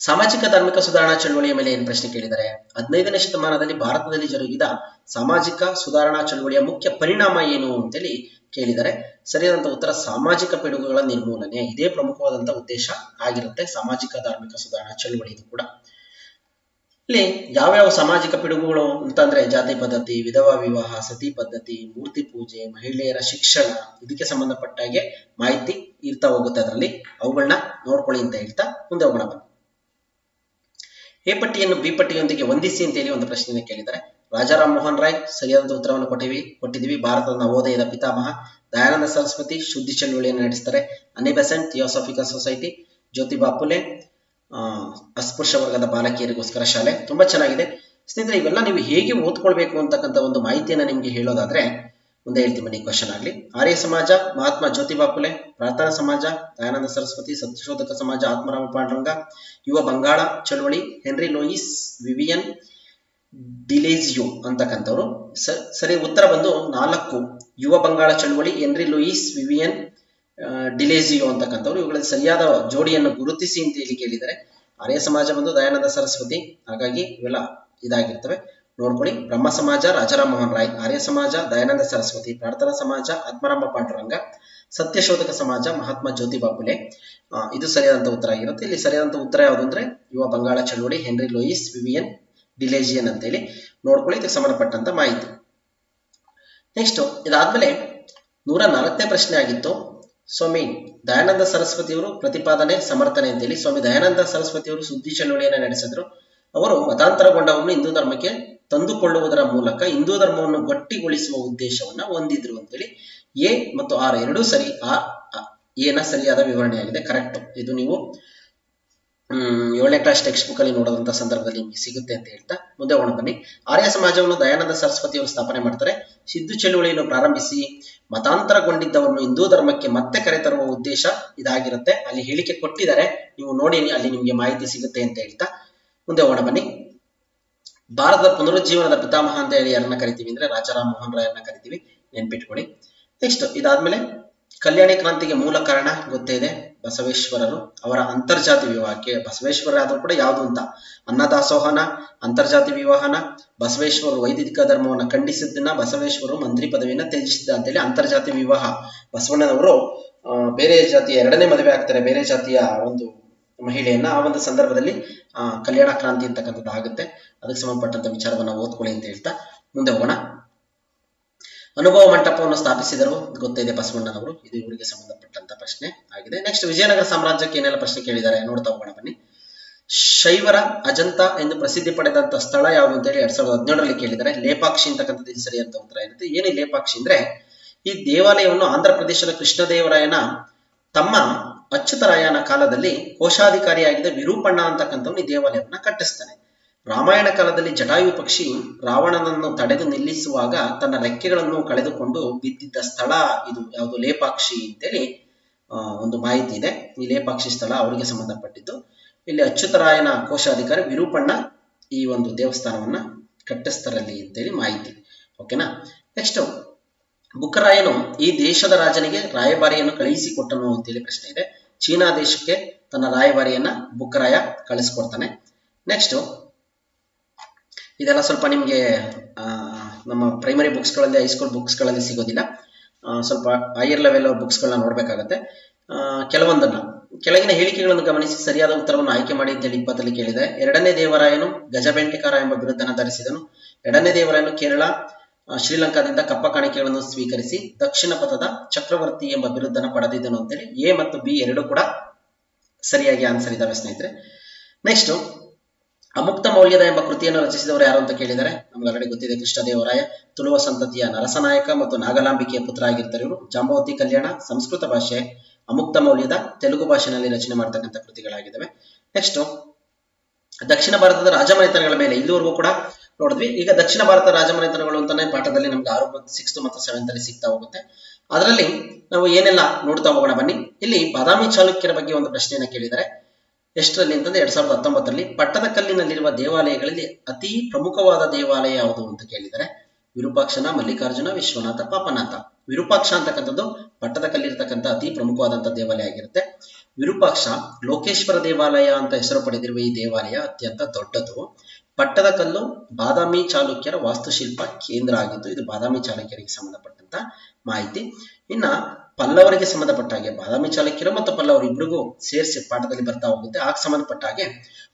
ಸಾಮಾಜಿಕ ಧಾರ್ಮಿಕ ಸುಧಾರಣಾ ಚಳವಳಿಯ ಮೇಲೆ ಏನು ಪ್ರಶ್ನೆ ಕೇಳಿದ್ದಾರೆ? 15ನೇ ಶತಮಾನದಲ್ಲಿ ಭಾರತದಲ್ಲಿ ಜರುಗಿದ ಸಾಮಾಜಿಕ ಸುಧಾರಣಾ ಚಳವಳಿಯ ಮುಖ್ಯ ಪರಿಣಾಮ ಏನು ಅಂತೇಳಿ ಕೇಳಿದರೆ, ಸರಿಯಾದಂತ ಉತ್ತರ ಸಾಮಾಜಿಕ ಪಿಡುಗುಗಳ ನಿರ್ಮೂಲನೆ. ಇದೇ ಪ್ರಮುಖವಾದಂತಹ ಉದ್ದೇಶ ಆಗಿರುತ್ತೆ ಸಾಮಾಜಿಕ ಧಾರ್ಮಿಕ ಸುಧಾರಣಾ ಚಳವಳಿ. ಇದು ಕೂಡ ಇಲ್ಲಿ ಯಾವ್ಯಾವ ಸಾಮಾಜಿಕ ಪಿಡುಗುಗಳು ಅಂತಂದ್ರೆ, ಜಾತಿ ಪದ್ಧತಿ, ವಿಧವಾ ವಿವಾಹ, ಸತಿ ಪದ್ಧತಿ, ಮೂರ್ತಿ ಪೂಜೆ, ಮಹಿಳೆಯರ ಶಿಕ್ಷಣ, ಇದಕ್ಕೆ ಸಂಬಂಧಪಟ್ಟಾಗೆ ಮಾಹಿತಿ ಇರ್ತಾ ಹೋಗುತ್ತೆ. ಅದರಲ್ಲಿ ಅವುಗಳನ್ನ ನೋಡ್ಕೊಳ್ಳಿ ಅಂತ ಹೇಳ್ತಾ ಮುಂದೆ ಹೋಗೋಣ. ಎ ಪಟ್ಟಿಯನ್ನು ಬಿ ಪಟ್ಟಿಯೊಂದಿಗೆ ಹೊಂದಿಸಿ ಅಂತ ಹೇಳಿ ಒಂದು ಪ್ರಶ್ನೆಯನ್ನು ಕೇಳಿದ್ದಾರೆ. ರಾಜಾರಾಮ್ ಮೋಹನ್ ರಾಯ್ ಸರಿಯಾದ ಉತ್ತರವನ್ನು ಕೊಟ್ಟಿದ್ದೀವಿ. ಭಾರತದ ನವೋದಯದ ಪಿತಾಮಹ. ದಯಾನಂದ ಸರಸ್ವತಿ ಶುದ್ಧಿ ಚಳವಳಿಯನ್ನು ನಡೆಸ್ತಾರೆ. Annie Besant theosophical society. Jyotiba Phule ಅಸ್ಪೃಶ್ಯ ವರ್ಗದ ಬಾಲಕಿಯರಿಗೋಸ್ಕರ ಶಾಲೆ. ತುಂಬಾ ಚೆನ್ನಾಗಿದೆ ಸ್ನೇಹಿತರೆ. ಇವೆಲ್ಲ ನೀವು ಹೇಗೆ ಓದ್ಕೊಳ್ಬೇಕು ಅಂತಕ್ಕಂಥ ಒಂದು ಮಾಹಿತಿಯನ್ನ ನಿಮ್ಗೆ ಹೇಳೋದಾದ್ರೆ ಮುಂದೆ ಹೇಳ್ತೀನಿ ಬನ್ನಿ. ಕ್ವಶನ್ ಆಗಲಿ. ಆರ್ಯ ಸಮಾಜ ಮಹಾತ್ಮ ಜ್ಯೋತಿಬಾ ಫುಲೆ, ಪ್ರಾರ್ಥನಾ ಸಮಾಜ ದಯಾನಂದ ಸರಸ್ವತಿ, ಸತ್ಯಶೋಧಕ ಸಮಾಜ ಆತ್ಮರಾಮ ಪಾಂಡುರಂಗ, ಯುವ ಬಂಗಾಳ ಚಳವಳಿ ಹೆನ್ರಿ ಲೂಯಿಸ್ ವಿವಿಯನ್ ಡಿಲೇಜಿಯೋ ಅಂತಕ್ಕಂಥವ್ರು. ಸರಿ ಉತ್ತರ ಬಂದು 4. ಯುವ ಬಂಗಾಳ ಚಳವಳಿ, ಹೆನ್ರಿ ಲೂಯಿಸ್ ವಿವಿಯನ್ ಡಿಲೇಜಿಯೋ ಅಂತಕ್ಕಂಥವ್ರು. ಇವುಗಳಲ್ಲಿ ಸರಿಯಾದ ಜೋಡಿಯನ್ನು ಗುರುತಿಸಿ ಅಂತ ಹೇಳಿ ಕೇಳಿದರೆ, ಆರ್ಯ ಸಮಾಜ ಬಂದು ದಯಾನಂದ ಸರಸ್ವತಿ, ಹಾಗಾಗಿ ಇವೆಲ್ಲ ಇದಾಗಿರ್ತವೆ ನೋಡ್ಕೊಳ್ಳಿ. ಬ್ರಹ್ಮ ಸಮಾಜ ರಾಜಾರಾಮ್ ಮೋಹನ್ ರಾಯ್, ಆರ್ಯ ಸಮಾಜ ದಯಾನಂದ ಸರಸ್ವತಿ, ಪ್ರಾರ್ಥನಾ ಸಮಾಜ ಆತ್ಮರಾಮ ಪಾಂಡುರಂಗ, ಸತ್ಯಶೋಧಕ ಸಮಾಜ ಮಹಾತ್ಮ ಜ್ಯೋತಿಬಾ ಫುಲೆ. ಇದು ಸರಿಯಾದಂತ ಉತ್ತರ ಆಗಿರುತ್ತೆ. ಇಲ್ಲಿ ಸರಿಯಾದಂತ ಉತ್ತರ ಯಾವುದು ಅಂದ್ರೆ ಯುವ ಬಂಗಾಳ ಚಳವಳಿ, ಹೆನ್ರಿ ಲೂಯಿಸ್ ವಿವಿಯನ್ ಡಿಲೇಜಿಯನ್ ಅಂತೇಳಿ ನೋಡ್ಕೊಳ್ಳಿ. ಇದಕ್ಕೆ ಸಂಬಂಧಪಟ್ಟಂತ ಮಾಹಿತಿ. ನೆಕ್ಸ್ಟ್ ಇದಾದ್ಮೇಲೆ 104ನೇ ಪ್ರಶ್ನೆ ಆಗಿತ್ತು. ಸ್ವಾಮಿ ದಯಾನಂದ ಸರಸ್ವತಿಯವರು ಪ್ರತಿಪಾದನೆ ಸಮರ್ಥನೆ ಅಂತೇಳಿ. ಸ್ವಾಮಿ ದಯಾನಂದ ಸರಸ್ವತಿಯವರು ಸುದ್ದಿ ಚಳವಳಿಯನ್ನ ನಡೆಸಿದ್ರು. ಅವರು ಮತಾಂತರಗೊಂಡವರನ್ನು ಹಿಂದೂ ಧರ್ಮಕ್ಕೆ ತಂದುಕೊಳ್ಳುವುದರ ಮೂಲಕ ಹಿಂದೂ ಧರ್ಮವನ್ನು ಗಟ್ಟಿಗೊಳಿಸುವ ಉದ್ದೇಶವನ್ನ ಹೊಂದಿದ್ರು ಅಂತೇಳಿ. ಎ ಮತ್ತು ಆರ್ ಎರಡೂ ಸರಿ. ಎನ ಸರಿಯಾದ ವಿವರಣೆಯಾಗಿದೆ, ಕರೆಕ್ಟ್. ಇದು ನೀವು 7ನೇ ಕ್ಲಾಸ್ ಟೆಕ್ಸ್ಟ್ ಬುಕ್ ಅಲ್ಲಿ ನೋಡೋದಂತ ಸಂದರ್ಭದಲ್ಲಿ ನಿಮಗೆ ಸಿಗುತ್ತೆ ಅಂತ ಹೇಳ್ತಾ ಮುಂದೆ ಹೋಗೋಣ ಬನ್ನಿ. ಆರ್ಯ ಸಮಾಜವನ್ನು ದಯಾನಂದ ಸರಸ್ವತಿ ಅವರು ಸ್ಥಾಪನೆ ಮಾಡ್ತಾರೆ. ಸಿದ್ದು ಚಳುವಳಿಯನ್ನು ಪ್ರಾರಂಭಿಸಿ ಮತಾಂತರಗೊಂಡಿದ್ದವರನ್ನು ಹಿಂದೂ ಧರ್ಮಕ್ಕೆ ಮತ್ತೆ ಕರೆತರುವ ಉದ್ದೇಶ ಇದಾಗಿರುತ್ತೆ. ಅಲ್ಲಿ ಹೇಳಿಕೆ ಕೊಟ್ಟಿದ್ದಾರೆ, ನೀವು ನೋಡಿ, ಅಲ್ಲಿ ನಿಮಗೆ ಮಾಹಿತಿ ಸಿಗುತ್ತೆ ಅಂತ ಹೇಳ್ತಾ ಮುಂದೆ ಹೋಗೋಣ ಬನ್ನಿ. ಭಾರತದ ಪುನರುಜ್ಜೀವನದ ಪಿತಾಮಹ ಅಂತ ಹೇಳಿ ಯಾರನ್ನ ಕರಿತೀವಿ ಅಂದ್ರೆ ರಾಜಾರಾಮ್ ಮೋಹನ್ ರಾಯ್ ಕರಿತೀವಿ, ನೆನ್ಪಿಟ್ಕೊಳ್ಳಿ. ನೆಕ್ಸ್ಟ್ ಇದಾದ್ಮೇಲೆ ಕಲ್ಯಾಣಿ ಕ್ರಾಂತಿಗೆ ಮೂಲ ಕಾರಣ ಗೊತ್ತೇ ಇದೆ, ಬಸವೇಶ್ವರರು. ಅವರ ಅಂತರ್ಜಾತಿ ವಿವಾಹಕ್ಕೆ ಬಸವೇಶ್ವರ ಆದ್ರೂ ಕೂಡ ಯಾವುದು ಅಂತ ಅನ್ನದಾಸೋಹನ, ಅಂತರ್ಜಾತಿ ವಿವಾಹನ, ಬಸವೇಶ್ವರರು ವೈದಿಕ ಧರ್ಮವನ್ನು ಖಂಡಿಸಿದ್ದನ್ನ, ಬಸವೇಶ್ವರರು ಮಂತ್ರಿ ಪದವಿಯನ್ನ ತ್ಯಜಿಸಿದ ಅಂತೇಳಿ ಅಂತರ್ಜಾತಿ ವಿವಾಹ. ಬಸವಣ್ಣನವರು ಬೇರೆ ಜಾತಿಯ 2ನೇ ಮದುವೆ ಆಗ್ತಾರೆ, ಬೇರೆ ಜಾತಿಯ ಒಂದು ಮಹಿಳೆಯನ್ನ. ಆ ಒಂದು ಸಂದರ್ಭದಲ್ಲಿ ಕಲ್ಯಾಣ ಕ್ರಾಂತಿ ಅಂತಕ್ಕಂಥದ್ದು ಆಗುತ್ತೆ. ಅದಕ್ಕೆ ಸಂಬಂಧಪಟ್ಟಂತ ವಿಚಾರವನ್ನ ಓದ್ಕೊಳ್ಳಿ ಅಂತ ಹೇಳ್ತಾ ಮುಂದೆ ಹೋಗೋಣ. ಅನುಭವ ಮಂಟಪವನ್ನು ಸ್ಥಾಪಿಸಿದರು ಗೊತ್ತಿದೆ ಬಸವಣ್ಣನವರು. ಇದು ಇವರಿಗೆ ಸಂಬಂಧಪಟ್ಟಂತ ಪ್ರಶ್ನೆ ಆಗಿದೆ. ನೆಕ್ಸ್ಟ್ ವಿಜಯನಗರ ಸಾಮ್ರಾಜ್ಯಕ್ಕೆ ಏನೆಲ್ಲ ಪ್ರಶ್ನೆ ಕೇಳಿದ್ದಾರೆ ನೋಡ್ತಾ ಹೋಗೋಣ ಬನ್ನಿ. ಶೈವರ ಅಜಂತ ಎಂದು ಪ್ರಸಿದ್ಧಿ ಪಡೆದಂತ ಸ್ಥಳ ಯಾವುದು ಅಂತ ಹೇಳಿ 2017ರಲ್ಲಿ ಕೇಳಿದ್ದಾರೆ. ಲೇಪಾಕ್ಷಿ ಅಂತಕ್ಕಂಥದ್ದು ಇದು ಸರಿಯಾದ ಉತ್ತರ ಇರುತ್ತೆ. ಏನು ಲೇಪಾಕ್ಷಿ ಅಂದ್ರೆ, ಈ ದೇವಾಲಯವನ್ನು ಆಂಧ್ರ ಪ್ರದೇಶದ ಕೃಷ್ಣದೇವರಾಯನ ತಮ್ಮ ಅಚ್ಯುತರಾಯನ ಕಾಲದಲ್ಲಿ ಕೋಶಾಧಿಕಾರಿಯಾಗಿದ್ದ ವಿರೂಪಣ್ಣ ಅಂತಕ್ಕಂಥವ್ನು ಈ ದೇವಾಲಯವನ್ನ ಕಟ್ಟಿಸ್ತಾನೆ. ರಾಮಾಯಣ ಕಾಲದಲ್ಲಿ ಜಟಾಯು ಪಕ್ಷಿ ರಾವಣನನ್ನು ತಡೆದು ನಿಲ್ಲಿಸುವಾಗ ತನ್ನ ರೆಕ್ಕೆಗಳನ್ನು ಕಳೆದುಕೊಂಡು ಬಿದ್ದಿದ್ದ ಸ್ಥಳ ಇದು ಯಾವುದು, ಲೇಪಾಕ್ಷಿ ಅಂತೇಳಿ ಒಂದು ಮಾಹಿತಿ ಇದೆ. ಈ ಲೇಪಾಕ್ಷಿ ಸ್ಥಳ ಅವರಿಗೆ ಸಂಬಂಧಪಟ್ಟಿದ್ದು. ಇಲ್ಲಿ ಅಚ್ಯುತರಾಯನ ಕೋಶಾಧಿಕಾರಿ ವಿರೂಪಣ್ಣ ಈ ಒಂದು ದೇವಸ್ಥಾನವನ್ನ ಕಟ್ಟಿಸ್ತಾರಲ್ಲಿ ಅಂತೇಳಿ ಮಾಹಿತಿ. ಓಕೆನಾ. ನೆಕ್ಸ್ಟ್, ಬುಕ್ಕರಾಯನು ಈ ದೇಶದ ರಾಜನಿಗೆ ರಾಯಭಾರಿಯನ್ನು ಕಳುಹಿಸಿಕೊಟ್ಟನು ಅಂತೇಳಿ ಪ್ರಶ್ನೆ ಇದೆ. ಚೀನಾ ದೇಶಕ್ಕೆ ತನ್ನ ರಾಯಭಾರಿಯನ್ನ ಬುಕ್ಕರಾಯ ಕಳಿಸ್ಕೊಡ್ತಾನೆ. ನೆಕ್ಸ್ಟ್, ಇದೆಲ್ಲ ಸ್ವಲ್ಪ ನಿಮಗೆ ನಮ್ಮ ಪ್ರೈಮರಿ ಬುಕ್ಸ್ಗಳಲ್ಲಿ, ಹೈಸ್ಕೂಲ್ ಬುಕ್ಸ್ಗಳಲ್ಲಿ ಸಿಗೋದಿಲ್ಲ. ಸ್ವಲ್ಪ ಹೈಯರ್ ಲೆವೆಲ್ ಬುಕ್ಸ್ಗಳನ್ನ ನೋಡಬೇಕಾಗತ್ತೆ. ಕೆಲವೊಂದನ್ನ ಕೆಳಗಿನ ಹೇಳಿಕೆಗಳನ್ನು ಗಮನಿಸಿ ಸರಿಯಾದ ಉತ್ತರವನ್ನು ಆಯ್ಕೆ ಮಾಡಿ ಅಂತೇಳಿ 20ರಲ್ಲಿ ಕೇಳಿದೆ. ಎರಡನೇ ದೇವರಾಯನು ಗಜಬೆಂಟಿಕಾರ ಎಂಬ ಬಿರುದನ್ನು ಧರಿಸಿದನು. ಎರಡನೇ ದೇವರಾಯನು ಕೇರಳ, ಶ್ರೀಲಂಕಾದಿಂದ ಕಪ್ಪ ಕಾಣಿಕೆಗಳನ್ನು ಸ್ವೀಕರಿಸಿ ದಕ್ಷಿಣ ಪಥದ ಚಕ್ರವರ್ತಿ ಎಂಬ ಬಿರುದನ್ನು ಪಡೆದಿದ್ದನು ಅಂತೇಳಿ ಎ ಮತ್ತು ಬಿ ಎರಡು ಕೂಡ ಸರಿಯಾಗಿ ಆನ್ಸರ್ ಇದಾವೆ ಸ್ನೇಹಿತರೆ. ನೆಕ್ಸ್ಟ್, ಅಮುಕ್ತ ಮೌಲ್ಯದ ಎಂಬ ಕೃತಿಯನ್ನು ರಚಿಸಿದವರು ಯಾರು ಅಂತ ಕೇಳಿದರೆ ನಮ್ಗೆ ಆಲ್ರೆಡಿ ಗೊತ್ತಿದೆ, ಕೃಷ್ಣದೇವರಾಯ. ತುಳುವ ಸಂತತಿಯ ನರಸನಾಯಕ ಮತ್ತು ನಾಗಲಾಂಬಿಕೆಯ ಪುತ್ರ ಆಗಿರ್ತಾರೆ ಇವರು. ಜಾಂಬವತಿ ಕಲ್ಯಾಣ ಸಂಸ್ಕೃತ ಭಾಷೆ, ಅಮುಕ್ತ ಮೌಲ್ಯದ ತೆಲುಗು ಭಾಷೆಯಲ್ಲಿ ರಚನೆ ಮಾಡ್ತಕ್ಕಂಥ ಕೃತಿಗಳಾಗಿದ್ದಾವೆ. ನೆಕ್ಸ್ಟ್, ದಕ್ಷಿಣ ಭಾರತದ ರಾಜಮನೆತನಗಳ ಮೇಲೆ ಇಲ್ಲಿವರೆಗೂ ಕೂಡ ನೋಡಿದ್ವಿ. ಈಗ ದಕ್ಷಿಣ ಭಾರತದ ರಾಜಮನೆತನಗಳು ಅಂತಾನೆ ಪಾಠದಲ್ಲಿ ನಮ್ಗೆ 6th ಮತ್ತು 7th ಅಲ್ಲಿ ಸಿಗ್ತಾ ಹೋಗುತ್ತೆ. ಅದರಲ್ಲಿ ನಾವು ಏನೆಲ್ಲ ನೋಡ್ತಾ ಹೋಗೋಣ ಬನ್ನಿ. ಇಲ್ಲಿ ಬಾದಾಮಿ ಚಾಲುಕ್ಯರ ಬಗ್ಗೆ ಒಂದು ಪ್ರಶ್ನೆಯನ್ನ ಕೇಳಿದರೆ ಎಷ್ಟರಲ್ಲಿ ಅಂತಂದ್ರೆ 2019ರಲ್ಲಿ ಪಟ್ಟದಕಲ್ಲಿನಲ್ಲಿರುವ ದೇವಾಲಯಗಳಲ್ಲಿ ಅತಿ ಪ್ರಮುಖವಾದ ದೇವಾಲಯ ಯಾವುದು ಅಂತ ಕೇಳಿದರೆ ವಿರೂಪಾಕ್ಷನ, ಮಲ್ಲಿಕಾರ್ಜುನ, ವಿಶ್ವನಾಥ, ಪಾಪನಾಥ. ವಿರೂಪಾಕ್ಷ ಅಂತಕ್ಕಂಥದ್ದು ಪಟ್ಟದಕಲ್ಲಿರ್ತಕ್ಕಂಥ ಅತಿ ಪ್ರಮುಖವಾದಂತಹ ದೇವಾಲಯ ಆಗಿರುತ್ತೆ. ವಿರೂಪಾಕ್ಷ ಲೋಕೇಶ್ವರ ದೇವಾಲಯ ಅಂತ ಹೆಸರು ಪಡೆದಿರುವ ಈ ದೇವಾಲಯ ಅತ್ಯಂತ ದೊಡ್ಡದು. ಪಟ್ಟದಕಲ್ಲು ಬಾದಾಮಿ ಚಾಲುಕ್ಯರ ವಾಸ್ತುಶಿಲ್ಪ ಕೇಂದ್ರ ಆಗಿತ್ತು. ಇದು ಬಾದಾಮಿ ಚಾಲುಕ್ಯರಿಗೆ ಸಂಬಂಧಪಟ್ಟಂತ ಮಾಹಿತಿ. ಇನ್ನ ಪಲ್ಲವರಿಗೆ ಸಂಬಂಧಪಟ್ಟ ಹಾಗೆ ಬಾದಾಮಿ ಚಾಲುಕ್ಯರು ಮತ್ತು ಪಲ್ಲವರು ಇಬ್ಬರಿಗೂ ಸೇರಿಸಿ ಪಾಠದಲ್ಲಿ ಬರ್ತಾ ಹೋಗುತ್ತೆ. ಆಗ ಸಂಬಂಧಪಟ್ಟ ಹಾಗೆ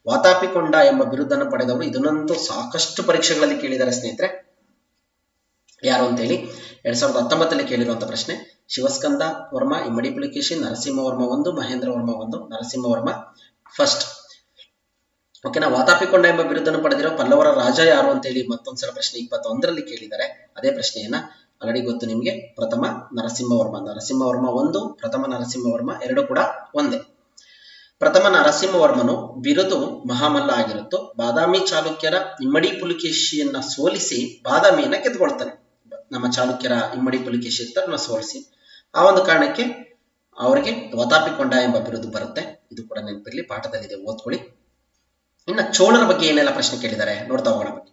ವಾತಾಪಿಕೊಂಡ ಎಂಬ ಬಿರುದನ್ನು ಪಡೆದವರು. ಇದನ್ನಂತೂ ಸಾಕಷ್ಟು ಪರೀಕ್ಷೆಗಳಲ್ಲಿ ಕೇಳಿದ್ದಾರೆ ಸ್ನೇಹಿತರೆ. ಯಾರು ಅಂತೇಳಿ 2019ರಲ್ಲಿ ಕೇಳಿರುವಂತಹ ಪ್ರಶ್ನೆ. ಶಿವಸ್ಕಂದ ವರ್ಮ, ಇಮ್ಮಡಿ ಪುಲಿಕೇಶಿ, ನರಸಿಂಹವರ್ಮ 1, ಮಹೇಂದ್ರ ವರ್ಮ 1, ನರಸಿಂಹವರ್ಮ ಫಸ್ಟ್. ಓಕೆನಾ. ವಾತಾಪಿಕೊಂಡ ಎಂಬ ಬಿರುದನ್ನು ಪಡೆದಿರೋ ಪಲ್ಲವರ ರಾಜ ಯಾರು ಅಂತೇಳಿ ಮತ್ತೊಂದ್ಸಲ ಪ್ರಶ್ನೆ 21ರಲ್ಲಿ ಕೇಳಿದ್ದಾರೆ. ಅದೇ ಪ್ರಶ್ನೆಯನ್ನ ಆಲ್ರೆಡಿ ಗೊತ್ತು ನಿಮಗೆ. ಪ್ರಥಮ ನರಸಿಂಹವರ್ಮ 1, ಪ್ರಥಮ ನರಸಿಂಹವರ್ಮ 2 ಕೂಡ ಒಂದೇ. ಪ್ರಥಮ ನರಸಿಂಹವರ್ಮನು ಬಿರುದು ಮಹಾಮಲ್ಲ ಆಗಿರುತ್ತೋ ಬಾದಾಮಿ ಚಾಲುಕ್ಯರ ಇಮ್ಮಡಿ ಪುಲಿಕೇಶಿಯನ್ನ ಸೋಲಿಸಿ ಬಾದಾಮಿಯನ್ನ ಗೆದ್ಕೊಳ್ತಾನೆ. ನಮ್ಮ ಚಾಲುಕ್ಯರ ಇಮ್ಮಡಿ ಪುಲಿಕೇಶಿ ಇರ್ತಾರನ್ನ ಸೋಲಿಸಿ, ಆ ಒಂದು ಕಾರಣಕ್ಕೆ ಅವರಿಗೆ ವಾತಾಪಿಕೊಂಡ ಎಂಬ ಬಿರುದು ಬರುತ್ತೆ. ಇದು ಕೂಡ ನೆನಪಿರಲಿ, ಪಾಠದಲ್ಲಿದೆ, ಓದ್ಕೊಳ್ಳಿ. ಇನ್ನು ಚೋಳರ ಬಗ್ಗೆ ಏನೆಲ್ಲ ಪ್ರಶ್ನೆ ಕೇಳಿದ್ದಾರೆ ನೋಡ್ತಾ ಹೋಗೋಣ ಬನ್ನಿ.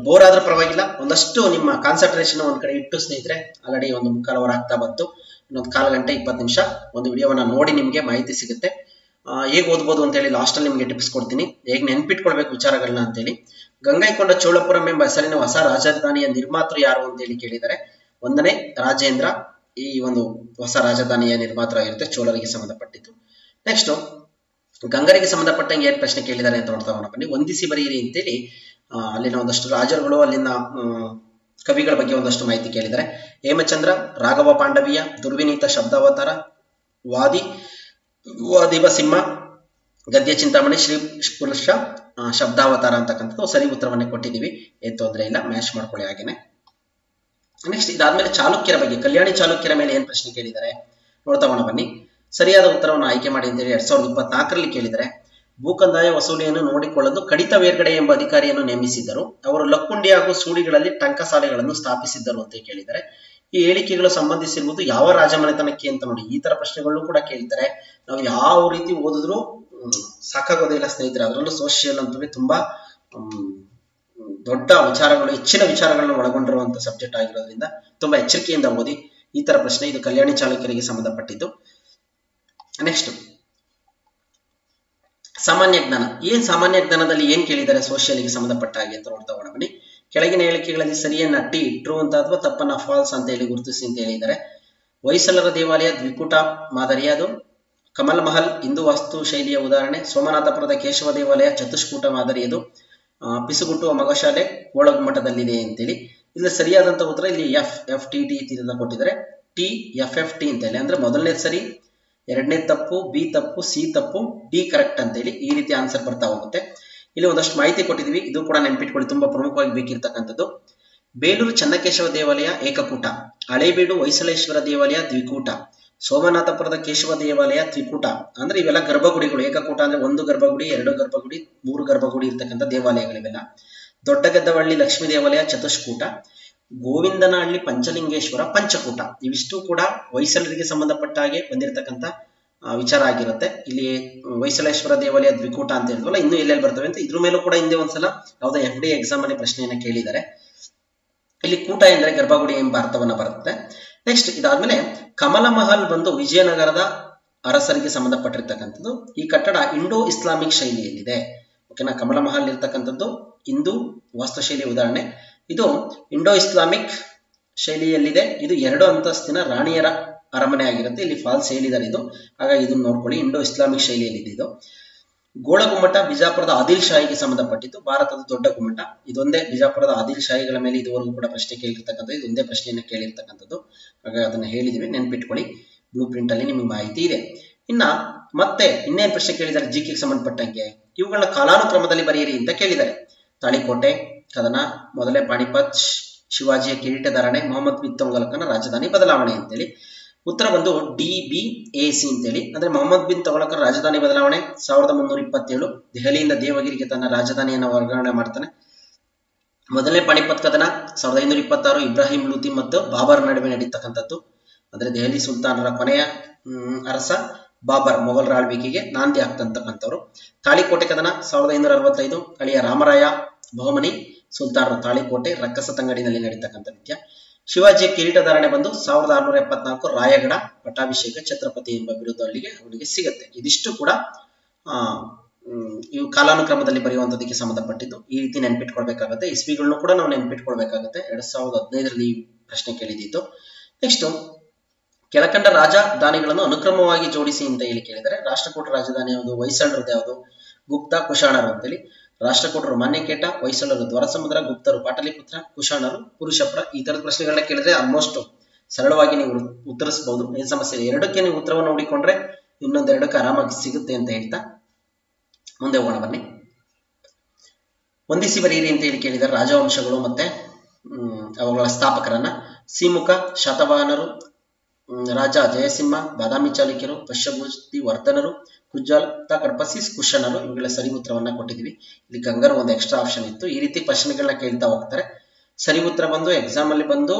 ಬೋರ್ ಆದ್ರೂ ಪರವಾಗಿಲ್ಲ, ಒಂದಷ್ಟು ನಿಮ್ಮ ಕಾನ್ಸಂಟ್ರೇಷನ್ ಒಂದ್ ಕಡೆ ಇಟ್ಟು ಸ್ನೇಹಿತರೆ. ಆಲ್ರೆಡಿ ಒಂದು 3/4 hour ಆಗ್ತಾ ಬಂತು. ಇನ್ನೊಂದು 1/4 ಗಂಟೆ 20 ನಿಮಿಷ ಒಂದು ವಿಡಿಯೋವನ್ನ ನೋಡಿ ನಿಮ್ಗೆ ಮಾಹಿತಿ ಸಿಗುತ್ತೆ. ಹೇಗೆ ಓದ್ಬೋದು ಅಂತ ಹೇಳಿ ಲಾಸ್ಟ್ ಅಲ್ಲಿ ನಿಮ್ಗೆ ಟಿಪ್ಸ್ ಕೊಡ್ತೀನಿ, ಹೇಗೆ ನೆನ್ಪಿಟ್ಕೊಳ್ಬೇಕು ವಿಚಾರಗಳನ್ನ ಅಂತೇಳಿ. ಗಂಗೈಕೊಂಡ ಚೋಳಪುರಂ ಎಂಬ ಹೆಸರಿನ ಹೊಸ ರಾಜಧಾನಿಯ ನಿರ್ಮಾತೃ ಯಾರು ಅಂತೇಳಿ ಕೇಳಿದರೆ 1ನೇ ರಾಜೇಂದ್ರ ಈ ಒಂದು ಹೊಸ ರಾಜಧಾನಿಯ ನಿರ್ಮಾತೃ ಆಗಿರುತ್ತೆ, ಚೋಳರಿಗೆ ಸಂಬಂಧಪಟ್ಟಿದ್ದು. ನೆಕ್ಸ್ಟ್, ಗಂಗರಿಗೆ ಸಂಬಂಧಪಟ್ಟಂಗೆ ಏನ್ ಪ್ರಶ್ನೆ ಕೇಳಿದ್ದಾರೆ ಅಂತ ನೋಡ್ತಾ ಹೋಗೋಣ ಬನ್ನಿ. ವಂದಿಸಿ ಬರೀರಿ ಅಂತೇಳಿ ಅಲ್ಲಿನ ಒಂದಷ್ಟು ರಾಜರುಗಳು, ಅಲ್ಲಿನ ಕವಿಗಳ ಬಗ್ಗೆ ಒಂದಷ್ಟು ಮಾಹಿತಿ ಕೇಳಿದ್ದಾರೆ. ಹೇಮಚಂದ್ರ, ರಾಘವ ಪಾಂಡವೀಯ, ದುರ್ವಿನೀತ ಶಬ್ದಾವತಾರ, ವಾದಿವ ಸಿಂಹ, ಗದ್ಯ ಚಿಂತಾಮಣಿ, ಶ್ರೀ ಪುರುಷ ಶಬ್ದಾವತಾರ ಅಂತಕ್ಕಂಥದ್ದು ಸರಿ ಉತ್ತರವನ್ನೇ ಕೊಟ್ಟಿದ್ದೀವಿ. ಏನ್ ತೊಂದರೆ ಇಲ್ಲ, ಮ್ಯಾಚ್ ಮಾಡ್ಕೊಳ್ಳಿ ಹಾಗೇನೆ. ನೆಕ್ಸ್ಟ್, ಇದಾದ್ಮೇಲೆ ಚಾಲುಕ್ಯರ ಬಗ್ಗೆ, ಕಲ್ಯಾಣಿ ಚಾಲುಕ್ಯರ ಮೇಲೆ ಏನ್ ಪ್ರಶ್ನೆ ಕೇಳಿದ್ದಾರೆ ನೋಡ್ತಾ ಹೋಗೋಣ ಬನ್ನಿ. ಸರಿಯಾದ ಉತ್ತರವನ್ನು ಆಯ್ಕೆ ಮಾಡಿ ಅಂತೇಳಿ 2024ರಲ್ಲಿ ಕೇಳಿದರೆ ಭೂಕಂದಾಯ ವಸೂಲಿಯನ್ನು ನೋಡಿಕೊಳ್ಳಲು ಕಡಿತ ವೇರ್ಗಡೆ ಎಂಬ ಅಧಿಕಾರಿಯನ್ನು ನೇಮಿಸಿದ್ದರು. ಅವರು ಲಕ್ಕುಂಡಿ ಹಾಗೂ ಸೂಡಿಗಳಲ್ಲಿ ಟಂಕಸಾಲೆಗಳನ್ನು ಸ್ಥಾಪಿಸಿದ್ದರು ಅಂತ ಕೇಳಿದರೆ ಈ ಹೇಳಿಕೆಗಳು ಸಂಬಂಧಿಸಿರುವುದು ಯಾವ ರಾಜಮನೆತನಕ್ಕೆ ಅಂತ ನೋಡಿ. ಈ ತರ ಪ್ರಶ್ನೆಗಳನ್ನು ಕೂಡ ಕೇಳ್ತಾರೆ. ನಾವು ಯಾವ ರೀತಿ ಓದಿದ್ರು ಸಾಕಾಗೋದಿಲ್ಲ ಸ್ನೇಹಿತರೆ. ಅದರಲ್ಲೂ ಸೋಷಿಯಲ್ ಅಂತೂ ತುಂಬಾ ದೊಡ್ಡ ವಿಚಾರಗಳು, ಹೆಚ್ಚಿನ ವಿಚಾರಗಳನ್ನು ಒಳಗೊಂಡಿರುವಂತ ಸಬ್ಜೆಕ್ಟ್ ಆಗಿರೋದ್ರಿಂದ ತುಂಬಾ ಎಚ್ಚರಿಕೆಯಿಂದ ಓದಿ. ಈ ತರ ಪ್ರಶ್ನೆ, ಇದು ಕಲ್ಯಾಣಿ ಚಾಲುಕ್ಯರಿಗೆ ಸಂಬಂಧಪಟ್ಟಿದ್ದು. ನೆಕ್ಸ್ಟ್, ಸಾಮಾನ್ಯ ಜ್ಞಾನ. ಸಾಮಾನ್ಯ ಜ್ಞಾನದಲ್ಲಿ ಏನ್ ಕೇಳಿದ್ದಾರೆ ಸೋಷಿಯಲ್ಗೆ ಸಂಬಂಧಪಟ್ಟ ಹಾಗೆ ಅಂತ ನೋಡ್ತಾ ಹೋಗೋಣ ಬನ್ನಿ. ಕೆಳಗಿನ ಹೇಳಿಕೆಗಳಲ್ಲಿ ಸರಿಯನ್ನ ಟ್ರೂ ಅಂತ ಅಥವಾ ತಪ್ಪನ್ನ ಫಾಲ್ಸ್ ಅಂತ ಹೇಳಿ ಗುರುತಿಸಿ ಅಂತ ಹೇಳಿದ್ದಾರೆ. ಹೊಯ್ಸಳರ ದೇವಾಲಯ ದ್ವಿಕೂಟ ಮಾದರಿಯ, ಅದು ಕಮಲ್ ಮಹಲ್ ಹಿಂದೂ ವಾಸ್ತು ಶೈಲಿಯ ಉದಾಹರಣೆ. ಸೋಮನಾಥಪುರದ ಕೇಶವ ದೇವಾಲಯ ಚತುಷ್ಕೂಟ ಮಾದರಿಯದು. ಪಿಸುಗುಟ್ಟುವ ಮಗಶಾಲೆ ಗೋಳಗುಮ್ಮಟದಲ್ಲಿದೆ ಅಂತೇಳಿ. ಇಲ್ಲಿ ಸರಿಯಾದಂತ ಉತ್ತರ ಇಲ್ಲಿ FFTT ಕೊಟ್ಟಿದ್ದಾರೆ. TFFT ಅಂತ ಹೇಳಿ ಅಂದ್ರೆ ಮೊದಲನೇ ಸರಿ, ಎರಡನೇ ತಪ್ಪು, ಬಿ ತಪ್ಪು, ಸಿ ತಪ್ಪು, ಡಿ ಕರೆಕ್ಟ್ ಅಂತೇಳಿ ಈ ರೀತಿ ಆನ್ಸರ್ ಬರ್ತಾ ಹೋಗುತ್ತೆ. ಇಲ್ಲಿ ಒಂದಷ್ಟು ಮಾಹಿತಿ ಕೊಟ್ಟಿದ್ವಿ, ಇದು ಕೂಡ ನೆನ್ಪಿಟ್ಕೊಳ್ಳಿ, ತುಂಬಾ ಪ್ರಮುಖವಾಗಿ ಬೇಕಿರ್ತಕ್ಕಂಥದ್ದು. ಬೇಲೂರು ಚನ್ನಕೇಶವ ದೇವಾಲಯ ಏಕಕೂಟ, ಹಳೇಬೀಡು ಹೊಯ್ಸಳೇಶ್ವರ ದೇವಾಲಯ ದ್ವಿಕೂಟ, ಸೋಮನಾಥಪುರದ ಕೇಶವ ದೇವಾಲಯ ತ್ರಿಕೂಟ. ಅಂದ್ರೆ ಇವೆಲ್ಲ ಗರ್ಭಗುಡಿಗಳು. ಏಕಕೂಟ ಅಂದ್ರೆ 1 ಗರ್ಭಗುಡಿ, 2 ಗರ್ಭಗುಡಿ, 3 ಗರ್ಭಗುಡಿ ಇರ್ತಕ್ಕಂಥ ದೇವಾಲಯಗಳಿವೆಲ್ಲ. ದೊಡ್ಡಗದ್ದವಳ್ಳಿ ಲಕ್ಷ್ಮೀ ದೇವಾಲಯ ಚತುಷ್ಕೂಟ, ಗೋವಿಂದನಹಳ್ಳಿ ಪಂಚಲಿಂಗೇಶ್ವರ ಪಂಚಕೂಟ. ಇವಿಷ್ಟು ಕೂಡ ಹೊಯ್ಸಳರಿಗೆ ಸಂಬಂಧಪಟ್ಟ ಹಾಗೆ ಬಂದಿರತಕ್ಕಂಥ ವಿಚಾರ ಆಗಿರುತ್ತೆ. ಇಲ್ಲಿ ಹೊಯ್ಸಳೇಶ್ವರ ದೇವಾಲಯ ದ್ವಿಕೂಟ ಅಂತ ಹೇಳಿದ್ವಲ್ಲ, ಇನ್ನು ಎಲ್ಲೆಲ್ಲಿ ಬರ್ತವೆ ಅಂತ ಇದ್ರ ಮೇಲೂ ಕೂಡ ಹಿಂದೆ ಒಂದ್ಸಲ ಯಾವುದೋ FD ಎಕ್ಸಾಮ್ ಅಲ್ಲಿ ಪ್ರಶ್ನೆಯನ್ನ ಕೇಳಿದ್ದಾರೆ. ಇಲ್ಲಿ ಕೂಟ ಎಂದರೆ ಗರ್ಭಗುಡಿ ಎಂಬ ಅರ್ಥವನ್ನ ಬರುತ್ತೆ. ನೆಕ್ಸ್ಟ್ ಇದಾದ್ಮೇಲೆ ಕಮಲ ಮಹಲ್ ಬಂದು ವಿಜಯನಗರದ ಅರಸರಿಗೆ ಸಂಬಂಧಪಟ್ಟಿರ್ತಕ್ಕಂಥದ್ದು. ಈ ಕಟ್ಟಡ ಇಂಡೋ ಇಸ್ಲಾಮಿಕ್ ಶೈಲಿಯಲ್ಲಿದೆ. ಓಕೆನಾ, ಕಮಲ ಮಹಲ್ ಇರ್ತಕ್ಕಂಥದ್ದು ಹಿಂದೂ ವಾಸ್ತುಶೈಲಿಯ ಉದಾಹರಣೆ. ಇದು ಇಂಡೋ ಇಸ್ಲಾಮಿಕ್ ಶೈಲಿಯಲ್ಲಿದೆ. ಇದು 2 ಅಂತಸ್ತಿನ ರಾಣಿಯರ ಅರಮನೆ ಆಗಿರುತ್ತೆ. ಇಲ್ಲಿ ಫಾಲ್ಸ್ ಹೇಳಿದ್ದಾರೆ ಇದು, ಹಾಗಾಗಿ ಇದನ್ನು ನೋಡ್ಕೊಳ್ಳಿ. ಇಂಡೋ ಇಸ್ಲಾಮಿಕ್ ಶೈಲಿಯಲ್ಲಿದೆ ಇದು. ಗೋಳಗುಮ್ಮಟ ಬಿಜಾಪುರದ ಆದಿಲ್ ಶಾಹಿಗೆ ಸಂಬಂಧಪಟ್ಟಿದ್ದು. ಭಾರತದ ದೊಡ್ಡ ಗುಮ್ಮಟ ಇದೊಂದೇ. ಬಿಜಾಪುರದ ಆದಿಲ್ ಶಾಹಿಗಳ ಮೇಲೆ ಇದುವರೆಗೂ ಕೂಡ ಪ್ರಶ್ನೆ ಕೇಳಿರ್ತಕ್ಕಂಥದ್ದು, ಇದೊಂದೇ ಪ್ರಶ್ನೆಯನ್ನು ಕೇಳಿರ್ತಕ್ಕಂಥದ್ದು. ಹಾಗಾಗಿ ಅದನ್ನ ಹೇಳಿದಿವಿ, ನೆನ್ಪಿಟ್ಕೊಳ್ಳಿ. ಬ್ಲೂ ಪ್ರಿಂಟ್ ಅಲ್ಲಿ ನಿಮಗೆ ಮಾಹಿತಿ ಇದೆ. ಇನ್ನ ಮತ್ತೆ ಇನ್ನೇನು ಪ್ರಶ್ನೆ ಕೇಳಿದ್ದಾರೆ GK ಗೆ ಸಂಬಂಧಪಟ್ಟಂಗೆ, ಇವುಗಳನ್ನ ಕಾಲಾನುಕ್ರಮದಲ್ಲಿ ಬರೆಯಿರಿ ಅಂತ ಕೇಳಿದ್ದಾರೆ. ತಾಳಿಕೋಟೆ ಕದನ, ಮೊದಲೇ ಪಾಣಿಪತ್, ಶಿವಾಜಿಯ ಕಿರೀಟಧಾರಣೆ, ಮೊಹಮ್ಮದ್ ಬಿನ್ ತುಘಲಕನ ರಾಜಧಾನಿ ಬದಲಾವಣೆ ಅಂತೇಳಿ. ಉತ್ತರ ಬಂದು DBAC ಅಂತೇಳಿ. ಅಂದ್ರೆ ಮೊಹಮ್ಮದ್ ಬಿನ್ ತುಘಲಕನ ರಾಜಧಾನಿ ಬದಲಾವಣೆ 1327. ದೆಹಲಿಯಿಂದ ದೇವಗಿರಿಗೆ ತನ್ನ ರಾಜಧಾನಿಯನ್ನು ವರ್ಗಾವಣೆ ಮಾಡ್ತಾನೆ. ಮೊದಲನೇ ಪಾಣಿಪತ್ ಕದನ 1526. ಇಬ್ರಾಹಿಂ ಲೂತಿ ಮತ್ತು ಬಾಬರ್ ನಡುವೆ ನಡೀತಕ್ಕಂಥದ್ದು. ಅಂದ್ರೆ ದೆಹಲಿ ಸುಲ್ತಾನರ ಕೊನೆಯ ಅರಸ ಬಾಬರ್ ಮೊಘಲರ ಆಳ್ವಿಕೆಗೆ ನಾಂದಿ ಆಗ್ತಕ್ಕಂಥವ್ರು. ತಾಳಿಕೋಟೆ ಕದನ 1565. ಅಳಿಯ ರಾಮರಾಯ ಬಹುಮನಿ ಸುಲ್ತಾನರು ತಾಳಿಕೋಟೆ ರಕ್ಕಸ ತಂಗಡಿನಲ್ಲಿ ನಡೀತಕ್ಕಂಥ ವಿದ್ಯ. ಶಿವಾಜಿಯ ಕಿರೀಟಧಾರಣೆ ಬಂದು 1674. ರಾಯಗಢ ಪಟ್ಟಾಭಿಷೇಕ ಛತ್ರಪತಿ ಎಂಬ ಬಿರುದು ಅವನಿಗೆ ಸಿಗುತ್ತೆ. ಇದಿಷ್ಟು ಕೂಡ ಇವು ಕಾಲಾನುಕ್ರಮದಲ್ಲಿ ಬರೆಯುವಂಥದಕ್ಕೆ ಸಂಬಂಧಪಟ್ಟಿದ್ದು. ಈ ರೀತಿ ನೆನ್ಪಿಟ್ಕೊಳ್ಬೇಕಾಗುತ್ತೆ. ಇಸ್ವಿಗಳನ್ನು ಕೂಡ ನಾವು ನೆನ್ಪಿಟ್ಕೊಳ್ಬೇಕಾಗುತ್ತೆ. 2015ರಲ್ಲಿ ಪ್ರಶ್ನೆ ಕೇಳಿದ್ದು. ನೆಕ್ಸ್ಟ್ ಕೆಳಕಂಡ ರಾಜಧಾನಿಗಳನ್ನು ಅನುಕ್ರಮವಾಗಿ ಜೋಡಿಸಿ ಅಂತ ಹೇಳಿ ಕೇಳಿದರೆ, ರಾಷ್ಟ್ರಕೂಟ ರಾಜಧಾನಿ ಯಾವುದು, ಹೊಯ್ಸಳರದ್ದು ಯಾವುದು, ಗುಪ್ತ ಕುಶಾಣರು ಅಂತೇಳಿ. ರಾಷ್ಟ್ರಕೂಟರು ಮಾನ್ಯಕೇಟ, ಹೊಯ್ಸಳರು ದ್ವಾರಸಮುದ್ರ, ಗುಪ್ತರು ಪಾಟಲಿಪುತ್ರ, ಕುಶಾಣರು ಪುರುಷಪುರ. ಈ ತರದ ಪ್ರಶ್ನೆಗಳನ್ನ ಕೇಳಿದ್ರೆ ಆಲ್ಮೋಸ್ಟ್ ಸರಳವಾಗಿ ನೀವು ಉತ್ತರಿಸಬಹುದು, ಏನ್ ಸಮಸ್ಯೆ ಇಲ್ಲ. 2ಕ್ಕೆ ನೀವು ಉತ್ತರವನ್ನು ನೋಡಿಕೊಂಡ್ರೆ ಇನ್ನೊಂದು 2ಕ್ಕೆ ಆರಾಮಾಗಿ ಸಿಗುತ್ತೆ ಅಂತ ಹೇಳ್ತಾ ಮುಂದೆ ಹೋಗೋಣ ಬನ್ನಿ. ಹೊಂದಿಸಿ ಬರೀರಿ ಅಂತ ಹೇಳಿ ಕೇಳಿದ್ದಾರೆ ರಾಜವಂಶಗಳು ಮತ್ತೆ ಅವುಗಳ ಸ್ಥಾಪಕರನ್ನ. ಸಿಮುಖ ಶಾತವಾಹನರು, ರಾಜ ಜಯಸಿಂಹ, ಬಾದಾಮಿ ಚಾಲುಕ್ಯರು, ಪಶ್ಯಭೂತಿ ವರ್ಧನರು, ಕುಜ್ಜಾಲ ಕಡ್ಪಸಿಸ್ ಕುಶನರು. ಇವುಗಳ ಸರಿ ಉತ್ತರವನ್ನ ಕೊಟ್ಟಿದ್ದೀವಿ. ಇಲ್ಲಿ ಗಂಗರು ಒಂದು ಎಕ್ಸ್ಟ್ರಾ ಆಪ್ಷನ್ ಇತ್ತು. ಈ ರೀತಿ ಪ್ರಶ್ನೆಗಳನ್ನ ಕೇಳ್ತಾ ಹೋಗ್ತಾರೆ. ಸರಿ ಉತ್ತರ ಬಂದು ಎಕ್ಸಾಮ್ ಅಲ್ಲಿ ಬಂದು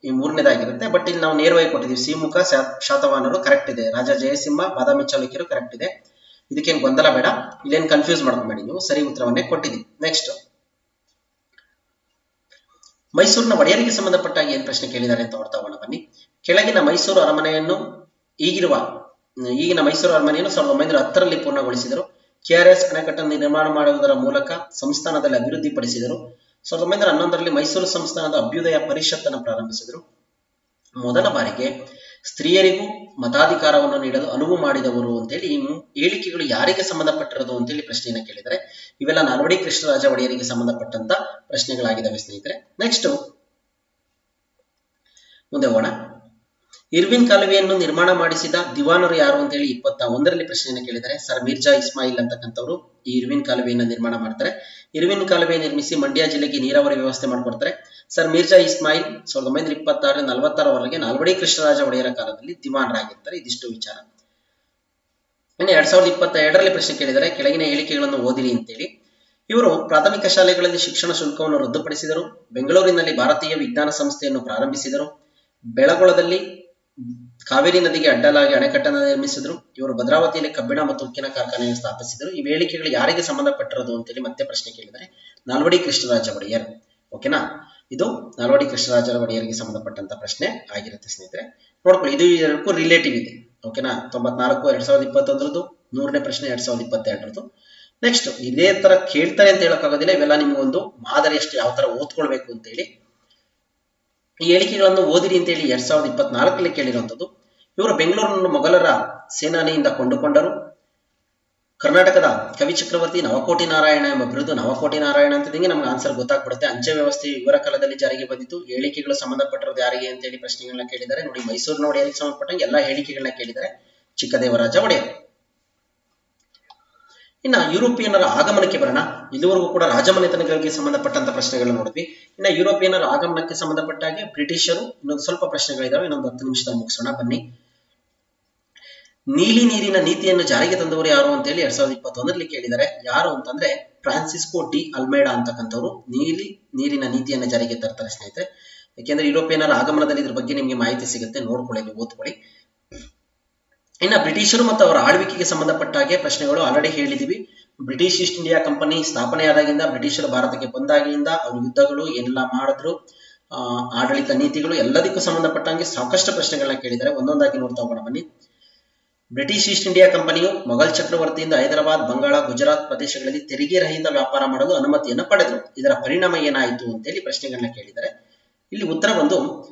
ಈ 3ನೇದಾಗಿರುತ್ತೆ. ಬಟ್ ಇಲ್ಲಿ ನಾವು ನೇರವಾಗಿ ಕೊಟ್ಟಿದ್ದೀವಿ. ಸಿಮುಖ ಶಾತವಾಹನರು ಕರೆಕ್ಟ್ ಇದೆ. ರಾಜ ಜಯಸಿಂಹ, ಬಾದಾಮಿ ಚಾಲುಕ್ಯರು ಕರೆಕ್ಟ್ ಇದೆ. ಇದಕ್ಕೇನು ಗೊಂದಲ ಬೇಡ, ಇಲ್ಲೇನು ಕನ್ಫ್ಯೂಸ್ ಮಾಡ್ಕೊಂಬೇಡಿ, ನೀವು ಸರಿ ಉತ್ತರವನ್ನೇ ಕೊಟ್ಟಿದ್ದೀವಿ. ನೆಕ್ಸ್ಟ್ ಮೈಸೂರಿನ ಒಡೆಯರಿಗೆ ಸಂಬಂಧಪಟ್ಟಾಗಿ ಏನ್ ಪ್ರಶ್ನೆ ಕೇಳಿದ್ದಾರೆ ಅಂತ ನೋಡ್ತಾ ಹೋಗೋಣ ಬನ್ನಿ. ಕೆಳಗಿನ ಮೈಸೂರು ಅರಮನೆಯನ್ನು ಈಗಿನ ಮೈಸೂರು ಅರಮನೆಯನ್ನು 1910ರಲ್ಲಿ ಪೂರ್ಣಗೊಳಿಸಿದರು. KRS ಅಣೆಕಟ್ಟನ್ನು ನಿರ್ಮಾಣ ಮಾಡುವುದರ ಮೂಲಕ ಸಂಸ್ಥಾನದಲ್ಲಿ ಅಭಿವೃದ್ಧಿ ಪಡಿಸಿದರು. 1911ರಲ್ಲಿ ಮೈಸೂರು ಸಂಸ್ಥಾನದ ಅಭ್ಯುದಯ ಪರಿಷತ್ತನ್ನು ಪ್ರಾರಂಭಿಸಿದರು. ಮೊದಲ ಬಾರಿಗೆ ಸ್ತ್ರೀಯರಿಗೂ ಮತಾಧಿಕಾರವನ್ನು ನೀಡಲು ಅನುವು ಮಾಡಿದವರು ಅಂತೇಳಿ ಈ ಹೇಳಿಕೆಗಳು ಯಾರಿಗೆ ಸಂಬಂಧಪಟ್ಟಿರೋದು ಅಂತೇಳಿ ಪ್ರಶ್ನೆಯನ್ನು ಕೇಳಿದರೆ, ಇವೆಲ್ಲ ನಾಲ್ವಡಿ ಕೃಷ್ಣರಾಜ ಒಡೆಯರಿಗೆ ಸಂಬಂಧಪಟ್ಟಂತ ಪ್ರಶ್ನೆಗಳಾಗಿದ್ದಾವೆ ಸ್ನೇಹಿತರೆ. ನೆಕ್ಸ್ಟ್ ಮುಂದೆ ಹೋಗೋಣ. ಇರ್ವಿನ್ ಕಾಲುವೆಯನ್ನು ನಿರ್ಮಾಣ ಮಾಡಿಸಿದ ದಿವಾನರು ಯಾರು ಅಂತೇಳಿ 21ರಲ್ಲಿ ಪ್ರಶ್ನೆಯನ್ನು ಕೇಳಿದರೆ, ಸರ್ ಮಿರ್ಜಾ ಇಸ್ಮಾಯಿಲ್ ಅಂತಕ್ಕಂಥವ್ರು ಈ ಇರ್ವಿನ್ ಕಾಲುವೆಯನ್ನು ನಿರ್ಮಾಣ ಮಾಡ್ತಾರೆ. ಇರ್ವಿನ್ ಕಾಲುವೆ ನಿರ್ಮಿಸಿ ಮಂಡ್ಯ ಜಿಲ್ಲೆಗೆ ನೀರಾವರಿ ವ್ಯವಸ್ಥೆ ಮಾಡಿಕೊಡ್ತಾರೆ. ಸರ್ ಮಿರ್ಜಾ ಇಸ್ಮಾಯಿಲ್ 1926-46ರವರೆಗೆ ನಾಲ್ವಡಿ ಕೃಷ್ಣರಾಜ ಒಡೆಯರ ಕಾಲದಲ್ಲಿ ದಿವಾನರಾಗಿರ್ತಾರೆ. ಇದಿಷ್ಟು ವಿಚಾರ. ಇನ್ನು 2022ರಲ್ಲಿ ಪ್ರಶ್ನೆ ಕೇಳಿದರೆ, ಕೆಳಗಿನ ಹೇಳಿಕೆಗಳನ್ನು ಓದಿರಿ ಅಂತೇಳಿ. ಇವರು ಪ್ರಾಥಮಿಕ ಶಾಲೆಗಳಲ್ಲಿ ಶಿಕ್ಷಣ ಶುಲ್ಕವನ್ನು ರದ್ದುಪಡಿಸಿದರು. ಬೆಂಗಳೂರಿನಲ್ಲಿ ಭಾರತೀಯ ವಿಜ್ಞಾನ ಸಂಸ್ಥೆಯನ್ನು ಪ್ರಾರಂಭಿಸಿದರು. ಬೆಳಗೊಳದಲ್ಲಿ ಕಾವೇರಿ ನದಿಗೆ ಅಡ್ಡಲಾಗಿ ಅಣೆಕಟ್ಟನ್ನು ನಿರ್ಮಿಸಿದರು. ಇವರು ಭದ್ರಾವತಿಯಲ್ಲಿ ಕಬ್ಬಿಣ ಮತ್ತು ಉಕ್ಕಿನ ಕಾರ್ಖಾನೆಯನ್ನು ಸ್ಥಾಪಿಸಿದರು. ಈ ಹೇಳಿಕೆಗಳು ಯಾರಿಗೆ ಸಂಬಂಧಪಟ್ಟಿರೋದು ಅಂತೇಳಿ ಮತ್ತೆ ಪ್ರಶ್ನೆ ಕೇಳಿದರೆ, ನಾಲ್ವಡಿ ಕೃಷ್ಣರಾಜ ಒಡೆಯರ್. ಓಕೆನಾ, ಇದು ನಾಲ್ವಡಿ ಕೃಷ್ಣರಾಜ ಒಡೆಯರಿಗೆ ಸಂಬಂಧಪಟ್ಟಂತ ಪ್ರಶ್ನೆ ಆಗಿರುತ್ತೆ ಸ್ನೇಹಿತರೆ. ನೋಡ್ಕೊಳ್ಳಿ, ಇದು ಎರಡಕ್ಕೂ ರಿಲೇಟಿವ್ ಇದೆ. ಓಕೆನಾ, 94 2021ರದ್ದು, 100ನೇ ಪ್ರಶ್ನೆ 2022ರದ್ದು. ನೆಕ್ಸ್ಟ್ ಇದೇ ತರ ಕೇಳ್ತಾರೆ ಅಂತ ಹೇಳಕ್ಕಾಗೋದಿಲ್ಲ. ಇವೆಲ್ಲ ನಿಮ್ಗೊಂದು ಮಾದರಿಯಷ್ಟು ಯಾವ ತರ ಓದ್ಕೊಳ್ಬೇಕು ಅಂತೇಳಿ. ಈ ಹೇಳಿಕೆಗಳನ್ನು ಓದಿರಿ ಅಂತೇಳಿ 2024ರಲ್ಲಿ ಕೇಳಿರುವಂಥದ್ದು. ಇವರು ಬೆಂಗಳೂರನ್ನು ಮೊಘಲರ ಸೇನಾನಿಯಿಂದ ಕೊಂಡುಕೊಂಡರು. ಕರ್ನಾಟಕದ ಕವಿ ಚಕ್ರವರ್ತಿ ನವಕೋಟಿ ನಾರಾಯಣ ಎಂಬ ಬಿರುದು. ನವಕೋಟಿ ನಾರಾಯಣ ಅಂತಿದ್ದಂಗೆ ನಮ್ಗೆ ಆನ್ಸರ್ ಗೊತ್ತಾಗ್ಬಿಡುತ್ತೆ. ಅಂಚೆ ವ್ಯವಸ್ಥೆ ಇವರ ಕಾಲದಲ್ಲಿ ಜಾರಿಗೆ ಬಂದಿತ್ತು. ಹೇಳಿಕೆಗಳು ಸಂಬಂಧಪಟ್ಟಿರೋದು ಯಾರಿಗೆ ಅಂತೇಳಿ ಪ್ರಶ್ನೆಗಳನ್ನ ಕೇಳಿದ್ದಾರೆ. ನೋಡಿ, ಮೈಸೂರಿನ ಒಡೆಯರಿಗೆ ಸಂಬಂಧಪಟ್ಟಂಗೆ ಎಲ್ಲಾ ಹೇಳಿಕೆಗಳನ್ನ ಕೇಳಿದ್ದಾರೆ. ಚಿಕ್ಕದೇವರಾಜ ಒಡೆಯರ್. ಇನ್ನ ಯುರೋಪಿಯನ್ನರ ಆಗಮನಕ್ಕೆ ಬರೋಣ. ಇಲ್ಲಿವರೆಗೂ ಕೂಡ ರಾಜಮನೆತನಗಳಿಗೆ ಸಂಬಂಧಪಟ್ಟಂತ ಪ್ರಶ್ನೆಗಳನ್ನ ನೋಡಿದ್ವಿ. ಇನ್ನ ಯುರೋಪಿಯನ್ನರ ಆಗಮನಕ್ಕೆ ಸಂಬಂಧಪಟ್ಟಾಗೆ ಬ್ರಿಟಿಷರು ಇನ್ನೊಂದು ಸ್ವಲ್ಪ ಪ್ರಶ್ನೆಗಳಿದಾವೆ. ಇನ್ನೊಂದು 10 ನಿಮಿಷದಲ್ಲಿ ಮುಗಿಸೋಣ ಬನ್ನಿ. ನೀಲಿ ನೀರಿನ ನೀತಿಯನ್ನು ಜಾರಿಗೆ ತಂದವರು ಯಾರು ಅಂತೇಳಿ 2021ರಲ್ಲಿ ಕೇಳಿದ್ದಾರೆ. ಯಾರು ಅಂತಂದ್ರೆ ಫ್ರಾನ್ಸಿಸ್ಕೋ ಡಿ ಅಲ್ಮೇಡಾ ಅಂತಕ್ಕಂಥವ್ರು ನೀಲಿ ನೀರಿನ ನೀತಿಯನ್ನು ಜಾರಿಗೆ ತರ್ತಾರೆ ಸ್ನೇಹಿತರೆ. ಯಾಕೆಂದ್ರೆ ಯುರೋಪಿಯನ್ನರ ಆಗಮನದಲ್ಲಿ ಇದ್ರ ಬಗ್ಗೆ ನಿಮಗೆ ಮಾಹಿತಿ ಸಿಗುತ್ತೆ. ನೋಡ್ಕೊಳ್ಳಿ, ಓದ್ಕೊಳ್ಳಿ. ಇನ್ನು ಬ್ರಿಟಿಷರು ಮತ್ತು ಅವರ ಆಳ್ವಿಕೆಗೆ ಸಂಬಂಧಪಟ್ಟ ಹಾಗೆ ಪ್ರಶ್ನೆಗಳು ಆಲ್ರೆಡಿ ಹೇಳಿದೀವಿ. ಬ್ರಿಟಿಷ್ ಈಸ್ಟ್ ಇಂಡಿಯಾ ಕಂಪನಿ ಸ್ಥಾಪನೆಯಾದಾಗಿಂದ, ಬ್ರಿಟಿಷರು ಭಾರತಕ್ಕೆ ಬಂದಾಗಿನಿಂದ ಅವ್ರ ಯುದ್ಧಗಳು ಏನೆಲ್ಲ ಮಾಡಿದ್ರು, ಆಡಳಿತ ನೀತಿಗಳು ಎಲ್ಲದಕ್ಕೂ ಸಂಬಂಧಪಟ್ಟಂಗೆ ಸಾಕಷ್ಟು ಪ್ರಶ್ನೆಗಳನ್ನ ಕೇಳಿದ್ದಾರೆ. ಒಂದೊಂದಾಗಿ ನೋಡ್ತಾ ಹೋಗೋಣ ಬನ್ನಿ. ಬ್ರಿಟಿಷ್ ಈಸ್ಟ್ ಇಂಡಿಯಾ ಕಂಪನಿಯು ಮೊಘಲ್ ಚಕ್ರವರ್ತಿಯಿಂದ ಹೈದರಾಬಾದ್, ಬಂಗಾಳ, ಗುಜರಾತ್ ಪ್ರದೇಶಗಳಲ್ಲಿ ತೆರಿಗೆ ರಹಿತ ವ್ಯಾಪಾರ ಮಾಡಲು ಅನುಮತಿಯನ್ನು ಪಡೆದರು. ಇದರ ಪರಿಣಾಮ ಏನಾಯಿತು ಅಂತೇಳಿ ಪ್ರಶ್ನೆಗಳನ್ನ ಕೇಳಿದ್ದಾರೆ. ಇಲ್ಲಿ ಉತ್ತರ ಬಂದು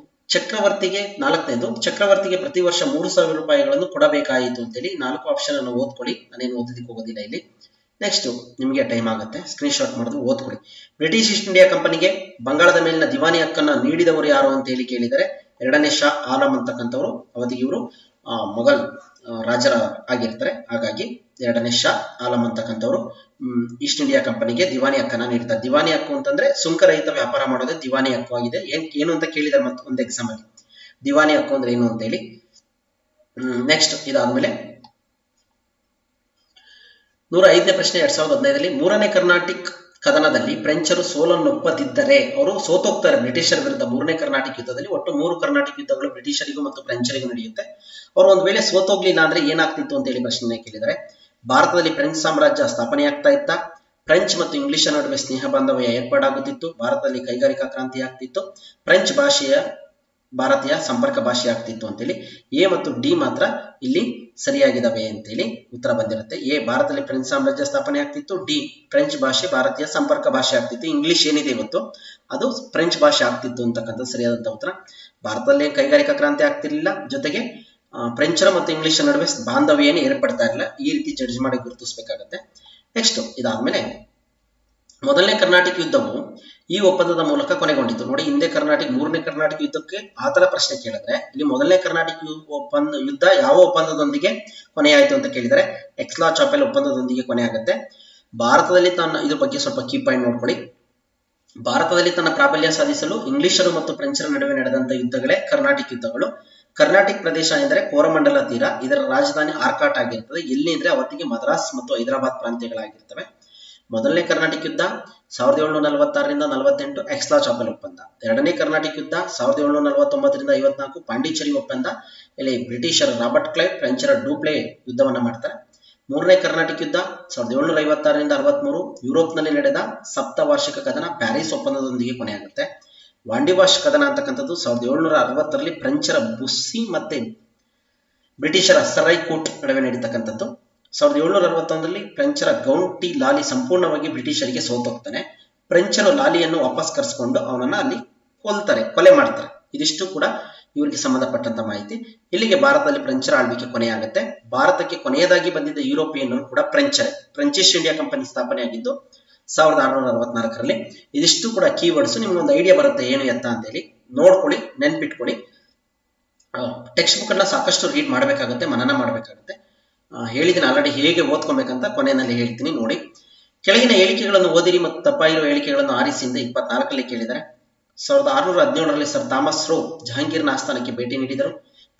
ಚಕ್ರವರ್ತಿಗೆ, ನಾಲ್ಕನೇದು, ಚಕ್ರವರ್ತಿಗೆ ಪ್ರತಿ ವರ್ಷ 3,000 ರೂಪಾಯಿಗಳನ್ನು ಕೊಡಬೇಕಾಯಿತು ಅಂತೇಳಿ 4 ಆಪ್ಷನ್ ಅನ್ನು ಓದ್ಕೊಳ್ಳಿ. ನಾನೇನು ಓದಲಿಕ್ಕೆ ಹೋಗೋದಿಲ್ಲ ಇಲ್ಲಿ. ನೆಕ್ಸ್ಟ್ ನಿಮಗೆ ಟೈಮ್ ಆಗುತ್ತೆ, ಸ್ಕ್ರೀನ್ ಶಾಟ್ ಮಾಡಿದ್ರು ಓದ್ಕೊಳ್ಳಿ. ಬ್ರಿಟಿಷ್ ಈಸ್ಟ್ ಇಂಡಿಯಾ ಕಂಪನಿಗೆ ಬಂಗಾಳದ ಮೇಲಿನ ದಿವಾನಿ ಹಕ್ಕನ್ನು ನೀಡಿದವರು ಯಾರು ಅಂತ ಹೇಳಿ ಕೇಳಿದರೆ, 2ನೇ ಶಾ ಆಲಂ ಅಂತಕ್ಕಂಥವ್ರು. ಅವತ್ತಿಗೆ ಇವರು ಮೊಘಲ್ ರಾಜರ ಆಗಿರ್ತಾರೆ. ಹಾಗಾಗಿ 2ನೇ ಶಾ ಆಲಂ ಅಂತಕ್ಕಂಥವ್ರು ಈಸ್ಟ್ ಇಂಡಿಯಾ ಕಂಪನಿಗೆ ದಿವಾನಿ ಹಕ್ಕನ್ನ ನೀಡ್ತಾರೆ. ದಿವಾನಿ ಹಕ್ಕು ಅಂತಂದ್ರೆ ಸುಂಕರಹಿತ ವ್ಯಾಪಾರ ಮಾಡೋದೇ ದಿವಾನಿ ಹಕ್ಕು ಆಗಿದೆ. ಏನು ಅಂತ ಕೇಳಿದ್ರೆ ಮತ್ತೆ ಒಂದು ಎಕ್ಸಾಮ್ ಅಲ್ಲಿ ದಿವಾನಿ ಹಕ್ಕು ಅಂದ್ರೆ ಏನು ಅಂತ ಹೇಳಿ. ನೆಕ್ಸ್ಟ್ ಇದಾದ್ಮೇಲೆ 105ನೇ ಪ್ರಶ್ನೆ 2015ರಲ್ಲಿ 3ನೇ ಕರ್ನಾಟಿಕ್ ಕದನದಲ್ಲಿ ಫ್ರೆಂಚರು ಸೋಲನ್ನೊಪ್ಪದಿದ್ದರೆ, ಅವರು ಸೋತೋಗ್ತಾರೆ ಬ್ರಿಟಿಷರ ವಿರುದ್ಧ 3ನೇ ಕರ್ನಾಟಿಕ್ ಯುದ್ಧದಲ್ಲಿ. ಒಟ್ಟು 3 ಕರ್ನಾಟಿಕ್ ಯುದ್ಧಗಳು ಬ್ರಿಟಿಷರಿಗೂ ಮತ್ತು ಫ್ರೆಂಚರಿಗೂ ನಡೆಯುತ್ತೆ. ಅವರು ಒಂದು ವೇಳೆ ಸೋತೋಗ್ಲಿಲ್ಲ ಅಂದ್ರೆ ಏನಾಗ್ತಿತ್ತು ಅಂತ ಹೇಳಿ ಪ್ರಶ್ನೆ ಕೇಳಿದ್ದಾರೆ. ಭಾರತದಲ್ಲಿ ಫ್ರೆಂಚ್ ಸಾಮ್ರಾಜ್ಯ ಸ್ಥಾಪನೆಯಾಗ್ತಾ ಇತ್ತ, ಫ್ರೆಂಚ್ ಮತ್ತು ಇಂಗ್ಲಿಷರ ನಡುವೆ ಸ್ನೇಹ ಬಾಂಧವ್ಯ ಏರ್ಪಾಡಾಗುತ್ತಿತ್ತು, ಭಾರತದಲ್ಲಿ ಕೈಗಾರಿಕಾ ಕ್ರಾಂತಿ ಆಗ್ತಿತ್ತು, ಫ್ರೆಂಚ್ ಭಾಷೆಯ ಭಾರತೀಯ ಸಂಪರ್ಕ ಭಾಷೆ ಆಗ್ತಿತ್ತು ಅಂತೇಳಿ. ಎ ಮತ್ತು ಡಿ ಮಾತ್ರ ಇಲ್ಲಿ ಸರಿಯಾಗಿದ್ದಾವೆ ಅಂತೇಳಿ ಉತ್ತರ ಬಂದಿರುತ್ತೆ. ಎ ಭಾರತದಲ್ಲಿ ಫ್ರೆಂಚ್ ಸಾಮ್ರಾಜ್ಯ ಸ್ಥಾಪನೆ ಆಗ್ತಿತ್ತು, ಡಿ ಫ್ರೆಂಚ್ ಭಾಷೆ ಭಾರತೀಯ ಸಂಪರ್ಕ ಭಾಷೆ ಆಗ್ತಿತ್ತು, ಇಂಗ್ಲಿಷ್ ಏನಿದೆ ಇವತ್ತು ಅದು ಫ್ರೆಂಚ್ ಭಾಷೆ ಆಗ್ತಿತ್ತು ಅಂತಕ್ಕಂಥದ್ದು ಸರಿಯಾದಂತ ಉತ್ತರ. ಭಾರತದಲ್ಲಿ ಕೈಗಾರಿಕಾ ಕ್ರಾಂತಿ ಆಗ್ತಿರ್ಲಿಲ್ಲ, ಜೊತೆಗೆ ಫ್ರೆಂಚರ ಮತ್ತು ಇಂಗ್ಲಿಷ್ ನಡುವೆ ಬಾಂಧವ್ಯ ಏನು ಏರ್ಪಡ್ತಾ ಇರಲಿಲ್ಲ. ಈ ರೀತಿ ಜಡ್ಜ್ ಮಾಡಿ ಗುರುತಿಸಬೇಕಾಗತ್ತೆ. ನೆಕ್ಸ್ಟ್ ಇದಾದ್ಮೇಲೆ 1ನೇ ಕರ್ನಾಟಿಕ್ ಯುದ್ಧವು ಈ ಒಪ್ಪಂದದ ಮೂಲಕ ಕೊನೆಗೊಂಡಿತು. ನೋಡಿ, ಹಿಂದೆ ಕರ್ನಾಟಿಕ್ 3ನೇ ಕರ್ನಾಟಕ ಯುದ್ಧಕ್ಕೆ ಆತರ ಪ್ರಶ್ನೆ ಕೇಳಿದ್ರೆ, ಇಲ್ಲಿ 1ನೇ ಕರ್ನಾಟಕ ಯುದ್ಧ ಯಾವ ಒಪ್ಪಂದದೊಂದಿಗೆ ಕೊನೆಯಾಯಿತು ಅಂತ ಕೇಳಿದರೆ ಎಕ್ಸ್ಲಾ ಚಾಪೆಲ್ ಒಪ್ಪಂದದೊಂದಿಗೆ ಕೊನೆಯಾಗುತ್ತೆ. ಭಾರತದಲ್ಲಿ ಇದ್ರ ಬಗ್ಗೆ ಸ್ವಲ್ಪ ಕೀ ಪಾಯಿಂಟ್ ನೋಡ್ಕೊಳ್ಳಿ. ಭಾರತದಲ್ಲಿ ತನ್ನ ಪ್ರಾಬಲ್ಯ ಸಾಧಿಸಲು ಇಂಗ್ಲಿಷರು ಮತ್ತು ಫ್ರೆಂಚರ ನಡುವೆ ನಡೆದಂತ ಯುದ್ಧಗಳೇ ಕರ್ನಾಟಿಕ್ ಯುದ್ಧಗಳು. ಕರ್ನಾಟಿಕ್ ಪ್ರದೇಶ ಎಂದರೆ ಕೋರಮಂಡಲ ತೀರ. ಇದರ ರಾಜಧಾನಿ ಆರ್ಕಾಟ್ ಆಗಿರ್ತದೆ. ಎಲ್ಲಿ ಅಂದ್ರೆ ಅವತ್ತಿಗೆ ಮದ್ರಾಸ್ ಮತ್ತು ಹೈದರಾಬಾದ್ ಪ್ರಾಂತ್ಯಗಳಾಗಿರ್ತವೆ. 1ನೇ ಕರ್ನಾಟಿಕ್ ಯುದ್ಧ 1746ರಿಂದ 48 ಎಕ್ಸ್ಲಾ ಚಾಪೆಲ್ ಒಪ್ಪಂದ. 2ನೇ ಕರ್ನಾಟಿಕ್ ಯುದ್ಧ 1749ರಿಂದ 54 ಪಾಂಡಿಚೇರಿ ಒಪ್ಪಂದ. ಇಲ್ಲಿ ಬ್ರಿಟಿಷರ ರಾಬರ್ಟ್ ಕ್ಲೈವ್, ಫ್ರೆಂಚರ ಡೂಪ್ಲೆ ಯುದ್ಧವನ್ನ ಮಾಡ್ತಾರೆ. 3ನೇ ಕರ್ನಾಟಿಕ್ ಯುದ್ಧ 1756ರಿಂದ 63 ಯುರೋಪ್ನಲ್ಲಿ ನಡೆದ ಸಪ್ತವಾರ್ಷಿಕ ಕದನ ಪ್ಯಾರಿಸ್ ಒಪ್ಪಂದದೊಂದಿಗೆ ಕೊನೆಯಾಗುತ್ತೆ. ವಾಂಡಿವಾಶ್ ಕದನ ಅಂತಕ್ಕಂಥದ್ದು 1760ರಲ್ಲಿ ಫ್ರೆಂಚರ ಬುಸ್ಸಿ ಮತ್ತೆ ಬ್ರಿಟಿಷರ ಸರೈಕೋಟ್ ನಡುವೆ ನಡೀತಕ್ಕಂಥದ್ದು. 1761ರಲ್ಲಿ ಫ್ರೆಂಚರ ಗೌಂಟಿ ಲಾಲಿ ಸಂಪೂರ್ಣವಾಗಿ ಬ್ರಿಟಿಷರಿಗೆ ಸೋತೋಗ್ತಾನೆ. ಫ್ರೆಂಚರು ಲಾಲಿಯನ್ನು ವಾಪಸ್ ಕರೆಸ್ಕೊಂಡು ಅವನನ್ನ ಅಲ್ಲಿ ಕೊಲೆ ಮಾಡ್ತಾರೆ. ಇದಿಷ್ಟು ಕೂಡ ಇವರಿಗೆ ಸಂಬಂಧಪಟ್ಟಂತ ಮಾಹಿತಿ. ಇಲ್ಲಿಗೆ ಭಾರತದಲ್ಲಿ ಫ್ರೆಂಚರ ಆಳ್ವಿಕೆ ಕೊನೆಯಾಗುತ್ತೆ. ಭಾರತಕ್ಕೆ ಕೊನೆಯದಾಗಿ ಬಂದಿದ್ದ ಯುರೋಪಿಯನ್ನರು ಕೂಡ ಫ್ರೆಂಚರೇ. ಫ್ರೆಂಚ್ ಈಸ್ಟ್ ಇಂಡಿಯಾ ಕಂಪನಿ ಸ್ಥಾಪನೆ ಆಗಿದ್ದು 1664ರಲ್ಲಿ. ಇದಿಷ್ಟು ಕೂಡ ಕೀವರ್ಡ್ಸ್. ನಿಮ್ಗೊಂದು ಐಡಿಯಾ ಬರುತ್ತೆ ಏನು ಎತ್ತ ಅಂತೇಳಿ ನೋಡ್ಕೊಳ್ಳಿ, ನೆನ್ಪಿಟ್ಕೊಳ್ಳಿ. ಟೆಕ್ಸ್ಟ್ ಬುಕ್ ಅನ್ನ ಸಾಕಷ್ಟು ರೀಡ್ ಮಾಡಬೇಕಾಗುತ್ತೆ, ಮನನ ಮಾಡಬೇಕಾಗುತ್ತೆ. ಹೇಳಿದ್ದೀನಿ ಆಲ್ರೆಡಿ ಹೇಗೆ ಓದ್ಕೊಬೇಕಂತ, ಕೊನೆಯಲ್ಲಿ ಹೇಳ್ತೀನಿ ನೋಡಿ. ಕೆಳಗಿನ ಹೇಳಿಕೆಗಳನ್ನು ಓದಿರಿ ಮತ್ತು ತಪ್ಪಾಗಿರುವ ಹೇಳಿಕೆಗಳನ್ನು ಆರಿಸಿಂದ 24ರಲ್ಲಿ ಕೇಳಿದ್ದಾರೆ. 1617ರಲ್ಲಿ ಸರ್ ಥಾಮಸ್ ರೋ ಜಹಾಂಗೀರ್ನ ಆಸ್ಥಾನಕ್ಕೆ ಭೇಟಿ ನೀಡಿದರು.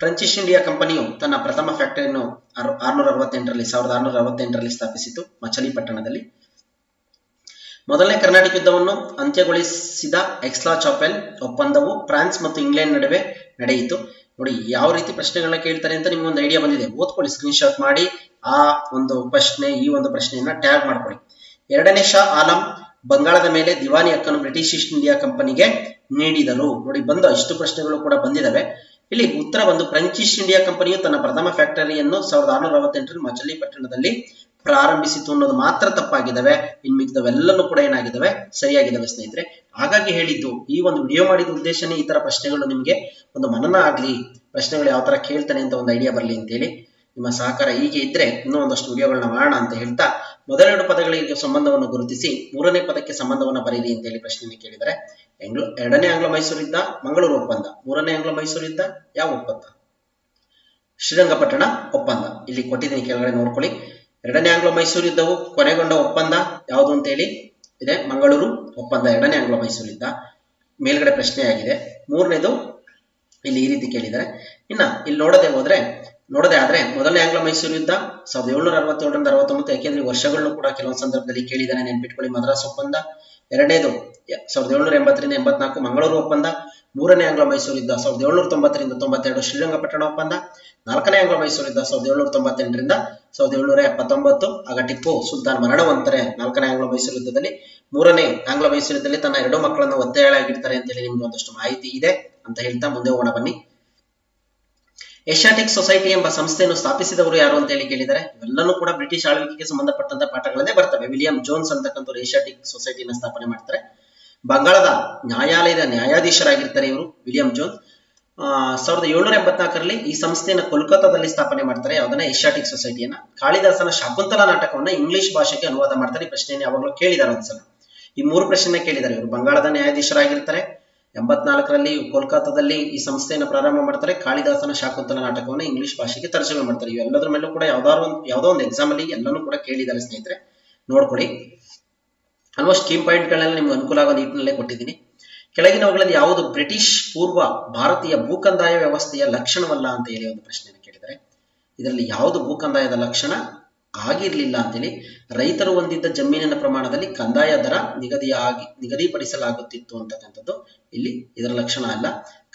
ಫ್ರೆಂಚ್ ಈಸ್ಟ್ ಇಂಡಿಯಾ ಕಂಪನಿಯು ತನ್ನ ಪ್ರಥಮ ಫ್ಯಾಕ್ಟರಿಯನ್ನು 1668ರಲ್ಲಿ ಸ್ಥಾಪಿಸಿತು ಮಚಲಿಪಟ್ಟಣದಲ್ಲಿ. 1ನೇ ಕರ್ನಾಟಿಕ್ ಯುದ್ಧವನ್ನು ಅಂತ್ಯಗೊಳಿಸಿದ ಎಕ್ಸ್ಲಾ ಚಾಪೆಲ್ ಒಪ್ಪಂದವು ಫ್ರಾನ್ಸ್ ಮತ್ತು ಇಂಗ್ಲೆಂಡ್ ನಡುವೆ ನಡೆಯಿತು. ನೋಡಿ, ಯಾವ ರೀತಿ ಪ್ರಶ್ನೆಗಳನ್ನ ಕೇಳ್ತಾರೆ ಅಂತ ನಿಮ್ಗೊಂದು ಐಡಿಯಾ ಬಂದಿದೆ. ಓದ್ಕೊಳ್ಳಿ, ಸ್ಕ್ರೀನ್ ಶಾಟ್ ಮಾಡಿ ಆ ಒಂದು ಪ್ರಶ್ನೆ, ಈ ಒಂದು ಪ್ರಶ್ನೆಯನ್ನ ಟ್ಯಾಗ್ ಮಾಡ್ಕೊಳ್ಳಿ. 2ನೇ ಶಾ ಆಲಂ ಬಂಗಾಳದ ಮೇಲೆ ದಿವಾನಿ ಹಕ್ಕನ್ನು ಬ್ರಿಟಿಷ್ ಈಸ್ಟ್ ಇಂಡಿಯಾ ಕಂಪನಿಗೆ ನೀಡಿದರು. ನೋಡಿ, ಇಷ್ಟು ಪ್ರಶ್ನೆಗಳು ಕೂಡ ಬಂದಿದ್ದಾವೆ. ಇಲ್ಲಿ ಉತ್ತರ ಬಂದು ಫ್ರೆಂಚ್ ಈಸ್ಟ್ ಇಂಡಿಯಾ ಕಂಪನಿಯು ತನ್ನ ಪ್ರಥಮ ಫ್ಯಾಕ್ಟರಿಯನ್ನು 1668ರಲ್ಲಿ ಮಚಲಿಪಟ್ಟಣದಲ್ಲಿ ಪ್ರಾರಂಭಿಸಿತು ಅನ್ನೋದು ಮಾತ್ರ ತಪ್ಪಾಗಿದ್ದಾವೆ. ಇನ್ ಮಿಕ್ಕಿದವೆಲ್ಲನೂ ಕೂಡ ಏನಾಗಿದ್ದಾವೆ, ಸರಿಯಾಗಿದ್ದಾವೆ ಸ್ನೇಹಿತರೆ. ಹಾಗಾಗಿ ಹೇಳಿದ್ದು, ಈ ಒಂದು ವಿಡಿಯೋ ಮಾಡಿದ ಉದ್ದೇಶನೇ ಈ ತರ ಪ್ರಶ್ನೆಗಳು ನಿಮಗೆ ಒಂದು ಮನನ ಆಗ್ಲಿ, ಪ್ರಶ್ನೆಗಳು ಯಾವ ತರ ಕೇಳ್ತಾನೆ ಅಂತ ಒಂದು ಐಡಿಯಾ ಬರಲಿ ಅಂತೇಳಿ. ನಿಮ್ಮ ಸಹಕಾರ ಹೀಗೆ ಇದ್ರೆ ಇನ್ನೂ ಒಂದಷ್ಟು ವಿಡಿಯೋಗಳನ್ನ ಮಾಡೋಣ ಅಂತ ಹೇಳ್ತಾ, ಮೊದಲೆರಡು ಪದಗಳಿಗೆ ಸಂಬಂಧವನ್ನು ಗುರುತಿಸಿ 3ನೇ ಪದಕ್ಕೆ ಸಂಬಂಧವನ್ನು ಬರೀರಿ ಅಂತ ಹೇಳಿ ಪ್ರಶ್ನೆಯನ್ನು ಕೇಳಿದರೆ, 2ನೇ ಆಂಗ್ಲ ಮೈಸೂರು ಯುದ್ಧ ಮಂಗಳೂರು ಒಪ್ಪಂದ. 3ನೇ ಆಂಗ್ಲ ಮೈಸೂರು ಯುದ್ಧ ಯಾವ ಒಪ್ಪಂದ? ಶ್ರೀರಂಗಪಟ್ಟಣ ಒಪ್ಪಂದ. ಇಲ್ಲಿ ಕೊಟ್ಟಿದ್ದೀನಿ, ಕೆಳಗಡೆ ನೋಡ್ಕೊಳ್ಳಿ. 2ನೇ ಆಂಗ್ಲ ಮೈಸೂರು ಯುದ್ಧವು ಕೊನೆಗೊಂಡ ಒಪ್ಪಂದ ಯಾವುದು ಅಂತ ಹೇಳಿ ಇದೆ, ಮಂಗಳೂರು ಒಪ್ಪಂದ 2ನೇ ಆಂಗ್ಲ ಮೈಸೂರು ಯುದ್ಧ. ಮೇಲ್ಗಡೆ ಪ್ರಶ್ನೆ ಆಗಿದೆ. 3ನೇದು ಇಲ್ಲಿ ಈ ರೀತಿ ಕೇಳಿದರೆ. ಇನ್ನ ಇಲ್ಲಿ ನೋಡದೆ ಆದ್ರೆ 1ನೇ ಆಂಗ್ಲ ಮೈಸೂರು ಯುದ್ಧ 1767ರಿಂದ 69, ಯಾಕೆಂದ್ರೆ ವರ್ಷಗಳನ್ನು ಕೂಡ ಕೆಲವೊಂದು ಸಂದರ್ಭದಲ್ಲಿ ಕೇಳಿದಾನೆ, ನೆನ್ಪಿಟ್ಕೊಳ್ಳಿ. ಮದ್ರಾಸ್ ಒಪ್ಪಂದ. 2ನೇದು 1780ರಿಂದ 84 ಮಂಗಳೂರು ಒಪ್ಪಂದ. ಮೂರನೇ ಆಂಗ್ಲ ಮೈಸೂರು ಯುದ್ಧ 1790ರಿಂದ 92 ಶ್ರೀರಂಗಪಟ್ಟಣ ಒಪ್ಪಂದ, ನಾಲ್ಕನೇ ಆಂಗ್ಲ ಮೈಸೂರು ಯುದ್ಧ 1798ರಿಂದ 1779. ಆಗ ಟಿಪ್ಪು ಸುಲ್ತಾನ್ ಮರಣವಂತರೆ ನಾಲ್ಕನೇ ಆಂಗ್ಲ ಮೈಸೂರು ಯುದ್ಧದಲ್ಲಿ. ಮೂರನೇ ಆಂಗ್ಲ ಮೈಸೂರು ಯುದ್ಧದಲ್ಲಿ ತನ್ನ 2 ಮಕ್ಕಳನ್ನು ಒತ್ತೆಯಾಳಾಗಿರ್ತಾರೆ ಅಂತೇಳಿ ನಿಮ್ಗೆ ಒಂದಷ್ಟು ಮಾಹಿತಿ ಇದೆ ಅಂತ ಹೇಳ್ತಾ ಮುಂದೆ ಹೋಗೋಣ ಬನ್ನಿ. ಏಷ್ಯಾಟಿಕ್ ಸೊಸೈಟಿ ಎಂಬ ಸಂಸ್ಥೆಯನ್ನು ಸ್ಥಾಪಿಸಿದವರು ಯಾರು ಅಂತ ಹೇಳಿ ಕೇಳಿದರೆ, ಇವೆಲ್ಲನೂ ಕೂಡ ಬ್ರಿಟಿಷ್ ಆಳ್ವಿಕೆಗೆ ಸಂಬಂಧಪಟ್ಟಂತ ಪಾಠಗಳನ್ನೇ ಬರ್ತವೆ. ವಿಲಿಯಂ ಜೋನ್ಸ್ ಅಂತಕ್ಕಂಥವ್ರು ಏಷ್ಯಾಟಿಕ್ ಸೊಸೈಟಿನ ಸ್ಥಾಪನೆ ಮಾಡ್ತಾರೆ. ಬಂಗಾಳದ ನ್ಯಾಯಾಲಯದ ನ್ಯಾಯಾಧೀಶರಾಗಿರ್ತಾರೆ ಇವರು ವಿಲಿಯಂ ಜೋನ್ಸ್. 1784ರಲ್ಲಿ ಈ ಸಂಸ್ಥೆಯನ್ನು ಕೋಲ್ಕತ್ತಾದಲ್ಲಿ ಸ್ಥಾಪನೆ ಮಾಡ್ತಾರೆ. ಯಾವ್ದನ್ನ ಏಷ್ಯಾಟಿಕ್ ಸೊಸೈಟಿಯನ್ನ. ಕಾಳಿದಾಸನ ಶಾಕುಂತಲ ನಾಟಕವನ್ನ ಇಂಗ್ಲಿಷ್ ಭಾಷೆಗೆ ಅನುವಾದ ಮಾಡ್ತಾರೆ. ಈ ಪ್ರಶ್ನೆಯನ್ನು ಯಾವಾಗಲೂ ಕೇಳಿದಾರೆ ಒಂದ್ಸಲ. ಈ 3 ಪ್ರಶ್ನೆ ಕೇಳಿದ್ದಾರೆ ಇವರು. ಬಂಗಾಳದ ನ್ಯಾಯಾಧೀಶರಾಗಿರ್ತಾರೆ, 84ರಲ್ಲಿ ಕೋಲ್ಕತ್ತಾದಲ್ಲಿ ಈ ಸಂಸ್ಥೆಯನ್ನು ಪ್ರಾರಂಭ ಮಾಡ್ತಾರೆ, ಕಾಳಿದಾಸನ ಶಾಕುಂತಲ ನಾಟಕವನ್ನು ಇಂಗ್ಲಿಷ್ ಭಾಷೆಗೆ ತರ್ಜಮೆ ಮಾಡ್ತಾರೆ. ಇವೆಲ್ಲದ್ರ ಮೇಲೂ ಕೂಡ ಯಾವ್ದೋ ಒಂದು ಎಕ್ಸಾಮ್ ಅಲ್ಲಿ ಎಲ್ಲನೂ ಕೂಡ ಕೇಳಿದ್ದಾರೆ ಸ್ನೇಹಿತರೆ, ನೋಡ್ಕೊಳ್ಳಿ. ಆಲ್ಮೋಸ್ಟ್ ಕೀ ಪಾಯಿಂಟ್ಗಳನ್ನ ನಿಮ್ಗೆ ಅನುಕೂಲ ಆಗೋ ನಿಟ್ಟಿನಲ್ಲೇ ಕೊಟ್ಟಿದ್ದೀನಿ. ಕೆಳಗಿನವುಗಳಲ್ಲಿ ಯಾವುದು ಬ್ರಿಟಿಷ್ ಪೂರ್ವ ಭಾರತೀಯ ಭೂಕಂದಾಯ ವ್ಯವಸ್ಥೆಯ ಲಕ್ಷಣವಲ್ಲ ಅಂತ ಹೇಳಿ ಒಂದು ಪ್ರಶ್ನೆಯನ್ನು ಕೇಳಿದರೆ, ಇದರಲ್ಲಿ ಯಾವುದು ಭೂಕಂದಾಯದ ಲಕ್ಷಣ ಆಗಿರ್ಲಿಲ್ಲ ಅಂತೇಳಿ, ರೈತರು ಹೊಂದಿದ್ದ ಜಮೀನಿನ ಪ್ರಮಾಣದಲ್ಲಿ ಕಂದಾಯ ದರ ನಿಗದಿಪಡಿಸಲಾಗುತ್ತಿತ್ತು ಅಂತಕ್ಕಂಥದ್ದು ಇಲ್ಲಿ ಇದರ ಲಕ್ಷಣ ಅಲ್ಲ.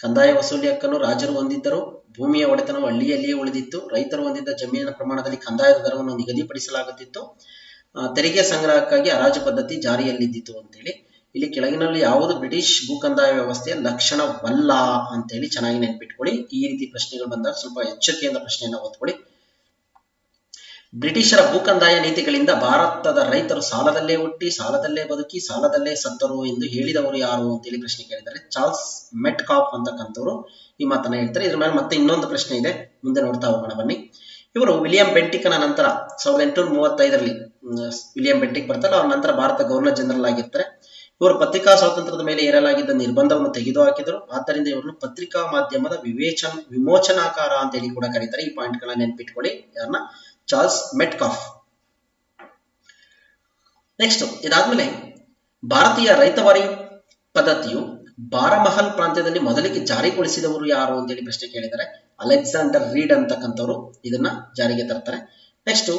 ಕಂದಾಯ ವಸೂಲಿ ಹಕ್ಕನ್ನು ರಾಜರು ಹೊಂದಿದ್ದರು, ಭೂಮಿಯ ಒಡೆತನವು ಹಳ್ಳಿಯಲ್ಲಿಯೇ ಉಳಿದಿತ್ತು, ರೈತರು ಹೊಂದಿದ್ದ ಜಮೀನಿನ ಪ್ರಮಾಣದಲ್ಲಿ ಕಂದಾಯದ ದರವನ್ನು ನಿಗದಿಪಡಿಸಲಾಗುತ್ತಿತ್ತು, ತೆರಿಗೆ ಸಂಗ್ರಹಕ್ಕಾಗಿ ಹರಾಜು ಪದ್ಧತಿ ಜಾರಿಯಲ್ಲಿದ್ದಿತ್ತು ಅಂತೇಳಿ. ಇಲ್ಲಿ ಕೆಳಗಿನಲ್ಲಿ ಯಾವುದು ಬ್ರಿಟಿಷ್ ಭೂಕಂದಾಯ ವ್ಯವಸ್ಥೆಯ ಲಕ್ಷಣವಲ್ಲ ಅಂತೇಳಿ ಚೆನ್ನಾಗಿ ನೆನ್ಪಿಟ್ಕೊಳ್ಳಿ. ಈ ರೀತಿ ಪ್ರಶ್ನೆಗಳು ಬಂದಾಗ ಸ್ವಲ್ಪ ಎಚ್ಚರಿಕೆಯಿಂದ ಪ್ರಶ್ನೆಯನ್ನು ಓದ್ಕೊಳ್ಳಿ. ಬ್ರಿಟಿಷರ ಭೂಕಂದಾಯ ನೀತಿಗಳಿಂದ ಭಾರತದ ರೈತರು ಸಾಲದಲ್ಲೇ ಹುಟ್ಟಿ, ಸಾಲದಲ್ಲೇ ಬದುಕಿ, ಸಾಲದಲ್ಲೇ ಸತ್ತರು ಎಂದು ಹೇಳಿದವರು ಯಾರು ಅಂತೇಳಿ ಪ್ರಶ್ನೆ ಕೇಳಿದ್ದಾರೆ. ಚಾರ್ಲ್ಸ್ ಮೆಟ್ಕಾಫ್ ಅಂತಕ್ಕಂಥವ್ರು ಈ ಮಾತನ್ನ ಹೇಳ್ತಾರೆ. ಇದ್ರ ಮೇಲೆ ಮತ್ತೆ ಇನ್ನೊಂದು ಪ್ರಶ್ನೆ ಇದೆ, ಮುಂದೆ ನೋಡ್ತಾ ಹೋಗೋಣ ಬನ್ನಿ. ಇವರು ವಿಲಿಯಂ ಬೆಂಟಿಕ್ನ ನಂತರ 1835ರಲ್ಲಿ ವಿಲಿಯಂ ಬೆಂಟಿಕ್ ಬರ್ತಾರೆ. ಅವ್ರ ನಂತರ ಭಾರತ ಗವರ್ನರ್ ಜನರಲ್ ಆಗಿರ್ತಾರೆ. ಇವರು ಪತ್ರಿಕಾ ಸ್ವಾತಂತ್ರ್ಯದ ಮೇಲೆ ಏರಲಾಗಿದ್ದ ನಿರ್ಬಂಧವನ್ನು ತೆಗೆದುಹಾಕಿದರು. ಆದ್ದರಿಂದ ಇವರನ್ನು ಪತ್ರಿಕಾ ಮಾಧ್ಯಮದ ವಿಮೋಚನಾಕಾರ ಅಂತ ಹೇಳಿ ಕೂಡ ಕರೀತಾರೆ. ಈ ಪಾಯಿಂಟ್ ಗಳನ್ನ ನೆನ್ಪಿಟ್ಕೊಳ್ಳಿ. ಯಾರನ್ನ? Charles Metcalf. ನೆಕ್ಸ್ಟ್ ಇದಾದ್ಮೇಲೆ ಭಾರತೀಯ ರೈತವಾರಿ ಪದ್ಧತಿಯು ಬಾರಮಹಲ್ ಪ್ರಾಂತ್ಯದಲ್ಲಿ ಮೊದಲಿಗೆ ಜಾರಿಗೊಳಿಸಿದವರು ಯಾರು ಅಂತೇಳಿ ಪ್ರಶ್ನೆ ಕೇಳಿದ್ದಾರೆ. ಅಲೆಕ್ಸಾಂಡರ್ ರೀಡ್ ಅಂತಕ್ಕಂಥವ್ರು ಇದನ್ನ ಜಾರಿಗೆ ತರ್ತಾರೆ. ನೆಕ್ಸ್ಟ್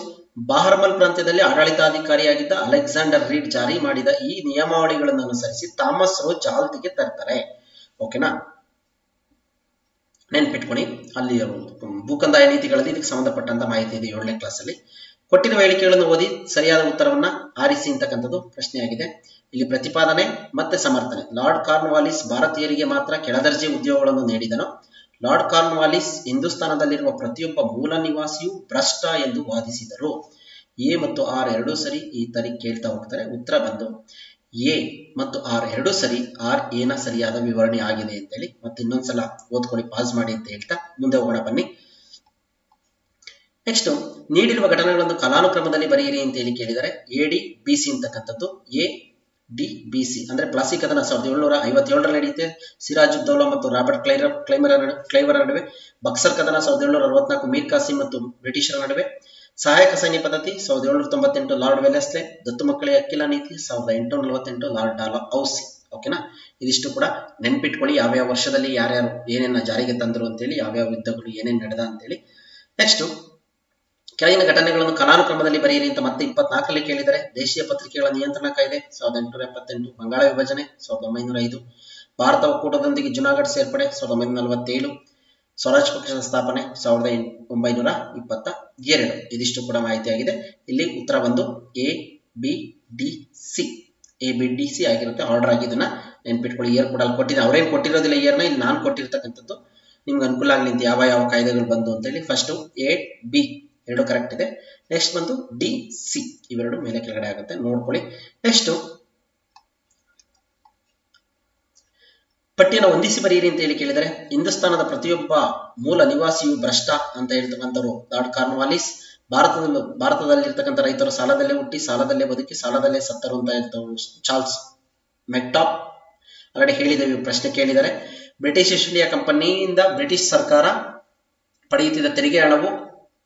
ಬಾರಮಹಲ್ ಪ್ರಾಂತ್ಯದಲ್ಲಿ ಆಡಳಿತಾಧಿಕಾರಿಯಾಗಿದ್ದ ಅಲೆಕ್ಸಾಂಡರ್ ರೀಡ್ ಜಾರಿ ಮಾಡಿದ ಈ ನಿಯಮಾವಳಿಗಳನ್ನು ಅನುಸರಿಸಿ ಥಾಮಸ್ ರೋ ಜಾಲ್ತಿಗೆ ತರ್ತಾರೆ. ಓಕೆನಾ, ನೆನ್ಪಿಟ್ಕೊಳ್ಳಿ. ಅಲ್ಲಿ ಭೂಕಂದಾಯ ನೀತಿಗಳಲ್ಲಿ ಇದಕ್ಕೆ ಸಂಬಂಧಪಟ್ಟಂತ ಮಾಹಿತಿ ಇದೆ 7ನೇ ಕ್ಲಾಸಲ್ಲಿ. ಕೊಟ್ಟಿರುವ ಹೇಳಿಕೆಗಳನ್ನು ಓದಿ ಸರಿಯಾದ ಉತ್ತರವನ್ನ ಆರಿಸಿ ಅಂತಕ್ಕಂಥದ್ದು ಪ್ರಶ್ನೆಯಾಗಿದೆ. ಇಲ್ಲಿ ಪ್ರತಿಪಾದನೆ ಮತ್ತೆ ಸಮರ್ಥನೆ. ಲಾರ್ಡ್ ಕಾರ್ನ್ವಾಲಿಸ್ ಭಾರತೀಯರಿಗೆ ಮಾತ್ರ ಕೆಳದರ್ಜೆ ಉದ್ಯೋಗಗಳನ್ನು ನೀಡಿದನು. ಲಾರ್ಡ್ ಕಾರ್ನ್ವಾಲಿಸ್ ಹಿಂದೂಸ್ತಾನದಲ್ಲಿರುವ ಪ್ರತಿಯೊಬ್ಬ ಮೂಲ ನಿವಾಸಿಯು ಭ್ರಷ್ಟ ಎಂದು ವಾದಿಸಿದರು. ಎ ಮತ್ತು ಆರ್ ಎರಡೂ ಸರಿ. ಈ ತರ ಕೇಳ್ತಾ ಹೋಗ್ತಾರೆ. ಉತ್ತರ ಬಂದು ಎ ಮತ್ತು ಆರ್ ಎರಡೂ ಸರಿ. ಆರ್ ಏನ ಸರಿಯಾದ ವಿವರಣೆ ಆಗಿದೆ ಅಂತೇಳಿ ಮತ್ತೆ ಇನ್ನೊಂದ್ಸಲ ಓದ್ಕೊಳ್ಳಿ, ಪಾಸ್ ಮಾಡಿ ಅಂತ ಹೇಳ್ತಾ ಮುಂದೆ ಹೋಗೋಣ ಬನ್ನಿ. ನೆಕ್ಸ್ಟ್ ನೀಡಿರುವ ಘಟನೆಗಳನ್ನು ಕಾಲಾನುಕ್ರಮದಲ್ಲಿ ಬರೆಯಿರಿ ಅಂತ ಹೇಳಿ ಕೇಳಿದರೆ ಎಡಿ ಬಿಸಿ ಅಂತಕ್ಕಂಥದ್ದು. ಎ ಡಿ ಬಿ ಸಿ ಅಂದ್ರೆ ಪ್ಲಾಸಿ ಕದನ 1757ರಲ್ಲಿ ನಡೆಯುತ್ತೆ. ಸಿರಾಜುದ್ದೌಲಾ ಮತ್ತು ರಾಬರ್ಟ್ ಕ್ಲೈವರ್ ನಡುವೆ. ಬಕ್ಸರ್ ಕದನ 1764 ಮೀರ್ ಕಾಸಿಂ ಮತ್ತು ಬ್ರಿಟಿಷರ ನಡುವೆ. ಸಹಾಯಕ ಸೈನ್ಯ ಪದ್ಧತಿ 1798 ಲಾರ್ಡ್ ವೆಲ್ಲೆಸ್ಲೆ. ದತ್ತು ಮಕ್ಕಳಿಗೆ ಹಕ್ಕಿಲ್ಲ ನೀತಿ 1848 ಲಾರ್ಡ್ ಡಾಲಾ ಔಸಿ. ಓಕೆನಾ, ಇದಿಷ್ಟು ಕೂಡ ನೆನ್ಪಿಟ್ಕೊಳ್ಳಿ. ಯಾವ್ಯಾವ ವರ್ಷದಲ್ಲಿ ಯಾರ್ಯಾರು ಏನೇನ ಜಾರಿಗೆ ತಂದರು ಅಂತೇಳಿ, ಯಾವ್ಯಾವ ಯುದ್ಧಗಳು ಏನೇನು ನಡೆದ ಅಂತೇಳಿ. ನೆಕ್ಸ್ಟ್ ಕೆಳಗಿನ ಘಟನೆಗಳನ್ನು ಕಾಲಾನುಕ್ರಮದಲ್ಲಿ ಬರೆಯಿರಿ ಅಂತ ಮತ್ತೆ 24ರಲ್ಲಿ ಕೇಳಿದರೆ ದೇಶೀಯ ಪತ್ರಿಕೆಗಳ ನಿಯಂತ್ರಣ ಕಾಯ್ದೆ 1878, ಬಂಗಾಳ ವಿಭಜನೆ 1905, ಭಾರತ ಒಕ್ಕೂಟದೊಂದಿಗೆ ಜುನಾಗಢ್ ಸೇರ್ಪಡೆ 1947, ಸ್ವರಾಜ್ ಪಕ್ಷದ ಸ್ಥಾಪನೆ 1922. ಇದಿಷ್ಟು ಕೂಡ ಮಾಹಿತಿಯಾಗಿದೆ. ಇಲ್ಲಿ ಉತ್ತರ ಬಂದು A B D C. A B D C ಆಗಿರುತ್ತೆ. ಆರ್ಡರ್ ಆಗಿ ಇದನ್ನ ನೆನ್ಪಿಟ್ಕೊಳ್ಳಿ. ಇಯರ್ ಕೂಡ ಅಲ್ಲಿ ಕೊಟ್ಟಿದ್ದಾರೆ. ಅವ್ರೇನು ಕೊಟ್ಟಿರೋದಿಲ್ಲ ಇಯರ್ನ, ಇಲ್ಲಿ ನಾನು ಕೊಟ್ಟಿರ್ತಕ್ಕಂಥದ್ದು ನಿಮ್ಗೆ ಅನುಕೂಲ ಆಗಲಿ ಅಂತ ಯಾವ ಕಾಯ್ದೆಗಳು ಬಂದು ಅಂತೇಳಿ. ಫಸ್ಟ್ ಎ ಬಿ ಎರಡು ಕರೆಕ್ಟ್ ಇದೆ. ನೆಕ್ಸ್ಟ್ ಬಂದು ಡಿ ಸಿ ಇವೆರಡು ಮೇಲೆ ಕೆಳಗಡೆ ಆಗುತ್ತೆ, ನೋಡ್ಕೊಳ್ಳಿ. ನೆಕ್ಸ್ಟ್ ಪಟ್ಟಿಯನ್ನು ಹೊಂದಿಸಿ ಬರೆಯಿರಿ ಅಂತ ಹೇಳಿ ಕೇಳಿದರೆ ಹಿಂದೂಸ್ತಾನದ ಪ್ರತಿಯೊಬ್ಬ ಮೂಲ ನಿವಾಸಿಯು ಭ್ರಷ್ಟ ಅಂತ ಹೇಳ್ತಕ್ಕಂಥವ್ರು ಲಾರ್ಡ್ ಕಾರ್ನ್ವಾಲಿಸ್. ಭಾರತದಲ್ಲಿರ್ತಕ್ಕಂಥ ರೈತರು ಸಾಲದಲ್ಲೇ ಹುಟ್ಟಿ, ಸಾಲದಲ್ಲೇ ಬದುಕಿ, ಸಾಲದಲ್ಲೇ ಸತ್ತರು ಅಂತ ಹೇಳ್ತವ್ರು ಚಾರ್ಲ್ಸ್ ಮೆಕ್ಟಾಪ್. ಆಲ್ರೆಡಿ ಹೇಳಿದ್ದೇವೆ, ಪ್ರಶ್ನೆ ಕೇಳಿದರೆ ಬ್ರಿಟಿಷ್ ಈಸ್ಟ್ ಇಂಡಿಯಾ ಕಂಪನಿಯಿಂದ ಬ್ರಿಟಿಷ್ ಸರ್ಕಾರ ಪಡೆಯುತ್ತಿದ್ದ ತೆರಿಗೆ ಹಣವು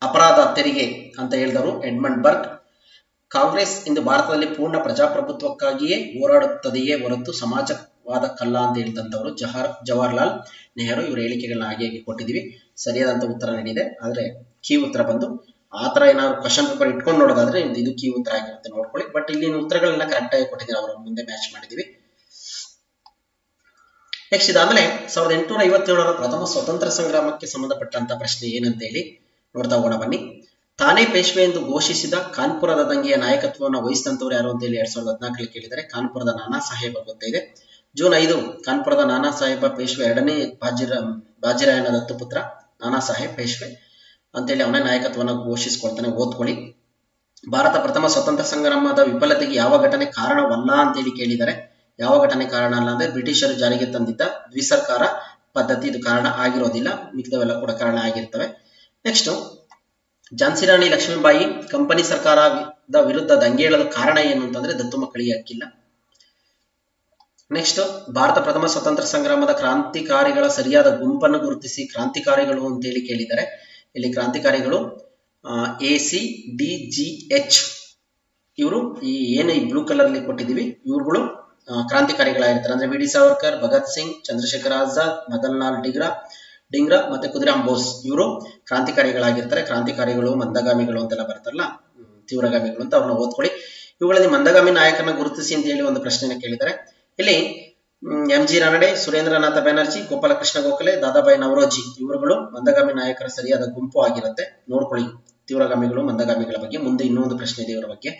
ಅಪರಾಧ ತೆರಿಗೆ ಅಂತ ಹೇಳಿದವರು ಎಡ್ಮಂಡ್ ಬರ್ಗ್. ಕಾಂಗ್ರೆಸ್ ಇಂದು ಭಾರತದಲ್ಲಿ ಪೂರ್ಣ ಪ್ರಜಾಪ್ರಭುತ್ವಕ್ಕಾಗಿಯೇ ಹೋರಾಡುತ್ತದೆಯೇ ಹೊರತು ಸಮಾಜವಾದಕ್ಕಲ್ಲ ಅಂತ ಹೇಳಿದಂಥವ್ರು ಜವಾಹರ್ಲಾಲ್ ನೆಹರು. ಇವರ ಹೇಳಿಕೆಗಳನ್ನ ಹಾಗೆ ಕೊಟ್ಟಿದ್ದೀವಿ. ಸರಿಯಾದಂತ ಉತ್ತರ ನೀಡಿದೆ. ಆದ್ರೆ ಕೀ ಉತ್ತರ ಬಂದು ಆತರ ಏನಾದ್ರು ಕ್ವಶನ್ ಪೇಪರ್ ಇಟ್ಕೊಂಡು ನೋಡೋದಾದ್ರೆ ಇದು ಕೀ ಉತ್ತರ ಆಗಿರುತ್ತೆ, ನೋಡ್ಕೊಳ್ಳಿ. ಬಟ್ ಇಲ್ಲಿ ಉತ್ತರಗಳನ್ನ ಕರೆಕ್ಟ್ ಆಗಿ ಕೊಟ್ಟಿದ್ದೀವಿ, ಅವರ ಮುಂದೆ ಮ್ಯಾಚ್ ಮಾಡಿದೀವಿ. ನೆಕ್ಸ್ಟ್ ಇದಾದ್ಮೇಲೆ 1857ರ ಪ್ರಥಮ ಸ್ವತಂತ್ರ ಸಂಗ್ರಾಮಕ್ಕೆ ಸಂಬಂಧಪಟ್ಟಂತ ಪ್ರಶ್ನೆ ಏನಂತ ಹೇಳಿ ನೋಡ್ತಾ ಹೋಗೋಣ ಬನ್ನಿ. ತಾನೇ ಪೇಶ್ವೆ ಎಂದು ಘೋಷಿಸಿದ ಕಾನ್ಪುರದ ದಂಗೆಯ ನಾಯಕತ್ವವನ್ನು ವಹಿಸಿದಂತವ್ರು ಯಾರು ಅಂತ ಹೇಳಿ 2014 ಕೇಳಿದರೆ ಕಾನ್ಪುರದ ನಾನಾ ಸಾಹೇಬ ಗೊತ್ತಿದೆ. ಜೂನ್ 5 ಕಾನ್ಪುರದ ನಾನಾ ಸಾಹೇಬ ಪೇಶ್ವೆ ಎರಡನೇ ಬಾಜಿರಾಯನ ದತ್ತುಪುತ್ರ ನಾನಾ ಸಾಹೇಬ್ ಪೇಶ್ವೆ ಅಂತೇಳಿ ಅವನೇ ನಾಯಕತ್ವವನ್ನು ಘೋಷಿಸಿಕೊಳ್ತಾನೆ. ಓದ್ಕೊಳ್ಳಿ. ಭಾರತ ಪ್ರಥಮ ಸ್ವತಂತ್ರ ಸಂಗ್ರಾಮದ ವಿಫಲತೆಗೆ ಯಾವ ಘಟನೆ ಕಾರಣವಲ್ಲ ಅಂತೇಳಿ ಕೇಳಿದರೆ ಯಾವ ಘಟನೆ ಕಾರಣ ಅಲ್ಲ ಅಂದ್ರೆ ಬ್ರಿಟಿಷರು ಜಾರಿಗೆ ತಂದಿದ್ದ ದ್ವಿಸರ್ಕಾರ ಪದ್ಧತಿ ಇದು ಕಾರಣ ಆಗಿರೋದಿಲ್ಲ, ಮಿಕ್ಕಿದವೆಲ್ಲ ಕೂಡ ಕಾರಣ ಆಗಿರ್ತವೆ. ನೆಕ್ಸ್ಟ್ ಝಾನ್ಸಿ ರಾಣಿ ಲಕ್ಷ್ಮೀಬಾಯಿ ಕಂಪನಿ ಸರ್ಕಾರದ ವಿರುದ್ಧ ದಂಗೆ ಏಳಲು ಕಾರಣ ಏನು ಅಂತಂದ್ರೆ ದತ್ತು ಮಕ್ಕಳಿಗೆ ಹಕ್ಕಿಲ್ಲ. ನೆಕ್ಸ್ಟ್ ಭಾರತ ಪ್ರಥಮ ಸ್ವತಂತ್ರ ಸಂಗ್ರಾಮದ ಕ್ರಾಂತಿಕಾರಿಗಳ ಸರಿಯಾದ ಗುಂಪನ್ನು ಗುರುತಿಸಿ. ಕ್ರಾಂತಿಕಾರಿಗಳು ಅಂತೇಳಿ ಕೇಳಿದರೆ ಇಲ್ಲಿ ಕ್ರಾಂತಿಕಾರಿಗಳು ACDGH ಇವರು ಈ ಏನು ಈ ಬ್ಲೂ ಕಲರ್ ಅಲ್ಲಿ ಕೊಟ್ಟಿದ್ದೀವಿ ಇವ್ರುಗಳು ಕ್ರಾಂತಿಕಾರಿಗಳಾಗಿರ್ತಾರೆ. ಅಂದ್ರೆ ವಿ ಡಿ ಸಾವರ್ಕರ್, ಭಗತ್ ಸಿಂಗ್, ಚಂದ್ರಶೇಖರ್ ಆಜಾದ್, ಮದನ್ ಲಾಲ್ ಡಿಂಗ್ರಾ ಮತ್ತೆ ಖುದಿರಾಮ್ ಬೋಸ್ ಇವರು ಕ್ರಾಂತಿಕಾರಿಗಳಾಗಿರ್ತಾರೆ. ಕ್ರಾಂತಿಕಾರಿಗಳು ಮಂದಗಾಮಿಗಳು ಅಂತೆಲ್ಲ ಬರ್ತಾರಲ್ಲ, ತೀವ್ರಗಾಮಿಗಳು ಅಂತ ಅವ್ರನ್ನ ಓದ್ಕೊಳ್ಳಿ. ಇವುಗಳಲ್ಲಿ ಮಂದಗಾಮಿ ನಾಯಕನ ಗುರುತಿಸಿ ಅಂತ ಹೇಳಿ ಒಂದು ಪ್ರಶ್ನೆನ ಕೇಳಿದ್ದಾರೆ. ಇಲ್ಲಿ MG ರಾನಡೆ, ಸುರೇಂದ್ರನಾಥ ಬ್ಯಾನರ್ಜಿ, ಗೋಪಾಲಕೃಷ್ಣ ಗೋಖಲೆ, ದಾದಾಬಾಯಿ ನವರೋಜಿ ಇವರುಗಳು ಮಂದಗಾಮಿ ನಾಯಕರ ಸರಿಯಾದ ಗುಂಪು ಆಗಿರುತ್ತೆ. ನೋಡ್ಕೊಳ್ಳಿ ತೀವ್ರಗಾಮಿಗಳು ಮಂದಗಾಮಿಗಳ ಬಗ್ಗೆ. ಮುಂದೆ ಇನ್ನೊಂದು ಪ್ರಶ್ನೆ ಇದೆ ಇವರ ಬಗ್ಗೆ.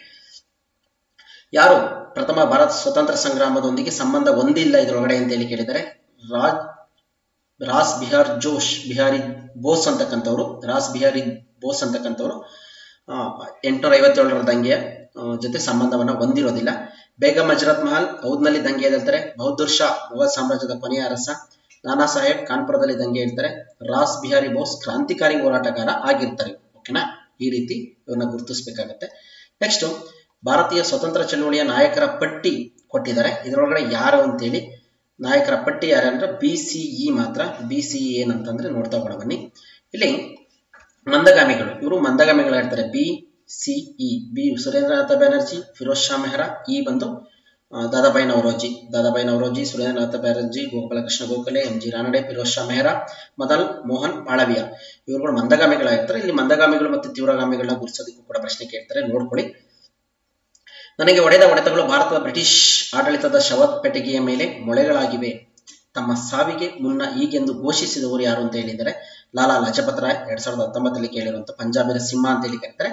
ಯಾರು ಪ್ರಥಮ ಭಾರತ ಸ್ವತಂತ್ರ ಸಂಗ್ರಾಮದೊಂದಿಗೆ ಸಂಬಂಧ ಹೊಂದಿಲ್ಲ ಇದರೊಳಗಡೆ ಅಂತ ಹೇಳಿ ಕೇಳಿದರೆ ರಾಸ್ ಬಿಹಾರಿ ಬೋಸ್ ಅಂತಕ್ಕಂಥವ್ರು 1857ರ ದಂಗೆಯ ಜೊತೆ ಸಂಬಂಧವನ್ನ ಹೊಂದಿರೋದಿಲ್ಲ. ಬೇಗಂ ಹಜರತ್ ಮಹಲ್ ಔದ್ನಲ್ಲಿ ದಂಗೆ ಎದ್ದೇಳ್ತಾರೆ. ಬಹದ್ದೂರ್ ಶಾ ಮೊಘಲ್ ಸಾಮ್ರಾಜ್ಯದ ಕೊನೆಯ ಅರಸ. ನಾನಾ ಸಾಹೇಬ್ ಕಾನ್ಪುರದಲ್ಲಿ ದಂಗೆ ಹೇಳ್ತಾರೆ. ರಾಸ್ ಬಿಹಾರಿ ಬೋಸ್ ಕ್ರಾಂತಿಕಾರಿ ಹೋರಾಟಗಾರ ಆಗಿರ್ತಾರೆ. ಓಕೆನಾ, ಈ ರೀತಿ ಇವನ್ನ ಗುರುತಿಸಬೇಕಾಗತ್ತೆ. ನೆಕ್ಸ್ಟ್ ಭಾರತೀಯ ಸ್ವತಂತ್ರ ಚಳವಳಿಯ ನಾಯಕರ ಪಟ್ಟಿ ಕೊಟ್ಟಿದ್ದಾರೆ. ಇದರೊಳಗಡೆ ಯಾರು ಅಂತೇಳಿ ನಾಯಕರ ಪಟ್ಟಿ ಯಾರಂದ್ರೆ BCE ಮಾತ್ರ. BCE ಏನಂತಂದ್ರೆ ನೋಡ್ತಾ ಹೋಗೋಣ ಬನ್ನಿ. ಇಲ್ಲಿ ಮಂದಗಾಮಿಗಳು, ಇವರು ಮಂದಗಾಮಿಗಳಾಗಿರ್ತಾರೆ. BCE B Surendranath Banerjee, Firoz Shah Mehra. ಈ ಬಂದು ದಾದಾಬಾಯಿ ನವರೋಜಿ, ಸುರೇಂದ್ರನಾಥ ಬ್ಯಾನರ್ಜಿ, ಗೋಪಾಲಕೃಷ್ಣ ಗೋಖಲೆ, MG ರಾನಡೆ, ಫಿರೋಜ್ ಶಾ ಮೆಹ್ರಾ, ಮದನ್ ಮೋಹನ್ ಮಾಳವಿಯಾ ಇವರುಗಳು ಮಂದಗಾಮಿಗಳಾಗಿರ್ತಾರೆ. ಇಲ್ಲಿ ಮಂದಗಾಮಿಗಳು ಮತ್ತು ತೀವ್ರಗಾಮಿಗಳನ್ನ ಗುರುತಿಸೋದಕ್ಕೂ ಕೂಡ ಪ್ರಶ್ನೆ ಕೇಳ್ತಾರೆ. ನೋಡ್ಕೊಳ್ಳಿ. ನನಗೆ ಹೊಡೆದ ಹೊಡೆತಗಳು ಭಾರತದ ಬ್ರಿಟಿಷ್ ಆಡಳಿತದ ಶವಪೆಟ್ಟಿಗೆಯ ಮೇಲೆ ಮೊಳೆಗಳಾಗಿವೆ. ತಮ್ಮ ಸಾವಿಗೆ ಮುನ್ನ ಹೀಗೆಂದು ಘೋಷಿಸಿದವರು ಯಾರು ಅಂತ ಹೇಳಿದರೆ ಲಾಲಾ ಲಜಪತ್ ರಾಯ್. 2019 ಕೇಳಿರುವಂತ ಪಂಜಾಬಿನ ಸಿಂಹ ಅಂತ ಹೇಳಿ ಕರೀತಾರೆ.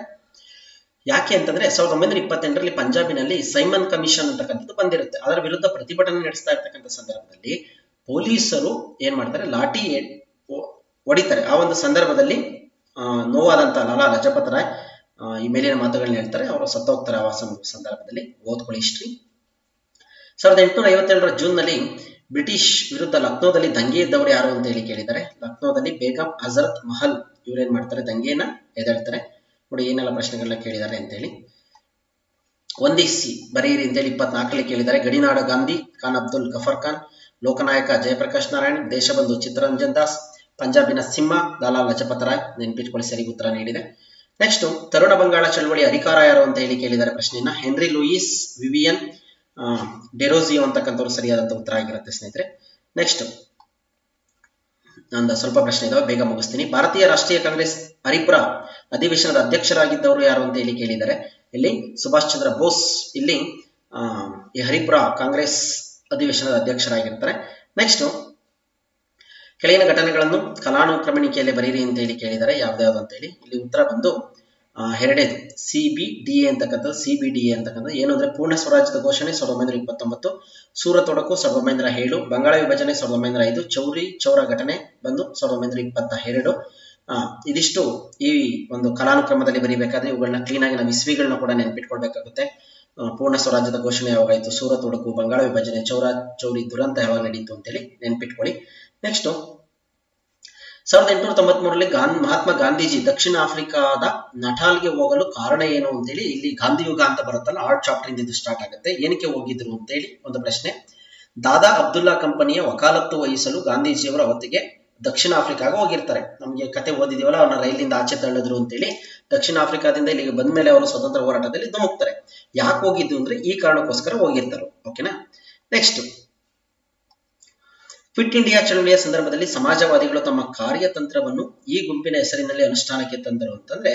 ಯಾಕೆ ಅಂತಂದ್ರೆ 1928ರಲ್ಲಿ ಪಂಜಾಬಿನಲ್ಲಿ ಸೈಮನ್ ಕಮಿಷನ್ ಅಂತಕ್ಕಂಥದ್ದು ಬಂದಿರುತ್ತೆ. ಅದರ ವಿರುದ್ಧ ಪ್ರತಿಭಟನೆ ನಡೆಸ್ತಾ ಇರ್ತಕ್ಕಂಥ ಸಂದರ್ಭದಲ್ಲಿ ಪೊಲೀಸರು ಏನ್ ಮಾಡ್ತಾರೆ, ಲಾಠಿ ಹೊಡಿತಾರೆ. ಆ ಒಂದು ಸಂದರ್ಭದಲ್ಲಿ ನೋವಾದಂತ ಲಾಲಾ ಲಜಪತ್ ರಾಯ್ ಈ ಮೇಲಿನ ಮಾತುಗಳನ್ನ ಹೇಳ್ತಾರೆ. ಅವರು ಸತ್ತೋಗ್ತಾರೆ ಆ ಸಂದರ್ಭದಲ್ಲಿ. ಓದ್ಕೊಳ್ಳಿ ಹಿಸ್ಟ್ರಿ. 1857ರ ಜೂನ್ನಲ್ಲಿ ಬ್ರಿಟಿಷ್ ವಿರುದ್ಧ ಲಕ್ನೋದಲ್ಲಿ ದಂಗೆ ಇದ್ದವರು ಯಾರು ಅಂತ ಹೇಳಿ ಕೇಳಿದ್ದಾರೆ. ಲಕ್ನೋದಲ್ಲಿ ಬೇಗಂ ಹಜರತ್ ಮಹಲ್ ಇವ್ರೇನ್ ಮಾಡ್ತಾರೆ, ದಂಗೆಯನ್ನ ಎದ್ದೇಳ್ತಾರೆ. ನೋಡಿ ಏನೆಲ್ಲ ಪ್ರಶ್ನೆಗಳನ್ನ ಕೇಳಿದ್ದಾರೆ ಅಂತೇಳಿ. ಒಂದಿಸಿ ಬರೀರಿ ಅಂತೇಳಿ 24ರಲ್ಲಿ ಕೇಳಿದ್ದಾರೆ. ಗಡಿನಾಡ ಗಾಂಧಿ, ಖಾನ್ ಅಬ್ದುಲ್ ಗಫರ್ ಖಾನ್, ಲೋಕನಾಯಕ ಜಯಪ್ರಕಾಶ್ ನಾರಾಯಣ್, ದೇಶಬಂಧು ಚಿತ್ತರಂಜನ್ ದಾಸ್, ಪಂಜಾಬಿನ ಸಿಂಹ ಲಾಲಾ ಲಜಪತ್ ರಾಯ್. ನೆನ್ಪಿಟ್ಕೊಳ್ಳಿ, ಸರಿ ಉತ್ತರ ನೀಡಿದೆ. ನೆಕ್ಸ್ಟ್ ತರುಣ ಬಂಗಾಳ ಚಳವಳಿ ಅಧಿಕಾರ ಯಾರು ಅಂತ ಹೇಳಿ ಕೇಳಿದ್ದಾರೆ ಪ್ರಶ್ನೆಯನ್ನ. ಹೆನ್ರಿ ಲೂಯಿಸ್ ವಿವಿಯನ್ ಡೆರೋಜಿಯೋ ಅಂತಕ್ಕಂಥವ್ರು ಸರಿಯಾದಂತ ಉತ್ತರ ಆಗಿರುತ್ತೆ ಸ್ನೇಹಿತರೆ. ನೆಕ್ಸ್ಟ್ ನಂದು ಸ್ವಲ್ಪ ಪ್ರಶ್ನೆ ಇದಾವೆ, ಬೇಗ ಮುಗಿಸ್ತೀನಿ. ಭಾರತೀಯ ರಾಷ್ಟ್ರೀಯ ಕಾಂಗ್ರೆಸ್ ಹರಿಪುರ ಅಧಿವೇಶನದ ಅಧ್ಯಕ್ಷರಾಗಿದ್ದವರು ಯಾರು ಅಂತ ಹೇಳಿ ಕೇಳಿದ್ದಾರೆ. ಇಲ್ಲಿ ಸುಭಾಷ್ ಚಂದ್ರ ಬೋಸ್ ಇಲ್ಲಿ ಈ ಹರಿಪುರ ಕಾಂಗ್ರೆಸ್ ಅಧಿವೇಶನದ ಅಧ್ಯಕ್ಷರಾಗಿರ್ತಾರೆ. ನೆಕ್ಸ್ಟ್ ಕೆಳಗಿನ ಘಟನೆಗಳನ್ನು ಕಾಲಾನುಕ್ರಮಣಿಕೆಯಲ್ಲಿ ಬರೀರಿ ಅಂತ ಹೇಳಿ ಕೇಳಿದ್ದಾರೆ. ಯಾವ್ದಾವ್ದು ಅಂತ ಹೇಳಿ ಇಲ್ಲಿ ಉತ್ತರ ಬಂದು ಎರಡನೇದು CBDA ಅಂತಕ್ಕಂಥದ್ದು ಏನು ಅಂದ್ರೆ ಪೂರ್ಣ ಸ್ವರಾಜ್ಯದ ಘೋಷಣೆ 1929, ಸೂರತ್ ಒಡಕು 1907, ಬಂಗಾಳ ವಿಭಜನೆ 1905, ಚೌರಿ ಚೌರ ಘಟನೆ ಬಂದು 1922. ಇದಿಷ್ಟು ಈ ಒಂದು ಕಾಲಾನುಕ್ರಮದಲ್ಲಿ ಬರೀಬೇಕಾದ್ರೆ ಇವುಗಳನ್ನ ಕ್ಲೀನ್ ಆಗಿ ನಾವು ಇಸ್ವಿಗಳನ್ನ ಕೂಡ ನೆನ್ಪಿಟ್ಕೊಳ್ಬೇಕಾಗುತ್ತೆ. ಪೂರ್ಣ ಸ್ವರಾಜ್ಯದ ಘೋಷಣೆ ಯಾವಾಗಾಯ್ತು, ಸೂರತ್ ಒಡಕು, ಬಂಗಾಳ ವಿಭಜನೆ, ಚೌರಿ ದುರಂತ ಯಾವಾಗ ನಡೀತು ಅಂತೇಳಿ ನೆನ್ಪಿಟ್ಕೊಳ್ಳಿ. ನೆಕ್ಸ್ಟ್ 1893ರಲ್ಲಿ ಮಹಾತ್ಮ ಗಾಂಧೀಜಿ ದಕ್ಷಿಣ ಆಫ್ರಿಕಾದ ನಟಾಲ್ಗೆ ಹೋಗಲು ಕಾರಣ ಏನು ಅಂತೇಳಿ ಇಲ್ಲಿ ಗಾಂಧಿ ಯುಗ ಅಂತ ಬರುತ್ತಲ್ಲ, ಆರ್ಟ್ ಚಾಪ್ಟರ್ ಇಂದ ಇದು ಸ್ಟಾರ್ಟ್ ಆಗುತ್ತೆ. ಏನಕ್ಕೆ ಹೋಗಿದ್ರು ಅಂತೇಳಿ ಒಂದು ಪ್ರಶ್ನೆ. ದಾದಾ ಅಬ್ದುಲ್ಲಾ ಕಂಪನಿಯ ವಕಾಲತ್ತು ವಹಿಸಲು ಗಾಂಧೀಜಿಯವರು ಅವತ್ತಿಗೆ ದಕ್ಷಿಣ ಆಫ್ರಿಕಾಗ ಹೋಗಿರ್ತಾರೆ. ನಮ್ಗೆ ಕತೆ ಓದಿದೀವಲ್ಲ, ಅವ್ರನ್ನ ರೈಲಿಂದ ಆಚೆ ತಳ್ಳಿದ್ರು ಅಂತೇಳಿ. ದಕ್ಷಿಣ ಆಫ್ರಿಕಾದಿಂದ ಇಲ್ಲಿಗೆ ಬಂದ ಮೇಲೆ ಅವರು ಸ್ವತಂತ್ರ ಹೋರಾಟದಲ್ಲಿ ಧುಮುಕ್ತಾರೆ. ಯಾಕೆ ಹೋಗಿದ್ದು ಅಂದ್ರೆ ಈ ಕಾರಣಕ್ಕೋಸ್ಕರ ಹೋಗಿರ್ತಾರೆ. ಓಕೆನಾ. ನೆಕ್ಸ್ಟ್ ಕ್ವಿಟ್ ಇಂಡಿಯಾ ಚಳವಳಿಯ ಸಂದರ್ಭದಲ್ಲಿ ಸಮಾಜವಾದಿಗಳು ತಮ್ಮ ಕಾರ್ಯತಂತ್ರವನ್ನು ಈ ಗುಂಪಿನ ಹೆಸರಿನಲ್ಲಿ ಅನುಷ್ಠಾನಕ್ಕೆ ತಂದರು ಅಂತಂದ್ರೆ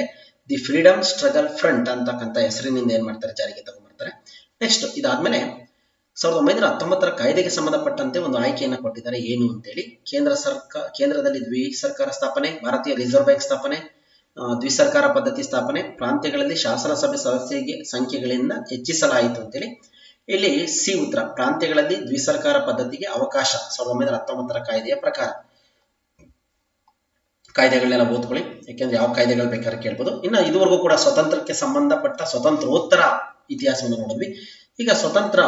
ದಿ ಫ್ರೀಡಮ್ ಸ್ಟ್ರಗಲ್ ಫ್ರಂಟ್ ಅಂತಕ್ಕಂಥ ಹೆಸರಿನಿಂದ ಏನ್ ಮಾಡ್ತಾರೆ, ಜಾರಿಗೆ ತಗೊಂಡ್ಬರ್ತಾರೆ. ನೆಕ್ಸ್ಟ್ ಇದಾದ್ಮೇಲೆ 1919 ಕಾಯ್ದೆಗೆ ಸಂಬಂಧಪಟ್ಟಂತೆ ಒಂದು ಆಯ್ಕೆಯನ್ನು ಕೊಟ್ಟಿದ್ದಾರೆ, ಏನು ಅಂತೇಳಿ. ಕೇಂದ್ರದಲ್ಲಿ ದ್ವಿಸರ್ಕಾರ ಸ್ಥಾಪನೆ, ಭಾರತೀಯ ರಿಸರ್ವ್ ಬ್ಯಾಂಕ್ ಸ್ಥಾಪನೆ, ದ್ವಿಸರ್ಕಾರ ಪದ್ಧತಿ ಸ್ಥಾಪನೆ, ಪ್ರಾಂತ್ಯಗಳಲ್ಲಿ ಶಾಸನಸಭೆ ಸದಸ್ಯರಿಗೆ ಸಂಖ್ಯೆಗಳಿಂದ ಹೆಚ್ಚಿಸಲಾಯಿತು ಅಂತೇಳಿ. ಇಲ್ಲಿ ಸಿ ಉತ್ತರ, ಪ್ರಾಂತ್ಯಗಳಲ್ಲಿ ದ್ವಿಸರ್ಕಾರ ಪದ್ಧತಿಗೆ ಅವಕಾಶ 1919 ಕಾಯ್ದೆಯ ಪ್ರಕಾರ. ಕಾಯ್ದೆಗಳನ್ನೆಲ್ಲ ಓದ್ಕೊಳ್ಳಿ, ಯಾಕೆಂದ್ರೆ ಯಾವ ಕಾಯ್ದೆಗಳು ಬೇಕಾದ್ರೆ ಕೇಳ್ಬೋದು. ಇನ್ನು ಇದುವರೆಗೂ ಕೂಡ ಸ್ವತಂತ್ರಕ್ಕೆ ಸಂಬಂಧಪಟ್ಟ ಸ್ವತಂತ್ರೋತ್ತರ ಇತಿಹಾಸವನ್ನು ನೋಡಿದ್ವಿ. ಈಗ ಸ್ವತಂತ್ರ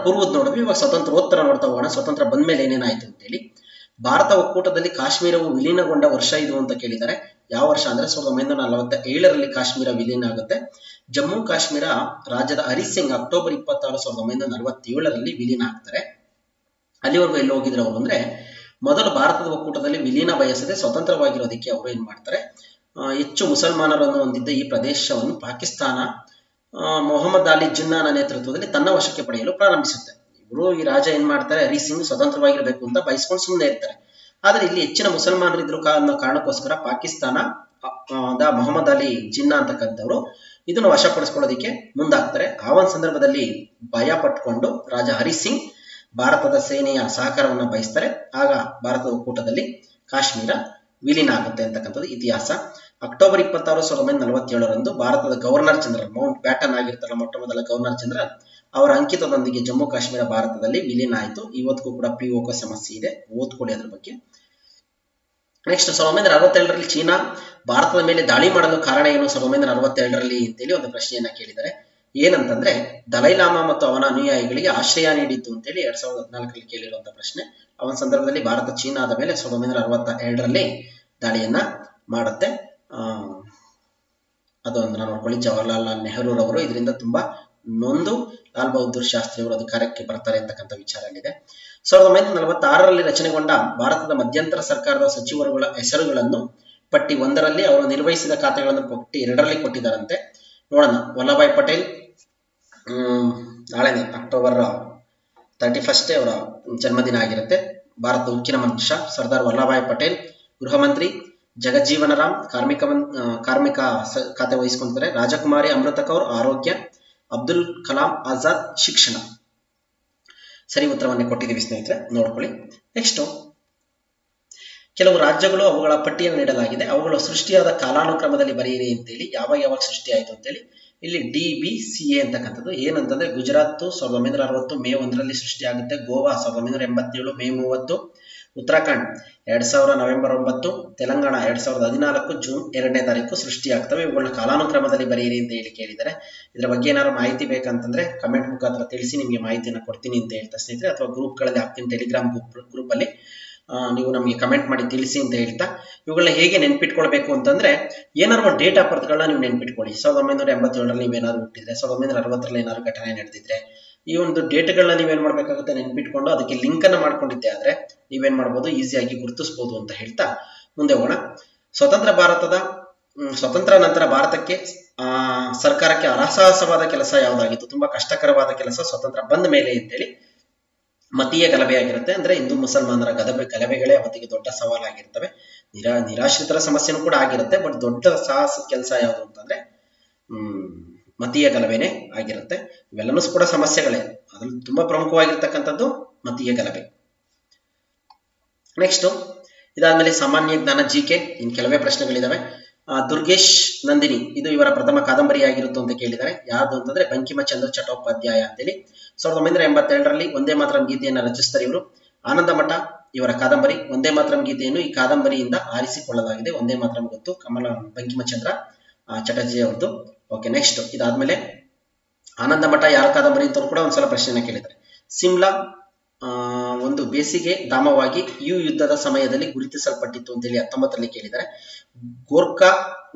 ಪೂರ್ವದ ನೋಡಿದ್ವಿ. ಇವಾಗ ಸ್ವತಂತ್ರೋತ್ತರ ನೋಡ್ತಾ ಹೋಗೋಣ. ಸ್ವತಂತ್ರ ಬಂದ್ಮೇಲೆ ಏನೇನಾಯ್ತು ಅಂತೇಳಿ. ಭಾರತ ಒಕ್ಕೂಟದಲ್ಲಿ ಕಾಶ್ಮೀರವು ವಿಲೀನಗೊಂಡ ವರ್ಷ ಇದು ಅಂತ ಕೇಳಿದ್ದಾರೆ. ಯಾವ ವರ್ಷ ಅಂದ್ರೆ 1947ರಲ್ಲಿ ಕಾಶ್ಮೀರ ವಿಲೀನ ಆಗುತ್ತೆ. ಜಮ್ಮು ಕಾಶ್ಮೀರ ರಾಜ್ಯದ ಹರಿಸಿಂಗ್ ಅಕ್ಟೋಬರ್ 26, 1947ರಲ್ಲಿ ವಿಲೀನ ಆಗ್ತಾರೆ. ಅಲ್ಲಿವರೆಗೂ ಎಲ್ಲಿ ಹೋಗಿದ್ರು ಅವರು ಅಂದ್ರೆ, ಮೊದಲು ಭಾರತದ ಒಕ್ಕೂಟದಲ್ಲಿ ವಿಲೀನ ಬಯಸದೆ ಸ್ವತಂತ್ರವಾಗಿರೋದಕ್ಕೆ ಅವರು ಏನ್ ಮಾಡ್ತಾರೆ, ಹೆಚ್ಚು ಮುಸಲ್ಮಾನರನ್ನು ಹೊಂದಿದ್ದ ಈ ಪ್ರದೇಶವನ್ನು ಪಾಕಿಸ್ತಾನ ಮೊಹಮ್ಮದ್ ಅಲಿ ಜಿನ್ನಾನ ನೇತೃತ್ವದಲ್ಲಿ ತನ್ನ ವಶಕ್ಕೆ ಪಡೆಯಲು ಪ್ರಾರಂಭಿಸುತ್ತೆ. ಇವರು ಈ ರಾಜ ಏನ್ ಮಾಡ್ತಾರೆ, ಹರಿ ಸಿಂಗ್ ಸ್ವತಂತ್ರವಾಗಿರಬೇಕು ಅಂತ ಬಯಸ್ಕೊಂಡು ಸುಮ್ಮನೆ ಇರ್ತಾರೆ. ಆದ್ರೆ ಇಲ್ಲಿ ಹೆಚ್ಚಿನ ಮುಸಲ್ಮಾನರು ಇದ್ರು ಅನ್ನೋ ಕಾರಣಕ್ಕೋಸ್ಕರ ಪಾಕಿಸ್ತಾನ ಮೊಹಮ್ಮದ್ ಅಲಿ ಜಿನ್ನಾ ಅಂತಕ್ಕಂಥವ್ರು ಇದನ್ನು ವಶಪಡಿಸ್ಕೊಳ್ಳೋದಕ್ಕೆ ಮುಂದಾಗ್ತಾರೆ. ಆ ಒಂದು ಸಂದರ್ಭದಲ್ಲಿ ಭಯ ಪಟ್ಕೊಂಡು ರಾಜ ಹರಿ ಸಿಂಗ್ ಭಾರತದ ಸೇನೆಯ ಸಹಕಾರವನ್ನು ಬಯಸ್ತಾರೆ. ಆಗ ಭಾರತದ ಒಕ್ಕೂಟದಲ್ಲಿ ಕಾಶ್ಮೀರ ವಿಲೀನ ಆಗುತ್ತೆ ಅಂತಕ್ಕಂಥದ್ದು ಇತಿಹಾಸ. ಅಕ್ಟೋಬರ್ 26, 1947ರಂದು ಭಾರತದ ಗವರ್ನರ್ ಜನರಲ್ ಮೌಂಟ್ ಬ್ಯಾಟನ್ ಆಗಿರ್ತಾರಲ್ಲ, ಮೊಟ್ಟ ಮೊದಲ ಗವರ್ನರ್ ಜನರಲ್, ಅವರ ಅಂಕಿತದೊಂದಿಗೆ ಜಮ್ಮು ಕಾಶ್ಮೀರ ಭಾರತದಲ್ಲಿ ವಿಲೀನ ಆಯಿತು. ಇವತ್ತಿಗೂ ಕೂಡ POK ಸಮಸ್ಯೆ ಇದೆ, ಓದ್ಕೊಳ್ಳಿ ಅದ್ರ ಬಗ್ಗೆ. ನೆಕ್ಸ್ಟ್ 1967ರಲ್ಲಿ ಚೀನಾ ಭಾರತದ ಮೇಲೆ ದಾಳಿ ಮಾಡಲು ಕಾರಣ ಏನು 1967ರಲ್ಲಿ ಅಂತೇಳಿ ಒಂದು ಪ್ರಶ್ನೆಯನ್ನ ಕೇಳಿದ್ದಾರೆ. ಏನಂತಂದ್ರೆ, ದಲೈಲಾಮಾ ಮತ್ತು ಅವನ ಅನುಯಾಯಿಗಳಿಗೆ ಆಶ್ರಯ ನೀಡಿದ್ದು ಅಂತೇಳಿ 2014ರಲ್ಲಿ ಕೇಳಿರುವಂತಹ ಪ್ರಶ್ನೆ. ಅವನ ಸಂದರ್ಭದಲ್ಲಿ ಭಾರತ ಚೀನಾದ ಮೇಲೆ 1962ರಲ್ಲಿ ದಾಳಿಯನ್ನ ಮಾಡುತ್ತೆ. ಅದೊಂದು ನೋಡ್ಕೊಳ್ಳಿ. ಜವಾಹರ್ಲಾಲ್ ನೆಹರು ರವರು ಇದರಿಂದ ತುಂಬಾ ನೊಂದು ಲಾಲ್ ಬಹದ್ದೂರ್ ಶಾಸ್ತ್ರಿ ಅವರು ಅಧಿಕಾರಕ್ಕೆ ಬರ್ತಾರೆ ಅಂತಕ್ಕಂಥ ವಿಚಾರ ಇದೆ. 1946ರಲ್ಲಿ ರಚನೆಗೊಂಡ ಭಾರತದ ಮಧ್ಯಂತರ ಸರ್ಕಾರದ ಸಚಿವರುಗಳ ಹೆಸರುಗಳನ್ನು ಪಟ್ಟಿ 1ರಲ್ಲಿ ಅವರು ನಿರ್ವಹಿಸಿದ ಖಾತೆಗಳನ್ನು ಪಟ್ಟಿ 2ರಲ್ಲಿ ಕೊಟ್ಟಿದ್ದಾರಂತೆ. ನೋಡೋಣ. ವಲ್ಲಭಾಯ್ ಪಟೇಲ್ ನಾಳೆನೆ ಅಕ್ಟೋಬರ್ 31 ಅವರ ಜನ್ಮದಿನ ಆಗಿರುತ್ತೆ. ಭಾರತದ ಉಕ್ಕಿನ ಮನುಷ್ಯ ಸರ್ದಾರ್ ವಲ್ಲಭಾಯ್ ಪಟೇಲ್. ಗೃಹ ಮಂತ್ರಿ ಜಗಜ್ಜೀವನ ರಾಮ್, ಕಾರ್ಮಿಕ ಖಾತೆ ವಹಿಸ್ಕೊಂತಾರೆ. ರಾಜಕುಮಾರಿ ಅಮೃತ ಕೌರ್ ಆರೋಗ್ಯ, ಅಬ್ದುಲ್ ಕಲಾಂ ಆಜಾದ್ ಶಿಕ್ಷಣ. ಸರಿ ಉತ್ತರವನ್ನೇ ಕೊಟ್ಟಿದ್ದೀವಿ ಸ್ನೇಹಿತರೆ, ನೋಡ್ಕೊಳ್ಳಿ. ನೆಕ್ಸ್ಟ್, ಕೆಲವು ರಾಜ್ಯಗಳು ಅವುಗಳ ಪಟ್ಟಿಯನ್ನು ನೀಡಲಾಗಿದೆ. ಅವುಗಳು ಸೃಷ್ಟಿಯಾದ ಕಾಲಾನುಕ್ರಮದಲ್ಲಿ ಬರೆಯಿರಿ ಅಂತೇಳಿ. ಯಾವಾಗ ಸೃಷ್ಟಿಯಾಯಿತು ಅಂತೇಳಿ. ಇಲ್ಲಿ DBCA ಅಂತಕ್ಕಂಥದ್ದು ಏನಂತಂದ್ರೆ, ಗುಜರಾತ್ 1960 ಮೇ 1ರಲ್ಲಿ ಸೃಷ್ಟಿಯಾಗುತ್ತೆ. ಗೋವಾ 1987 ಮೇ 30, ಉತ್ತರಾಖಂಡ್ 2000 ನವೆಂಬರ್ 9, ತೆಲಂಗಾಣ 2014 ಜೂನ್ 2ನೇ ತಾರೀಕು ಸೃಷ್ಟಿಯಾಗ್ತವೆ. ಇವುಗಳನ್ನ ಕಾಲಾನುಕ್ರಮದಲ್ಲಿ ಬರೆಯಿರಿ ಅಂತ ಹೇಳಿ ಕೇಳಿದ್ದಾರೆ. ಇದರ ಬಗ್ಗೆ ಏನಾದ್ರು ಮಾಹಿತಿ ಬೇಕಂತಂದ್ರೆ ಕಮೆಂಟ್ ಮುಖಾಂತರ ತಿಳಿಸಿ, ನಿಮಗೆ ಮಾಹಿತಿಯನ್ನು ಕೊಡ್ತೀನಿ ಅಂತ ಹೇಳ್ತಾ ಸ್ನೇಹಿತರೆ, ಅಥವಾ ಗ್ರೂಪ್ಗಳಲ್ಲಿ ಹಾಕ್ತೀನಿ. ಟೆಲಿಗ್ರಾಮ್ ಗ್ರೂಪ್ ಅಲ್ಲಿ ನೀವು ನಮಗೆ ಕಮೆಂಟ್ ಮಾಡಿ ತಿಳಿಸಿ ಅಂತ ಹೇಳ್ತಾ, ಇವುಗಳನ್ನ ಹೇಗೆ ನೆನ್ಪಿಟ್ಕೊಳ್ಬೇಕು ಅಂತಂದ್ರೆ, ಏನಾದ್ರು ಒಂದು ಡೇಟ್ ಆಫ್ ಬರ್ತ್ಗಳನ್ನ ನೀವು ನೆನ್ಪಿಟ್ಕೊಳ್ಳಿ. 1987ರಲ್ಲಿ ನೀವೇನಾದ್ರು ಹುಟ್ಟಿದ್ರೆ, 1960ರಲ್ಲಿ ಏನಾದ್ರು ಘಟನೆ ನಡೆದಿದ್ರೆ, ಈ ಒಂದು ಡೇಟ್ಗಳನ್ನ ನೀವೇನ್ ಮಾಡ್ಬೇಕಾಗುತ್ತೆ, ನೆನ್ಪಿಟ್ಕೊಂಡು ಅದಕ್ಕೆ ಲಿಂಕ್ ಅನ್ನ ಮಾಡ್ಕೊಂಡಿದ್ದೆ ಆದ್ರೆ ನೀವೇನ್ ಮಾಡ್ಬೋದು, ಈಸಿಯಾಗಿ ಗುರುತಿಸಬಹುದು ಅಂತ ಹೇಳ್ತಾ ಮುಂದೆ ಹೋಗೋಣ. ಸ್ವತಂತ್ರ ನಂತರ ಭಾರತಕ್ಕೆ ಸರ್ಕಾರಕ್ಕೆ ಅರಸಾಹಸವಾದ ಕೆಲಸ ಯಾವ್ದಾಗಿತ್ತು, ತುಂಬಾ ಕಷ್ಟಕರವಾದ ಕೆಲಸ ಸ್ವತಂತ್ರ ಬಂದ ಮೇಲೆ ಅಂತೇಳಿ. ಮತೀಯ ಗಲಭೆ ಆಗಿರುತ್ತೆ. ಅಂದ್ರೆ ಹಿಂದೂ ಮುಸಲ್ಮಾನರ ಗಲಭೆಗಳೇ ಅವತ್ತಿಗೆ ದೊಡ್ಡ ಸವಾಲಾಗಿರ್ತವೆ. ನಿರಾಶ್ರಿತರ ಸಮಸ್ಯೆನೂ ಕೂಡ ಆಗಿರುತ್ತೆ. ಬಟ್ ದೊಡ್ಡ ಸಾಹಸದ ಕೆಲಸ ಯಾವುದು ಅಂತಂದ್ರೆ ಮತೀಯ ಗಲಭೆನೇ ಆಗಿರುತ್ತೆ. ಇವೆಲ್ಲನೂ ಕೂಡ ಸಮಸ್ಯೆಗಳೇ, ಅದ್ರಲ್ಲಿ ತುಂಬಾ ಪ್ರಮುಖವಾಗಿರ್ತಕ್ಕಂಥದ್ದು ಮತೀಯ ಗಲಭೆ. ನೆಕ್ಸ್ಟ್, ಇದಾದ್ಮೇಲೆ ಸಾಮಾನ್ಯ ಜ್ಞಾನ GK. ಇನ್ ಕೆಲವೇ ಪ್ರಶ್ನೆಗಳಿದಾವೆ. ದುರ್ಗೇಶ್ ನಂದಿನಿ ಇದು ಇವರ ಪ್ರಥಮ ಕಾದಂಬರಿ ಆಗಿರುತ್ತು ಅಂತ ಕೇಳಿದ್ದಾರೆ. ಯಾವುದು ಅಂತಂದ್ರೆ ಬಂಕಿಮಚಂದ್ರ ಚಟ್ಟೋಪಾಧ್ಯಾಯ ಅಂತೇಳಿ. 1987ರಲ್ಲಿ ಒಂದೇ ಮಾತರಂ ಗೀತೆಯನ್ನು ರಚಿಸ್ತಾರೆ ಇವರು. ಆನಂದ ಮಠ ಇವರ ಕಾದಂಬರಿ. ಒಂದೇ ಮಾತರಂ ಗೀತೆಯನ್ನು ಈ ಕಾದಂಬರಿಯಿಂದ ಆರಿಸಿಕೊಳ್ಳಲಾಗಿದೆ. ಒಂದೇ ಮಾತರಂ ಗೊತ್ತು, ಬಂಕಿಮಚಂದ್ರ ಚಟರ್ಜಿ ಅವರದ್ದು. ಓಕೆ, ನೆಕ್ಸ್ಟ್ ಇದಾದ್ಮೇಲೆ ಆನಂದ ಮಠ ಯಾರ ಕಾದಂಬರಿ ಅಂತ ಕೂಡ ಒಂದ್ಸಲ ಪ್ರಶ್ನೆನ ಕೇಳಿದ್ದಾರೆ. ಸಿಮ್ಲಾ ಒಂದು ಬೇಸಿಗೆ ಧಾಮವಾಗಿ ಈ ಯುದ್ಧದ ಸಮಯದಲ್ಲಿ ಗುರುತಿಸಲ್ಪಟ್ಟಿತ್ತು ಅಂತೇಳಿ 19ರಲ್ಲಿ ಕೇಳಿದ್ದಾರೆ. ಗೂರ್ಖಾ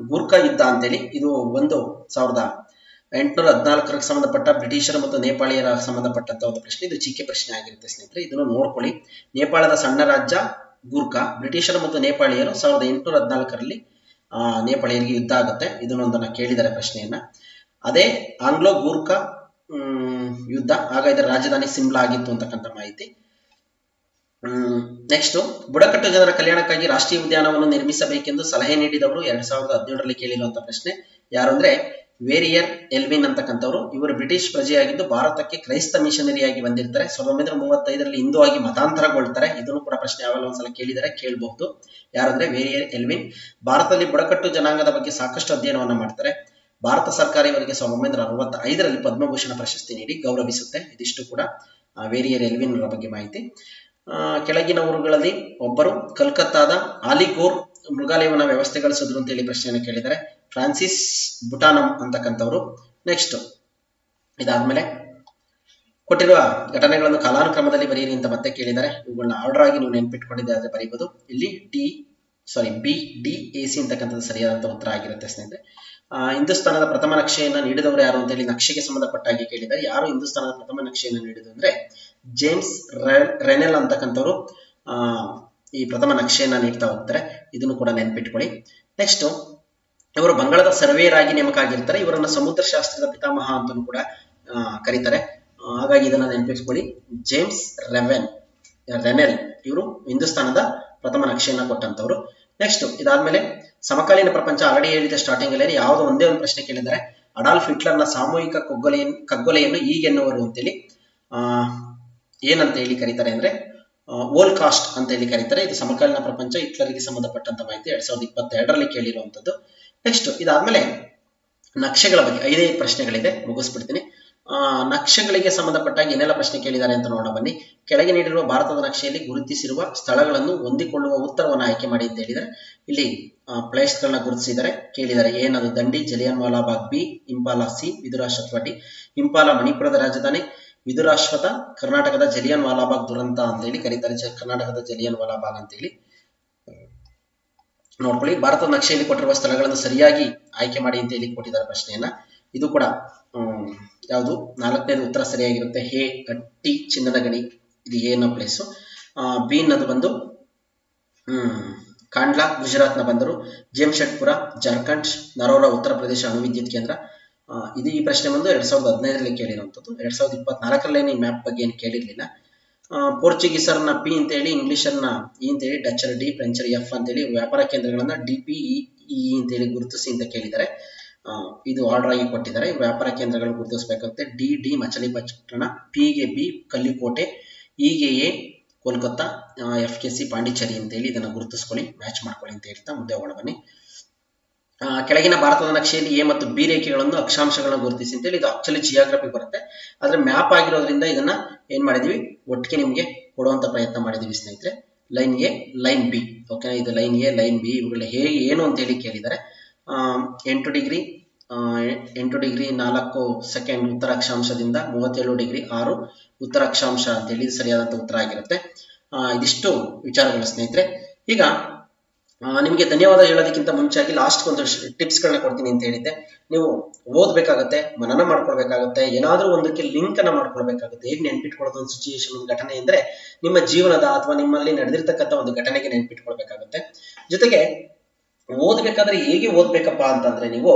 ಯುದ್ಧ ಅಂತೇಳಿ ಇದು 1814ಕ್ಕೆ ಸಂಬಂಧಪಟ್ಟ ಬ್ರಿಟಿಷರ ಮತ್ತು ನೇಪಾಳಿಯರ ಸಂಬಂಧಪಟ್ಟಂತ ಒಂದು ಪ್ರಶ್ನೆ. ಇದು GK ಪ್ರಶ್ನೆ ಆಗಿರುತ್ತೆ ಸ್ನೇಹಿತರೆ, ಇದನ್ನು ನೋಡ್ಕೊಳ್ಳಿ. ನೇಪಾಳದ ಸಣ್ಣ ರಾಜ್ಯ ಗೂರ್ಖಾ, ಬ್ರಿಟಿಷರು ಮತ್ತು ನೇಪಾಳಿಯರು 1814ರಲ್ಲಿ ನೇಪಾಳಿಯರಿಗೆ ಯುದ್ಧ ಆಗುತ್ತೆ. ಇದನ್ನೊಂದನ್ನ ಕೇಳಿದರೆ ಪ್ರಶ್ನೆಯನ್ನ. ಅದೇ ಆಂಗ್ಲೋ ಗೂರ್ಖಾ ಯುದ್ಧ, ಆಗ ಇದರ ರಾಜಧಾನಿ ಸಿಮ್ಲಾ ಆಗಿತ್ತು ಅಂತಕ್ಕಂಥ ಮಾಹಿತಿ. ನೆಕ್ಸ್ಟ್, ಬುಡಕಟ್ಟು ಜನರ ಕಲ್ಯಾಣಕ್ಕಾಗಿ ರಾಷ್ಟ್ರೀಯ ಉದ್ಯಾನವನ್ನು ನಿರ್ಮಿಸಬೇಕೆಂದು ಸಲಹೆ ನೀಡಿದವರು 2017ರಲ್ಲಿ ಕೇಳಿರುವಂತಹ ಪ್ರಶ್ನೆ. ಯಾರು ಅಂದ್ರೆ ವೇರಿಯರ್ ಎಲ್ವಿನ್ ಅಂತಕ್ಕಂಥವ್ರು. ಇವರು ಬ್ರಿಟಿಷ್ ಪ್ರಜೆಯಾಗಿದ್ದು ಭಾರತಕ್ಕೆ ಕ್ರೈಸ್ತ ಮಿಷನರಿಯಾಗಿ ಬಂದಿರ್ತಾರೆ. 1935ರಲ್ಲಿ ಹಿಂದೂ ಆಗಿ ಮತಾಂತರಗೊಳ್ತಾರೆ. ಇದನ್ನು ಕೂಡ ಪ್ರಶ್ನೆ ಯಾವಾಗಲೂ ಒಂದ್ಸಲ ಕೇಳಿದರೆ ಕೇಳಬಹುದು. ಯಾರಂದ್ರೆ ವೇರಿಯರ್ ಎಲ್ವಿನ್. ಭಾರತದಲ್ಲಿ ಬುಡಕಟ್ಟು ಜನಾಂಗದ ಬಗ್ಗೆ ಸಾಕಷ್ಟು ಅಧ್ಯಯನವನ್ನ ಮಾಡ್ತಾರೆ. ಭಾರತ ಸರ್ಕಾರ ಇವರಿಗೆ 1965ರಲ್ಲಿ ಪದ್ಮಭೂಷಣ ಪ್ರಶಸ್ತಿ ನೀಡಿ ಗೌರವಿಸುತ್ತೆ. ಇದಿಷ್ಟು ಕೂಡ ವೇರಿಯರ್ ಎಲ್ವಿನ್ ಅವರ ಬಗ್ಗೆ ಮಾಹಿತಿ. ಕೆಳಗಿನವರುಗಳಲ್ಲಿ ಒಬ್ಬರು ಕಲ್ಕತ್ತಾದ ಆಲಿಗೋರ್ ಮೃಗಾಲಯವನ್ನ ವ್ಯವಸ್ಥೆಗೊಳಿಸಿದ್ರು ಅಂತ ಹೇಳಿ ಪ್ರಶ್ನೆಯನ್ನು ಕೇಳಿದರೆ ಫ್ರಾನ್ಸಿಸ್ ಬುಟಾನಮ್ ಅಂತಕ್ಕಂಥವ್ರು. ನೆಕ್ಸ್ಟ್ ಇದಾದ್ಮೇಲೆ ಕೊಟ್ಟಿರುವ ಘಟನೆಗಳನ್ನು ಕಾಲಾನುಕ್ರಮದಲ್ಲಿ ಬರೆಯಿರಿ ಅಂತ ಮತ್ತೆ ಕೇಳಿದ್ದಾರೆ. ಇವುಗಳನ್ನ ಆರ್ಡರ್ ಆಗಿ ನೀವು ನೆನ್ಪಿಟ್ಕೊಂಡಿದ್ದೆ ಬರೀಬಹುದು. ಇಲ್ಲಿ BDAC ಅಂತಕ್ಕಂಥದ್ದು ಸರಿಯಾದಂತ ಉತ್ತರ ಆಗಿರುತ್ತೆ ಸ್ನೇಹಿತರೆ. ಹಿಂದೂಸ್ತಾನದ ಪ್ರಥಮ ನಕ್ಷೆಯನ್ನು ನೀಡಿದವರು ಯಾರು ಅಂತ ಹೇಳಿ ನಕ್ಷೆಗೆ ಸಂಬಂಧಪಟ್ಟಾಗಿ ಕೇಳಿದ್ದಾರೆ. ಯಾರು ಹಿಂದೂಸ್ತಾನದ ಪ್ರಥಮ ನಕ್ಷೆಯನ್ನು ನೀಡಿದ್ರು ಅಂದ್ರೆ ಜೇಮ್ಸ್ ರೆನೆಲ್ ಅಂತಕ್ಕಂಥವ್ರು ಈ ಪ್ರಥಮ ನಕ್ಷೆಯನ್ನ ನೀಡ್ತಾ ಹೋಗ್ತಾರೆ. ಇದನ್ನು ಕೂಡ ನೆನ್ಪಿಟ್ಕೊಳ್ಳಿ. ನೆಕ್ಸ್ಟ್ ಇವರು ಬಂಗಾಳದ ಸರ್ವೇಯರ್ ಆಗಿ ನೇಮಕ ಆಗಿರ್ತಾರೆ. ಇವರನ್ನ ಸಮುದ್ರ ಶಾಸ್ತ್ರದ ಪಿತಾಮಹ ಅಂತಲೂ ಕೂಡ ಕರೀತಾರೆ. ಹಾಗಾಗಿ ಇದನ್ನ ನೆನಪಿಸ್ಕೊಳ್ಳಿ. ಜೇಮ್ಸ್ ರೆನೆಲ್ ಇವರು ಹಿಂದೂಸ್ತಾನದ ಪ್ರಥಮ ನಕ್ಷೆಯನ್ನ ಕೊಟ್ಟಂತವ್ರು. ನೆಕ್ಸ್ಟ್ ಇದಾದ್ಮೇಲೆ ಸಮಕಾಲೀನ ಪ್ರಪಂಚ ಆಲ್ರೆಡಿ ಹೇಳಿದ ಸ್ಟಾರ್ಟಿಂಗ್ ಅಲ್ಲಿ ಯಾವುದೋ ಒಂದೇ ಒಂದು ಪ್ರಶ್ನೆ ಕೇಳಿದ್ದಾರೆ. ಅಡಾಲ್ಫ್ ಹಿಟ್ಲರ್ನ ಸಾಮೂಹಿಕ ಕಗ್ಗೊಲೆಯನ್ನು ಹೀಗೆನ್ನುವರು ಅಂತೇಳಿ ಏನಂತ ಹೇಳಿ ಕರೀತಾರೆ ಅಂದ್ರೆ ಹೋಲೋಕಾಸ್ಟ್ ಅಂತ ಹೇಳಿ ಕರೀತಾರೆ. ಇದು ಸಮಕಾಲೀನ ಪ್ರಪಂಚ ಹಿಟ್ಲರ್ಗೆ ಸಂಬಂಧಪಟ್ಟಂತ ಮಾಹಿತಿ 2022ರಲ್ಲಿ ಕೇಳಿರುವಂತದ್ದು. ನೆಕ್ಸ್ಟ್ ಇದಾದ್ಮೇಲೆ ನಕ್ಷೆಗಳ ಬಗ್ಗೆ 5 ಪ್ರಶ್ನೆಗಳಿದೆ, ಮುಗಿಸ್ಬಿಡ್ತೀನಿ. ನಕ್ಷೆಗಳಿಗೆ ಸಂಬಂಧಪಟ್ಟಾಗಿ ಏನೆಲ್ಲ ಪ್ರಶ್ನೆ ಕೇಳಿದ್ದಾರೆ ಅಂತ ನೋಡೋಣ ಬನ್ನಿ. ಕೆಳಗೆ ನೀಡಿರುವ ಭಾರತದ ನಕ್ಷೆಯಲ್ಲಿ ಗುರುತಿಸಿರುವ ಸ್ಥಳಗಳನ್ನು ಹೊಂದಿಕೊಳ್ಳುವ ಉತ್ತರವನ್ನು ಆಯ್ಕೆ ಮಾಡಿ ಅಂತ ಹೇಳಿದರೆ ಇಲ್ಲಿ ಪ್ಲೇಸ್ ಗಳನ್ನ ಗುರುತಿಸಿದರೆ ಕೇಳಿದ್ದಾರೆ. ಏನದು? Dandi, Jallianwala Bagh, B Imphal, C Vidurashwatha, D Imphal ಮಣಿಪುರದ ರಾಜಧಾನಿ, ವಿದುರಾಶ್ವತ್ಥ ಕರ್ನಾಟಕದ ಜಲಿಯನ್ ವಾಲಾ ಬಾಗ್ ದುರಂತ ಅಂತ ಹೇಳಿ ಕರೀತಾರೆ. ಕರ್ನಾಟಕದ ಜಲಿಯನ್ ವಾಲಾ ಬಾಗ್ ಅಂತ ಹೇಳಿ ನೋಡ್ಕೊಳ್ಳಿ. ಭಾರತದ ನಕ್ಷೆಯಲ್ಲಿ ಕೊಟ್ಟಿರುವ ಸ್ಥಳಗಳನ್ನು ಸರಿಯಾಗಿ ಆಯ್ಕೆ ಮಾಡಿ ಅಂತ ಹೇಳಿ ಕೊಟ್ಟಿದ್ದಾರೆ ಪ್ರಶ್ನೆಯನ್ನ. ಇದು ಕೂಡ ಯಾವುದು 4ನೇದು ಉತ್ತರ ಸರಿಯಾಗಿರುತ್ತೆ. ಹೇ ಅಟ್ಟಿ ಚಿನ್ನದ ಗಣಿ, ಇದು ಏನ ಪ್ಲೇಸು. ಬಿ ಅನ್ನೋದು ಬಂದು ಕಾಂಡ್ಲಾ ಗುಜರಾತ್ನ ಬಂದರು. ಜೆಮ್ಶೆಡ್ಪುರ ಜಾರ್ಖಂಡ್, ನರೋರಾ ಉತ್ತರ ಪ್ರದೇಶ ಅಣು ವಿದ್ಯುತ್ ಕೇಂದ್ರ. ಇದು ಈ ಪ್ರಶ್ನೆ ಬಂದು 2015ರಲ್ಲಿ ಕೇಳಿರುವಂಥದ್ದು. 2024ರಲ್ಲಿ ಈ ಮ್ಯಾಪ್ ಬಗ್ಗೆ ಏನು ಕೇಳಿರ್ಲಿಲ್ಲ. ಪೋರ್ಚುಗೀಸರ್ನ ಪಿ ಅಂತ ಹೇಳಿ, ಇಂಗ್ಲಿಷರ್ನ ಇ ಅಂತ ಹೇಳಿ, ಡಚ್ಚರ್ ಡಿ, ಫ್ರೆಂಚರ್ ಎಫ್ ಅಂತ ಹೇಳಿ ವ್ಯಾಪಾರ ಕೇಂದ್ರಗಳನ್ನ DPEE ಅಂತ ಹೇಳಿ ಗುರುತಿಸಿ ಅಂತ ಕೇಳಿದ್ದಾರೆ. ಇದು ಆರ್ಡರ್ ಆಗಿ ಕೊಟ್ಟಿದ್ದಾರೆ. ವ್ಯಾಪಾರ ಕೇಂದ್ರಗಳನ್ನು ಗುರುತಿಸಬೇಕಾಗುತ್ತೆ. ಡಿ ಮಚಲಿಪಟ್ಟಣ, ಪಿಗೆ ಬಿ ಕಲ್ಲಿಕೋಟೆ, ಇಗೆ ಎ ಕೋಲ್ಕತ್ತಾ, FKC ಪಾಂಡಿಚೇರಿ ಅಂತ ಹೇಳಿ ಇದನ್ನ ಗುರುತಿಸ್ಕೊಳ್ಳಿ, ಮ್ಯಾಚ್ ಮಾಡ್ಕೊಳ್ಳಿ ಅಂತ ಹೇಳ್ತಾ ಮುಂದೆ ಹೋಗೋಣ ಬನ್ನಿ. ಕೆಳಗಿನ ಭಾರತದ ನಕ್ಷೆಯಲ್ಲಿ ಎ ಮತ್ತು ಬಿ ರೇಖೆಗಳನ್ನು ಅಕ್ಷಾಂಶಗಳನ್ನು ಗುರುತಿಸಿ ಅಂತ ಹೇಳಿ. ಇದು ಆಕ್ಚುಲಿ ಜಿಯೋಗ್ರಫಿ ಬರುತ್ತೆ, ಆದ್ರೆ ಮ್ಯಾಪ್ ಆಗಿರೋದ್ರಿಂದ ಇದನ್ನ ಏನ್ ಮಾಡಿದೀವಿ, ಒಟ್ಟಿಗೆ ನಿಮ್ಗೆ ಕೊಡುವಂತ ಪ್ರಯತ್ನ ಮಾಡಿದೀವಿ ಸ್ನೇಹಿತರೆ. Line A, line B, okay. ಇದು ಲೈನ್ ಎ, ಲೈನ್ ಬಿ, ಇವುಗಳ ಹೇಗೆ ಏನು ಅಂತ ಹೇಳಿ ಕೇಳಿದ್ದಾರೆ. 8 ಡಿಗ್ರಿ 4 ಸೆಕೆಂಡ್ ಉತ್ತರ ಅಕ್ಷಾಂಶದಿಂದ 37 ಡಿಗ್ರಿ 6 ಉತ್ತರ ಅಕ್ಷಾಂಶ ಅಂತ ಹೇಳಿ ಸರಿಯಾದಂತ ಉತ್ತರ ಆಗಿರುತ್ತೆ. ಇದಿಷ್ಟು ವಿಚಾರಗಳು ಸ್ನೇಹಿತರೆ. ಈಗ ನಿಮಗೆ ಧನ್ಯವಾದ ಹೇಳೋದಕ್ಕಿಂತ ಮುಂಚಾಗಿ ಲಾಸ್ಟ್ ಒಂದು ಟಿಪ್ಸ್ ಗಳನ್ನ ಕೊಡ್ತೀನಿ ಅಂತ ಹೇಳಿದ್ದೆ. ನೀವು ಓದ್ಬೇಕಾಗತ್ತೆ, ಮನನ ಮಾಡ್ಕೊಳ್ಬೇಕಾಗತ್ತೆ, ಏನಾದ್ರೂ ಒಂದಕ್ಕೆ ಲಿಂಕ್ ಅನ್ನ ಮಾಡ್ಕೊಳ್ಬೇಕಾಗುತ್ತೆ. ಹೇಗೆ ನೆನ್ಪಿಟ್ಕೊಳ್ಳೋದು ಒಂದು ಸಿಚುಯೇಷನ್, ಒಂದು ಘಟನೆ ಅಂದ್ರೆ ನಿಮ್ಮ ಜೀವನದ ಅಥವಾ ನಿಮ್ಮಲ್ಲಿ ನಡೆದಿರ್ತಕ್ಕಂಥ ಒಂದು ಘಟನೆಗೆ ನೆನ್ಪಿಟ್ಕೊಳ್ಬೇಕಾಗುತ್ತೆ. ಜೊತೆಗೆ ಓದ್ಬೇಕಾದ್ರೆ ಹೇಗೆ ಓದ್ಬೇಕಪ್ಪ ಅಂತಂದ್ರೆ ನೀವು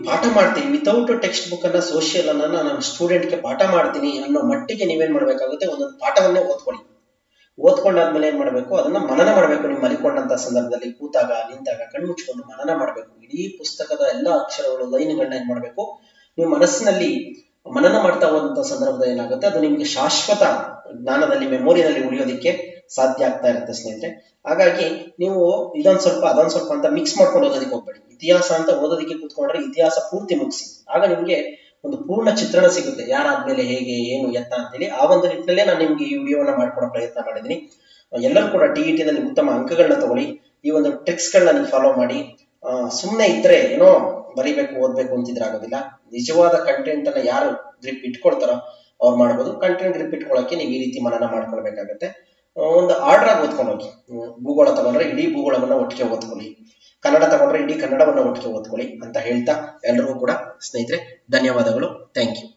ಪಾಠ ಮಾಡ್ತೀನಿ ವಿತೌಟ್ ಟೆಕ್ಸ್ಟ್ ಬುಕ್ ಅನ್ನ, ಸೋಷಿಯಲ್ ಅನ್ನ ನಾನು ಸ್ಟೂಡೆಂಟ್ಗೆ ಪಾಠ ಮಾಡ್ತೀನಿ ಅನ್ನೋ ಮಟ್ಟಿಗೆ ನೀವೇನ್ ಮಾಡ್ಬೇಕಾಗುತ್ತೆ, ಒಂದೊಂದು ಪಾಠವನ್ನೇ ಓದ್ಕೊಳ್ಳಿ. ಓದ್ಕೊಂಡಾದ್ಮೇಲೆ ಏನ್ ಮಾಡ್ಬೇಕು, ಅದನ್ನ ಮನನ ಮಾಡ್ಬೇಕು. ನೀವು ಮಲಿಕೊಂಡಂತ ಸಂದರ್ಭದಲ್ಲಿ ಕೂತಾಗ, ನಿಂತಾಗ ಕಣ್ಮುಚ್ಕೊಂಡು ಮನನ ಮಾಡ್ಬೇಕು. ಇಡೀ ಪುಸ್ತಕದ ಎಲ್ಲಾ ಅಕ್ಷರಗಳು, ಲೈನ್ಗಳನ್ನ ಏನ್ ಮಾಡ್ಬೇಕು, ನೀವು ಮನಸ್ಸಿನಲ್ಲಿ ಮನನ ಮಾಡ್ತಾ ಹೋದಂತ ಸಂದರ್ಭದಲ್ಲಿ ಏನಾಗುತ್ತೆ, ಅದು ನಿಮ್ಗೆ ಶಾಶ್ವತ ಜ್ಞಾನದಲ್ಲಿ, ಮೆಮೊರಿಯಲ್ಲಿ ಉಳಿಯೋದಿಕ್ಕೆ ಸಾಧ್ಯ ಆಗ್ತಾ ಇರುತ್ತೆ ಸ್ನೇಹಿತರೆ. ಹಾಗಾಗಿ ನೀವು ಇದೊಂದ್ ಸ್ವಲ್ಪ ಅದೊಂದ್ ಸ್ವಲ್ಪ ಅಂತ ಮಿಕ್ಸ್ ಮಾಡ್ಕೊಂಡು ಓದೋದಕ್ಕೆ ಹೋಗ್ಬೇಡಿ. ಇತಿಹಾಸ ಅಂತ ಓದೋದಕ್ಕೆ ಕೂತ್ಕೊಂಡ್ರೆ ಇತಿಹಾಸ ಪೂರ್ತಿ ಮುಗಿಸಿ, ಆಗ ನಿಮ್ಗೆ ಒಂದು ಪೂರ್ಣ ಚಿತ್ರಣ ಸಿಗುತ್ತೆ, ಯಾರಾದ್ಮೇಲೆ ಹೇಗೆ, ಏನು, ಎತ್ತ ಅಂತೇಳಿ. ಆ ಒಂದು ನಿಟ್ಟಿನಲ್ಲೇ ನಾನು ನಿಮ್ಗೆ ಈ ವಿಡಿಯೋನ ಮಾಡ್ಕೊಡೋ ಪ್ರಯತ್ನ ಮಾಡಿದ್ದೀನಿ. ಎಲ್ಲರೂ ಕೂಡ TET ನಲ್ಲಿ ಉತ್ತಮ ಅಂಕಗಳನ್ನ ತಗೊಳ್ಳಿ. ಈ ಒಂದು ಟ್ರಿಕ್ಸ್ ಗಳನ್ನ ನೀವು ಫಾಲೋ ಮಾಡಿ. ಸುಮ್ಮನೆ ಇದ್ರೆ ಏನೋ ಬರಿಬೇಕು, ಓದ್ಬೇಕು ಅಂತಿದ್ರೆ ಆಗೋದಿಲ್ಲ. ನಿಜವಾದ ಕಂಟೆಂಟ್ ಅನ್ನ ಯಾರು ಗ್ರಿಪ್ ಇಟ್ಕೊಳ್ತಾರೋ ಅವ್ರು ಮಾಡ್ಬೋದು. ಕಂಟೆಂಟ್ ಗ್ರಿಪ್ ಇಟ್ಕೊಳ್ಳೋಕೆ ನೀವು ಈ ರೀತಿ ಮನನ ಮಾಡ್ಕೊಳ್ಬೇಕಾಗತ್ತೆ. ಒಂದು ಆರ್ಡರ್ ಆಗಿ ಓದ್ಕೊಂಡು ಹೋಗಿ. ಭೂಗೋಳ ತಗೊಂಡ್ರೆ ಇಡೀ ಭೂಗೋಳವನ್ನ ಒಟ್ಟಿಗೆ ಓದ್ಕೊಳ್ಳಿ, ಕನ್ನಡ ತಗೊಂಡ್ರೆ ಇಡೀ ಕನ್ನಡವನ್ನ ಒಟ್ಟಿಗೆ ಓದ್ಕೊಳ್ಳಿ ಅಂತ ಹೇಳ್ತಾ ಎಲ್ರಿಗೂ ಕೂಡ ಸ್ನೇಹಿತರೆ ಧನ್ಯವಾದಗಳು. Thank you.